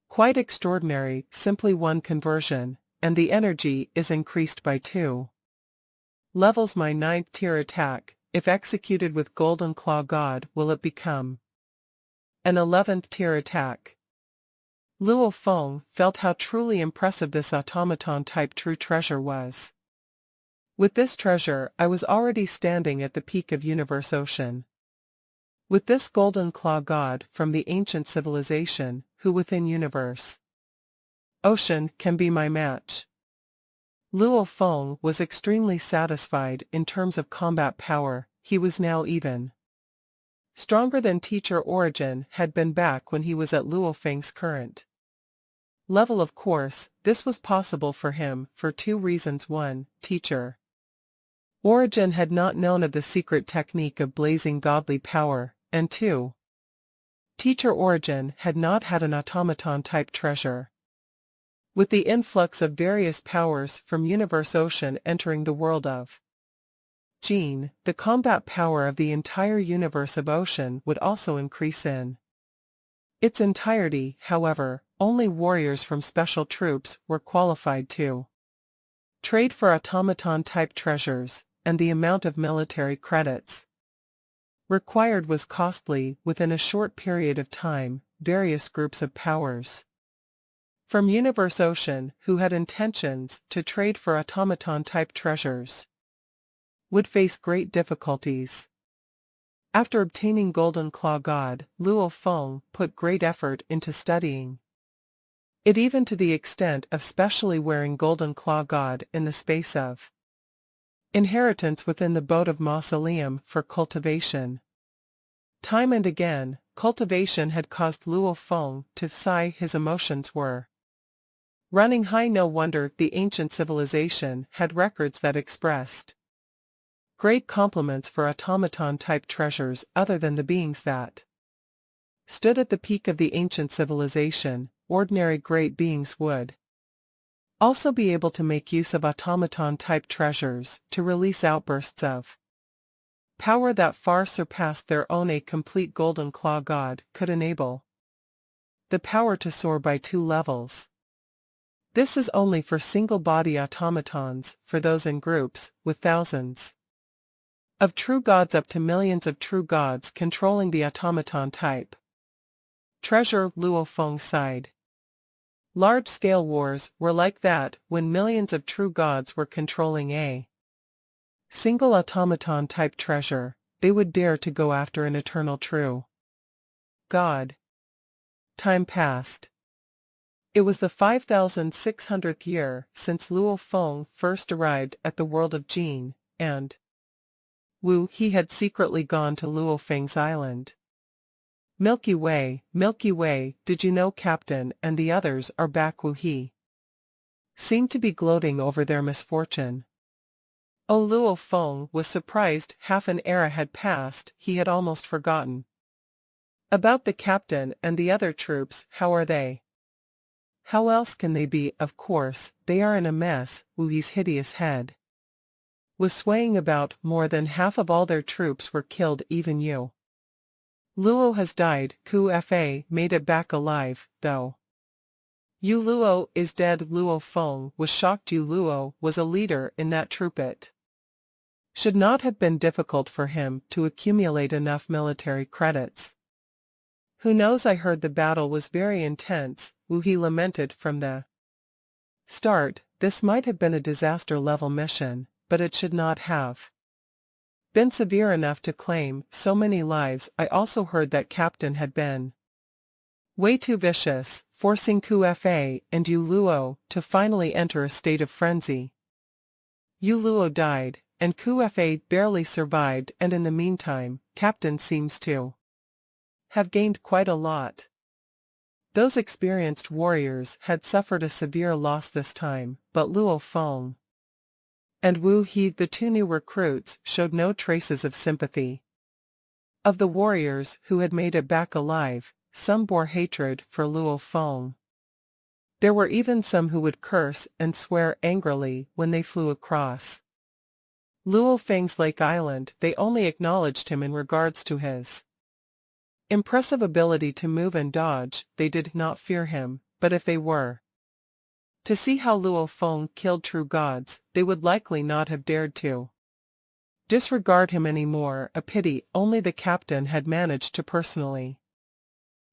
quite extraordinary. Simply 1 conversion, and the energy is increased by 2 levels. My 9th tier attack, if executed with Golden Claw God, will it become an 11th tier attack? Luo Feng felt how truly impressive this automaton-type true treasure was. With this treasure I was already standing at the peak of Universe Ocean. With this Golden Claw God from the ancient civilization, who within Universe Ocean can be my match? Luo Feng was extremely satisfied. In terms of combat power, he was now even stronger than Teacher Origin had been back when he was at Luo Feng's current level. Of course, this was possible for him for two reasons. 1. Teacher Origin had not known of the secret technique of blazing godly power, and 2. Teacher Origin had not had an automaton-type treasure. With the influx of various powers from Universe Ocean entering the world of Gene, the combat power of the entire universe of Ocean would also increase in its entirety. However, only warriors from special troops were qualified to trade for automaton-type treasures, and the amount of military credits required was costly. Within a short period of time, various groups of powers from Universe Ocean who had intentions to trade for automaton-type treasures would face great difficulties. After obtaining Golden Claw God, Luo Feng put great effort into studying it, even to the extent of specially wearing Golden Claw God in the space of inheritance within the boat of mausoleum for cultivation. Time and again, cultivation had caused Luo Feng to sigh. His emotions were running high. No wonder the ancient civilization had records that expressed great compliments for automaton-type treasures. Other than the beings that stood at the peak of the ancient civilization, ordinary great beings would also be able to make use of automaton-type treasures to release outbursts of power that far surpassed their own. A complete Golden Claw God could enable the power to soar by 2 levels. This is only for single-body automatons. For those in groups, with thousands of true gods up to millions of true gods controlling the automaton type treasure, Luo Feng sighed. Large-scale wars were like that when millions of true gods were controlling a single automaton-type treasure. They would dare to go after an eternal true god. Time passed. It was the 5,600th year since Luo Feng first arrived at the world of Gene, and he had secretly gone to Luo Feng's island. Milky Way, did you know Captain and the others are back? He seemed to be gloating over their misfortune. Oh, Luo Feng was surprised. Half an era had passed. He had almost forgotten about the captain and the other troops. How are they? How else can they be? Of course, they are in a mess. Wu's hideous head was swaying about. More than half of all their troops were killed. Even you. Luo has died. Fa made it back alive, though. Yu Luo is dead. Luo Feng was shocked. Yu Luo was a leader in that troop. It should not have been difficult for him to accumulate enough military credits. Who knows? I heard the battle was very intense. He lamented. From the start, this might have been a disaster-level mission, but it should not have been severe enough to claim so many lives. I also heard that Captain had been way too vicious, forcing Fa and Yu Luo to finally enter a state of frenzy. Yu Luo died, and Fa barely survived, and in the meantime, Captain seems to have gained quite a lot. Those experienced warriors had suffered a severe loss this time, but Luo Feng and Wu He, the 2 new recruits, showed no traces of sympathy. Of the warriors who had made it back alive, some bore hatred for Luo Feng. There were even some who would curse and swear angrily when they flew across Luo Feng's Lake Island. They only acknowledged him in regards to his impressive ability to move and dodge. They did not fear him, but if they were to see how Luo Feng killed true gods, they would likely not have dared to disregard him anymore. A pity. Only the captain had managed to personally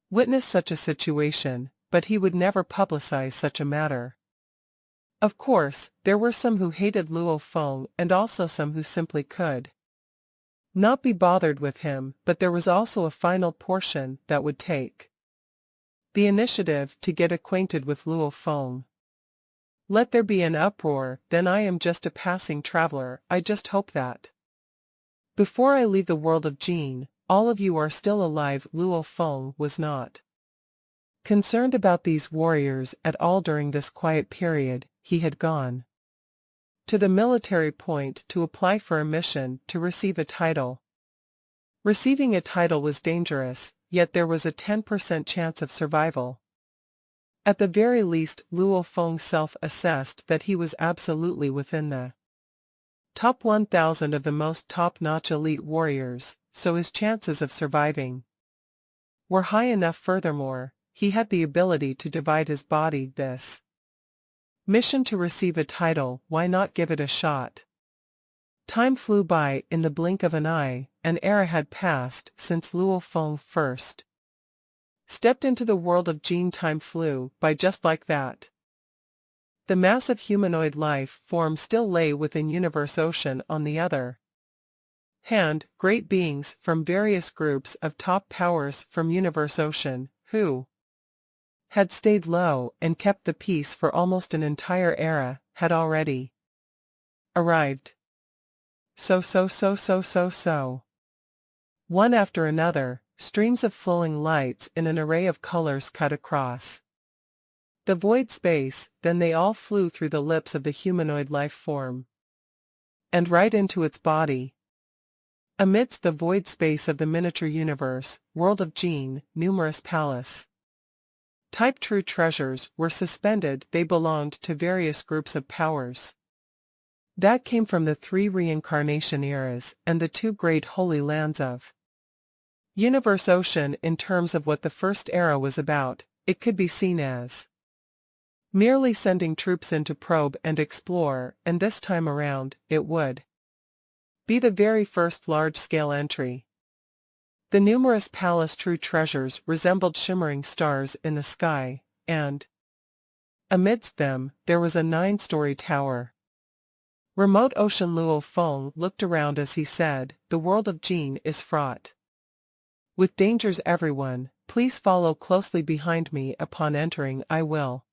witness such a situation, but he would never publicize such a matter. Of course, there were some who hated Luo Feng and also some who simply could not be bothered with him, but there was also a final portion that would take the initiative to get acquainted with Luo Feng. Let there be an uproar. Then I am just a passing traveler. I just hope that before I leave the world of Gene, all of you are still alive. Luo Feng was not Concerned about these warriors at all during this quiet period, he had gone to the military point to apply for a mission to receive a title. Receiving a title was dangerous, yet there was a 10% chance of survival. At the very least, Luo Feng self-assessed that he was absolutely within the top 1,000 of the most top-notch elite warriors, so his chances of surviving were high enough. Furthermore, he had the ability to divide his body. This mission to receive a title, why not give it a shot? Time flew by in the blink of an eye. An era had passed since Luo Feng first stepped into the world of Jin. Time flew by just like that. The massive humanoid life form still lay within Universe Ocean. On the other hand, great beings from various groups of top powers from Universe Ocean, who had stayed low and kept the peace for almost an entire era, had already arrived. So. One after another, streams of flowing lights in an array of colors cut across the void space, then they all flew through the lips of the humanoid life form and right into its body. Amidst the void space of the miniature universe, world of Jin, numerous palace type true treasures were suspended. They belonged to various groups of powers that came from the 3 reincarnation eras and the 2 great holy lands of Universe Ocean. In terms of what the first era was about, it could be seen as merely sending troops in to probe and explore, and this time around, it would be the very first large-scale entry. The numerous palace true treasures resembled shimmering stars in the sky, and amidst them, there was a 9-story tower. Remote Ocean. Luo Feng looked around as he said, "The world of Jin is fraught with dangers. Everyone, please follow closely behind me. Upon entering, I will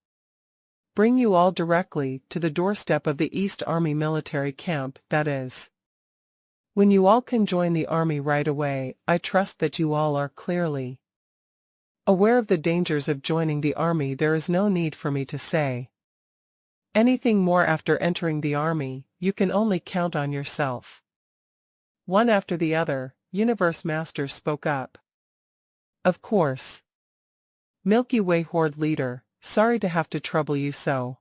bring you all directly to the doorstep of the East Army military camp, that is, when you all can join the army right away. I trust that you all are clearly aware of the dangers of joining the army. There is no need for me to say anything more. After entering the army, you can only count on yourself." One after the other, Universe Masters spoke up. "Of course. Milky Way Horde Leader, sorry to have to trouble you so."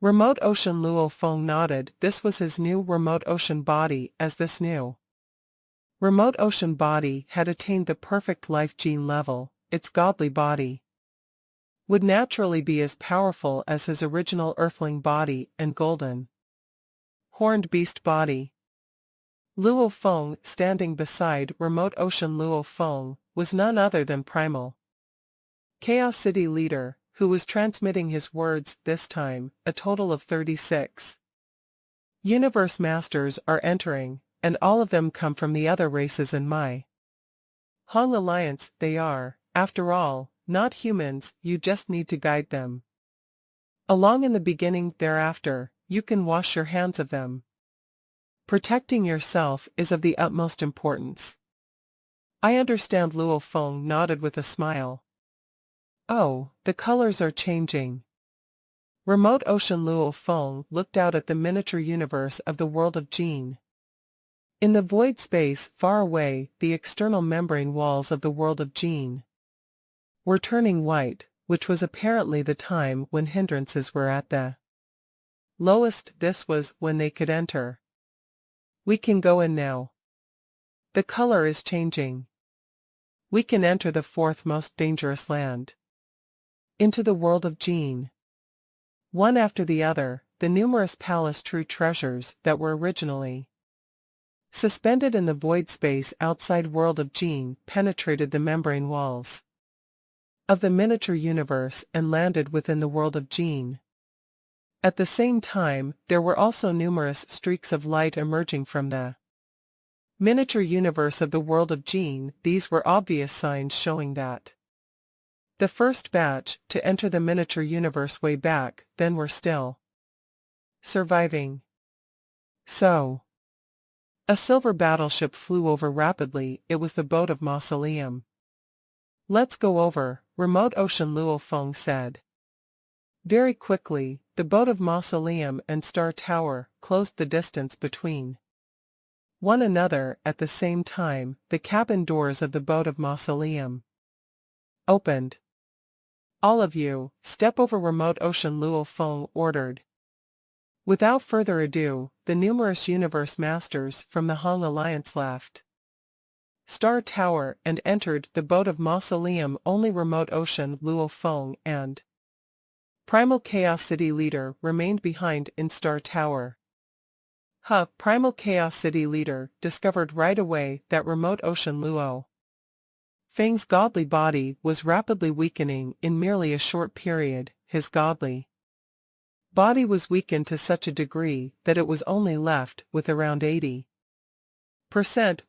Remote Ocean. Luo Feng nodded. This was his new Remote Ocean body, as this new Remote Ocean body had attained the perfect life gene level. Its godly body would naturally be as powerful as his original earthling body and golden horned beast body. Luo Feng, standing beside Remote Ocean. Luo Feng was none other than Primal Chaos City Leader, who was transmitting his words. This time, a total of 36 Universe Masters are entering, and all of them come from the other races in my Hong Alliance. They are, after all, not humans. You just need to guide them along in the beginning. Thereafter, you can wash your hands of them. Protecting yourself is of the utmost importance." "I understand." Luo Feng nodded with a smile. "Oh, the colors are changing." Remote Ocean. Luo Feng looked out at the miniature universe of the world of Jin. In the void space far away, the external membrane walls of the world of Jin were turning white, which was apparently the time when hindrances were at the lowest. This was when they could enter. "We can go in now. The color is changing. We can enter the 4th most dangerous land. Into the world of Jin." One after the other, the numerous palace true treasures that were originally suspended in the void space outside world of Jin penetrated the membrane walls of the miniature universe and landed within the world of Jin. At the same time, there were also numerous streaks of light emerging from the miniature universe of the world of Jin. These were obvious signs showing that the first batch to enter the miniature universe way back then were still surviving. So, a silver battleship flew over rapidly. It was the boat of Mausoleum. "Let's go over." remote ocean, Luo Feng said. Very quickly, the boat of Mausoleum and Star Tower closed the distance between one another. At the same time, the cabin doors of the boat of Mausoleum opened. All of you, step over, remote ocean, Luo Feng ordered. Without further ado, the numerous universe masters from the Hong Alliance left Star Tower and entered the boat of Mausoleum. Only remote ocean, Luo Feng and Primal Chaos City Leader remained behind in Star Tower. Primal Chaos City Leader discovered right away that remote ocean Luo Feng's godly body was rapidly weakening in merely a short period. His godly body was weakened to such a degree that it was only left with around 80%.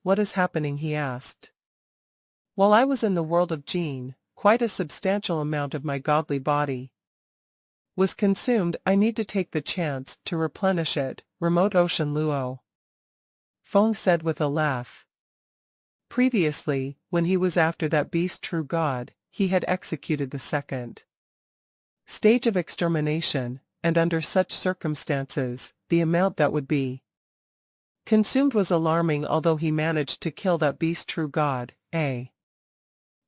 What is happening? He asked. While I was in the world of Jin, quite a substantial amount of my godly body was consumed. I need to take the chance to replenish it, remote ocean Luo Feng said with a laugh. Previously, when he was after that beast true god, he had executed the second stage of extermination, and under such circumstances, the amount that would be consumed was alarming. Although he managed to kill that beast true god, a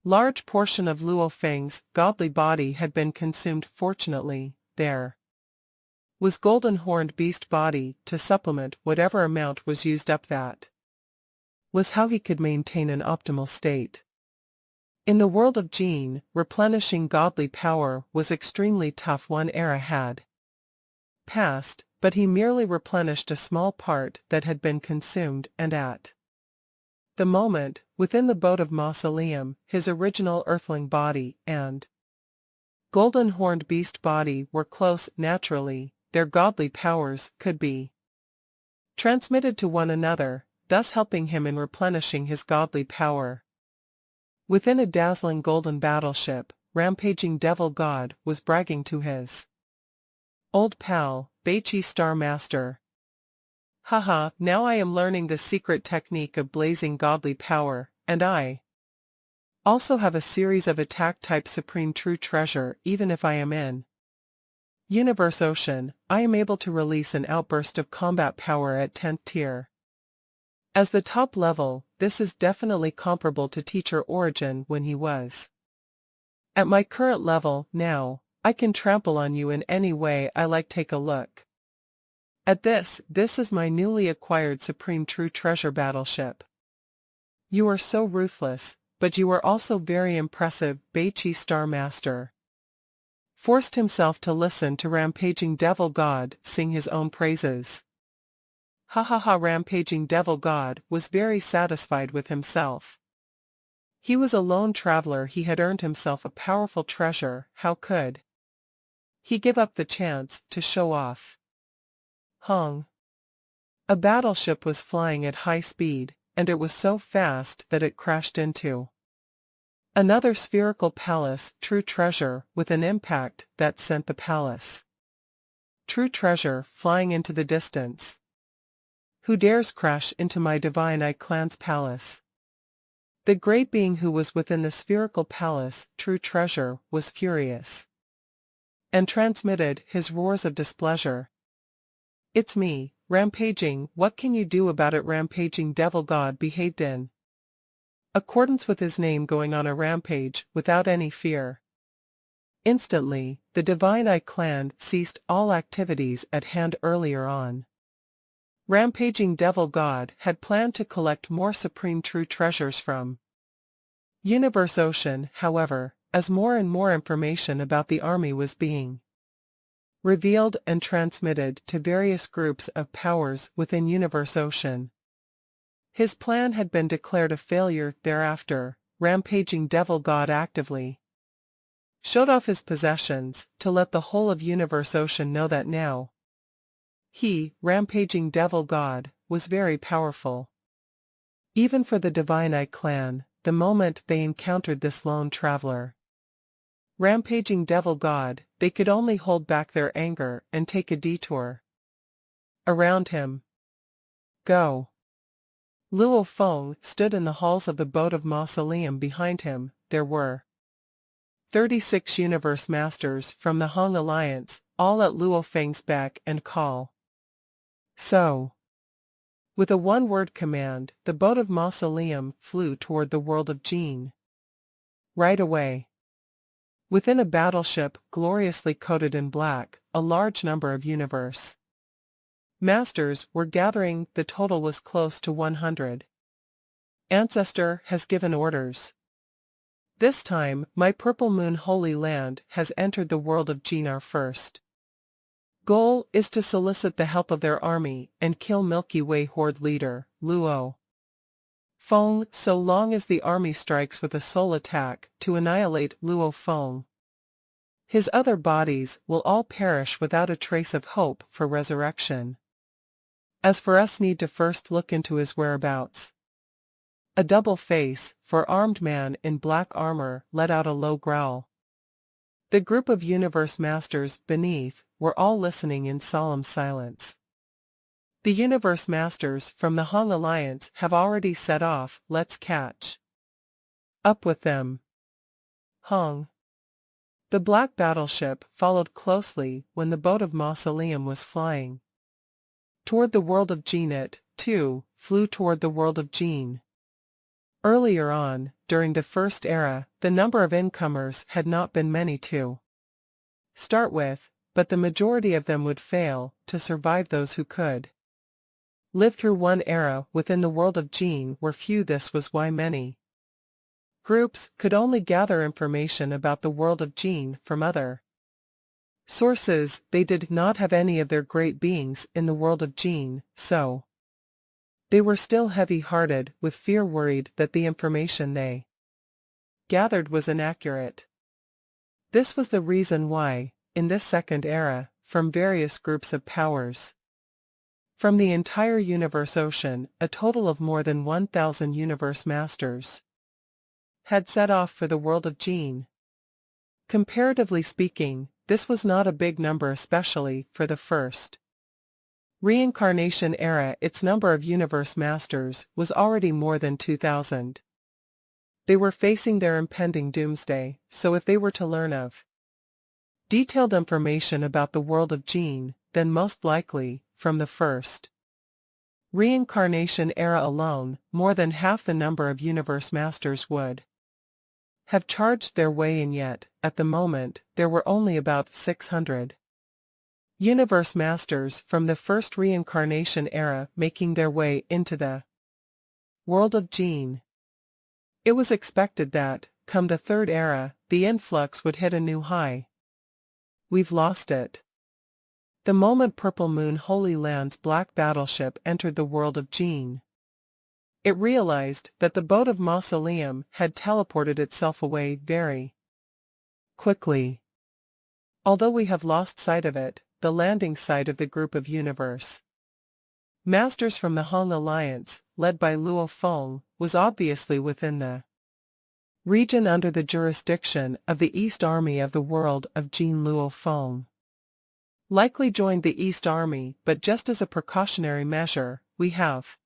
large portion of Luo Feng's godly body had been consumed. Fortunately, there was golden horned beast body to supplement whatever amount was used up. That was how he could maintain an optimal state. In the world of Jin, replenishing godly power was extremely tough. One era had passed, but he merely replenished a small part that had been consumed, and at the moment, within the boat of Mausoleum, his original earthling body and golden horned beast body were close. Naturally, their godly powers could be transmitted to one another, thus helping him in replenishing his godly power. Within a dazzling golden battleship, rampaging devil god was bragging to his old pal, Beichi Star Master. Haha, now I am learning the secret technique of blazing godly power, and I also have a series of attack type supreme true treasure. Even if I am in Universe Ocean, I am able to release an outburst of combat power at 10th tier. As the top level, this is definitely comparable to Teacher Origin when he was at my current level. Now, I can trample on you in any way I like. Take a look at this. This is my newly acquired Supreme True Treasure battleship. You are so ruthless, but you are also very impressive. Beichi Star Master forced himself to listen to rampaging devil god sing his own praises. Rampaging devil god was very satisfied with himself. He was a lone traveler. He had earned himself a powerful treasure. How could he give up the chance to show off? A battleship was flying at high speed, and it was so fast that it crashed into another spherical palace true treasure with an impact that sent the palace true treasure flying into the distance. Who dares crash into my Divine I clan's palace? The great being who was within the spherical palace true treasure was furious and transmitted his roars of displeasure. It's me, rampaging. What can you do about it? Rampaging devil god behaved in accordance with his name, going on a rampage without any fear. Instantly, the Divine I clan ceased all activities at hand. Earlier on, rampaging devil god had planned to collect more supreme true treasures from Universe Ocean. However, as more and more information about the army was being revealed and transmitted to various groups of powers within Universe Ocean, his plan had been declared a failure. Thereafter, rampaging devil god actively showed off his possessions to let the whole of Universe Ocean know that now he, rampaging devil god, was very powerful. Even for the Divine I clan, the moment they encountered this lone traveler, rampaging devil god, they could only hold back their anger and take a detour around him. Go. Luo Feng stood in the halls of the boat of Mausoleum. Behind him, there were 36 universe masters from the Hong Alliance, all at Luo Feng's beck and call. So, with a one-word command, the boat of Mausoleum flew toward the world of Jin. Right away. Within a battleship gloriously coated in black, a large number of universe masters were gathering. The total was close to 100. Ancestor has given orders. This time, my Purple Moon Holy Land has entered the world of Jin. Our first goal is to solicit the help of their army and kill Milky Way Horde leader, Luo Feng, so long as the army strikes with a sole attack to annihilate Luo Feng. His other bodies will all perish without a trace of hope for resurrection. As for us, need to first look into his whereabouts. A double-face, four-armed man in black armor let out a low growl. The group of universe masters beneath were all listening in solemn silence. The universe masters from the Hong Alliance have already set off. Let's catch up with them. Hong. The black battleship followed closely when the boat of Mausoleum was flying toward the world of Jin. It, too, flew toward the world of Jin. Earlier on, during the First Era, the number of incomers had not been many to start with, but the majority of them would fail to survive. Those who could live through one era within the world of Jin were few. This was why many groups could only gather information about the world of Jin from other sources. They did not have any of their great beings in the world of Jin, so they were still heavy-hearted with fear, worried that the information they gathered was inaccurate. This was the reason why, in this second era, from various groups of powers from the entire universe ocean, a total of more than 1,000 universe masters had set off for the world of Jin. Comparatively speaking, this was not a big number, especially for the first reincarnation era. Its number of universe masters was already more than 2,000. They were facing their impending doomsday, so if they were to learn of detailed information about the world of Jin, then most likely, from the first reincarnation era alone, more than half the number of universe masters would have charged their way in. Yet, at the moment, there were only about 600 universe masters from the first reincarnation era making their way into the world of Jin. It was expected that, come the third era, the influx would hit a new high. We've lost it. The moment Purple Moon Holy Land's black battleship entered the world of Jin, it realized that the boat of Mausoleum had teleported itself away very quickly. Although we have lost sight of it, the landing site of the group of universe masters from the Hong Alliance, led by Luo Feng, was obviously within the region under the jurisdiction of the East Army of the world of Jin. Luo Feng likely joined the East Army, but just as a precautionary measure, we have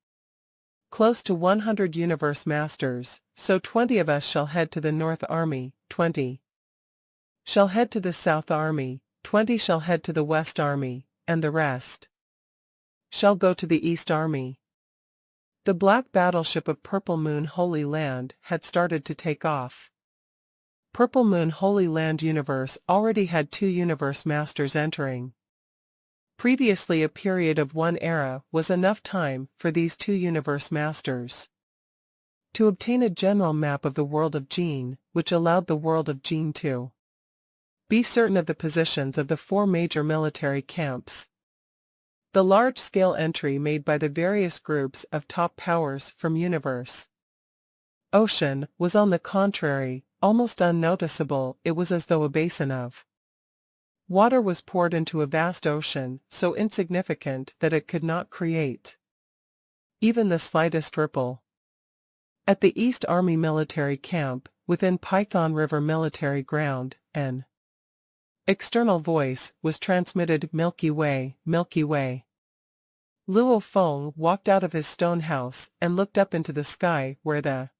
close to 100 universe masters, so 20 of us shall head to the North Army, 20 shall head to the South Army, 20 shall head to the West Army, and the rest shall go to the East Army. The black battleship of Purple Moon Holy Land had started to take off. Purple Moon Holy Land universe already had 2 universe masters entering. Previously, a period of 1 era was enough time for these 2 universe masters to obtain a general map of the world of Jin, which allowed the world of Jin to be certain of the positions of the 4 major military camps. The large-scale entry made by the various groups of top powers from universe ocean was, on the contrary, almost unnoticeable. It was as though a basin of water was poured into a vast ocean, so insignificant that it could not create even the slightest ripple. At the East Army military camp, within Python River military ground, an external voice was transmitted: Milky Way, Milky Way. Luo Feng walked out of his stone house and looked up into the sky where the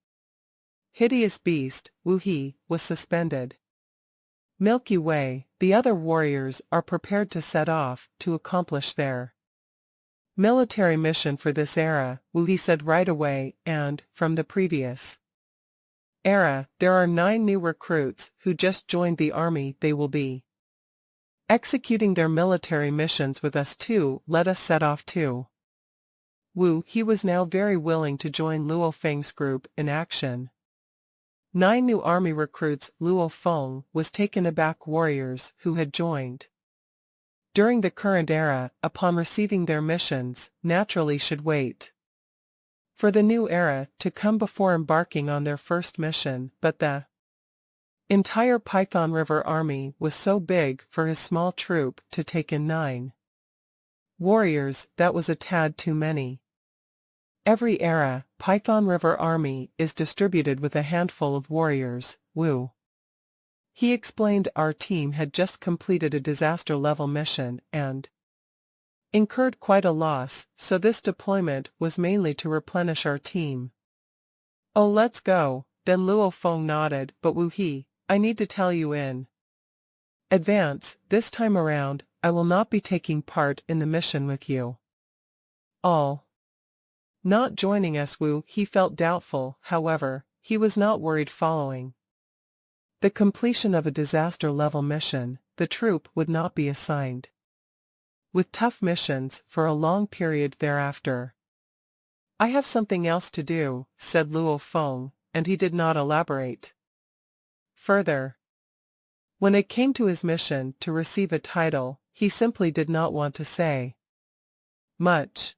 hideous beast, Wu He, was suspended. Milky Way, the other warriors are prepared to set off to accomplish their military mission for this era, he said right away, and, from the previous era, there are 9 new recruits who just joined the army. They will be executing their military missions with us too. Let us set off too. He was now very willing to join Luo Feng's group in action. 9 new army recruits. Luo Feng was taken aback. Warriors who had joined during the current era, upon receiving their missions, naturally should wait for the new era to come before embarking on their first mission, but the entire Python River army was so big for his small troop to take in 9 warriors. That was a tad too many. Every era, Python River army is distributed with a handful of warriors. He explained our team had just completed a disaster-level mission and incurred quite a loss, so this deployment was mainly to replenish our team. Oh, let's go. Then Luo Feng nodded, but I need to tell you in advance, this time around, I will not be taking part in the mission with you all not joining us. He felt doubtful. However, he was not worried. Following the completion of a disaster-level mission, the troop would not be assigned with tough missions for a long period thereafter. I have something else to do, said Luo Feng, and he did not elaborate further. When it came to his mission to receive a title, he simply did not want to say much.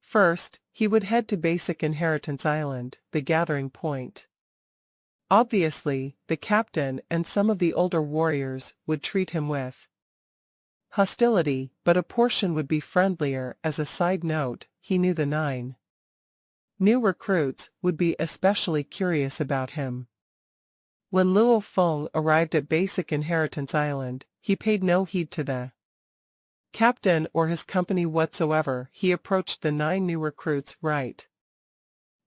First, he would head to Basic Inheritance Island, the gathering point. Obviously, the captain and some of the older warriors would treat him with hostility, but a portion would be friendlier. As a side note, he knew the 9 new recruits would be especially curious about him. When Luo Feng arrived at Basic Inheritance Island, he paid no heed to the captain or his company whatsoever. He approached the 9 new recruits right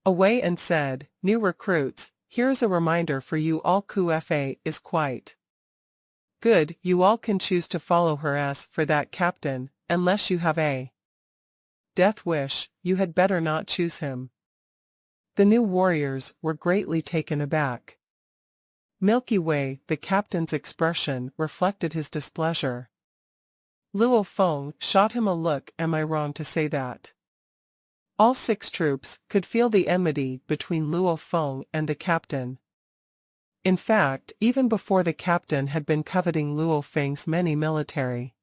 away and said, "New recruits, here's a reminder for you all. QFA is quite good. You all can choose to follow her. As for that captain, unless you have a death wish, you had better not choose him." The new warriors were greatly taken aback. Milky Way, the captain's expression reflected his displeasure. Luo Feng shot him a look. Am I wrong to say that all 6 troops could feel the enmity between Luo Feng and the captain? In fact, even before the captain had been coveting Luo Feng's many military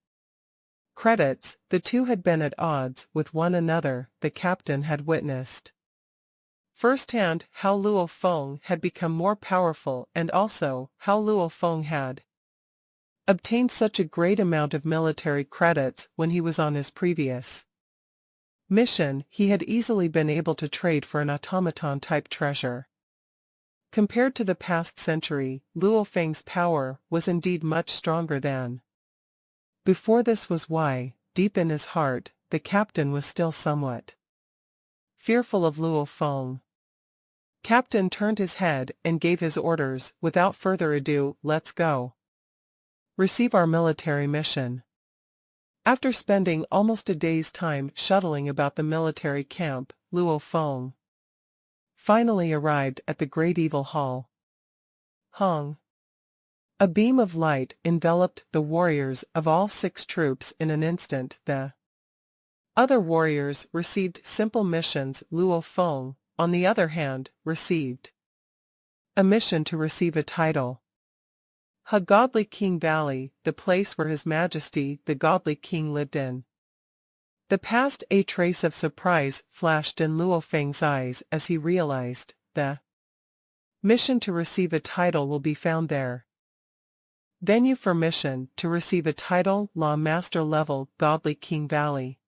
credits, the two had been at odds with one another. The captain had witnessed firsthand how Luo Feng had become more powerful, and also how Luo Feng had obtained such a great amount of military credits when he was on his previous mission. He had easily been able to trade for an automaton-type treasure. Compared to the past century, Luo Feng's power was indeed much stronger than before. This was why, deep in his heart, the captain was still somewhat fearful of Luo Feng. Captain turned his head and gave his orders. Without further ado, let's go receive our military mission. After spending almost a day's time shuttling about the military camp, Luo Feng finally arrived at the Great Evil Hall. Hong. A beam of light enveloped the warriors of all 6 troops in an instant. The other warriors received simple missions. Luo Feng, on the other hand, received a mission to receive a title. Godly King Valley, the place where His Majesty the Godly King lived in the past. A trace of surprise flashed in Luo Feng's eyes as he realized the mission to receive a title will be found there. Venue for mission to receive a title: Law Master level, Godly King Valley.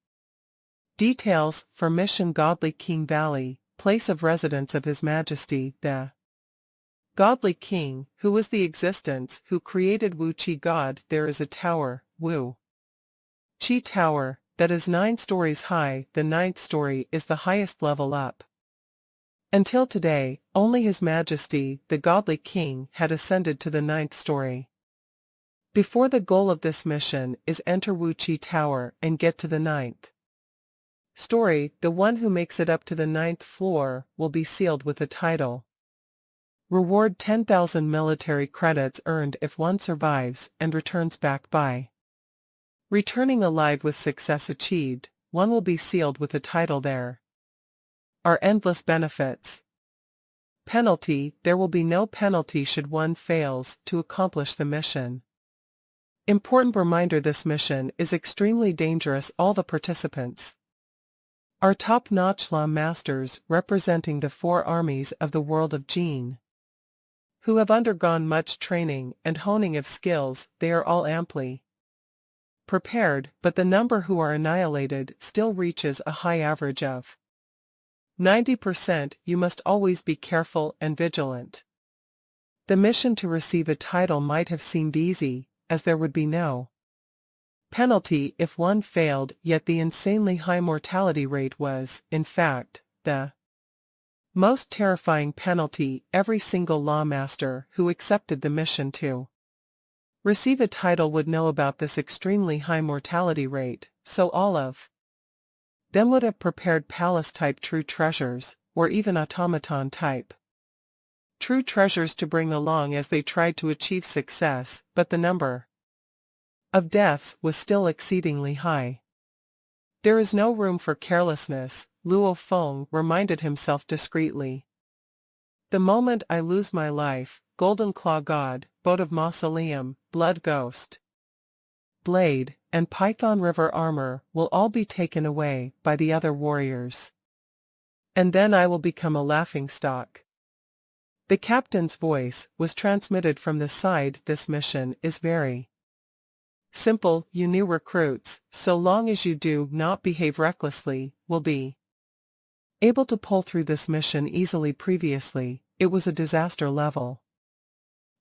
Details for mission: Godly King Valley, place of residence of His Majesty the Godly King, who was the existence, who created Wu Qi God. There is a tower, Wu Qi Tower, that is 9 stories high. The 9th story is the highest level up. Until today, only His Majesty, the Godly King, had ascended to the 9th story. Before the goal of this mission is enter Wuchi Tower and get to the 9th story, the one who makes it up to the 9th floor will be sealed with a title. Reward 10,000 military credits earned if one survives and returns back by returning alive with success achieved. One will be sealed with a title. There are endless benefits. Penalty: there will be no penalty should one fails to accomplish the mission. Important reminder: this mission is extremely dangerous. All the participants are top-notch law masters representing the 4 armies of the world of Jin, who have undergone much training and honing of skills. They are all amply prepared, but the number who are annihilated still reaches a high average of 90%. You must always be careful and vigilant. The mission to receive a title might have seemed easy, as there would be no penalty if one failed, yet the insanely high mortality rate was, in fact, the most terrifying penalty. Every single lawmaster who accepted the mission to receive a title would know about this extremely high mortality rate, so all of them would have prepared palace-type true treasures, or even automaton-type true treasures to bring along as they tried to achieve success, but the number of deaths was still exceedingly high. There is no room for carelessness, Luo Feng reminded himself discreetly. The moment I lose my life, Golden Claw God, Boat of Mausoleum, Blood Ghost, Blade, and Python River armor will all be taken away by the other warriors. And then I will become a laughingstock. The captain's voice was transmitted from the side. This mission is very simple. You new recruits, so long as you do not behave recklessly, will be able to pull through this mission easily. Previously, it was a disaster level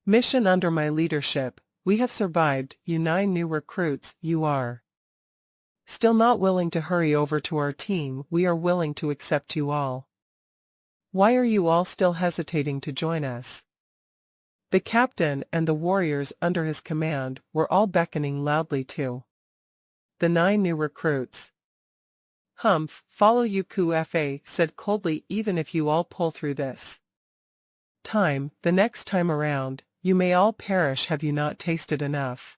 mission under my leadership. We have survived. You 9 new recruits, you are still not willing to hurry over to our team. We are willing to accept you all. Why are you all still hesitating to join us? The captain and the warriors under his command were all beckoning loudly to the 9 new recruits. Humph, follow you. Fa said coldly. Even if you all pull through this time, the next time around, you may all perish. Have you not tasted enough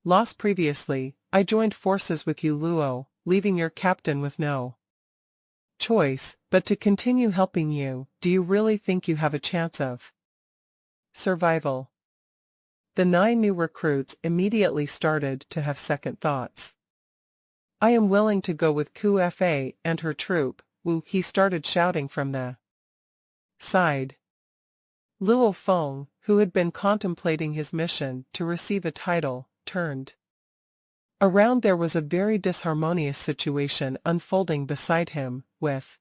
loss previously? I joined forces with you, Luo, leaving your captain with no choice but to continue helping you. Do you really think you have a chance of survival? The 9 new recruits immediately started to have second thoughts. I am willing to go with Fa and her troop, Wu, he started shouting from the side. Luo Feng, who had been contemplating his mission to receive a title, turned around. There was a very disharmonious situation unfolding beside him, with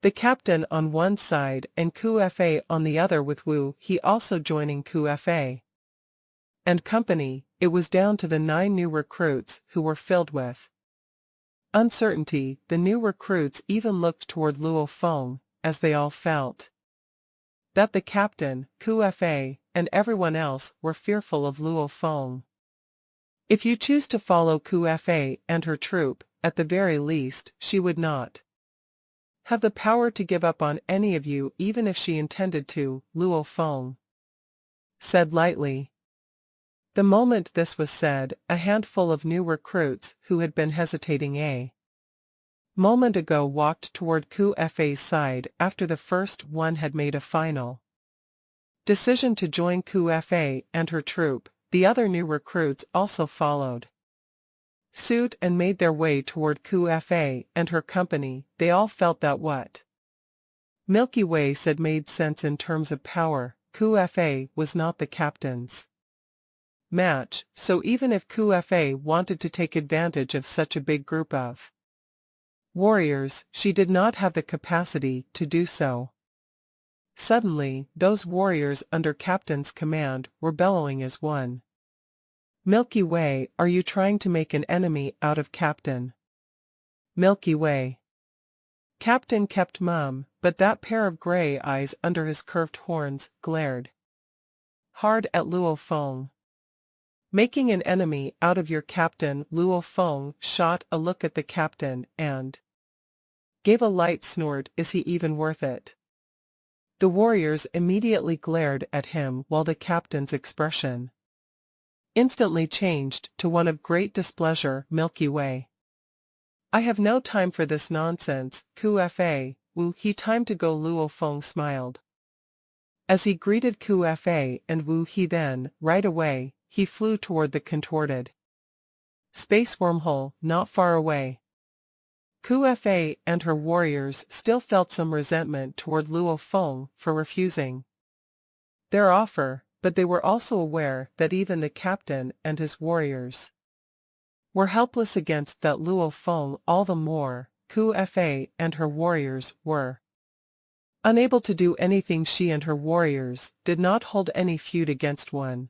the captain on one side and Fa on the other, with Wu he also joining Fa and company. It was down to the 9 new recruits who were filled with uncertainty. The new recruits even looked toward Luo Feng, as they all felt that the captain, Fa, and everyone else were fearful of Luo Feng. If you choose to follow Fa and her troop, at the very least, she would not have the power to give up on any of you, even if she intended to, Luo Feng said lightly. The moment this was said, a handful of new recruits who had been hesitating a moment ago walked toward Fa's side. After the first one had made a final decision to join Fa and her troop, the other new recruits also followed suit and made their way toward Fa and her company. They all felt that what Milky Way said made sense in terms of power. Fa was not the captain's match, so even if Fa wanted to take advantage of such a big group of warriors, she did not have the capacity to do so. Suddenly, those warriors under captain's command were bellowing as one. Milky Way, are you trying to make an enemy out of Captain Milky Way? Captain kept mum, but that pair of gray eyes under his curved horns glared hard at Luo Feng. Making an enemy out of your captain, Luo Feng shot a look at the captain and gave a light snort. Is he even worth it? The warriors immediately glared at him while the captain's expression instantly changed to one of great displeasure. Milky Way. I have no time for this nonsense, Kufa, Wu He. Time to go. Luo Feng smiled as he greeted Kufa and Wu He. Then, right away, he flew toward the contorted space wormhole not far away. Kufa and her warriors still felt some resentment toward Luo Feng for refusing their offer, but they were also aware that even the captain and his warriors were helpless against that Luo Feng. All the more, Kufa and her warriors were unable to do anything. She and her warriors did not hold any feud against one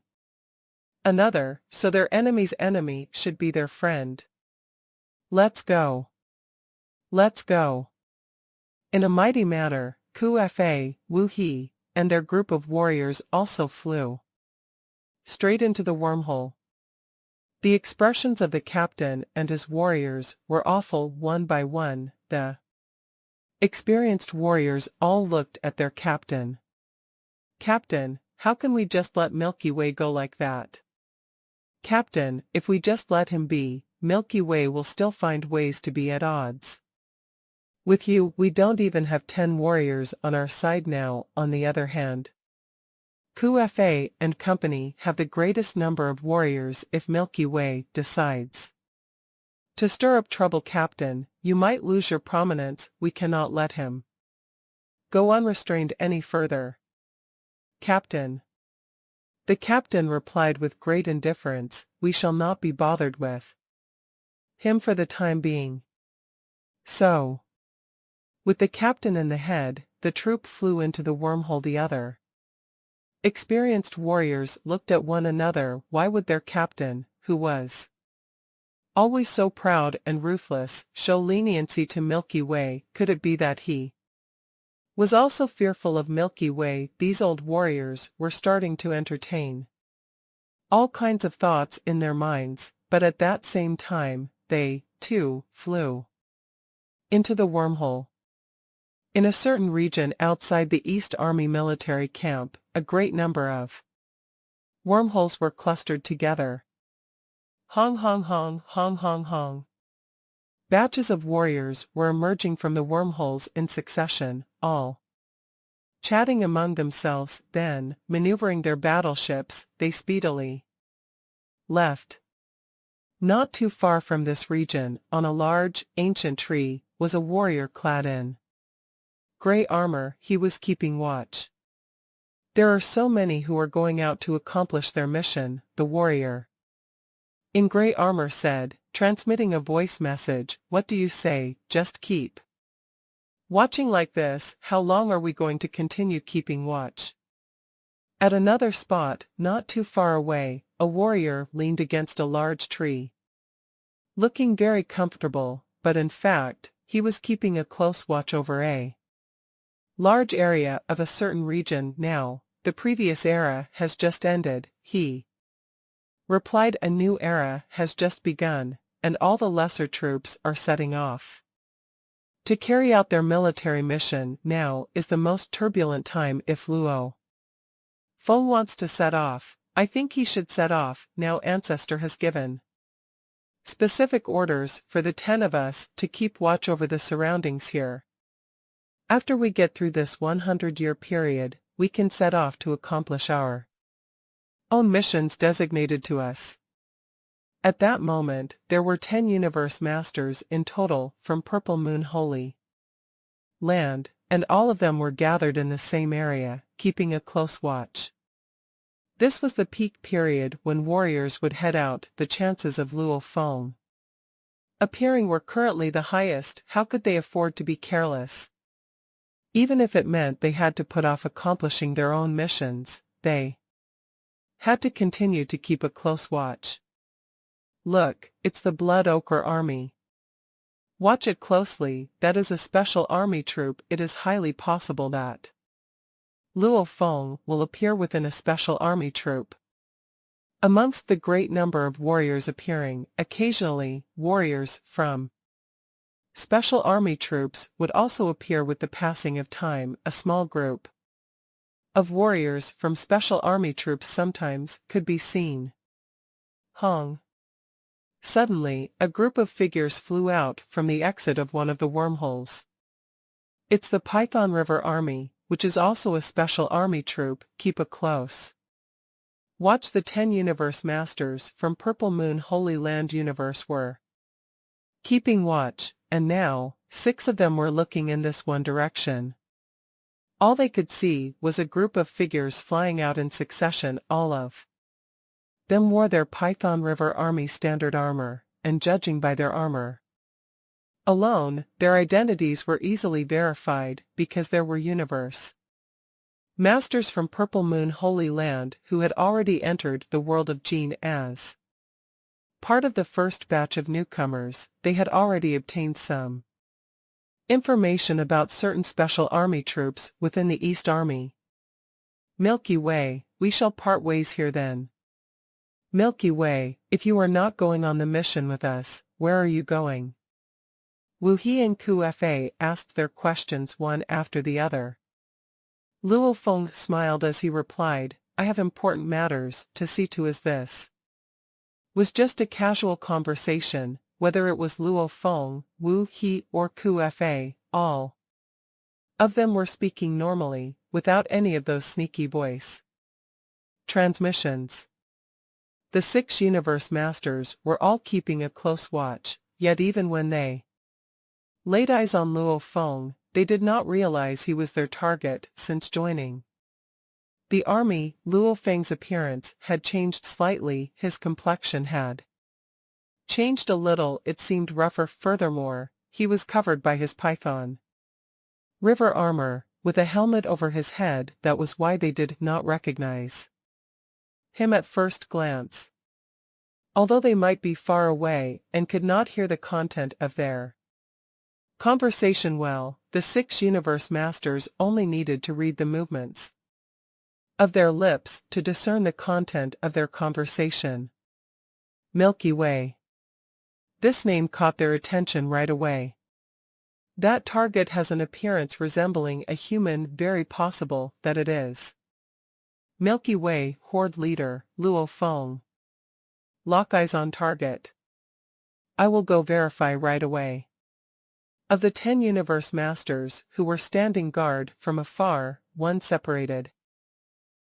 another, so their enemy's enemy should be their friend. Let's go. Let's go. In a mighty manner, Kufa, Wu He, and their group of warriors also flew straight into the wormhole. The expressions of the captain and his warriors were awful. One by one, the experienced warriors all looked at their captain. Captain, how can we just let Milky Way go like that? Captain, if we just let him be, Milky Way will still find ways to be at odds with you. We don't even have 10 warriors on our side now. On the other hand, Kufa and company have the greatest number of warriors. If Milky Way decides to stir up trouble, Captain, you might lose your prominence. We cannot let him go unrestrained any further. Captain. The captain replied with great indifference, we shall not be bothered with him for the time being. So, with the captain in the head, the troop flew into the wormhole. The other experienced warriors looked at one another. Why would their captain, who was always so proud and ruthless, show leniency to Milky Way? Could it be that he was also fearful of Milky Way? These old warriors were starting to entertain all kinds of thoughts in their minds, but at that same time, they, too, flew into the wormhole. In a certain region outside the East Army military camp, a great number of wormholes were clustered together. Hong hong hong, hong hong hong. Batches of warriors were emerging from the wormholes in succession, all chatting among themselves. Then, maneuvering their battleships, they speedily left. Not too far from this region, on a large, ancient tree, was a warrior clad in gray armor. He was keeping watch. There are so many who are going out to accomplish their mission, the warrior in gray armor said, transmitting a voice message. What do you say? Just keep watching like this. How long are we going to continue keeping watch? At another spot, not too far away, a warrior leaned against a large tree, looking very comfortable, but in fact, he was keeping a close watch over a large area of a certain region. Now, the previous era has just ended, he replied. A new era has just begun, and all the lesser troops are setting off to carry out their military mission. Now is the most turbulent time. If Luo Feng wants to set off, I think he should set off now. Ancestor has given specific orders for the 10 of us to keep watch over the surroundings here. After we get through this 100-year period, we can set off to accomplish our own missions designated to us. At that moment, there were 10 universe masters in total from Purple Moon Holy Land, and all of them were gathered in the same area, keeping a close watch. This was the peak period when warriors would head out. The chances of Luo Feng appearing were currently the highest. How could they afford to be careless? Even if it meant they had to put off accomplishing their own missions, they had to continue to keep a close watch. Look, it's the Blood Ochre Army. Watch it closely. That is a special army troop. It is highly possible that Luo Feng will appear within a special army troop. Amongst the great number of warriors appearing, occasionally, warriors from special army troops would also appear with the passing of time. A small group of warriors from special army troops sometimes could be seen. Hong. Suddenly, a group of figures flew out from the exit of one of the wormholes. It's the Python River Army, which is also a special army troop. Keep a close watch. The 10 Universe Masters from Purple Moon Holy Land Universe were keeping watch, and now, 6 of them were looking in this one direction. All they could see was a group of figures flying out in succession. All of them wore their Python River Army standard armor, and judging by their armor alone, their identities were easily verified, because there were Universe Masters from Purple Moon Holy Land who had already entered the world of Gene as part of the first batch of newcomers. They had already obtained some information about certain special army troops within the East Army. Milky Way, we shall part ways here then. Milky Way, if you are not going on the mission with us, where are you going? Wu He and Ku Fa asked their questions one after the other. Luo Feng smiled as he replied, I have important matters to see to. As this was just a casual conversation, whether it was Luo Feng, Wu He or Ku Fa, all of them were speaking normally, without any of those sneaky voice transmissions. The 6 Universe Masters were all keeping a close watch, yet even when they laid eyes on Luo Feng, they did not realize he was their target. Since joining the army, Luo Feng's appearance had changed slightly. His complexion had changed a little. It seemed rougher. Furthermore, he was covered by his Python River armor, with a helmet over his head. That was why they did not recognize him at first glance, although they might be far away and could not hear the content of their conversation well. The 6 Universe Masters only needed to read the movements of their lips to discern the content of their conversation. Milky Way. This name caught their attention right away. That target has an appearance resembling a human. Very possible that it is Milky Way Horde leader, Luo Feng. Lock eyes on target. I will go verify right away. Of the 10 Universe Masters who were standing guard from afar, one separated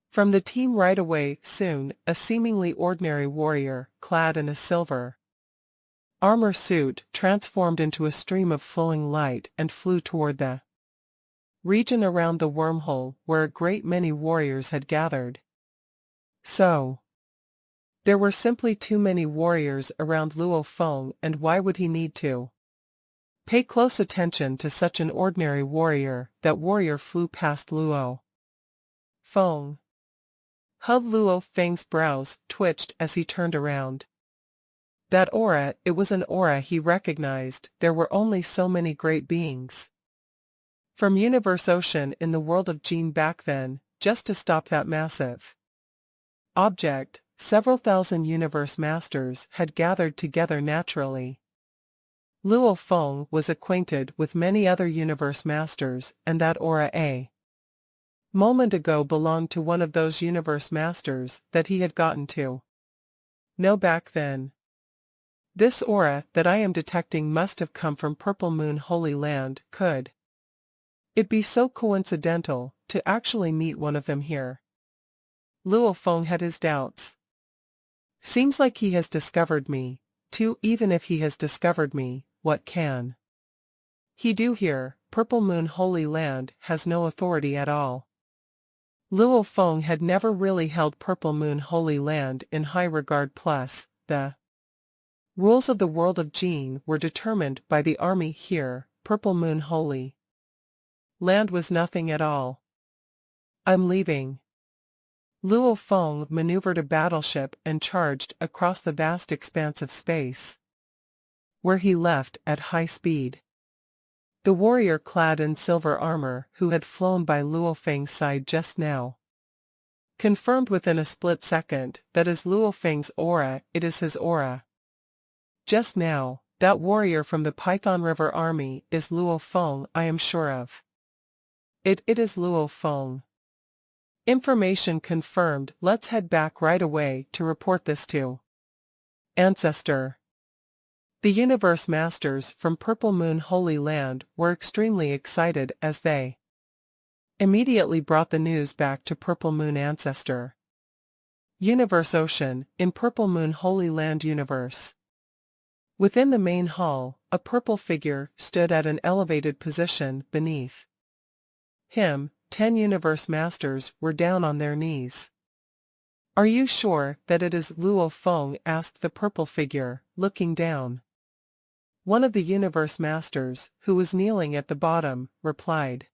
from the team right away. Soon, a seemingly ordinary warrior, clad in a silver armor suit, transformed into a stream of flowing light and flew toward the region around the wormhole where a great many warriors had gathered. So there were simply too many warriors around Luo Feng, and why would he need to pay close attention to such an ordinary warrior? That warrior flew past Luo Feng. Luo Feng's brows twitched as he turned around. That aura, it was an aura he recognized. There were only so many great beings from Universe Ocean in the world of Gene back then, just to stop that massive object. Several thousand Universe Masters had gathered together naturally. Luo Feng was acquainted with many other Universe Masters, and that aura a moment ago belonged to one of those Universe Masters that he had gotten to know back then. This aura that I am detecting must have come from Purple Moon Holy Land. Could it be so coincidental to actually meet one of them here? Luo Feng had his doubts. Seems like he has discovered me, too. Even if he has discovered me, what can he do here? Purple Moon Holy Land has no authority at all. Luo Feng had never really held Purple Moon Holy Land in high regard. Plus, the rules of the world of Gene were determined by the army here. Purple Moon Holy Land was nothing at all. I'm leaving. Luo Feng maneuvered a battleship and charged across the vast expanse of space, where he left at high speed. The warrior clad in silver armor who had flown by Luo Feng's side just now Confirmed within a split second, that is Luo Feng's aura, it is his aura. Just now, that warrior from the Python River army is Luo Feng, I am sure of. It is Luo Feng. Information confirmed, let's head back right away to report this to Ancestor. The Universe Masters from Purple Moon Holy Land were extremely excited as they immediately brought the news back to Purple Moon Ancestor. Universe Ocean, in Purple Moon Holy Land Universe. Within the main hall, a purple figure stood at an elevated position beneath him. 10 Universe Masters were down on their knees. Are you sure that it is Luo Feng? Asked the purple figure, looking down. One of the Universe Masters, who was kneeling at the bottom, replied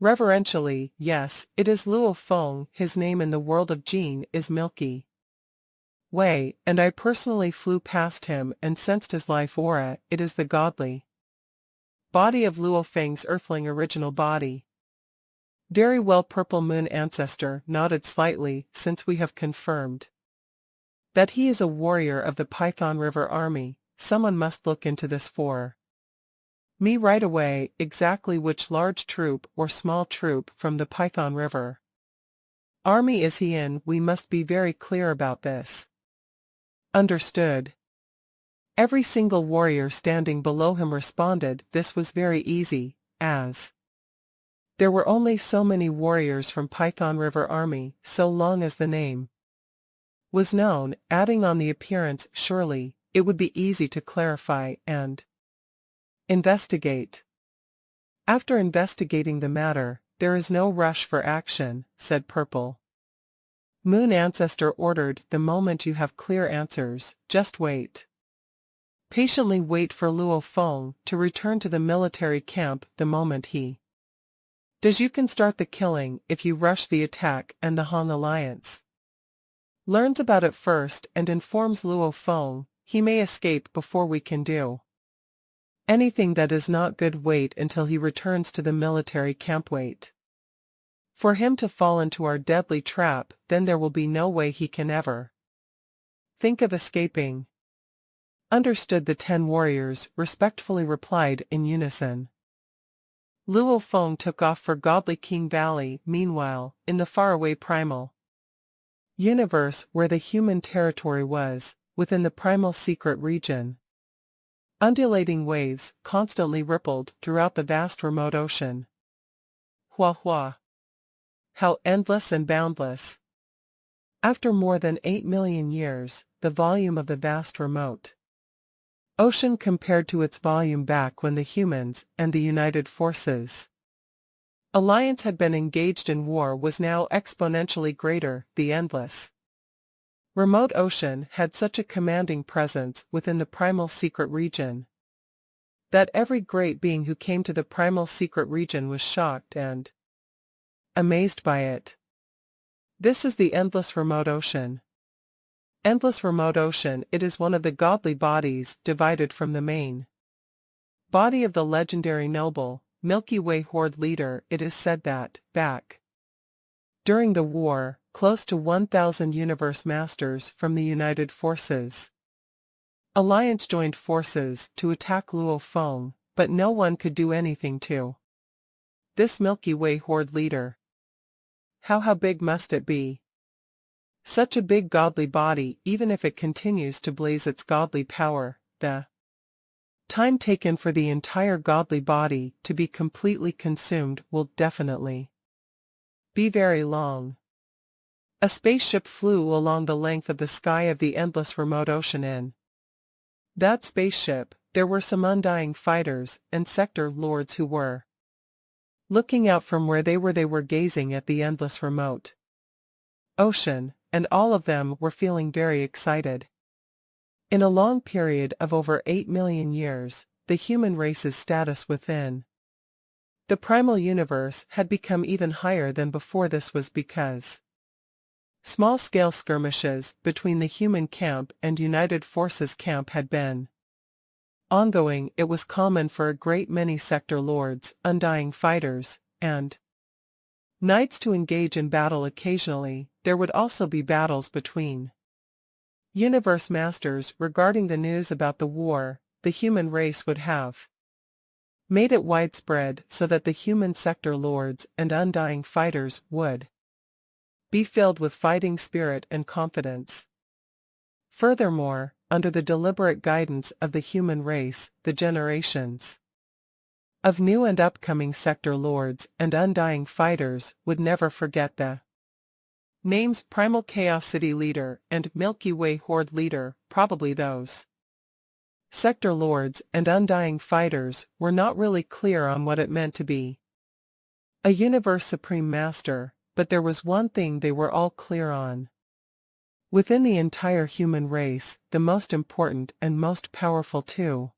reverentially, yes, it is Luo Feng. His name in the world of Jin is Milky Way, and I personally flew past him and sensed his life aura. It is the godly body of Luo Feng's earthling original body. Very well. Purple Moon Ancestor nodded slightly, since we have confirmed that he is a warrior of the Python River army. Someone must look into this for me right away. Exactly which large troop or small troop from the Python River army is he in? We must be very clear about this. Understood. Every single warrior standing below him responded. This was very easy, as there were only so many warriors from Python River army, so long as the name was known. Adding on the appearance, surely it would be easy to clarify and investigate. After investigating the matter, there is no rush for action, said Purple Moon Ancestor ordered. The moment you have clear answers, just wait. Patiently wait for Luo Feng to return to the military camp. The moment he does, you can start the killing. If you rush the attack and the Hong Alliance learns about it first and informs Luo Feng, he may escape before we can do anything. That is not good. Wait until he returns to the military camp. Wait for him to fall into our deadly trap, then there will be no way he can ever think of escaping. Understood. The 10 warriors respectfully replied in unison. Luo Feng took off for Godly King Valley. Meanwhile, in the faraway primal universe where the human territory was, within the primal secret region, undulating waves constantly rippled throughout the vast remote ocean. Hua hua! How endless and boundless! After more than 8 million years, the volume of the vast remote ocean compared to its volume back when the humans and the United Forces Alliance had been engaged in war was now exponentially greater. The endless remote ocean had such a commanding presence within the primal secret region that every great being who came to the primal secret region was shocked and amazed by it. This is the endless remote ocean. Endless remote ocean. It is one of the godly bodies divided from the main body of the legendary noble Milky Way Horde leader. It is said that, back during the war, close to 1,000 Universe Masters from the United Forces Alliance joined forces to attack Luo Feng, but no one could do anything to this Milky Way Horde leader. How big must it be? Such a big godly body. Even if it continues to blaze its godly power, the time taken for the entire godly body to be completely consumed will definitely be very long. A spaceship flew along the length of the sky of the endless remote ocean. In that spaceship, there were some undying fighters and sector lords who were looking out from where they were gazing at the endless remote ocean, and all of them were feeling very excited. In a long period of over 8 million years, the human race's status within the primal universe had become even higher than before. This was because small-scale skirmishes between the human camp and United Forces camp had been ongoing. It was common for a great many sector lords, undying fighters, and Knights to engage in battle occasionally, there would also be battles between universe masters regarding the news about the war the human race would have made it widespread so that the human sector lords and undying fighters would be filled with fighting spirit and confidence. Furthermore, under the deliberate guidance of the human race, the generations of new and upcoming sector lords and undying fighters would never forget the names Primal Chaos City Leader and Milky Way Horde Leader. Probably those sector lords and undying fighters were not really clear on what it meant to be a universe supreme master, but there was one thing they were all clear on. Within the entire human race, the most important and most powerful two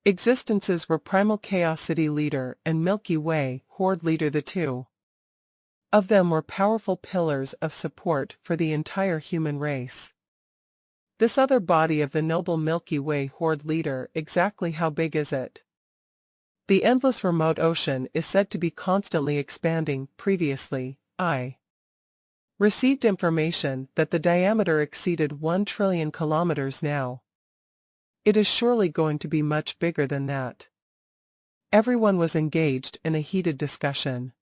existences were Primal Chaos City Leader and Milky Way Horde Leader. The two of them were powerful pillars of support for the entire human race. This other body of the noble Milky Way Horde Leader, exactly how big is it? The endless remote ocean is said to be constantly expanding. Previously, I received information that the diameter exceeded 1 trillion kilometers now. It is surely going to be much bigger than that. Everyone was engaged in a heated discussion.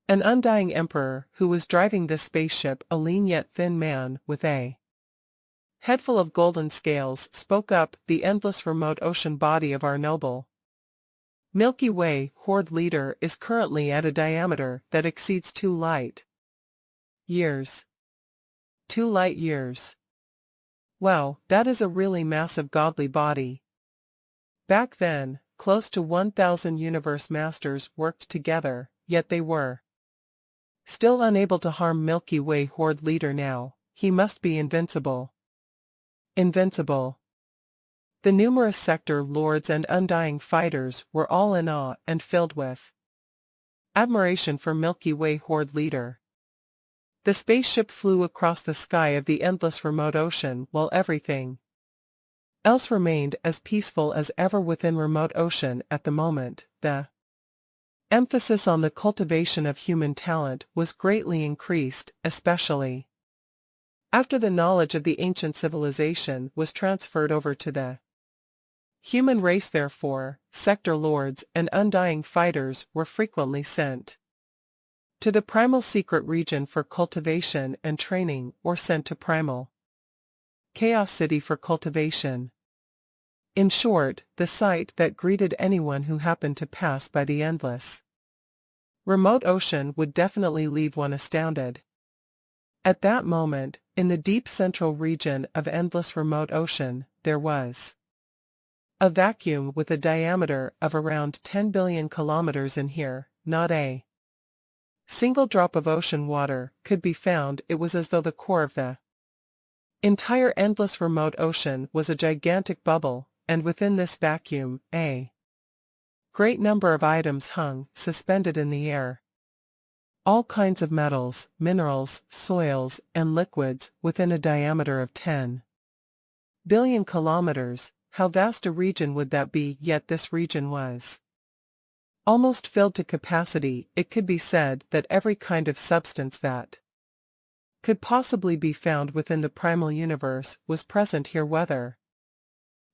An undying emperor who was driving this spaceship, a lean yet thin man with a head full of golden scales, spoke up. The endless remote ocean body of our noble Milky Way Horde Leader is currently at a diameter that exceeds 2 light years. 2 light years. Wow, that is a really massive godly body. Back then, close to 1,000 universe masters worked together, yet they were still unable to harm Milky Way Horde Leader. Now, he must be invincible. Invincible. The numerous sector lords and undying fighters were all in awe and filled with admiration for Milky Way Horde Leader. The spaceship flew across the sky of the endless remote ocean while everything else remained as peaceful as ever within remote ocean at the moment. The emphasis on the cultivation of human talent was greatly increased, especially after the knowledge of the ancient civilization was transferred over to the human race. Therefore, sector lords and undying fighters were frequently sent to the primal secret region for cultivation and training, or sent to Primal Chaos City for cultivation. In short, the sight that greeted anyone who happened to pass by the endless remote ocean would definitely leave one astounded. At that moment, in the deep central region of endless remote ocean, there was a vacuum with a diameter of around 10 billion kilometers. In here, not a single drop of ocean water could be found. It was as though the core of the entire endless remote ocean was a gigantic bubble, and within this vacuum, a great number of items hung, suspended in the air. All kinds of metals, minerals, soils, and liquids within a diameter of 10 billion kilometers. How vast a region would that be? Yet this region was almost filled to capacity. It could be said that every kind of substance that could possibly be found within the primal universe was present here, whether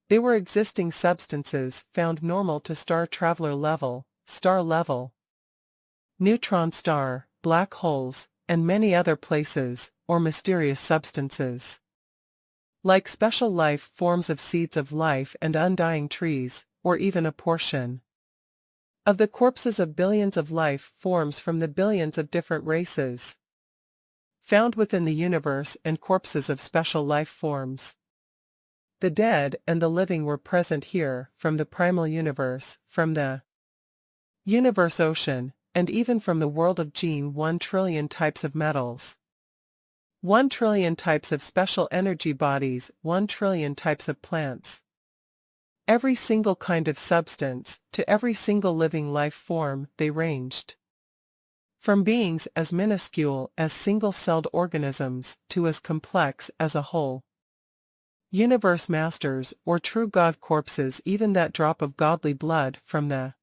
they were existing substances found normal to star traveler level, star level, neutron star, black holes, and many other places, or mysterious substances like special life forms of seeds of life and undying trees, or even a portion of the corpses of billions of life forms from the billions of different races found within the universe, and corpses of special life forms. The dead and the living were present here, from the primal universe, from the universe ocean, and even from the world of gene. 1 trillion types of metals, 1 trillion types of special energy bodies, 1 trillion types of plants. Every single kind of substance, to every single living life form, they ranged from beings as minuscule as single-celled organisms to as complex as a whole universe masters or true god corpses. Even that drop of godly blood from the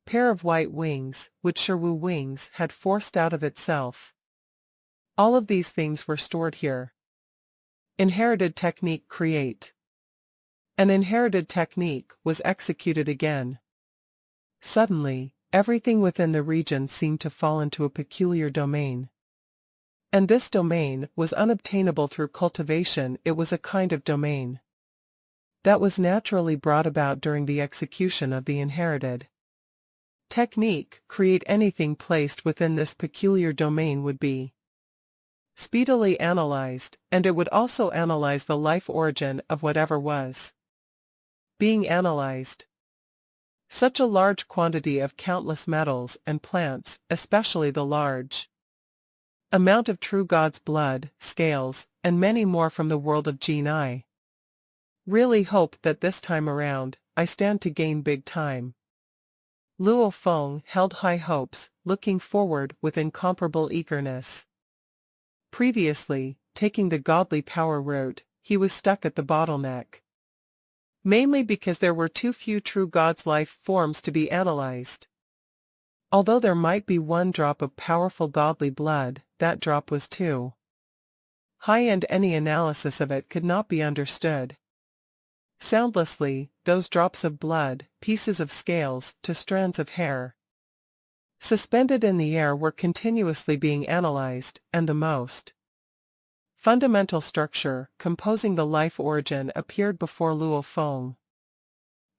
pair of white wings, which Sherwu wings had forced out of itself. All of these things were stored here. Inherited technique create. An inherited technique was executed again. Suddenly, everything within the region seemed to fall into a peculiar domain. And this domain was unobtainable through cultivation. It was a kind of domain that was naturally brought about during the execution of the inherited technique. Create anything placed within this peculiar domain would be speedily analyzed, and it would also analyze the life origin of whatever was being analyzed. Such a large quantity of countless metals and plants, especially the large amount of true God's blood, scales, and many more from the world of Jin. I really hope that this time around, I stand to gain big time. Luo Feng held high hopes, looking forward with incomparable eagerness. Previously, taking the godly power route, he was stuck at the bottleneck. Mainly because there were too few true God's life forms to be analyzed. Although there might be one drop of powerful godly blood, that drop was too high and any analysis of it could not be understood. Soundlessly, those drops of blood, pieces of scales to strands of hair, suspended in the air, were continuously being analyzed, and the most fundamental structure, composing the life origin, appeared before Luo Feng.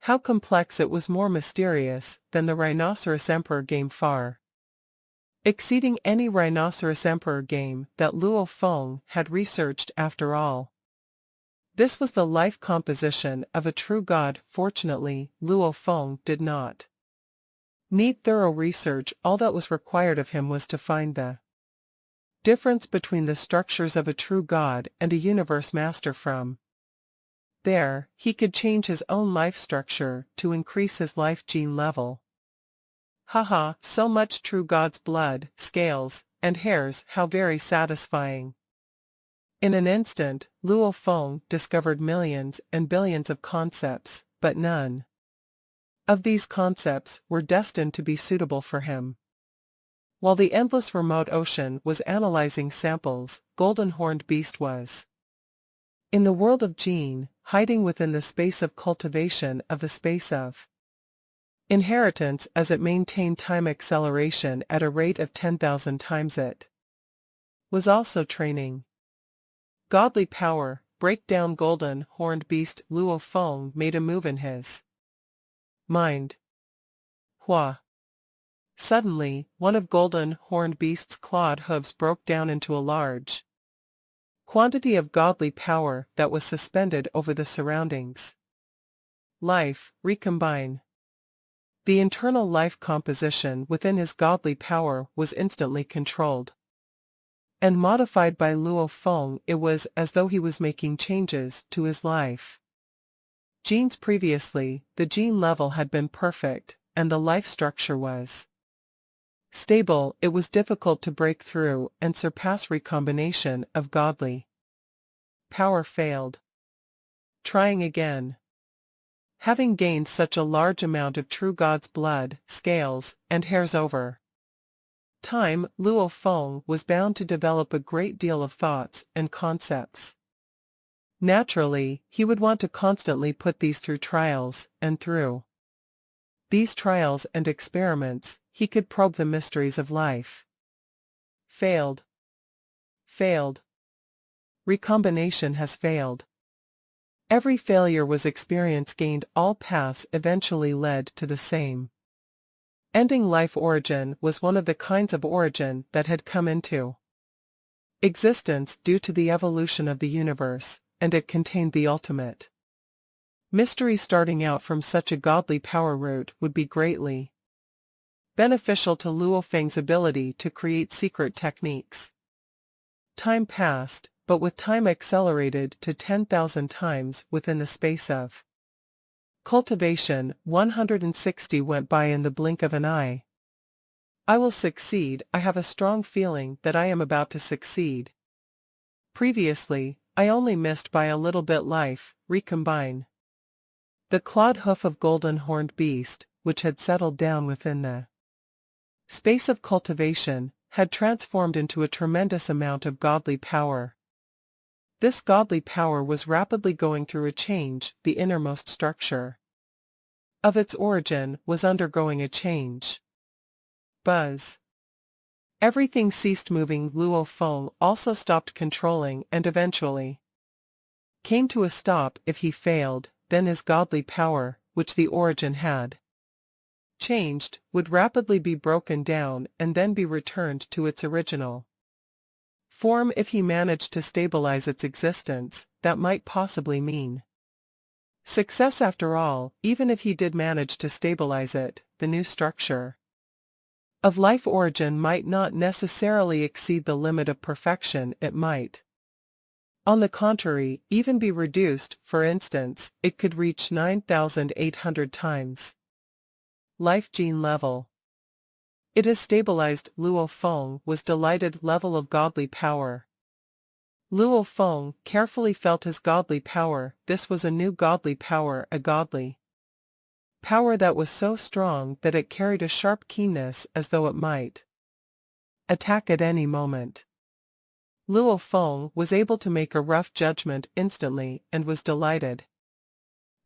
How complex it was, more mysterious than the Rhinoceros Emperor game, far exceeding any Rhinoceros Emperor game that Luo Feng had researched. After all, this was the life composition of a true god. Fortunately, Luo Feng did not need thorough research. All that was required of him was to find the difference between the structures of a true god and a universe master. From there, he could change his own life structure to increase his life gene level. Haha, so much true God's blood, scales, and hairs, how very satisfying. In an instant, Luo Feng discovered millions and billions of concepts, but none of these concepts were destined to be suitable for him. While the endless remote ocean was analyzing samples, Golden Horned Beast was in the world of Jin, hiding within the space of cultivation of the space of inheritance, as it maintained time acceleration at a rate of 10,000 times. It was also training godly power. Break down Golden Horned Beast. Luo Feng made a move in his mind. Hua! Suddenly, one of Golden Horned Beast's clawed hooves broke down into a large quantity of godly power that was suspended over the surroundings. Life, recombine. The internal life composition within his godly power was instantly controlled and modified by Luo Feng. It was as though he was making changes to his life genes. Previously, the gene level had been perfect, and the life structure was stable. It was difficult to break through and surpass recombination of godly power. Failed. Trying again. Having gained such a large amount of true God's blood, scales, and hairs over time, Luo Feng was bound to develop a great deal of thoughts and concepts. Naturally, he would want to constantly put these through trials, and through these trials and experiments, he could probe the mysteries of life. Failed. Failed. Recombination has failed. Every failure was experience gained. All paths eventually led to the same ending. Life origin was one of the kinds of origin that had come into existence due to the evolution of the universe, and it contained the ultimate mystery. Starting out from such a godly power root would be greatly beneficial to Luo Feng's ability to create secret techniques. Time passed, but with time accelerated to 10,000 times within the space of cultivation, 160 went by in the blink of an eye. I will succeed. I have a strong feeling that I am about to succeed. Previously, I only missed by a little bit. Life, recombine. The clawed hoof of Golden Horned Beast, which had settled down within the space of cultivation, had transformed into a tremendous amount of godly power. This godly power was rapidly going through a change. The innermost structure of its origin was undergoing a change. Buzz. Everything ceased moving. Luo Feng also stopped controlling and eventually came to a stop. If he failed, then his godly power, which the origin had changed, would rapidly be broken down and then be returned to its original form. If he managed to stabilize its existence, that might possibly mean success after all. Even if he did manage to stabilize it, the new structure of life origin might not necessarily exceed the limit of perfection. It might, on the contrary, even be reduced. For instance, it could reach 9,800 times life gene level. It is stabilized. Luo Feng was delighted. Level of godly power. Luo Feng carefully felt his godly power. This was a new godly power, a godly power that was so strong that it carried a sharp keenness, as though it might attack at any moment. Luo Feng was able to make a rough judgment instantly and was delighted.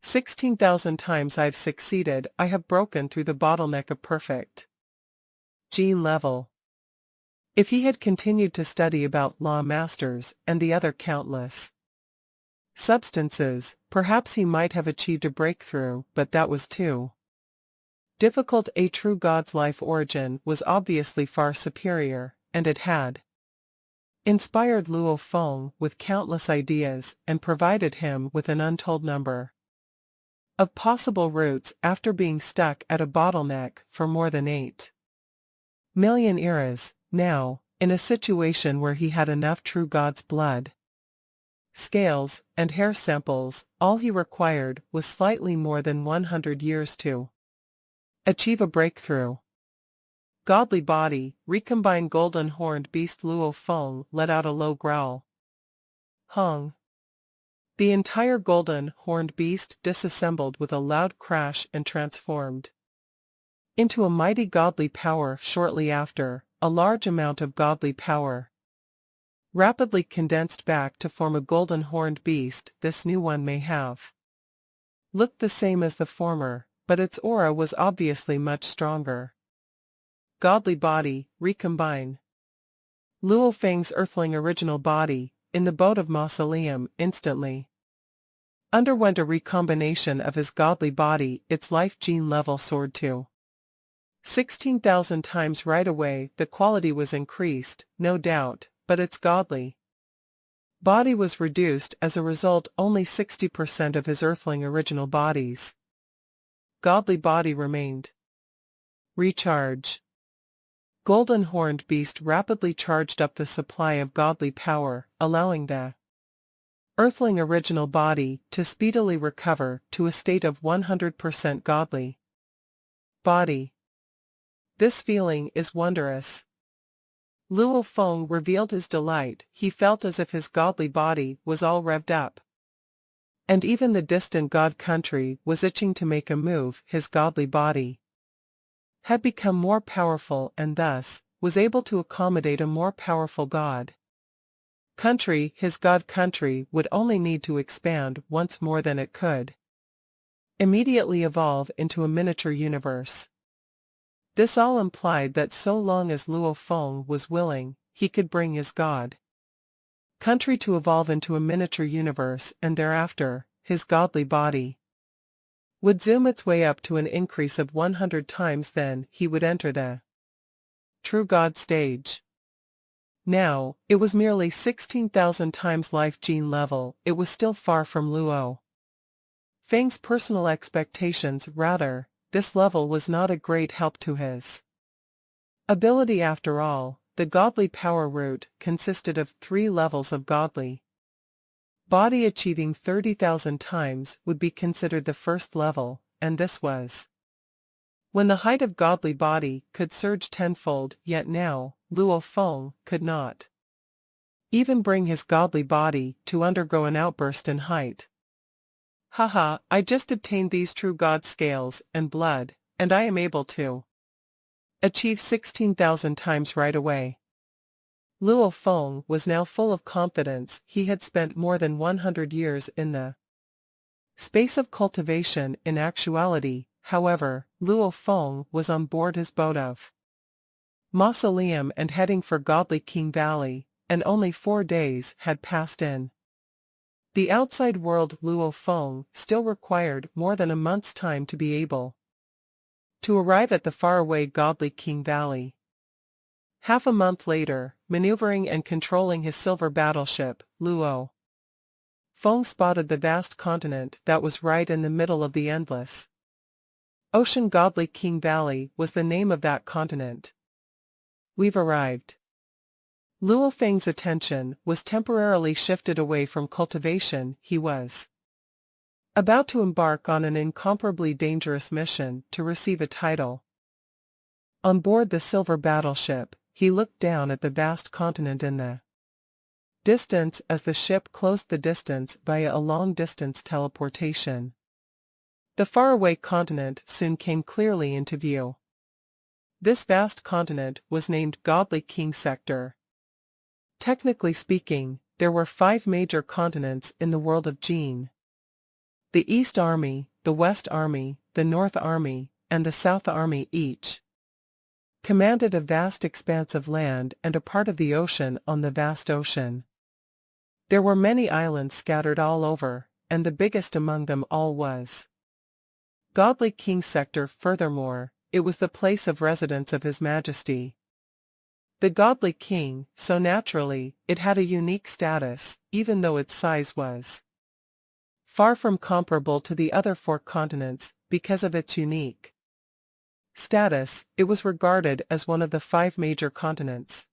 16,000 times I've succeeded. I have broken through the bottleneck of perfect gene level. If he had continued to study about law masters and the other countless substances, perhaps he might have achieved a breakthrough, but that was too difficult. A true god's life origin was obviously far superior, and it had inspired Luo Feng with countless ideas and provided him with an untold number of possible routes. After being stuck at a bottleneck for more than 8 million eras, now, in a situation where he had enough true god's blood, scales, and hair samples, all he required was slightly more than 100 years to achieve a breakthrough. Godly body, recombined golden horned beast. Luo Feng let out a low growl. Hung. The entire golden horned beast disassembled with a loud crash and transformed into a mighty godly power. Shortly after, a large amount of godly power rapidly condensed back to form a golden horned beast. This new one may have looked the same as the former, but its aura was obviously much stronger. Godly body, recombine. Luo Feng's earthling original body, in the boat of mausoleum, instantly underwent a recombination of his godly body. Its life gene level soared to 16,000 times right away. The quality was increased, no doubt, but its godly body was reduced. As a result, only 60% of his earthling original body's godly body remained. Recharge. Golden horned beast rapidly charged up the supply of godly power, allowing the earthling original body to speedily recover to a state of 100% godly body. This feeling is wondrous. Luo Feng revealed his delight. He felt as if his godly body was all revved up, and even the distant god country was itching to make a move. His godly body had become more powerful and thus was able to accommodate a more powerful god country. His god country would only need to expand once more, than it could immediately evolve into a miniature universe. This all implied that so long as Luo Feng was willing, he could bring his god country to evolve into a miniature universe, and thereafter, his godly body would zoom its way up to an increase of 100 times. Then he would enter the true god stage. Now, it was merely 16,000 times life gene level. It was still far from Luo Feng's personal expectations. Rather, this level was not a great help to his ability. After all, the godly power route consisted of 3 levels of godly body. Achieving 30,000 times would be considered the first level, and this was when the height of godly body could surge tenfold. Yet now, Luo Feng could not even bring his godly body to undergo an outburst in height. Haha, I just obtained these true god scales and blood. and I am able to achieve 16,000 times right away. Luo Feng was now full of confidence. He had spent more than 100 years in the space of cultivation. In actuality, however, Luo Feng was on board his boat of Mausoleum and heading for Godly King Valley, and only 4 days had passed in the outside world. Luo Feng still required more than a month's time to be able to arrive at the faraway Godly King Valley. Half a month later, maneuvering and controlling his silver battleship, Luo Feng spotted the vast continent that was right in the middle of the endless ocean. Godly King Valley was the name of that continent. We've arrived. Luo Feng's attention was temporarily shifted away from cultivation. He was about to embark on an incomparably dangerous mission to receive a title. On board the silver battleship, he looked down at the vast continent in the distance as the ship closed the distance via a long-distance teleportation. The faraway continent soon came clearly into view. This vast continent was named Godly King Sector. Technically speaking, there were 5 major continents in the world of Jin: the East Army, the West Army, the North Army, and the South Army. Each commanded a vast expanse of land and a part of the ocean on the vast ocean. There were many islands scattered all over, and the biggest among them all was Godly King Sector. Furthermore, it was the place of residence of His Majesty the Godly King, so naturally, it had a unique status, even though its size was far from comparable to the other 4 continents. Because of its unique status, it was regarded as one of the 5 major continents.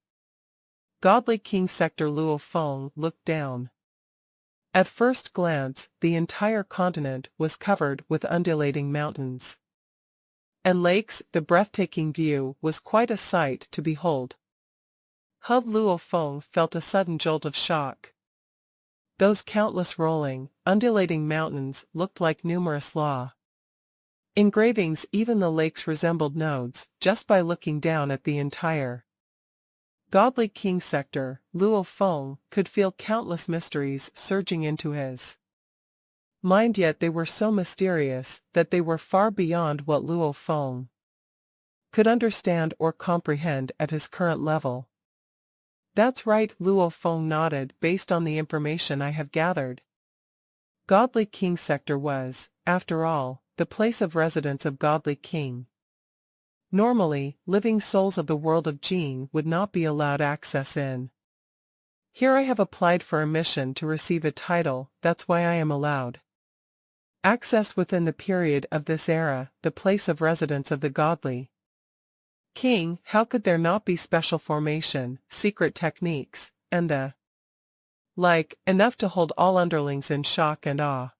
Godly King Sector. Luo Feng looked down. At first glance, the entire continent was covered with undulating mountains and lakes. The breathtaking view was quite a sight to behold. Luo Feng felt a sudden jolt of shock. Those countless rolling, undulating mountains looked like numerous law engravings. Even the lakes resembled nodes. Just by looking down at the entire Godly King Sector, Luo Feng could feel countless mysteries surging into his mind, yet they were so mysterious that they were far beyond what Luo Feng could understand or comprehend at his current level. That's right, Luo Feng nodded. Based on the information I have gathered, Godly King Sector was, after all, the place of residence of Godly King. Normally, living souls of the world of Jin would not be allowed access in. Here I have applied for a mission to receive a title. That's why I am allowed access within the period of this era, the place of residence of the Godly King. How could there not be special formation, secret techniques, and the like, enough to hold all underlings in shock and awe?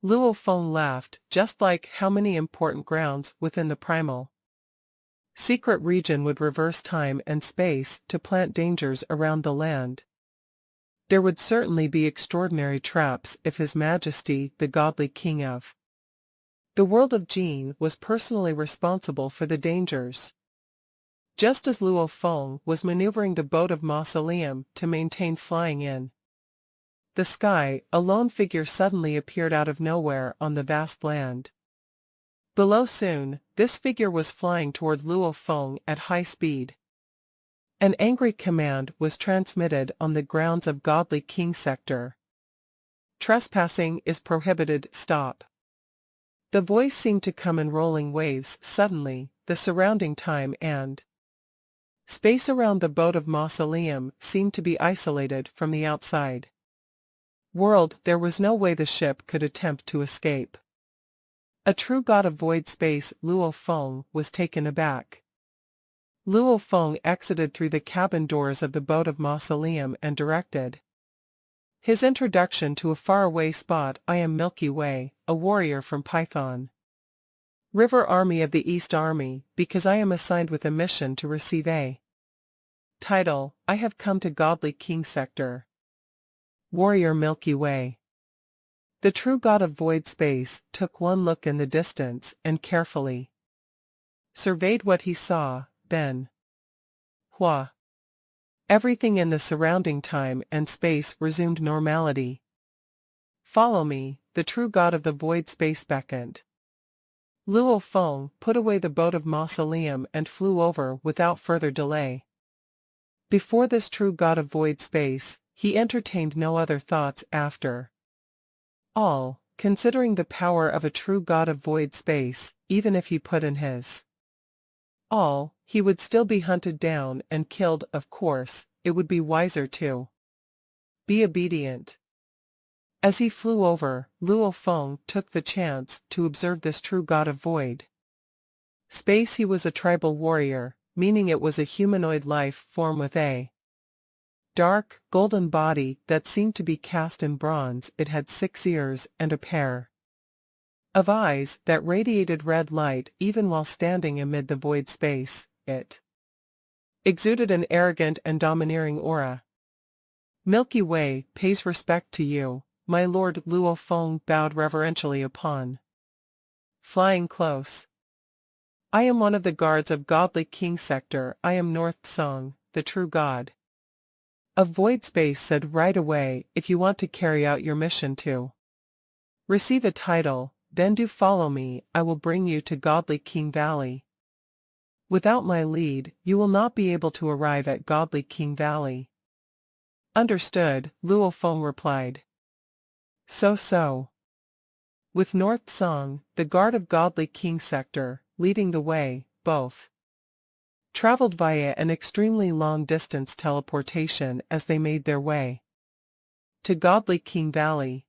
Luo Feng laughed. Just like how many important grounds within the primal secret region would reverse time and space to plant dangers around the land, there would certainly be extraordinary traps if His Majesty the Godly King of the world of Jin was personally responsible for the dangers. Just as Luo Feng was maneuvering the boat of Mausoleum to maintain flying in the sky, a lone figure suddenly appeared out of nowhere on the vast land below. Soon, this figure was flying toward Luo Feng at high speed. An angry command was transmitted on the grounds of Godly King Sector. Trespassing is prohibited. Stop. The voice seemed to come in rolling waves. Suddenly, the surrounding time and space around the boat of Mausoleum seemed to be isolated from the outside world. There was no way the ship could attempt to escape. A true god of void space. Luo Feng was taken aback. Luo Feng exited through the cabin doors of the boat of Mausoleum and directed his introduction to a faraway spot. I am Milky Way, a warrior from Python River Army of the East Army. Because I am assigned with a mission to receive a title, I have come to Godly King Sector. Warrior Milky Way. The true god of void space took one look in the distance and carefully surveyed what he saw, then. Hua. Everything in the surrounding time and space resumed normality. Follow me, the true god of the void space beckoned. Luo Feng put away the boat of mausoleum and flew over without further delay. Before this true god of void space, he entertained no other thoughts after all, considering the power of a true god of void space, even if he put in his all, he would still be hunted down and killed. Of course, it would be wiser to be obedient. As he flew over, Luo Feng took the chance to observe this true god of void space. He was a tribal warrior, meaning it was a humanoid life form with a dark, golden body that seemed to be cast in bronze. It had 6 ears and a pair of eyes that radiated red light even while standing amid the void space. It exuded an arrogant and domineering aura. Milky Way pays respect to you, my lord. Luo Feng bowed reverentially upon flying close. I am one of the guards of Godly King Sector. I am North Song, the true god of void space. Said right away, if you want to carry out your mission to receive a title, then do follow me. I will bring you to Godly King Valley. Without my lead, you will not be able to arrive at Godly King Valley. Understood, Luo Feng replied. So. With North Song, the guard of Godly King Sector, leading the way, both traveled via an extremely long-distance teleportation as they made their way to Godly King Valley.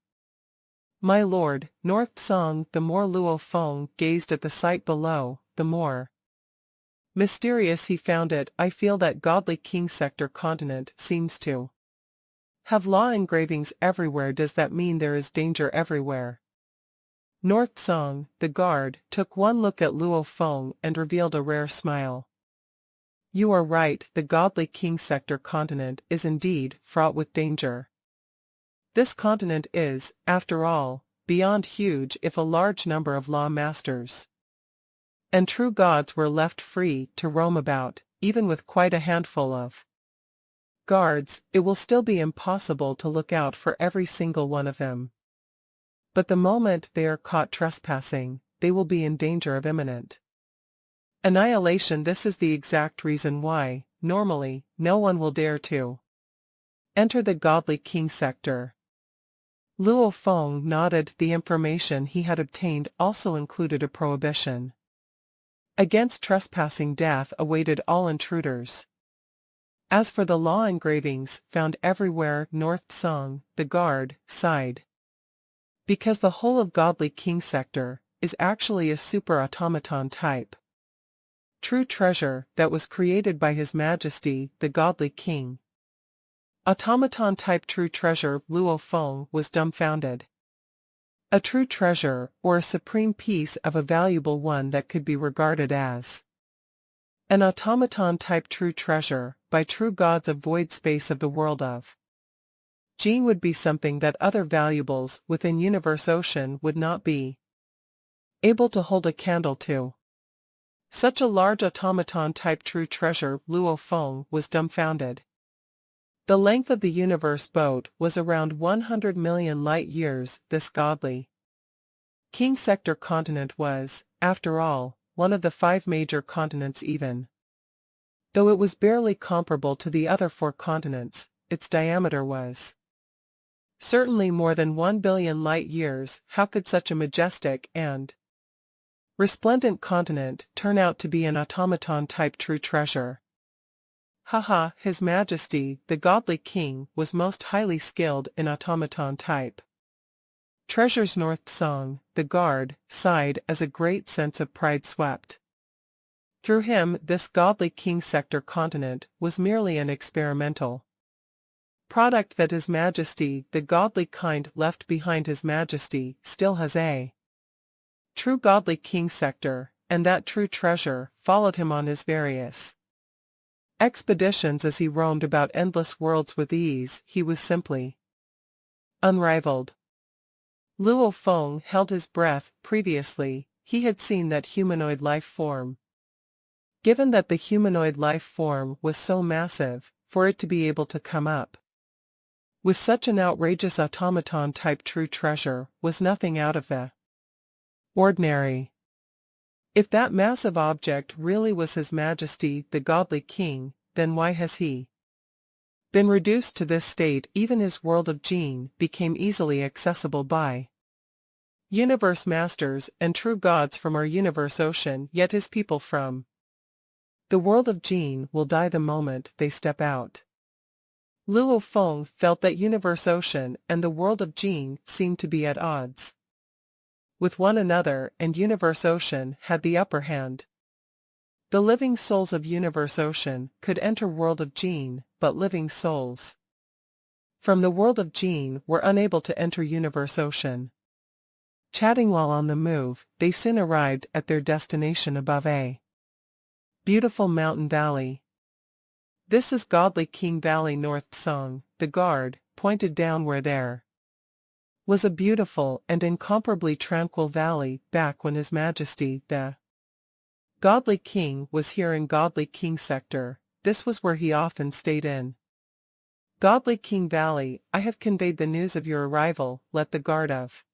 My lord, North Song. The more Luo Feng gazed at the sight below, the more mysterious he found it. I feel that Godly King Sector continent seems to have law engravings everywhere. Does that mean there is danger everywhere? North Song, the guard, took one look at Luo Feng and revealed a rare smile. You are right, the Godly King Sector continent is indeed fraught with danger. This continent is, after all, beyond huge. If a large number of law masters and true gods were left free to roam about, even with quite a handful of guards, it will still be impossible to look out for every single one of them. But the moment they are caught trespassing, they will be in danger of imminent annihilation. This is the exact reason why, normally, no one will dare to enter the Godly King Sector. Luo Feng nodded. The information he had obtained also included a prohibition against trespassing. Death awaited all intruders. As for the law engravings found everywhere, North Song, the guard, sighed. Because the whole of Godly King Sector is actually a super automaton type true treasure that was created by His Majesty, the Godly King. Automaton type true treasure. Luo Feng was dumbfounded. A true treasure, or a supreme piece of a valuable one that could be regarded as an automaton type true treasure, by true gods of void space of the world of Gene would be something that other valuables within Universe Ocean would not be able to hold a candle to. Such a large automaton type true treasure. Luo Feng was dumbfounded. The length of the universe boat was around 100 million light-years. This Godly King Sector continent was, after all, one of the 5 major continents. Even though it was barely comparable to the other 4 continents, its diameter was certainly more than 1 billion light-years. How could such a majestic and resplendent continent turn out to be an automaton type true treasure? Haha, His Majesty, the Godly King, was most highly skilled in automaton type treasures. North Song, the guard, sighed as a great sense of pride swept through him. This Godly King Sector continent was merely an experimental product that His Majesty, the Godly Kind, left behind. His Majesty still has a true Godly King Sector, and that true treasure followed him on his various expeditions as he roamed about endless worlds with ease. He was simply unrivaled. Luo Feng held his breath. Previously, he had seen that humanoid life form given that the humanoid life form was so massive, for it to be able to come up with such an outrageous automaton-type true treasure was nothing out of the ordinary. If that massive object really was His Majesty the godly king, then why has he been reduced to this state? Even his world of Jinn became easily accessible by universe masters and true gods from our universe ocean, yet his people from the world of Jinn will die the moment they step out. Luo Feng felt that universe ocean and the world of Jinn seemed to be at odds with one another, and universe ocean had the upper hand. The living souls of universe ocean could enter world of Jinn, but living souls from the world of Jinn were unable to enter universe ocean. Chatting while on the move, they soon arrived at their destination above a beautiful mountain valley. "This is Godly King Valley." North Song, the guard, pointed down where there was a beautiful and incomparably tranquil valley back when His Majesty the Godly King was here in Godly King Sector. This was where he often stayed in Godly King Valley. "I have conveyed the news of your arrival. Let the guard of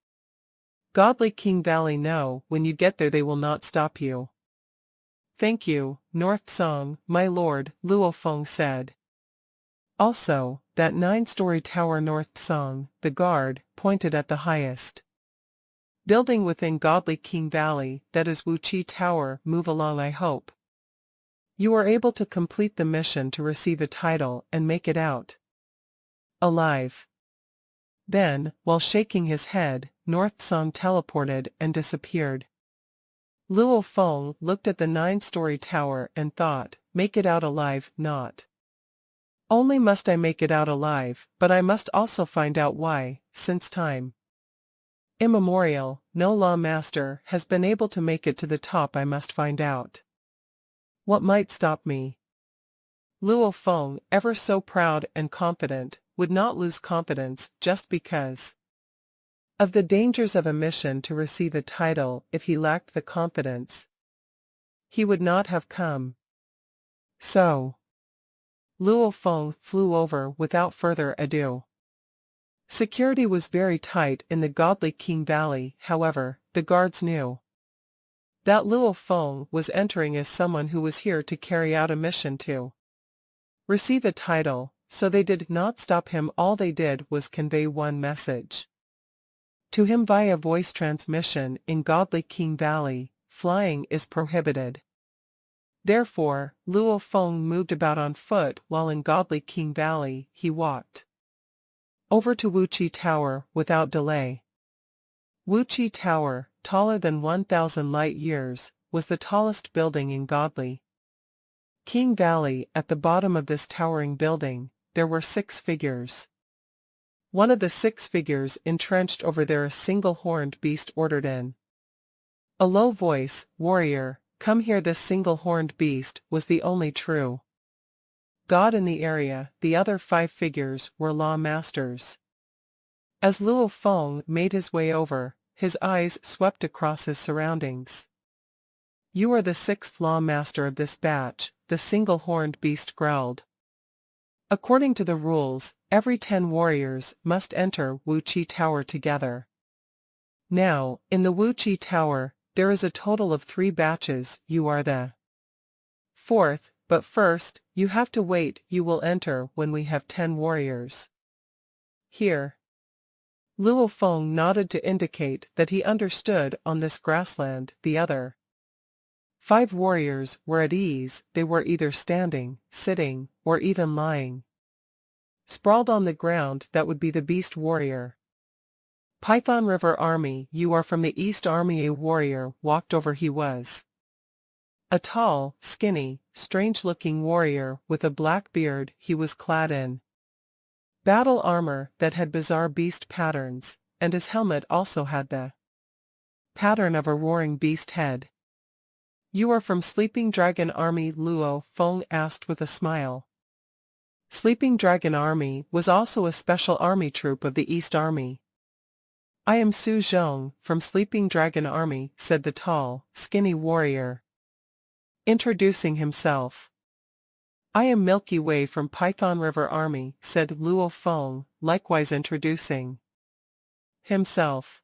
Godly King Valley know. When you get there they will not stop you." "Thank you, North Song, my lord," Luo Feng said. "Also, that 9-story tower." North Song, the guard, pointed at the highest building within Godly King Valley. "That is Wu Chi Tower. Move along. I hope you are able to complete the mission to receive a title and make it out alive." Then, while shaking his head, North Song teleported and disappeared. Luo Feng looked at the 9-story tower and thought, make it out alive. Not only must I make it out alive, but I must also find out why, since time immemorial, no law master has been able to make it to the top. I must find out what might stop me. Luo Feng, ever so proud and confident, would not lose confidence just because of the dangers of a mission to receive a title. If he lacked the confidence, he would not have come. So Luo Feng flew over without further ado. Security was very tight in the Godly King Valley. However, the guards knew that Luo Feng was entering as someone who was here to carry out a mission to receive a title, so they did not stop him. All they did was convey one message to him via voice transmission. In Godly King Valley, flying is prohibited. Therefore, Luo Feng moved about on foot while in Godly King Valley. He walked over to Wu Chi Tower without delay. Wu Chi Tower, taller than 1,000 light years, was the tallest building in Godly King Valley. At the bottom of this towering building, there were 6 figures. One of the 6 figures entrenched over there, a single-horned beast, ordered in a low voice, "Warrior, come here." This single-horned beast was the only true god in the area. The other 5 figures were law masters. As Luo Feng made his way over, his eyes swept across his surroundings. "You are the 6th law master of this batch," the single-horned beast growled. "According to the rules, every 10 warriors must enter Wu Chi Tower together. Now, in the Wu Chi Tower, there is a total of 3 batches. You are the 4th, but first, you have to wait. You will enter when we have 10 warriors here." Luo Feng nodded to indicate that he understood. On this grassland, the other 5 warriors were at ease. They were either standing, sitting, or even lying sprawled on the ground. That would be the beast warrior. "Python River Army, you are from the East Army." A warrior walked over. He was a tall, skinny, strange-looking warrior with a black beard. He was clad in battle armor that had bizarre beast patterns, and his helmet also had the pattern of a roaring beast head. "You are from Sleeping Dragon Army?" Luo Feng asked with a smile. Sleeping Dragon Army was also a special army troop of the East Army. "I am Su Zhong, from Sleeping Dragon Army," said the tall, skinny warrior. Introducing himself. I am Milky Way from Python River Army, said Luo Feng, likewise introducing himself.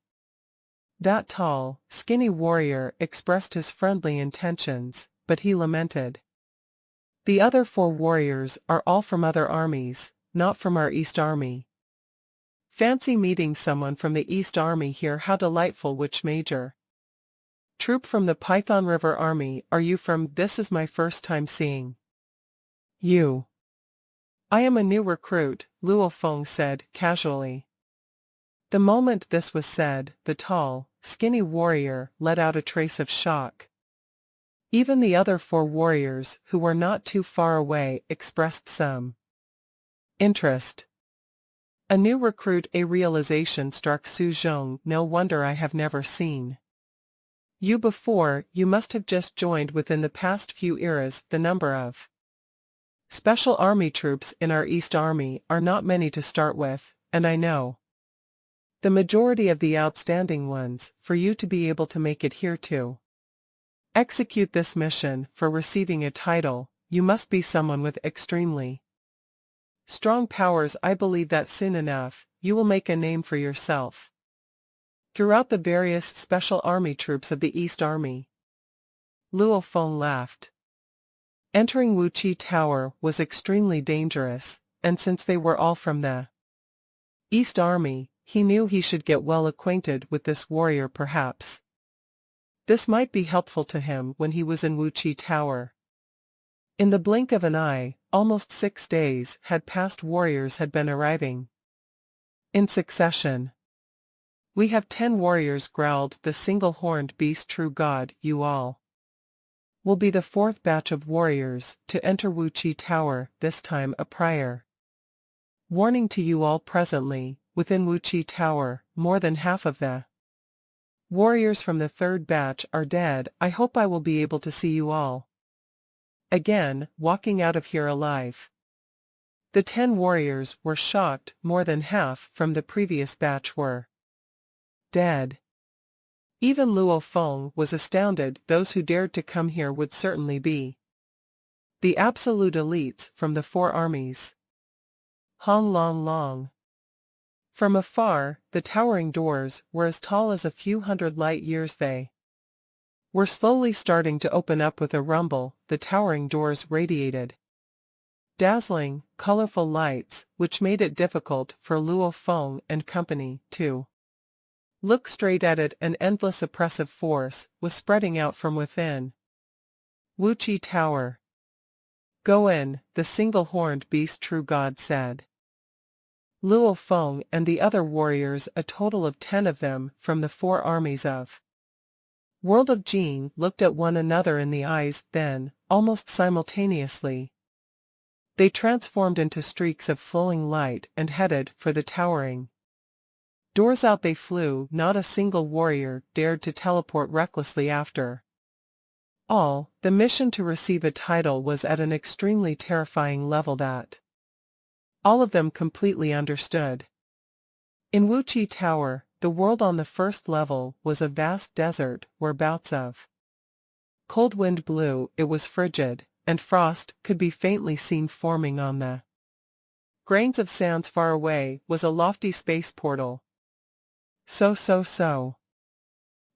That tall, skinny warrior expressed his friendly intentions, but he lamented. The other 4 warriors are all from other armies, not from our East Army. Fancy meeting someone from the East Army here, how delightful. Which major? Troop from the Python River Army are you from? This is my first time seeing you. I am a new recruit, Luo Feng said, casually. The moment this was said, the tall, skinny warrior let out a trace of shock. Even the other 4 warriors, who were not too far away, expressed some interest. A new recruit, a realization struck Su Zhong. No wonder I have never seen you before. You must have just joined within the past few eras. The number of special army troops in our East Army are not many to start with, and I know the majority of the outstanding ones. For you to be able to make it here to execute this mission, for receiving a title, you must be someone with extremely strong powers. I believe that soon enough, you will make a name for yourself throughout the various special army troops of the East Army. Luo Feng laughed. Entering Wuqi Tower was extremely dangerous, and since they were all from the East Army, he knew he should get well acquainted with this warrior. Perhaps this might be helpful to him when he was in Wuqi Tower. In the blink of an eye, almost 6 days had passed. Warriors had been arriving in succession. We have 10 warriors, growled the single-horned beast. True God, you all will be the 4th batch of warriors to enter Wuqi Tower, this time a prior warning to you all. Presently, within Wuqi Tower, more than half of the warriors from the 3rd batch are dead. I hope I will be able to see you all again, walking out of here alive. The 10 warriors were shocked. More than half from the previous batch were dead. Even Luo Feng was astounded. Those who dared to come here would certainly be the absolute elites from the 4 armies. Hong Long Long. From afar, the towering doors were as tall as a few hundred light years. They were slowly starting to open up with a rumble. The towering doors radiated dazzling, colorful lights, which made it difficult for Luo Feng and company to look straight at it. An endless oppressive force was spreading out from within Wuqi Tower. Go in, the single-horned beast. True God said. Luo Feng and the other warriors, a total of 10 of them from the 4 armies of World of Jing, looked at one another in the eyes. Then, almost simultaneously, they transformed into streaks of flowing light and headed for the towering doors. Out they flew. Not a single warrior dared to teleport recklessly after all. The mission to receive a title was at an extremely terrifying level that all of them completely understood. In Wuqi Tower, the world on the 1st level was a vast desert where bouts of cold wind blew. It was frigid, and frost could be faintly seen forming on the grains of sands. Far away was a lofty space portal. So.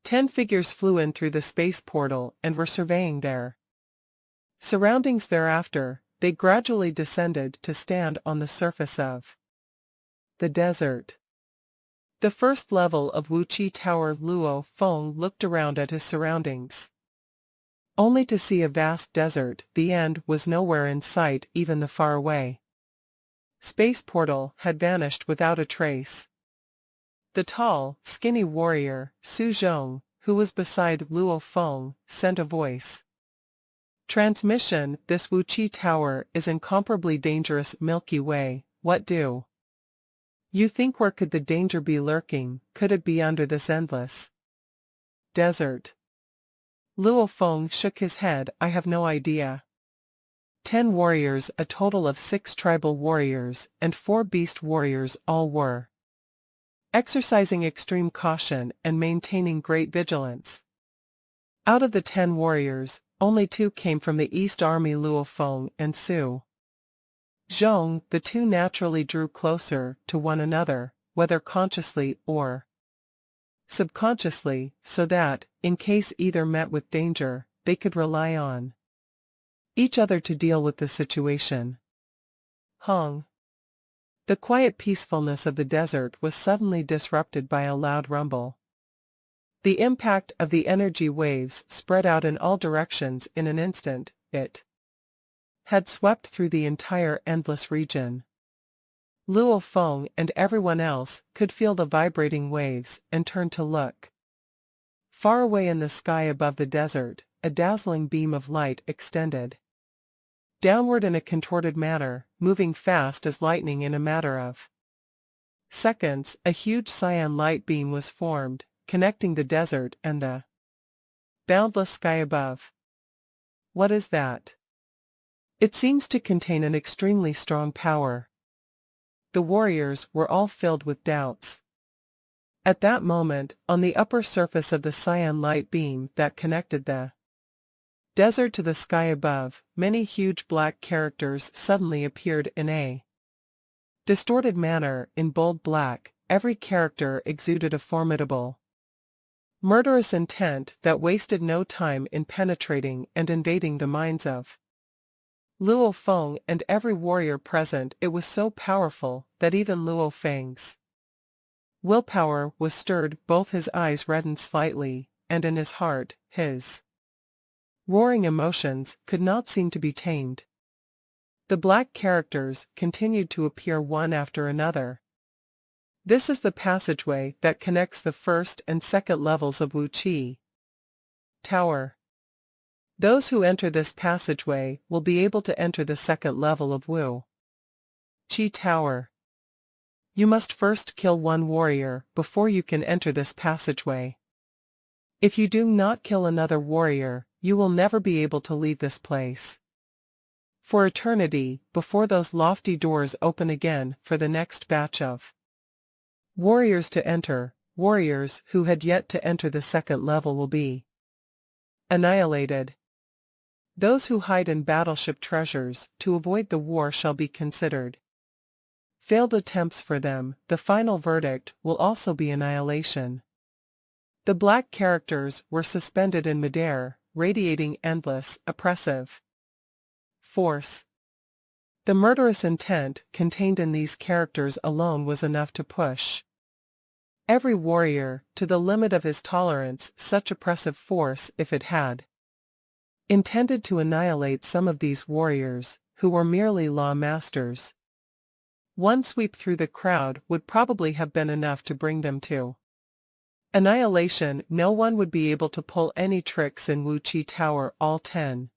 10 figures flew in through the space portal and were surveying their surroundings. Thereafter, they gradually descended to stand on the surface of the desert. The 1st level of Wuqi Tower. Luo Feng looked around at his surroundings, only to see a vast desert. The end was nowhere in sight. Even the faraway space portal had vanished without a trace. The tall, skinny warrior, Su Zhong, who was beside Luo Feng, sent a voice transmission. This Wuqi Tower is incomparably dangerous. Milky Way, what do you think? Where could the danger be lurking? Could it be under this endless desert? Luo Feng shook his head. I have no idea. 10 warriors, a total of 6 tribal warriors, and 4 beast warriors, all were exercising extreme caution and maintaining great vigilance. Out of the 10 warriors, Only 2 came from the East Army, Luo Feng and Su Zhong. The 2 naturally drew closer to one another, whether consciously or subconsciously, so that, in case either met with danger, they could rely on each other to deal with the situation. Hong. The quiet peacefulness of the desert was suddenly disrupted by a loud rumble. The impact of the energy waves spread out in all directions in an instant. It had swept through the entire endless region. Luo Feng and everyone else could feel the vibrating waves and turned to look. Far away in the sky above the desert, a dazzling beam of light extended downward in a contorted manner, moving fast as lightning. In a matter of seconds, a huge cyan light beam was formed, connecting the desert and the boundless sky above. What is that? It seems to contain an extremely strong power. The warriors were all filled with doubts. At that moment, on the upper surface of the cyan light beam that connected the desert to the sky above, many huge black characters suddenly appeared in a distorted manner. In bold black, every character exuded a formidable, murderous intent that wasted no time in penetrating and invading the minds of Luo Feng and every warrior present. It was so powerful that even Luo Feng's willpower was stirred. Both his eyes reddened slightly, and in his heart, his roaring emotions could not seem to be tamed. The black characters continued to appear one after another. This is the passageway that connects the first and second levels of Wu Qi Tower. Those who enter this passageway will be able to enter the second level of Wu Qi Tower. You must first kill one warrior before you can enter this passageway. If you do not kill another warrior, you will never be able to leave this place for eternity, before those lofty doors open again for the next batch of warriors to enter. Warriors who had yet to enter the second level will be annihilated. Those who hide in battleship treasures to avoid the war shall be considered failed attempts for them. The final verdict will also be annihilation. The black characters were suspended in midair, radiating endless, oppressive force. The murderous intent contained in these characters alone was enough to push every warrior to the limit of his tolerance. Such oppressive force, if it had intended to annihilate some of these warriors, who were merely law masters, one sweep through the crowd would probably have been enough to bring them to annihilation. No one would be able to pull any tricks in Wu Qi Tower. All 10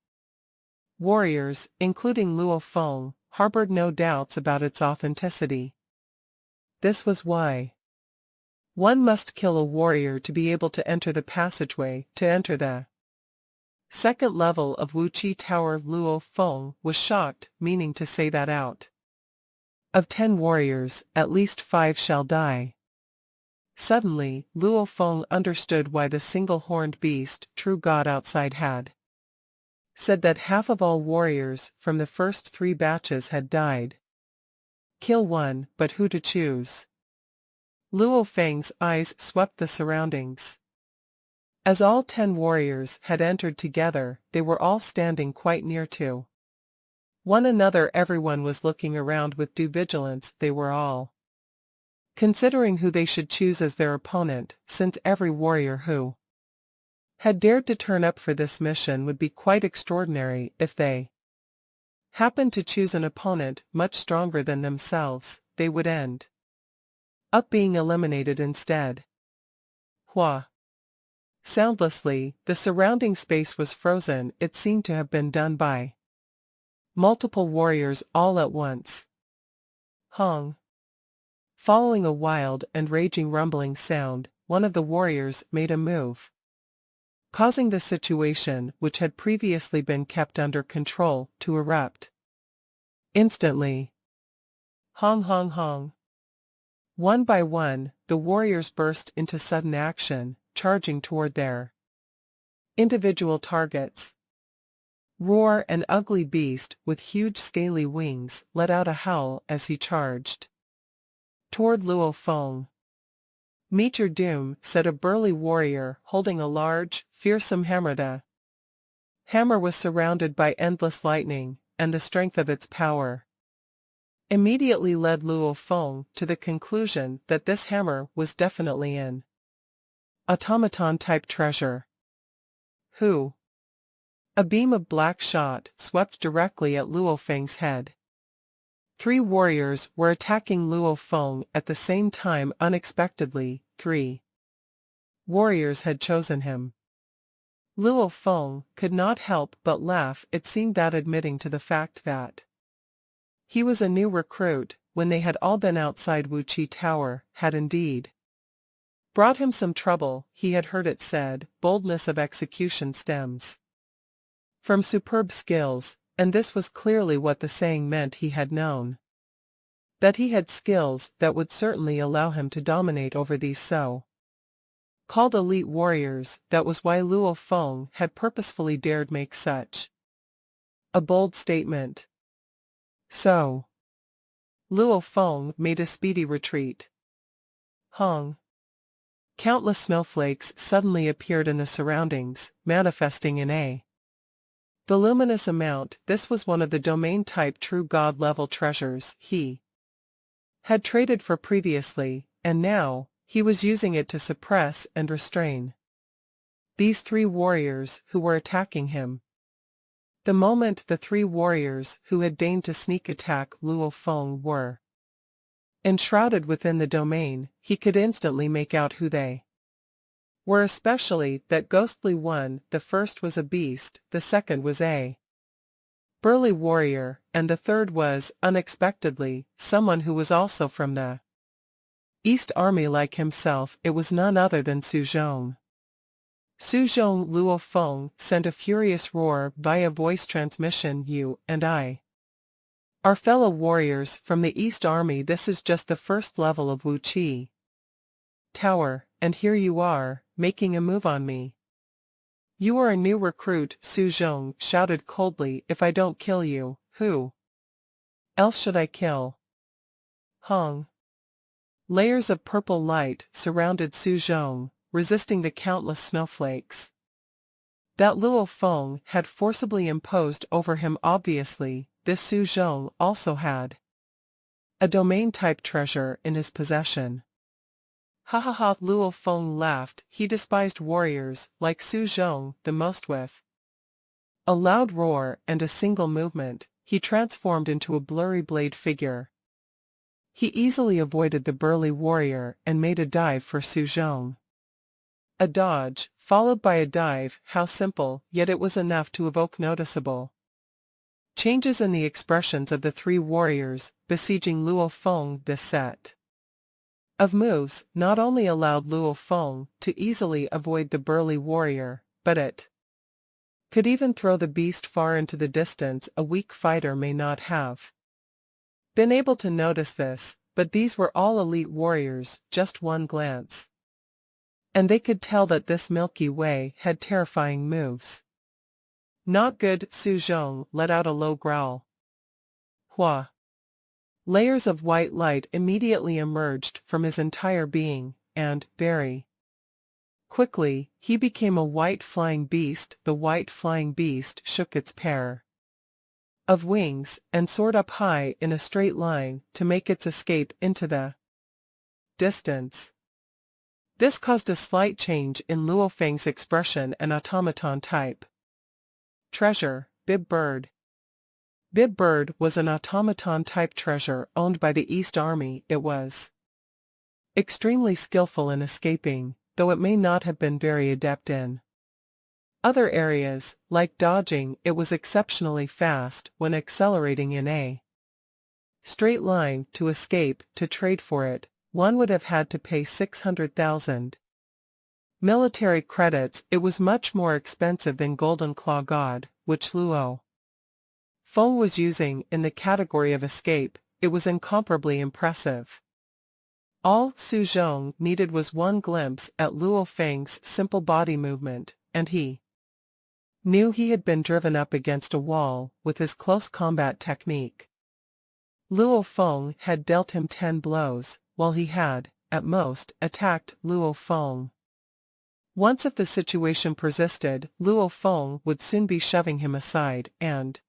warriors, including Luo Feng, harbored no doubts about its authenticity. This was why one must kill a warrior to be able to enter the passageway. To enter the second level of Wu Qi Tower, Luo Feng was shocked, meaning to say that out of 10 warriors, at least 5 shall die. Suddenly, Luo Feng understood why the single-horned beast, true god outside, had said that half of all warriors from the first 3 batches had died. Kill one, but who to choose? Luo Feng's eyes swept the surroundings. As all 10 warriors had entered together, they were all standing quite near to one another. Everyone was looking around with due vigilance. They were all considering who they should choose as their opponent, since every warrior who had dared to turn up for this mission would be quite extraordinary. If they happened to choose an opponent much stronger than themselves, they would end up being eliminated instead. Hua! Soundlessly, the surrounding space was frozen. It seemed to have been done by multiple warriors all at once. Hong! Following a wild and raging rumbling sound, one of the warriors made a move, causing the situation, which had previously been kept under control, to erupt instantly. Hong hong hong! One by one, the warriors burst into sudden action, charging toward their individual targets. Roar, an ugly beast with huge scaly wings, let out a howl as he charged toward Luo Feng. "Meet your doom," said a burly warrior holding a large, fearsome hammer. The hammer was surrounded by endless lightning, and the strength of its power immediately led Luo Feng to the conclusion that this hammer was definitely an automaton-type treasure. Who? A beam of black shot swept directly at Luo Feng's head. 3 warriors were attacking Luo Feng at the same time. Unexpectedly, 3 warriors had chosen him. Luo Feng could not help but laugh. It seemed that admitting to the fact that he was a new recruit, when they had all been outside Wuqi Tower, had indeed brought him some trouble. He had heard it said, boldness of execution stems from superb skills, and this was clearly what the saying meant. He had known that he had skills that would certainly allow him to dominate over these so-called elite warriors. That was why Luo Feng had purposefully dared make such a bold statement. So Luo Feng made a speedy retreat. Hong. Countless snowflakes suddenly appeared in the surroundings, manifesting in a voluminous amount. This was one of the domain-type true god-level treasures he had traded for previously, and now he was using it to suppress and restrain these 3 warriors who were attacking him. The moment the 3 warriors who had deigned to sneak attack Luo Feng were enshrouded within the domain, he could instantly make out who they were, especially that ghostly one. The first was a beast, the second was a burly warrior, and the third was, unexpectedly, someone who was also from the East Army like himself. It was none other than Su Zhong. Su Zhong. Luo Feng sent a furious roar via voice transmission. "You and I are fellow warriors from the East Army. This is just the first level of Wuqi Tower, and here you are, making a move on me. You are a new recruit," Su Zhong shouted coldly. "If I don't kill you, who else should I kill?" Hong. Layers of purple light surrounded Su Zhong, resisting the countless snowflakes that Luo Feng had forcibly imposed over him. Obviously, this Su Zhong also had a domain-type treasure in his possession. "Ha ha ha!" Luo Feng laughed. He despised warriors like Su Zhong the most. With a loud roar and a single movement, he transformed into a blurry blade figure. He easily avoided the burly warrior and made a dive for Su Zhong. A dodge, followed by a dive. How simple, yet it was enough to evoke noticeable changes in the expressions of the 3 warriors besieging Luo Feng. This set of moves not only allowed Luo Feng to easily avoid the burly warrior, but it could even throw the beast far into the distance. A weak fighter may not have been able to notice this, but these were all elite warriors. Just one glance, and they could tell that this Milky Way had terrifying moves. "Not good." Su Zhong let out a low growl. Hua. Layers of white light immediately emerged from his entire being, and, very quickly, he became a white flying beast. The white flying beast shook its pair of wings and soared up high in a straight line to make its escape into the distance. This caused a slight change in Luo Feng's expression. An automaton-type treasure, Bib Bird. Bib Bird was an automaton-type treasure owned by the East Army. It was extremely skillful in escaping, though it may not have been very adept in other areas, like dodging. It was exceptionally fast when accelerating in a straight line. To escape, to trade for it, one would have had to pay 600,000 military credits. It was much more expensive than Golden Claw God, which Luo Feng was using in the category of escape. It was incomparably impressive. All Su Zhong needed was one glimpse at Luo Feng's simple body movement, and he knew he had been driven up against a wall with his close combat technique. Luo Feng had dealt him 10 blows, while he had, at most, attacked Luo Feng. Once if the situation persisted, Luo Feng would soon be shoving him aside and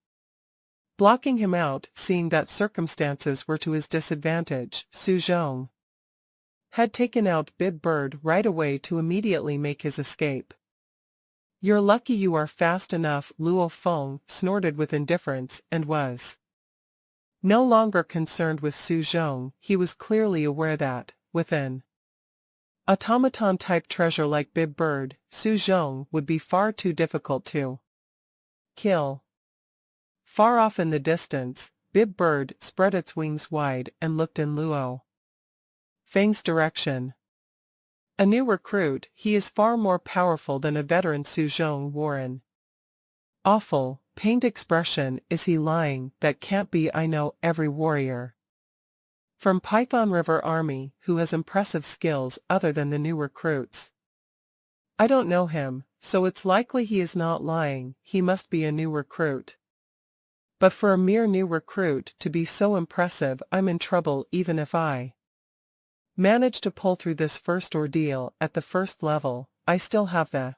blocking him out. Seeing that circumstances were to his disadvantage, Su Zhong had taken out Bib Bird right away to immediately make his escape. "You're lucky you are fast enough," Luo Feng snorted with indifference and was no longer concerned with Su Zhong. He was clearly aware that, with an automaton-type treasure like Bib Bird, Su Zhong would be far too difficult to kill. Far off in the distance, Bib Bird spread its wings wide and looked in Luo Feng's direction. A new recruit, he is far more powerful than a veteran. Su Zhong wore an awful, pained expression. "Is he lying? That can't be. I know every warrior from Python River Army who has impressive skills other than the new recruits. I don't know him, so it's likely he is not lying. He must be a new recruit. But for a mere new recruit to be so impressive, I'm in trouble. Even if I manage to pull through this first ordeal at the first level, I still have the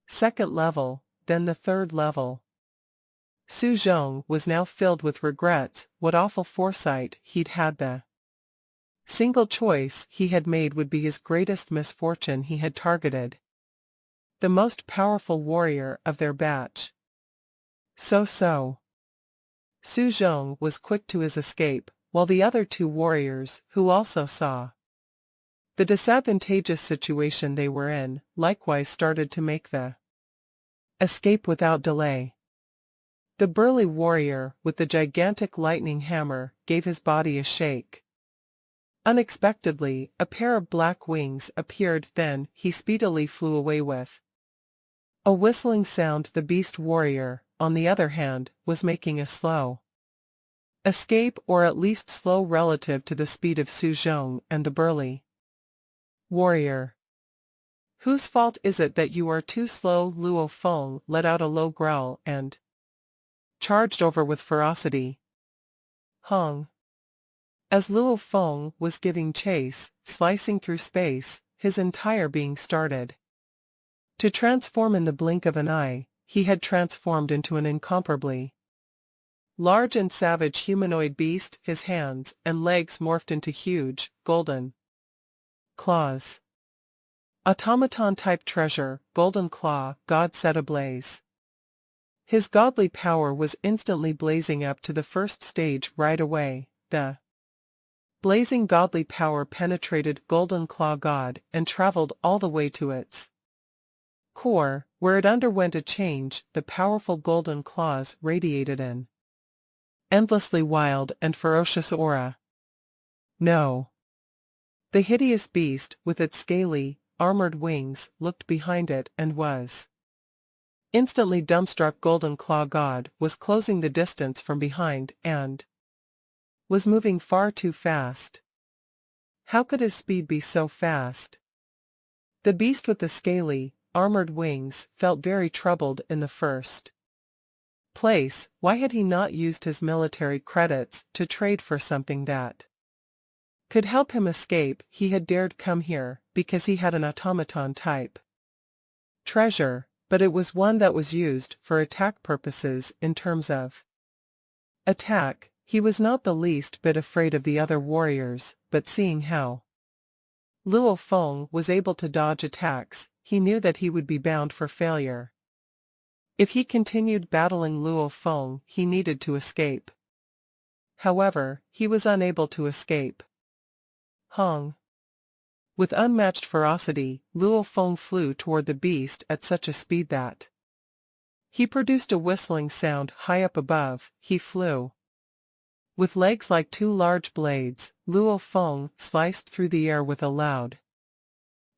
second level, then the third level." Su Zhong was now filled with regrets. What awful foresight he'd had. The single choice he had made would be his greatest misfortune. He had targeted the most powerful warrior of their batch. So. Su Zhong was quick to his escape, while the other 2 warriors, who also saw the disadvantageous situation they were in, likewise started to make the escape without delay. The burly warrior with the gigantic lightning hammer gave his body a shake. Unexpectedly, a pair of black wings appeared. Then he speedily flew away with a whistling sound. The beast warrior, on the other hand, was making a slow escape, or at least slow relative to the speed of Su Zhong and the burly warrior. "Whose fault is it that you are too slow?" Luo Feng let out a low growl and charged over with ferocity. Hung. As Luo Feng was giving chase, slicing through space, his entire being started to transform. In the blink of an eye, he had transformed into an incomparably large and savage humanoid beast. His hands and legs morphed into huge, golden claws. Automaton-type treasure, golden claw, God set ablaze. His godly power was instantly blazing up to the first stage right away. The blazing godly power penetrated Golden Claw God and traveled all the way to its core, where it underwent a change. The powerful golden claws radiated an endlessly wild and ferocious aura. No. The hideous beast, with its scaly, armored wings, looked behind it and was instantly dumbstruck. Golden Claw God was closing the distance from behind and was moving far too fast. How could his speed be so fast? The beast with the scaly, armored wings felt very troubled in the first place. Why had he not used his military credits to trade for something that could help him escape? He had dared come here because he had an automaton type treasure, but it was one that was used for attack purposes. In terms of attack, he was not the least bit afraid of the other warriors, but seeing how Luo Feng was able to dodge attacks, he knew that he would be bound for failure. If he continued battling Luo Feng, he needed to escape. However, he was unable to escape. Hung. With unmatched ferocity, Luo Feng flew toward the beast at such a speed that he produced a whistling sound. High up above, he flew. With legs like 2 large blades, Luo Feng sliced through the air with a loud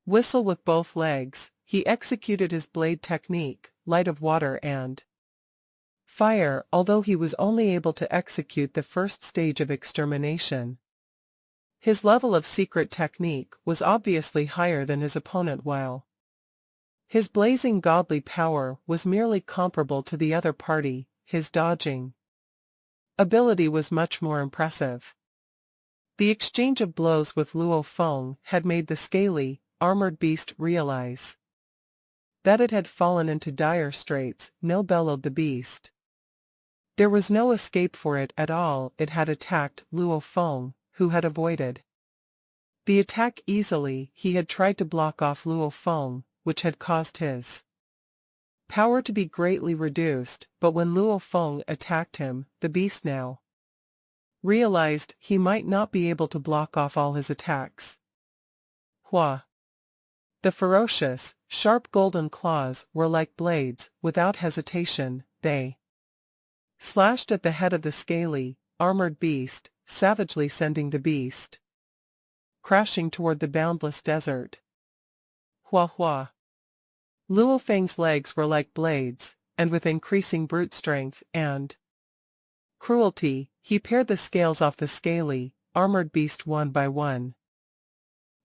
whistle. With both legs, he executed his blade technique, light of water and fire. Although he was only able to execute the first stage of extermination, his level of secret technique was obviously higher than his opponent. While His blazing godly power was merely comparable to the other party, his dodging ability was much more impressive. The exchange of blows with Luo Feng had made the scaly, armored beast realize that it had fallen into dire straits. No, bellowed the beast. There was no escape for it at all. It had attacked Luo Feng, who had avoided the attack easily. He had tried to block off Luo Feng, which had caused his power to be greatly reduced, but when Luo Feng attacked him, the beast now realized he might not be able to block off all his attacks. Hua! The ferocious, sharp golden claws were like blades. Without hesitation, they slashed at the head of the scaly, armored beast, savagely sending the beast crashing toward the boundless desert. Hua hua! Luo Feng's legs were like blades, and with increasing brute strength and cruelty, he pared the scales off the scaly, armored beast one by one.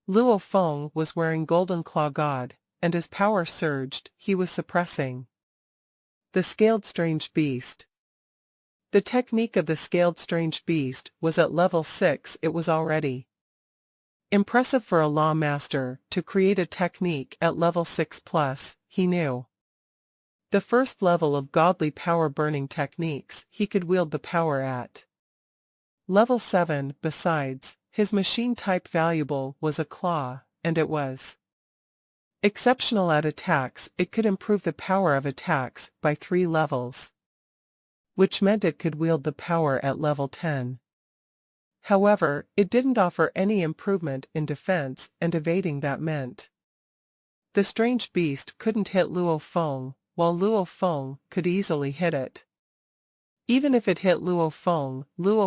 Luo Feng was wearing Golden Claw God, and as power surged, he was suppressing the scaled strange beast. The technique of the scaled strange beast was at level 6. It was already impressive for a law master to create a technique at level 6+, he knew. The first level of godly power burning techniques, he could wield the power at level 7. Besides, his machine type valuable was a claw, and it was exceptional at attacks. It could improve the power of attacks by 3 levels, which meant it could wield the power at level 10. However, it didn't offer any improvement in defense and evading. That meant the strange beast couldn't hit Luo Feng, while Luo Feng could easily hit it. Even if it hit Luo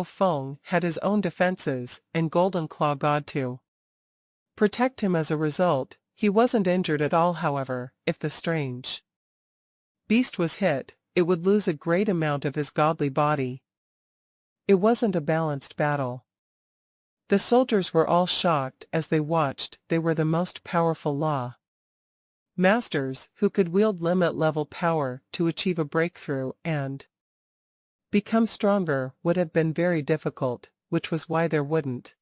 Feng had his own defenses and Golden Claw God to protect him. As a result, he wasn't injured at all. However, if the strange beast was hit, it would lose a great amount of his godly body. It wasn't a balanced battle. The soldiers were all shocked as they watched. They were the most powerful law masters who could wield limit-level power to achieve a breakthrough and become stronger. Would have been very difficult, which was why there wouldn't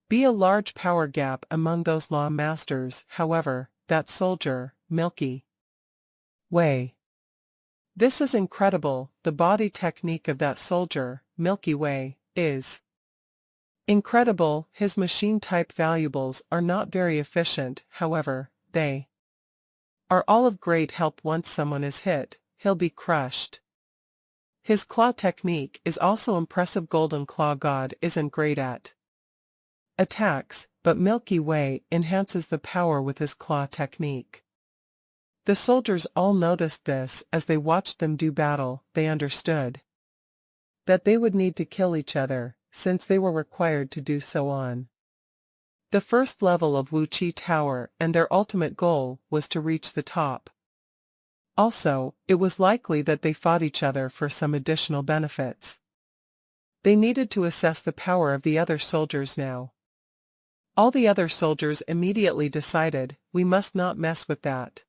be a large power gap among those law masters. However, that soldier, Milky Way. This is incredible. The body technique of that soldier, Milky Way, is incredible. His machine type valuables are not very efficient. However, they are all of great help. Once someone is hit, he'll be crushed. His claw technique is also impressive. Golden Claw God isn't great at attacks, but Milky Way enhances the power with his claw technique. The soldiers all noticed this as they watched them do battle. They understood that they would need to kill each other, since they were required to do so on the first level of Wu Chi Tower, and their ultimate goal was to reach the top. Also, it was likely that they fought each other for some additional benefits. They needed to assess the power of the other soldiers now. All the other soldiers immediately decided, we must not mess with that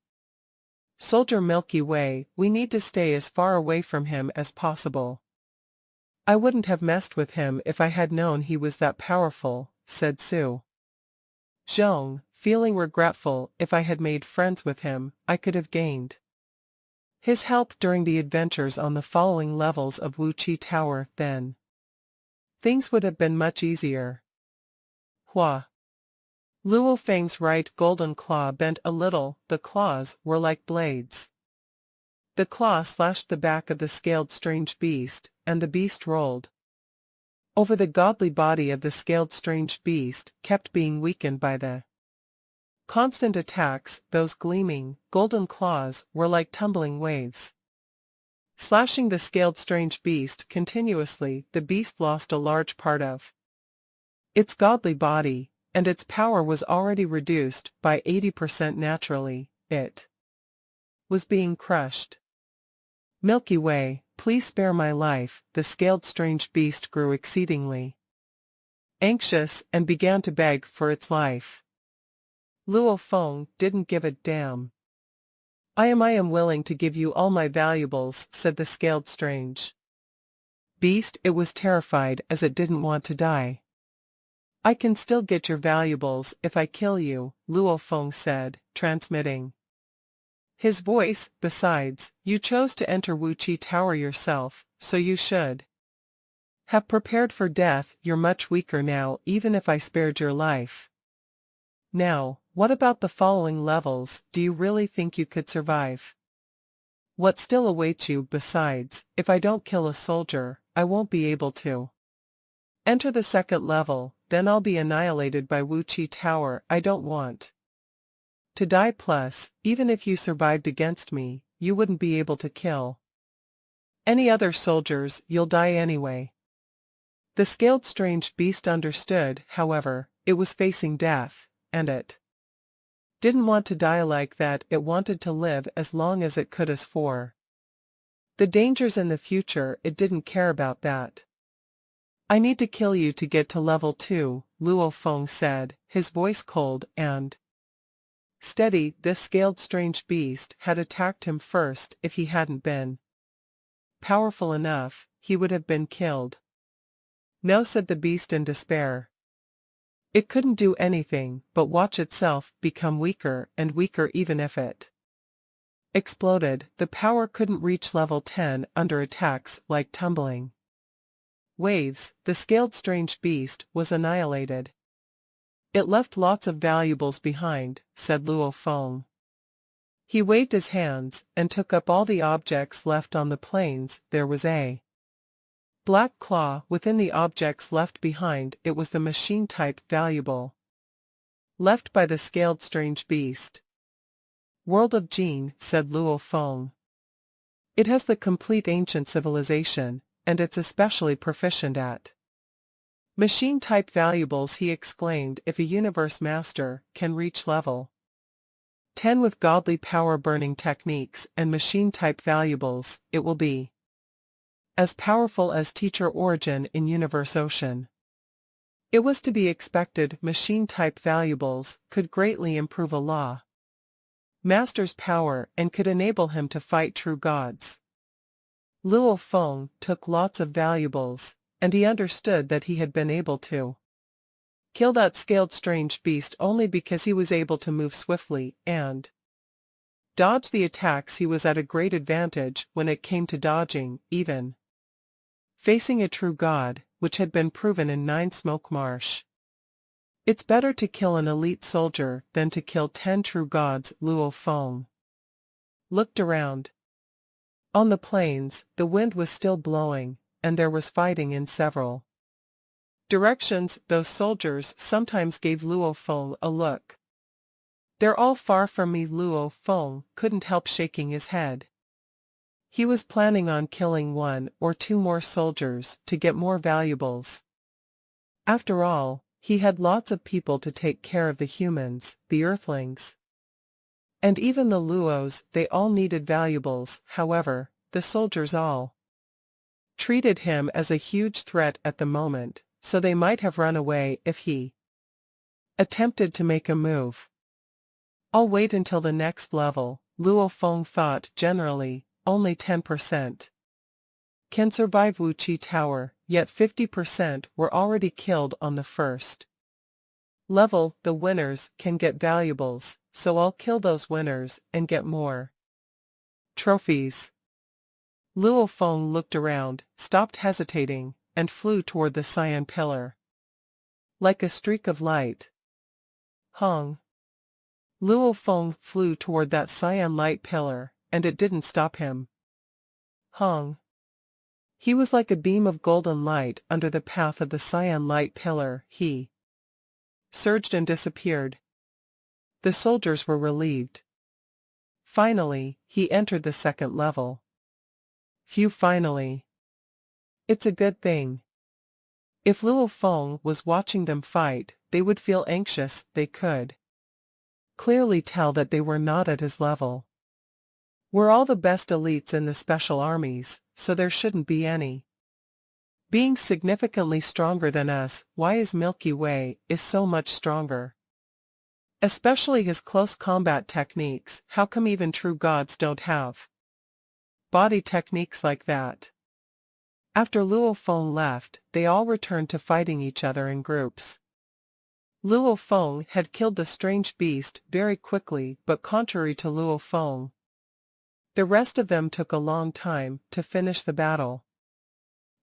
soldier Milky Way. We need to stay as far away from him as possible. I wouldn't have messed with him if I had known he was that powerful, said Su Zhong, feeling regretful. If I had made friends with him, I could have gained his help during the adventures on the following levels of Wu Chi Tower. Then things would have been much easier. Hua! Luo Feng's right golden claw bent a little. The claws were like blades. The claw slashed the back of the scaled strange beast, and the beast rolled over. The godly body of the scaled strange beast kept being weakened by the constant attacks. Those gleaming, golden claws were like tumbling waves, slashing the scaled strange beast continuously. The beast lost a large part of its godly body, and its power was already reduced by 80%. Naturally, it was being crushed. Milky Way, please spare my life. The scaled strange beast grew exceedingly anxious and began to beg for its life. Luo Feng didn't give a damn. I am willing to give you all my valuables, said the scaled strange beast. It was terrified as it didn't want to die. I can still get your valuables if I kill you, Luo Feng said, transmitting his voice. Besides, you chose to enter Wuqi Tower yourself, so you should have prepared for death. You're much weaker now, even if I spared your life. Now, what about the following levels? Do you really think you could survive? What still awaits you? Besides, if I don't kill a soldier, I won't be able to enter the second level, then I'll be annihilated by Wuqi Tower. I don't want to die. Plus, even if you survived against me, you wouldn't be able to kill any other soldiers. You'll die anyway. The scaled strange beast understood, however, it was facing death, and it didn't want to die like that. It wanted to live as long as it could. As for the dangers in the future, it didn't care about that. I need to kill you to get to level 2, Luo Feng said, his voice cold and steady. This scaled strange beast had attacked him first. If he hadn't been powerful enough, he would have been killed. No, said the beast in despair. It couldn't do anything but watch itself become weaker and weaker. Even if it exploded, the power couldn't reach level 10 under attacks like tumbling waves. The scaled strange beast was annihilated. It left lots of valuables behind, said Luo Feng. He waved his hands and took up all the objects left on the plains. There was a black claw within the objects left behind. It was the machine-type valuable left by the scaled strange beast. World of Jin, said Luo Feng. It has the complete ancient civilization, and it's especially proficient at machine-type valuables. He exclaimed, if a universe master can reach level 10 with godly power-burning techniques and machine-type valuables, it will be as powerful as Teacher Origin in Universe Ocean. It was to be expected. Machine-type valuables could greatly improve a law master's power and could enable him to fight true gods. Luo Feng took lots of valuables, and he understood that he had been able to kill that scaled strange beast only because he was able to move swiftly and dodge the attacks. He was at a great advantage when it came to dodging, even facing a true god, which had been proven in 9 Smoke Marsh. It's better to kill an elite soldier than to kill 10 true gods. Luo Feng looked around. On the plains, the wind was still blowing, and there was fighting in several directions. Those soldiers sometimes gave Luo Feng a look. They're all far from me. Luo Feng couldn't help shaking his head. He was planning on killing 1 or 2 more soldiers to get more valuables. After all, he had lots of people to take care of: the humans, the earthlings, and even the Luos. They all needed valuables. However, the soldiers all treated him as a huge threat at the moment, so they might have run away if he attempted to make a move. I'll wait until the next level, Luo Feng thought. Generally, only 10% can survive Wuqi Tower, yet 50% were already killed on the first level. The winners can get valuables, so I'll kill those winners and get more trophies. Luo Feng looked around, stopped hesitating, and flew toward the cyan pillar. Like a streak of light. Hung. Luo Feng flew toward that cyan light pillar, and it didn't stop him. Hung. He was like a beam of golden light under the path of the cyan light pillar. He surged and disappeared. The soldiers were relieved. Finally, he entered the second level. Phew, finally. It's a good thing. If Luo Feng was watching them fight, they would feel anxious. They could clearly tell that they were not at his level. We're all the best elites in the special armies, so there shouldn't be any being significantly stronger than us. Why is Milky Way is so much stronger? Especially his close combat techniques. How come even true gods don't have body techniques like that? After Luo Feng left, they all returned to fighting each other in groups. Luo Feng had killed the strange beast very quickly, but contrary to Luo Feng, the rest of them took a long time to finish the battle.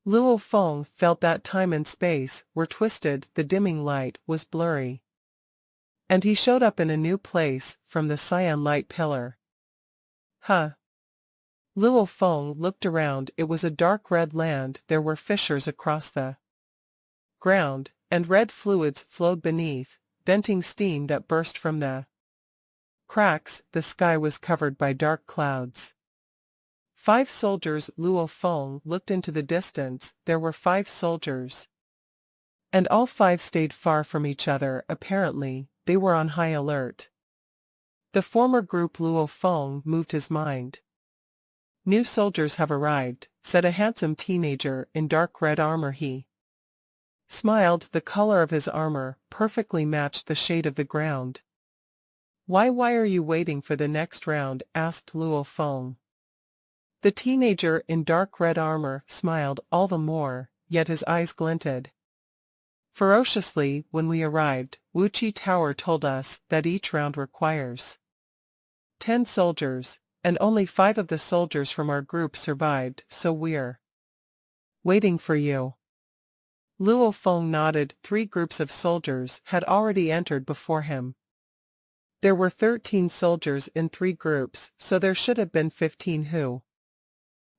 Luo Feng felt that time and space were twisted, the dimming light was blurry. And he showed up in a new place from the cyan light pillar. Huh. Luo Feng looked around. It was a dark red land. There were fissures across the ground, and red fluids flowed beneath, venting steam that burst from the cracks. The sky was covered by dark clouds. 5 soldiers. Luo Feng looked into the distance. There were 5 soldiers. And all 5 stayed far from each other. Apparently, they were on high alert. The former group. Luo Feng moved his mind. New soldiers have arrived, said a handsome teenager in dark red armor. He smiled. The color of his armor perfectly matched the shade of the ground. Why are you waiting for the next round? Asked Luo Feng. The teenager in dark red armor smiled all the more, yet his eyes glinted ferociously. When we arrived, Wuqi Tower told us that each round requires 10 soldiers, and only 5 of the soldiers from our group survived, so we're waiting for you. Luo Feng nodded. 3 groups of soldiers had already entered before him. There were 13 soldiers in 3 groups, so there should have been 15 who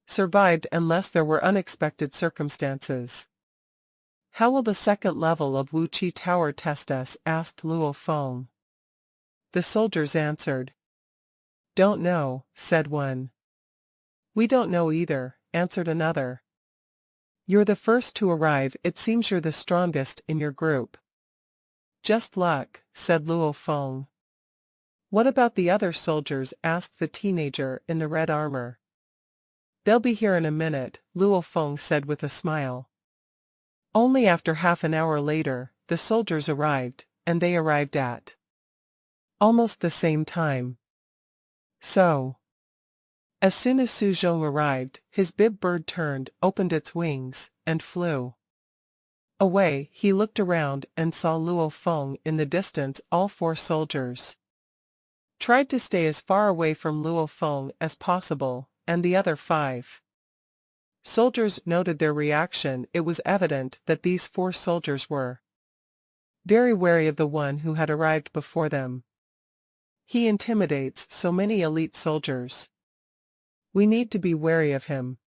survived unless there were unexpected circumstances. How will the second level of Wuqi Tower test us? Asked Luo Feng. The soldiers answered. Don't know, said one. We don't know either, answered another. You're the first to arrive. It seems you're the strongest in your group. Just luck, said Luo Feng. What about the other soldiers? Asked the teenager in the red armor. They'll be here in a minute, Luo Feng said with a smile. Only after half an hour later, the soldiers arrived, and they arrived at almost the same time. So, as soon as Su Zhong arrived, his bib bird turned, opened its wings, and flew away. He looked around and saw Luo Feng in the distance. All 4 soldiers tried to stay as far away from Luo Feng as possible, and the other 5 soldiers noted their reaction. It was evident that these 4 soldiers were very wary of the one who had arrived before them. He intimidates so many elite soldiers. We need to be wary of him.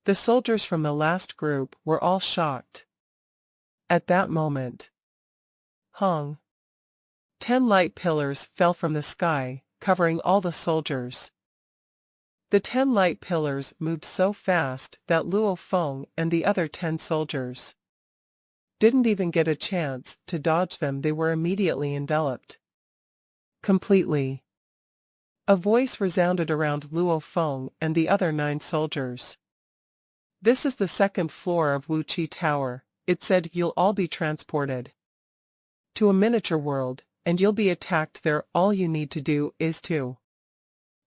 The soldiers from the last group were all shocked. At that moment, Hong. 10 light pillars fell from the sky, covering all the soldiers. The 10 light pillars moved so fast that Luo Feng and the other 10 soldiers didn't even get a chance to dodge them. They were immediately enveloped completely. A voice resounded around Luo Feng and the other 9 soldiers. This is the 2nd floor of Wuqi Tower. It said you'll all be transported to a miniature world, and you'll be attacked there. All you need to do is to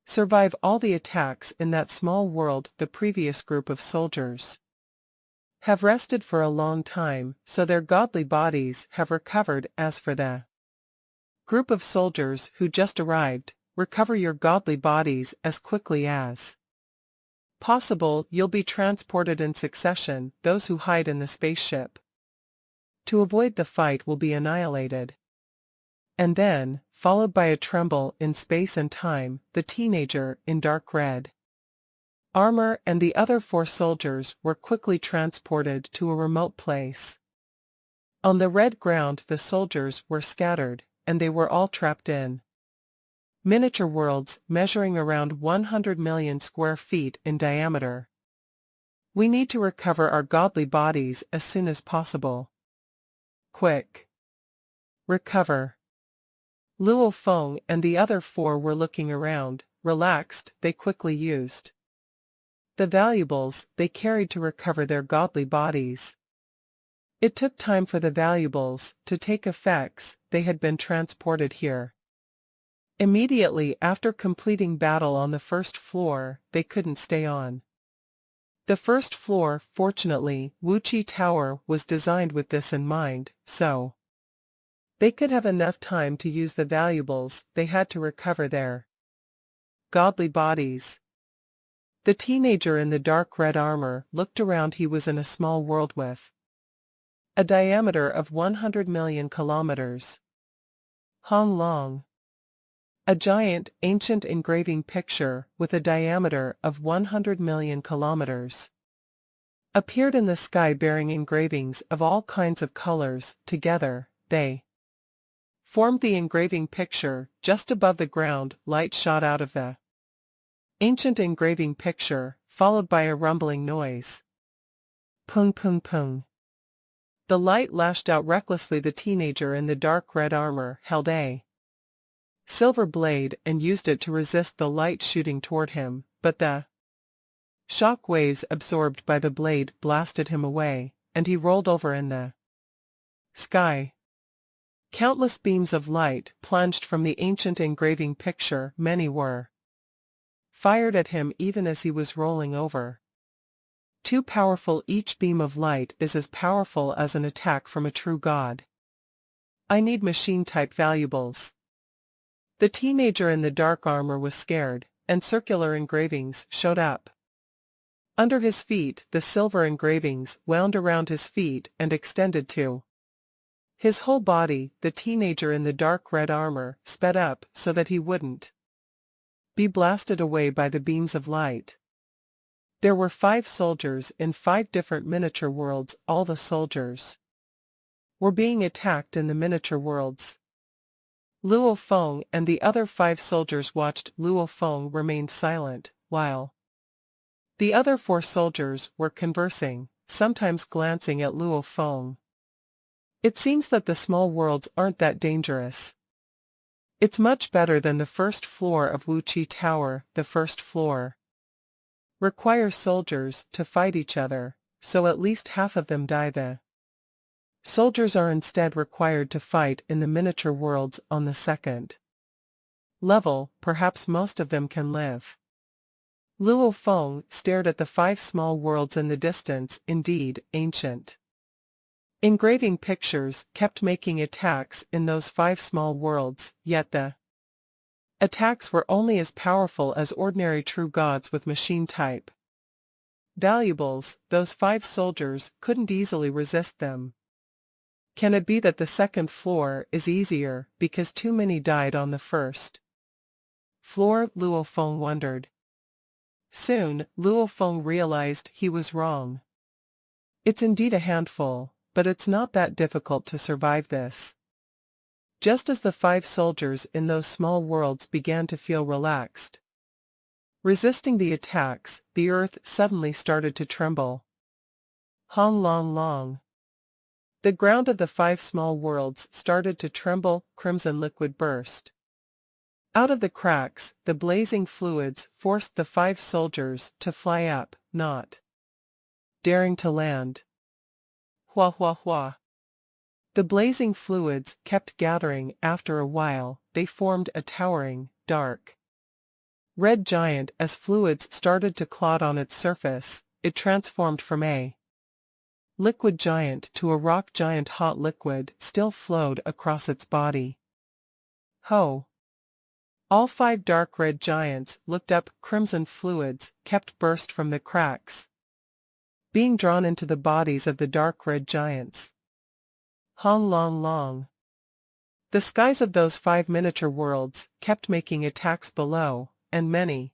survive all the attacks in that small world. The previous group of soldiers have rested for a long time, so their godly bodies have recovered. As for the group of soldiers who just arrived, recover your godly bodies as quickly as possible. You'll be transported in succession. Those who hide in the spaceship to avoid the fight will be annihilated. And then, followed by a tremble in space and time, the teenager in dark red armor and the other 4 soldiers were quickly transported to a remote place. On the red ground the soldiers were scattered, and they were all trapped in miniature worlds measuring around 100 million square feet in diameter. We need to recover our godly bodies as soon as possible. Quick. Recover. Luo Feng and the other 4 were looking around, relaxed. They quickly used the valuables they carried to recover their godly bodies. It took time for the valuables to take effects. They had been transported here. Immediately after completing battle on the first floor, they couldn't stay on. The first floor, fortunately, Wuchi Tower was designed with this in mind, so they could have enough time to use the valuables they had to recover there. Godly bodies. The teenager in the dark red armor looked around. He was in a small world with a diameter of 100 million kilometers. Hong Long. A giant, ancient engraving picture with a diameter of 100 million kilometers appeared in the sky, bearing engravings of all kinds of colors. Together, they formed the engraving picture. Just above the ground, light shot out of the ancient engraving picture, followed by a rumbling noise. Pung pung pung. The light lashed out recklessly. The teenager in the dark red armor held a silver blade and used it to resist the light shooting toward him, but the shock waves absorbed by the blade blasted him away, and he rolled over in the sky. Countless beams of light plunged from the ancient engraving picture. Many were fired at him even as he was rolling over. Too powerful. Each beam of light is as powerful as an attack from a true god. I need machine-type valuables. The teenager in the dark armor was scared, and circular engravings showed up under his feet. The silver engravings wound around his feet and extended to his whole body. The teenager in the dark red armor sped up so that he wouldn't be blasted away by the beams of light. There were 5 soldiers in 5 different miniature worlds. All the soldiers were being attacked in the miniature worlds. Luo Feng and the other 5 soldiers watched. Luo Feng remained silent, while the other 4 soldiers were conversing, sometimes glancing at Luo Feng. It seems that the small worlds aren't that dangerous. It's much better than the first floor of Wuchi Tower. The first floor requires soldiers to fight each other, so at least half of them die. The soldiers are instead required to fight in the miniature worlds on the second level. Perhaps most of them can live. Luo Feng stared at the 5 small worlds in the distance. Indeed, ancient engraving pictures kept making attacks in those 5 small worlds, yet the attacks were only as powerful as ordinary true gods with machine-type valuables. Those 5 soldiers couldn't easily resist them. Can it be that the second floor is easier because too many died on the first floor? Luo Feng wondered. Soon, Luo Feng realized he was wrong. It's indeed a handful, but it's not that difficult to survive this. Just as the 5 soldiers in those small worlds began to feel relaxed, resisting the attacks, the earth suddenly started to tremble. Hong Long Long. The ground of the 5 small worlds started to tremble. Crimson liquid burst out of the cracks. The blazing fluids forced the 5 soldiers to fly up, not daring to land. Hua hua hua. The blazing fluids kept gathering. After a while, they formed a towering, dark red giant. As fluids started to clot on its surface, it transformed from a liquid giant to a rock giant. Hot liquid still flowed across its body. Ho! All 5 dark red giants looked up. Crimson fluids kept burst from the cracks, being drawn into the bodies of the dark red giants. Hong Long Long. The skies of those 5 miniature worlds kept making attacks below, and many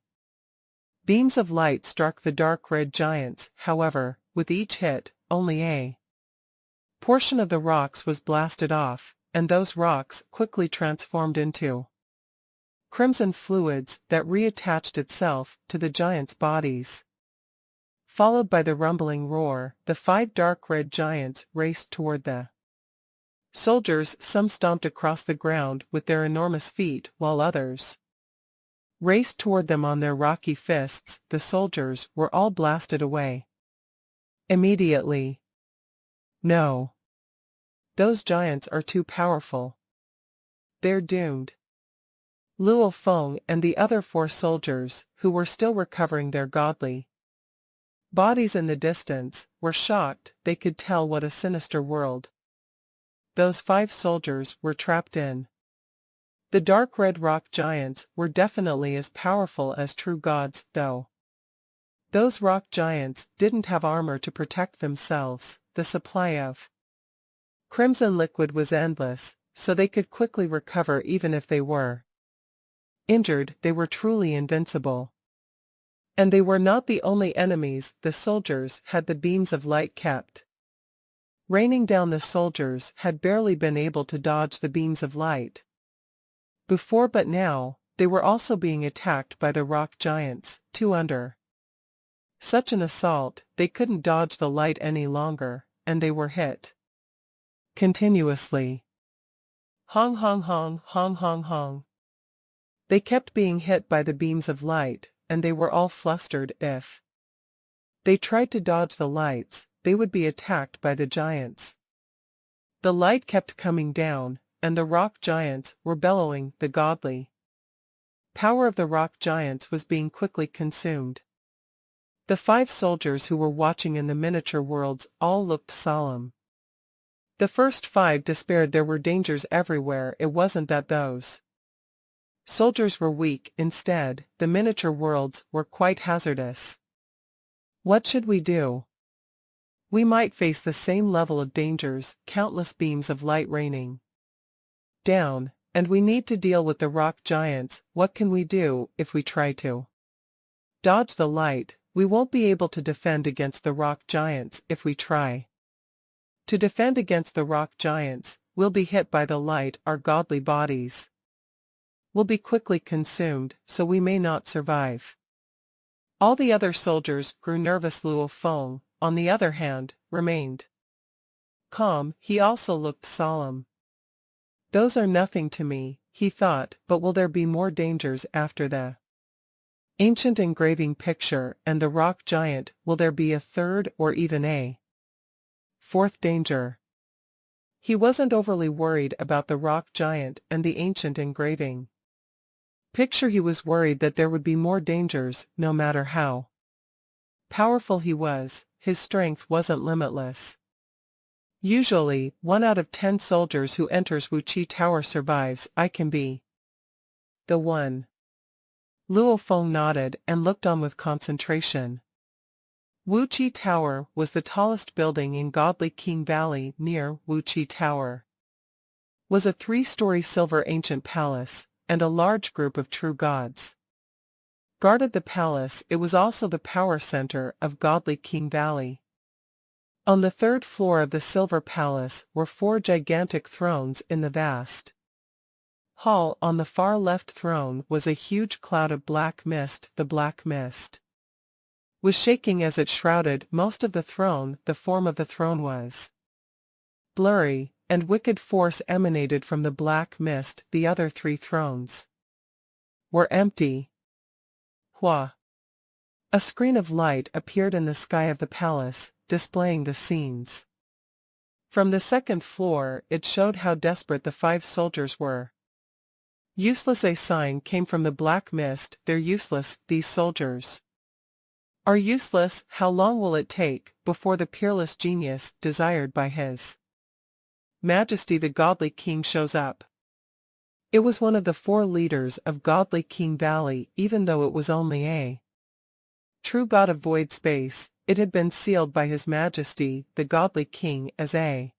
beams of light struck the dark red giants. However, with each hit, only a portion of the rocks was blasted off, and those rocks quickly transformed into crimson fluids that reattached itself to the giants' bodies. Followed by the rumbling roar, the 5 dark red giants raced toward the soldiers. Some stomped across the ground with their enormous feet, while others raced toward them on their rocky fists. The soldiers were all blasted away immediately. No. Those giants are too powerful. They're doomed. Luo Feng and the other 4 soldiers, who were still recovering their godly bodies in the distance, were shocked. They could tell what a sinister world those 5 soldiers were trapped in. The dark red rock giants were definitely as powerful as true gods, though. Those rock giants didn't have armor to protect themselves. The supply of crimson liquid was endless, so they could quickly recover even if they were injured. They were truly invincible. And they were not the only enemies. The soldiers had the beams of light kept raining down. The soldiers had barely been able to dodge the beams of light before, but now, they were also being attacked by the rock giants, 2 under such an assault. They couldn't dodge the light any longer, and they were hit continuously. Hong hong hong hong hong hong. They kept being hit by the beams of light, and they were all flustered. If they tried to dodge the lights, they would be attacked by the giants. The light kept coming down, and the rock giants were bellowing. The godly power of the rock giants was being quickly consumed. The 5 soldiers who were watching in the miniature worlds all looked solemn. The first 5 despaired. There were dangers everywhere. It wasn't that those soldiers were weak. Instead, the miniature worlds were quite hazardous. What should we do? We might face the same level of dangers, countless beams of light raining down, and we need to deal with the rock giants. What can we do? If we try to dodge the light, we won't be able to defend against the rock giants. If we try to defend against the rock giants, we'll be hit by the light. Our godly bodies will be quickly consumed, so we may not survive. All the other soldiers grew nervous. Luo Feng, on the other hand, remained calm. He also looked solemn. Those are nothing to me, he thought, but will there be more dangers after the ancient engraving picture and the rock giant? Will there be a 3rd or even a 4th danger? He wasn't overly worried about the rock giant and the ancient engraving picture. He was worried that there would be more dangers. No matter how powerful he was, his strength wasn't limitless. Usually, 1 out of 10 soldiers who enters Wuqi Tower survives. I can be the one. Luo Feng nodded and looked on with concentration. Wuqi Tower was the tallest building in godly King Valley. Near Wuqi Tower was a 3-story silver ancient palace, and a large group of true gods guarded the palace. It was also the power center of godly King Valley. On the 3rd floor of the Silver Palace were 4 gigantic thrones in the vast hall. On the far left throne was a huge cloud of black mist. The black mist was shaking as it shrouded most of the throne. The form of the throne was blurry, and wicked force emanated from the black mist. The other 3 thrones were empty. Hua! A screen of light appeared in the sky of the palace, displaying the scenes from the 2nd floor. It showed how desperate the 5 soldiers were. Useless. A sign came from the black mist. They're useless. These soldiers are useless. How long will it take before the peerless genius desired by His Majesty the godly king shows up? It was one of the 4 leaders of godly King Valley. Even though it was only a true god of void space, it had been sealed by His Majesty the godly king as a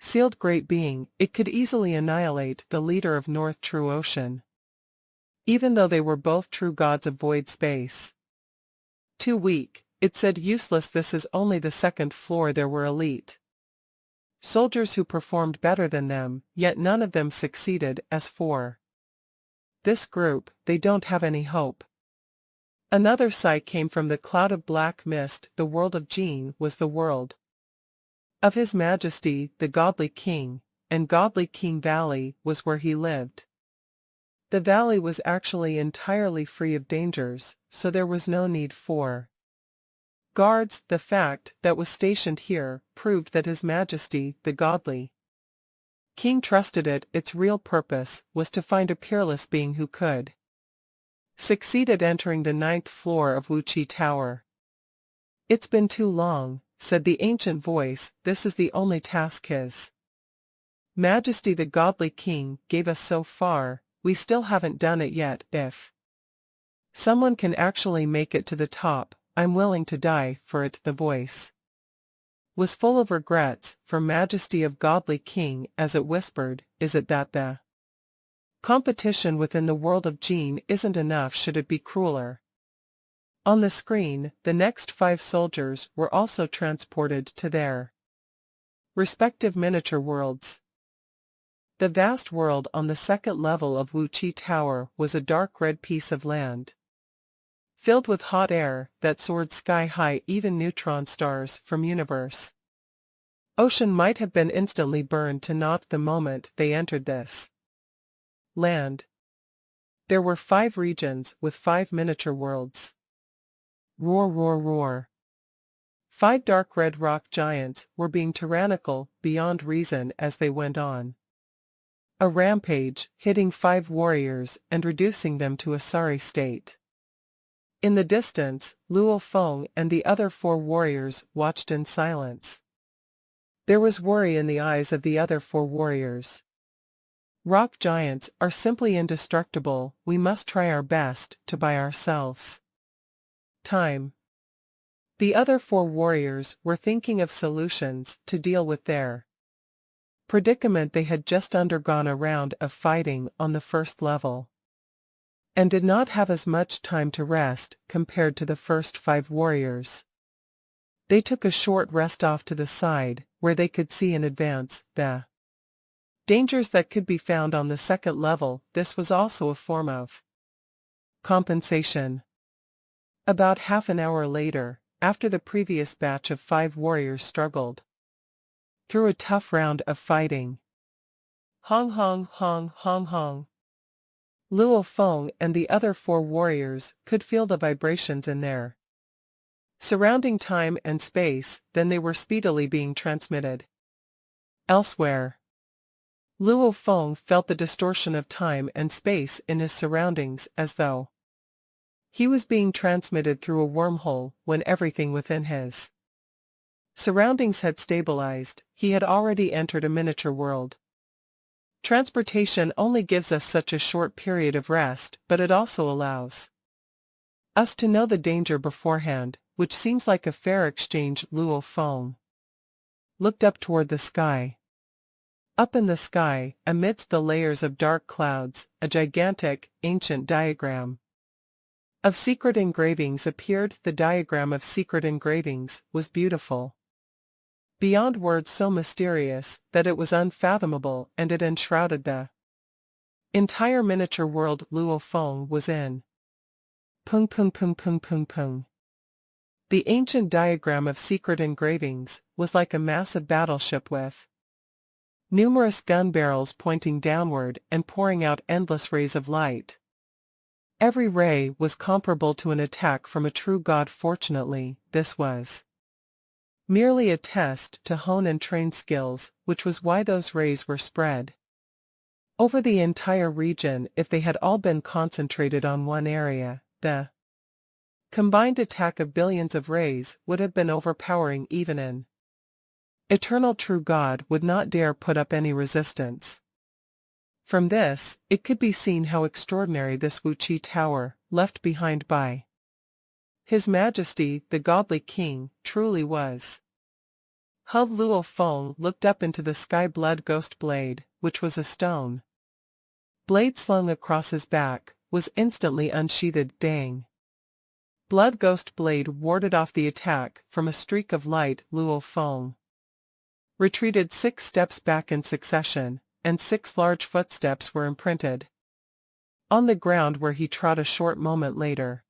sealed great being. It could easily annihilate the leader of North True Ocean, even though they were both true gods of void space. Too weak, it said. Useless. This is only the 2nd floor. There were elite soldiers who performed better than them, yet none of them succeeded. As for this group, they don't have any hope. Another sigh came from the cloud of black mist. The world of Jin was the world of His Majesty the godly king, and godly King Valley was where he lived. The valley was actually entirely free of dangers, so there was no need for Guards, the fact that was stationed here, proved that His Majesty, the godly king trusted it. Its real purpose was to find a peerless being who could succeed at entering the 9th floor of Wuqi Tower. It's been too long, said the ancient voice. This is the only task His Majesty the godly king gave us so far. We still haven't done it yet. If someone can actually make it to the top, I'm willing to die for it. The voice was full of regrets for Majesty of godly king as it whispered, is it that the competition within the world of Jin isn't enough? Should it be crueler? On the screen, the next 5 soldiers were also transported to their respective miniature worlds. The vast world on the 2nd level of Wuqi Tower was a dark red piece of land, filled with hot air that soared sky-high. Even neutron stars from universe ocean might have been instantly burned to naught the moment they entered this land. There were 5 regions with 5 miniature worlds. Roar, roar, roar. 5 dark red rock giants were being tyrannical beyond reason as they went on a rampage, hitting 5 warriors and reducing them to a sorry state. In the distance, Luo Feng and the other 4 warriors watched in silence. There was worry in the eyes of the other 4 warriors. Rock giants are simply indestructible. We must try our best to buy ourselves time. The other 4 warriors were thinking of solutions to deal with their predicament. They had just undergone a round of fighting on the 1st level, and did not have as much time to rest compared to the first 5 warriors. They took a short rest off to the side, where they could see in advance the dangers that could be found on the 2nd level. This was also a form of compensation. About half an hour later, after the previous batch of 5 warriors struggled through a tough round of fighting, Hong Hong Hong Hong Hong, Luo Feng and the other 4 warriors could feel the vibrations in their surrounding time and space. Then they were speedily being transmitted elsewhere. Luo Feng felt the distortion of time and space in his surroundings, as though he was being transmitted through a wormhole. When everything within his surroundings had stabilized, he had already entered a miniature world. Transportation only gives us such a short period of rest, but it also allows us to know the danger beforehand, which seems like a fair exchange. Luo Feng looked up toward the sky. Up in the sky, amidst the layers of dark clouds, a gigantic, ancient diagram of secret engravings appeared. The diagram of secret engravings was beautiful beyond words, so mysterious that it was unfathomable, and it enshrouded the entire miniature world Luo Feng was in. Pung pung pung pung pung pung. The ancient diagram of secret engravings was like a massive battleship with numerous gun barrels pointing downward and pouring out endless rays of light. Every ray was comparable to an attack from a true god. Fortunately, this was merely a test to hone and train skills, which was why those rays were spread over the entire region. If they had all been concentrated on one area, the combined attack of billions of rays would have been overpowering. Even an eternal true god would not dare put up any resistance. From this, it could be seen how extraordinary this Wuqi Tower, left behind by His Majesty, the godly king, truly was. Hub Luo Feng looked up into the sky. Blood Ghost Blade, which was a stone blade slung across his back, was instantly unsheathed. Dang! Blood Ghost Blade warded off the attack from a streak of light. Luo Feng retreated 6 steps back in succession, and 6 large footsteps were imprinted on the ground where he trod a short moment later.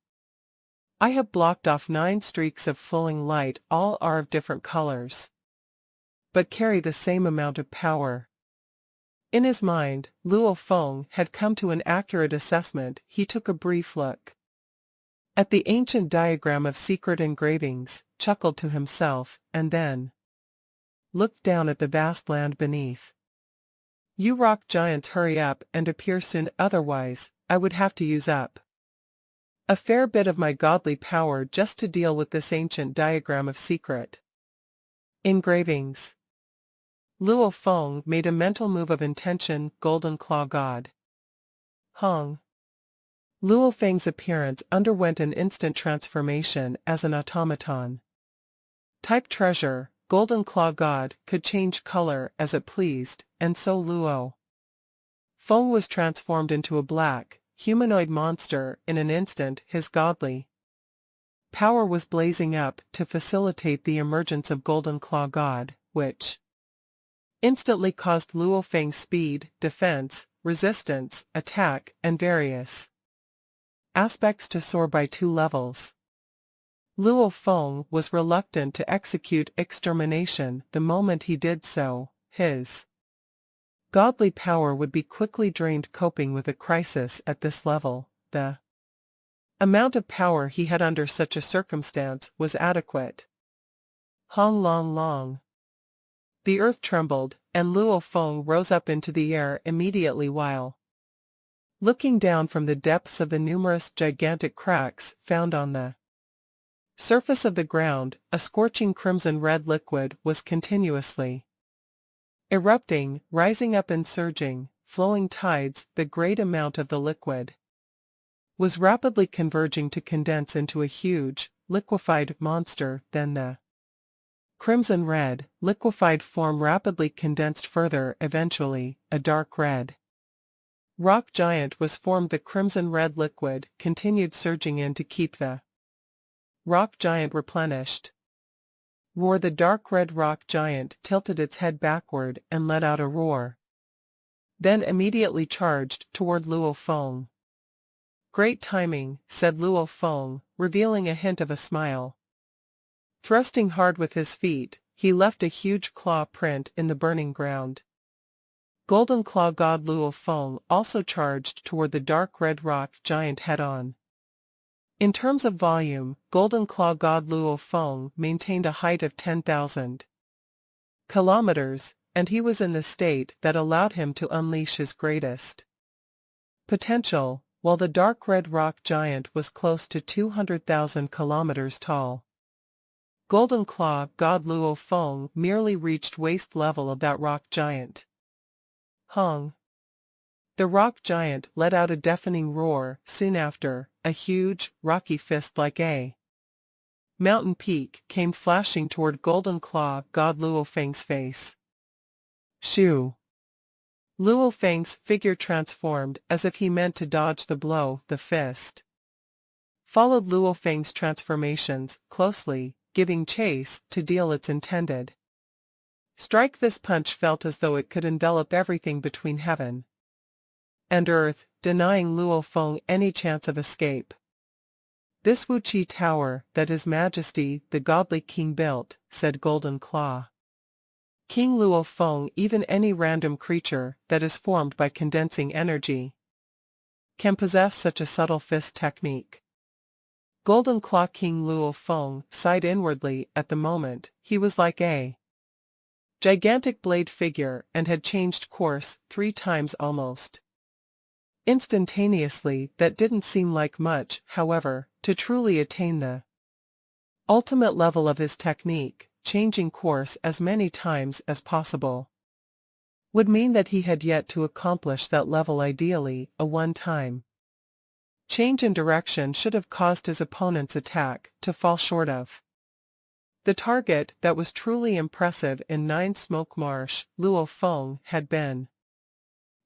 I have blocked off 9 streaks of flowing light. All are of different colors, but carry the same amount of power. In his mind, Luo Feng had come to an accurate assessment. He took a brief look At the ancient diagram of secret engravings, chuckled to himself, and then looked down at the vast land beneath. You rock giants, hurry up and appear soon, otherwise I would have to use up a fair bit of my godly power just to deal with this ancient diagram of secret engravings. Luo Feng made a mental move of intention. Golden Claw God. Hong. Luo Feng's appearance underwent an instant transformation as an automaton. Type treasure, Golden Claw God could change color as it pleased, and so Luo Feng was transformed into a black, humanoid monster in an instant. His godly power was blazing up to facilitate the emergence of Golden Claw God, which instantly caused Luo Feng's speed, defense, resistance, attack, and various aspects to soar by 2 levels. Luo Feng was reluctant to execute extermination. The moment he did so, his godly power would be quickly drained. Coping with a crisis at this level, the amount of power he had under such a circumstance was adequate. Hong Long Long. The earth trembled, and Luo Feng rose up into the air immediately while looking down from the depths of the numerous gigantic cracks found on the surface of the ground. A scorching crimson-red liquid was continuously erupting, rising up and surging, flowing tides. The great amount of the liquid was rapidly converging to condense into a huge, liquefied monster. Then the crimson-red, liquefied form rapidly condensed further. Eventually, a dark red rock giant was formed. The crimson-red liquid continued surging in to keep the rock giant replenished. Roar! The dark red rock giant tilted its head backward and let out a roar. Then immediately charged toward Luo Feng. Great timing, said Luo Feng, revealing a hint of a smile. Thrusting hard with his feet, he left a huge claw print in the burning ground. Golden Claw God Luo Feng also charged toward the dark red rock giant head-on. In terms of volume, Golden Claw God Luo Feng maintained a height of 10,000 kilometers, and he was in the state that allowed him to unleash his greatest potential, while the dark red rock giant was close to 200,000 kilometers tall. Golden Claw God Luo Feng merely reached waist level of that rock giant. Hong. The rock giant let out a deafening roar. Soon after, a huge, rocky fist like a mountain peak came flashing toward Golden Claw God Luo Feng's face. Shoo! Luo Feng's figure transformed as if he meant to dodge the blow. The fist followed Luo Feng's transformations closely, giving chase to deal its intended strike. This punch felt as though it could envelop everything between heaven and earth, denying Luo Feng any chance of escape. This Wuqi tower that His Majesty the godly king built, said Golden Claw King Luo Feng, even any random creature that is formed by condensing energy can possess such a subtle fist technique. Golden Claw King Luo Feng sighed inwardly. At the moment, he was like a gigantic blade figure and had changed course 3 times almost instantaneously. That didn't seem like much, however, to truly attain the ultimate level of his technique. Changing course as many times as possible would mean that he had yet to accomplish that level. Ideally, a one-time change in direction should have caused his opponent's attack to fall short of the target. That was truly impressive. In Nine Smoke Marsh, Luo Feng had been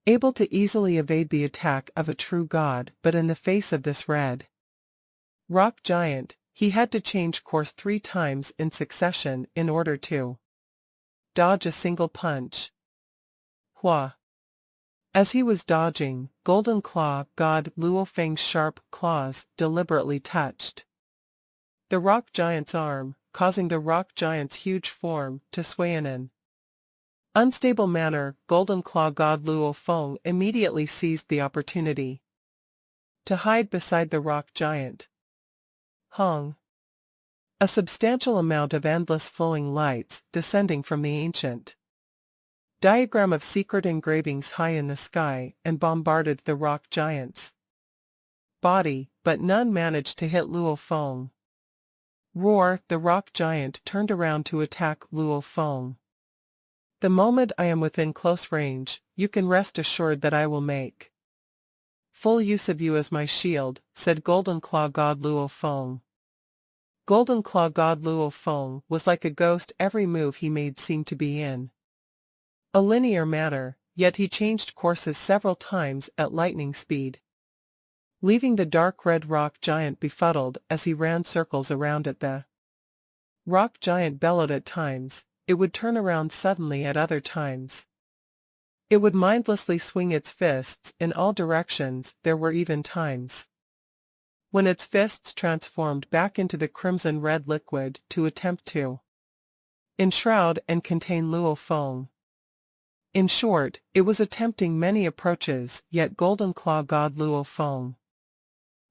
able to easily evade the attack of a true god, but in the face of this red rock giant, he had to change course 3 times in succession in order to dodge a single punch. Hua! As he was dodging, Golden Claw God Luo Feng's sharp claws deliberately touched the rock giant's arm, causing the rock giant's huge form to sway in an unstable manner. Golden Claw God Luo Feng immediately seized the opportunity to hide beside the rock giant. Hong. A substantial amount of endless flowing lights descending from the ancient diagram of secret engravings high in the sky and bombarded the rock giant's body, but none managed to hit Luo Feng. Roar! The rock giant turned around to attack Luo Feng. The moment I am within close range, you can rest assured that I will make full use of you as my shield, said Golden Claw God Luo Feng. Golden Claw God Luo Feng was like a ghost. Every move he made seemed to be in a linear manner, yet he changed courses several times at lightning speed, leaving the dark red rock giant befuddled as he ran circles around it. The rock giant bellowed at times, it would turn around suddenly at other times. It would mindlessly swing its fists in all directions. There were even times when its fists transformed back into the crimson-red liquid to attempt to enshroud and contain Luo Feng. In short, it was attempting many approaches, yet Golden Claw God Luo Feng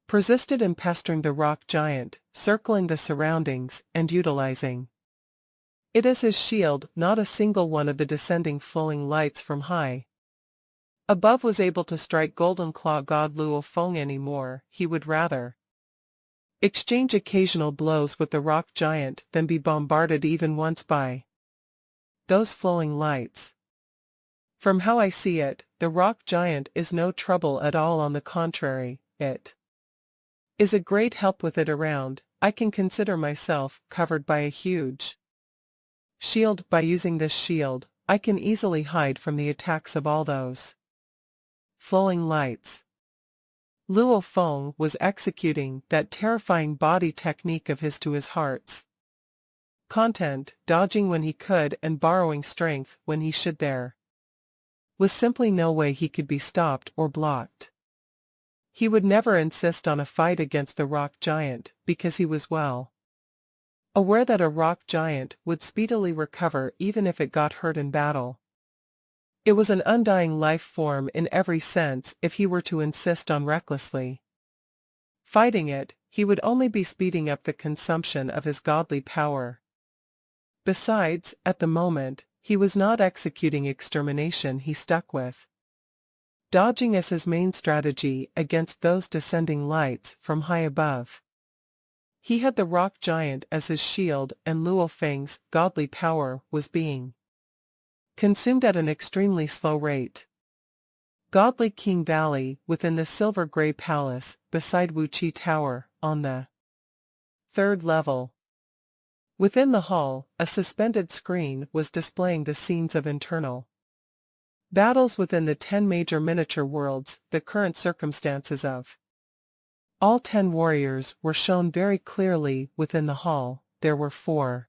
persisted in pestering the rock giant, circling the surroundings, and utilizing it as his shield. Not a single one of the descending flowing lights from high above was able to strike Golden Claw God Luo Feng anymore. He would rather exchange occasional blows with the rock giant than be bombarded even once by those flowing lights. From how I see it, the rock giant is no trouble at all. On the contrary, it is a great help. With it around, I can consider myself covered by a huge shield. By using this shield, I can easily hide from the attacks of all those flowing lights. Luo Feng was executing that terrifying body technique of his to his heart's content, dodging when he could and borrowing strength when he should. There was simply no way he could be stopped or blocked. He would never insist on a fight against the rock giant, because he was well aware that a rock giant would speedily recover even if it got hurt in battle. It was an undying life form in every sense. If he were to insist on recklessly fighting it, he would only be speeding up the consumption of his godly power. Besides, at the moment, he was not executing extermination. He stuck with dodging as his main strategy against those descending lights from high above. He had the rock giant as his shield, and Luo Feng's godly power was being consumed at an extremely slow rate. Godly King Valley, within the silver gray palace, beside Wuqi Tower, on the third level. Within the hall, a suspended screen was displaying the scenes of internal battles within the 10 major miniature worlds. The current circumstances of all 10 warriors were shown very clearly within the hall. There were 4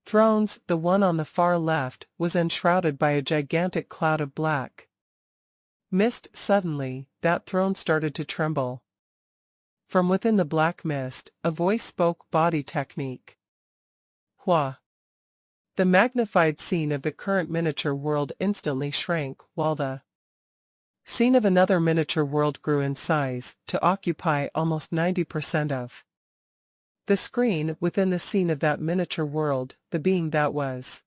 thrones. The one on the far left was enshrouded by a gigantic cloud of black mist. Suddenly, that throne started to tremble. From within the black mist, a voice spoke. Body technique. Hua. The magnified scene of the current miniature world instantly shrank, while the scene of another miniature world grew in size, to occupy almost 90% of the screen. Within the scene of that miniature world, the being that was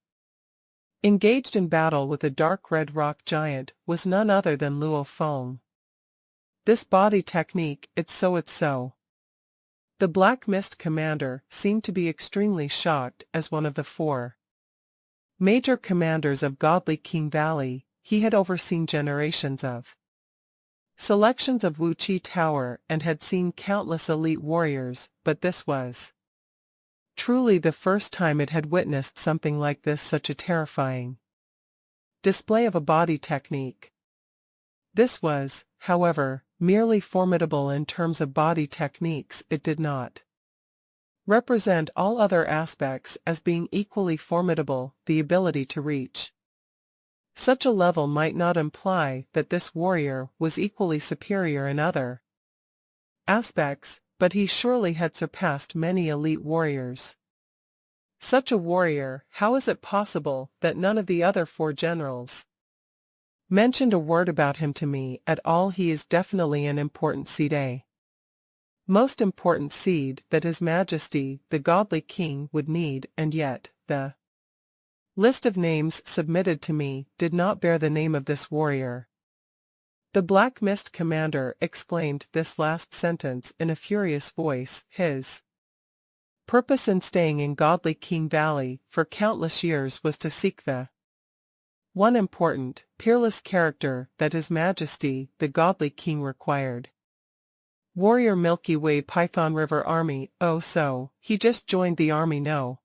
engaged in battle with a dark red rock giant was none other than Luo Feng. This body technique, it's so. The Black Mist commander seemed to be extremely shocked. As one of the 4 major commanders of godly King Valley, he had overseen generations of selections of Wuqi Tower and had seen countless elite warriors, but this was truly the first time it had witnessed something like this, such a terrifying display of a body technique. This was, however, merely formidable in terms of body techniques. It did not represent all other aspects as being equally formidable. The ability to reach such a level might not imply that this warrior was equally superior in other aspects, but he surely had surpassed many elite warriors. Such a warrior, how is it possible that none of the other 4 generals mentioned a word about him to me at all? He is definitely an important Side. most important seed that His Majesty, the godly king, would need, and yet, the list of names submitted to me did not bear the name of this warrior. The Black Mist commander exclaimed this last sentence in a furious voice. His purpose in staying in godly King Valley for countless years was to seek the one important, peerless character that His Majesty, the godly king, required. Warrior Milky Way Python River Army. Oh, so he just joined the army? No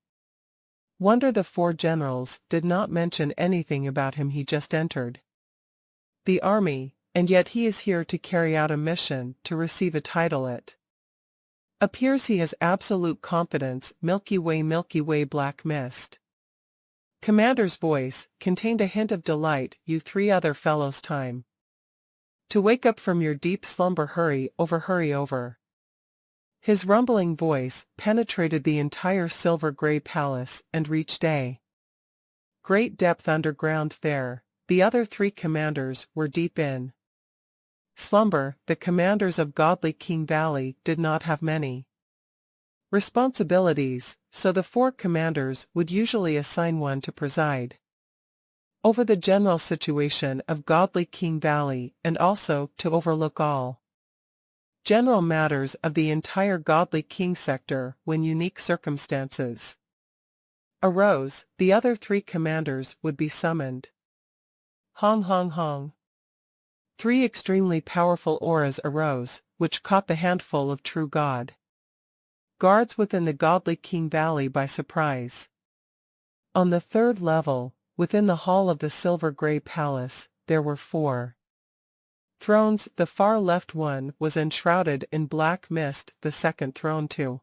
wonder the four generals did not mention anything about him. He just entered the army, and yet he is here to carry out a mission, to receive a title. It appears he has absolute confidence. Milky Way Black Mist commander's voice contained a hint of delight. You three other fellows, time to wake up from your deep slumber. Hurry over. His rumbling voice penetrated the entire silver gray palace and reached a great depth underground. There, the other three commanders were deep in slumber. The commanders of godly King Valley did not have many responsibilities, so the four commanders would usually assign one to preside over the general situation of godly King Valley, and also to overlook all general matters of the entire godly king sector. When unique circumstances arose, the other three commanders would be summoned. Hong. Three extremely powerful auras arose, which caught the handful of true god guards within the godly King Valley by surprise. On the third level, within the hall of the silver gray palace, there were four thrones. The far left one was enshrouded in black mist. The second throne to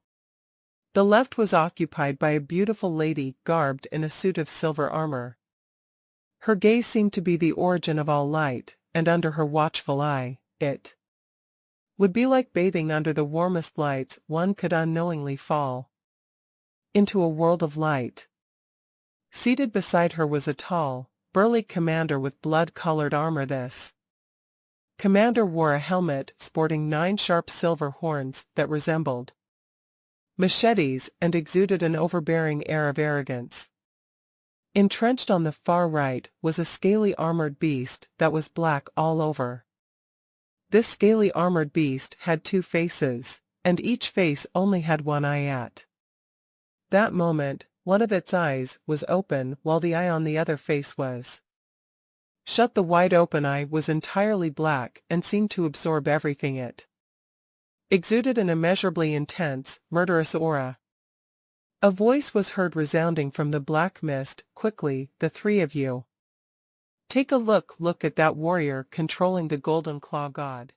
the left was occupied by a beautiful lady garbed in a suit of silver armor. Her gaze seemed to be the origin of all light, and under her watchful eye, it would be like bathing under the warmest lights. One could unknowingly fall into a world of light. Seated beside her was a tall, burly commander with blood-colored armor. This commander wore a helmet sporting 9 sharp silver horns that resembled machetes and exuded an overbearing air of arrogance. Entrenched on the far right was a scaly armored beast that was black all over. This scaly armored beast had 2 faces, and each face only had one eye. At that moment, one of its eyes was open while the eye on the other face was shut. The wide-open eye was entirely black and seemed to absorb everything. It exuded an immeasurably intense, murderous aura. A voice was heard resounding from the black mist. Quickly, the three of you. Take a look at that warrior controlling the golden claw god.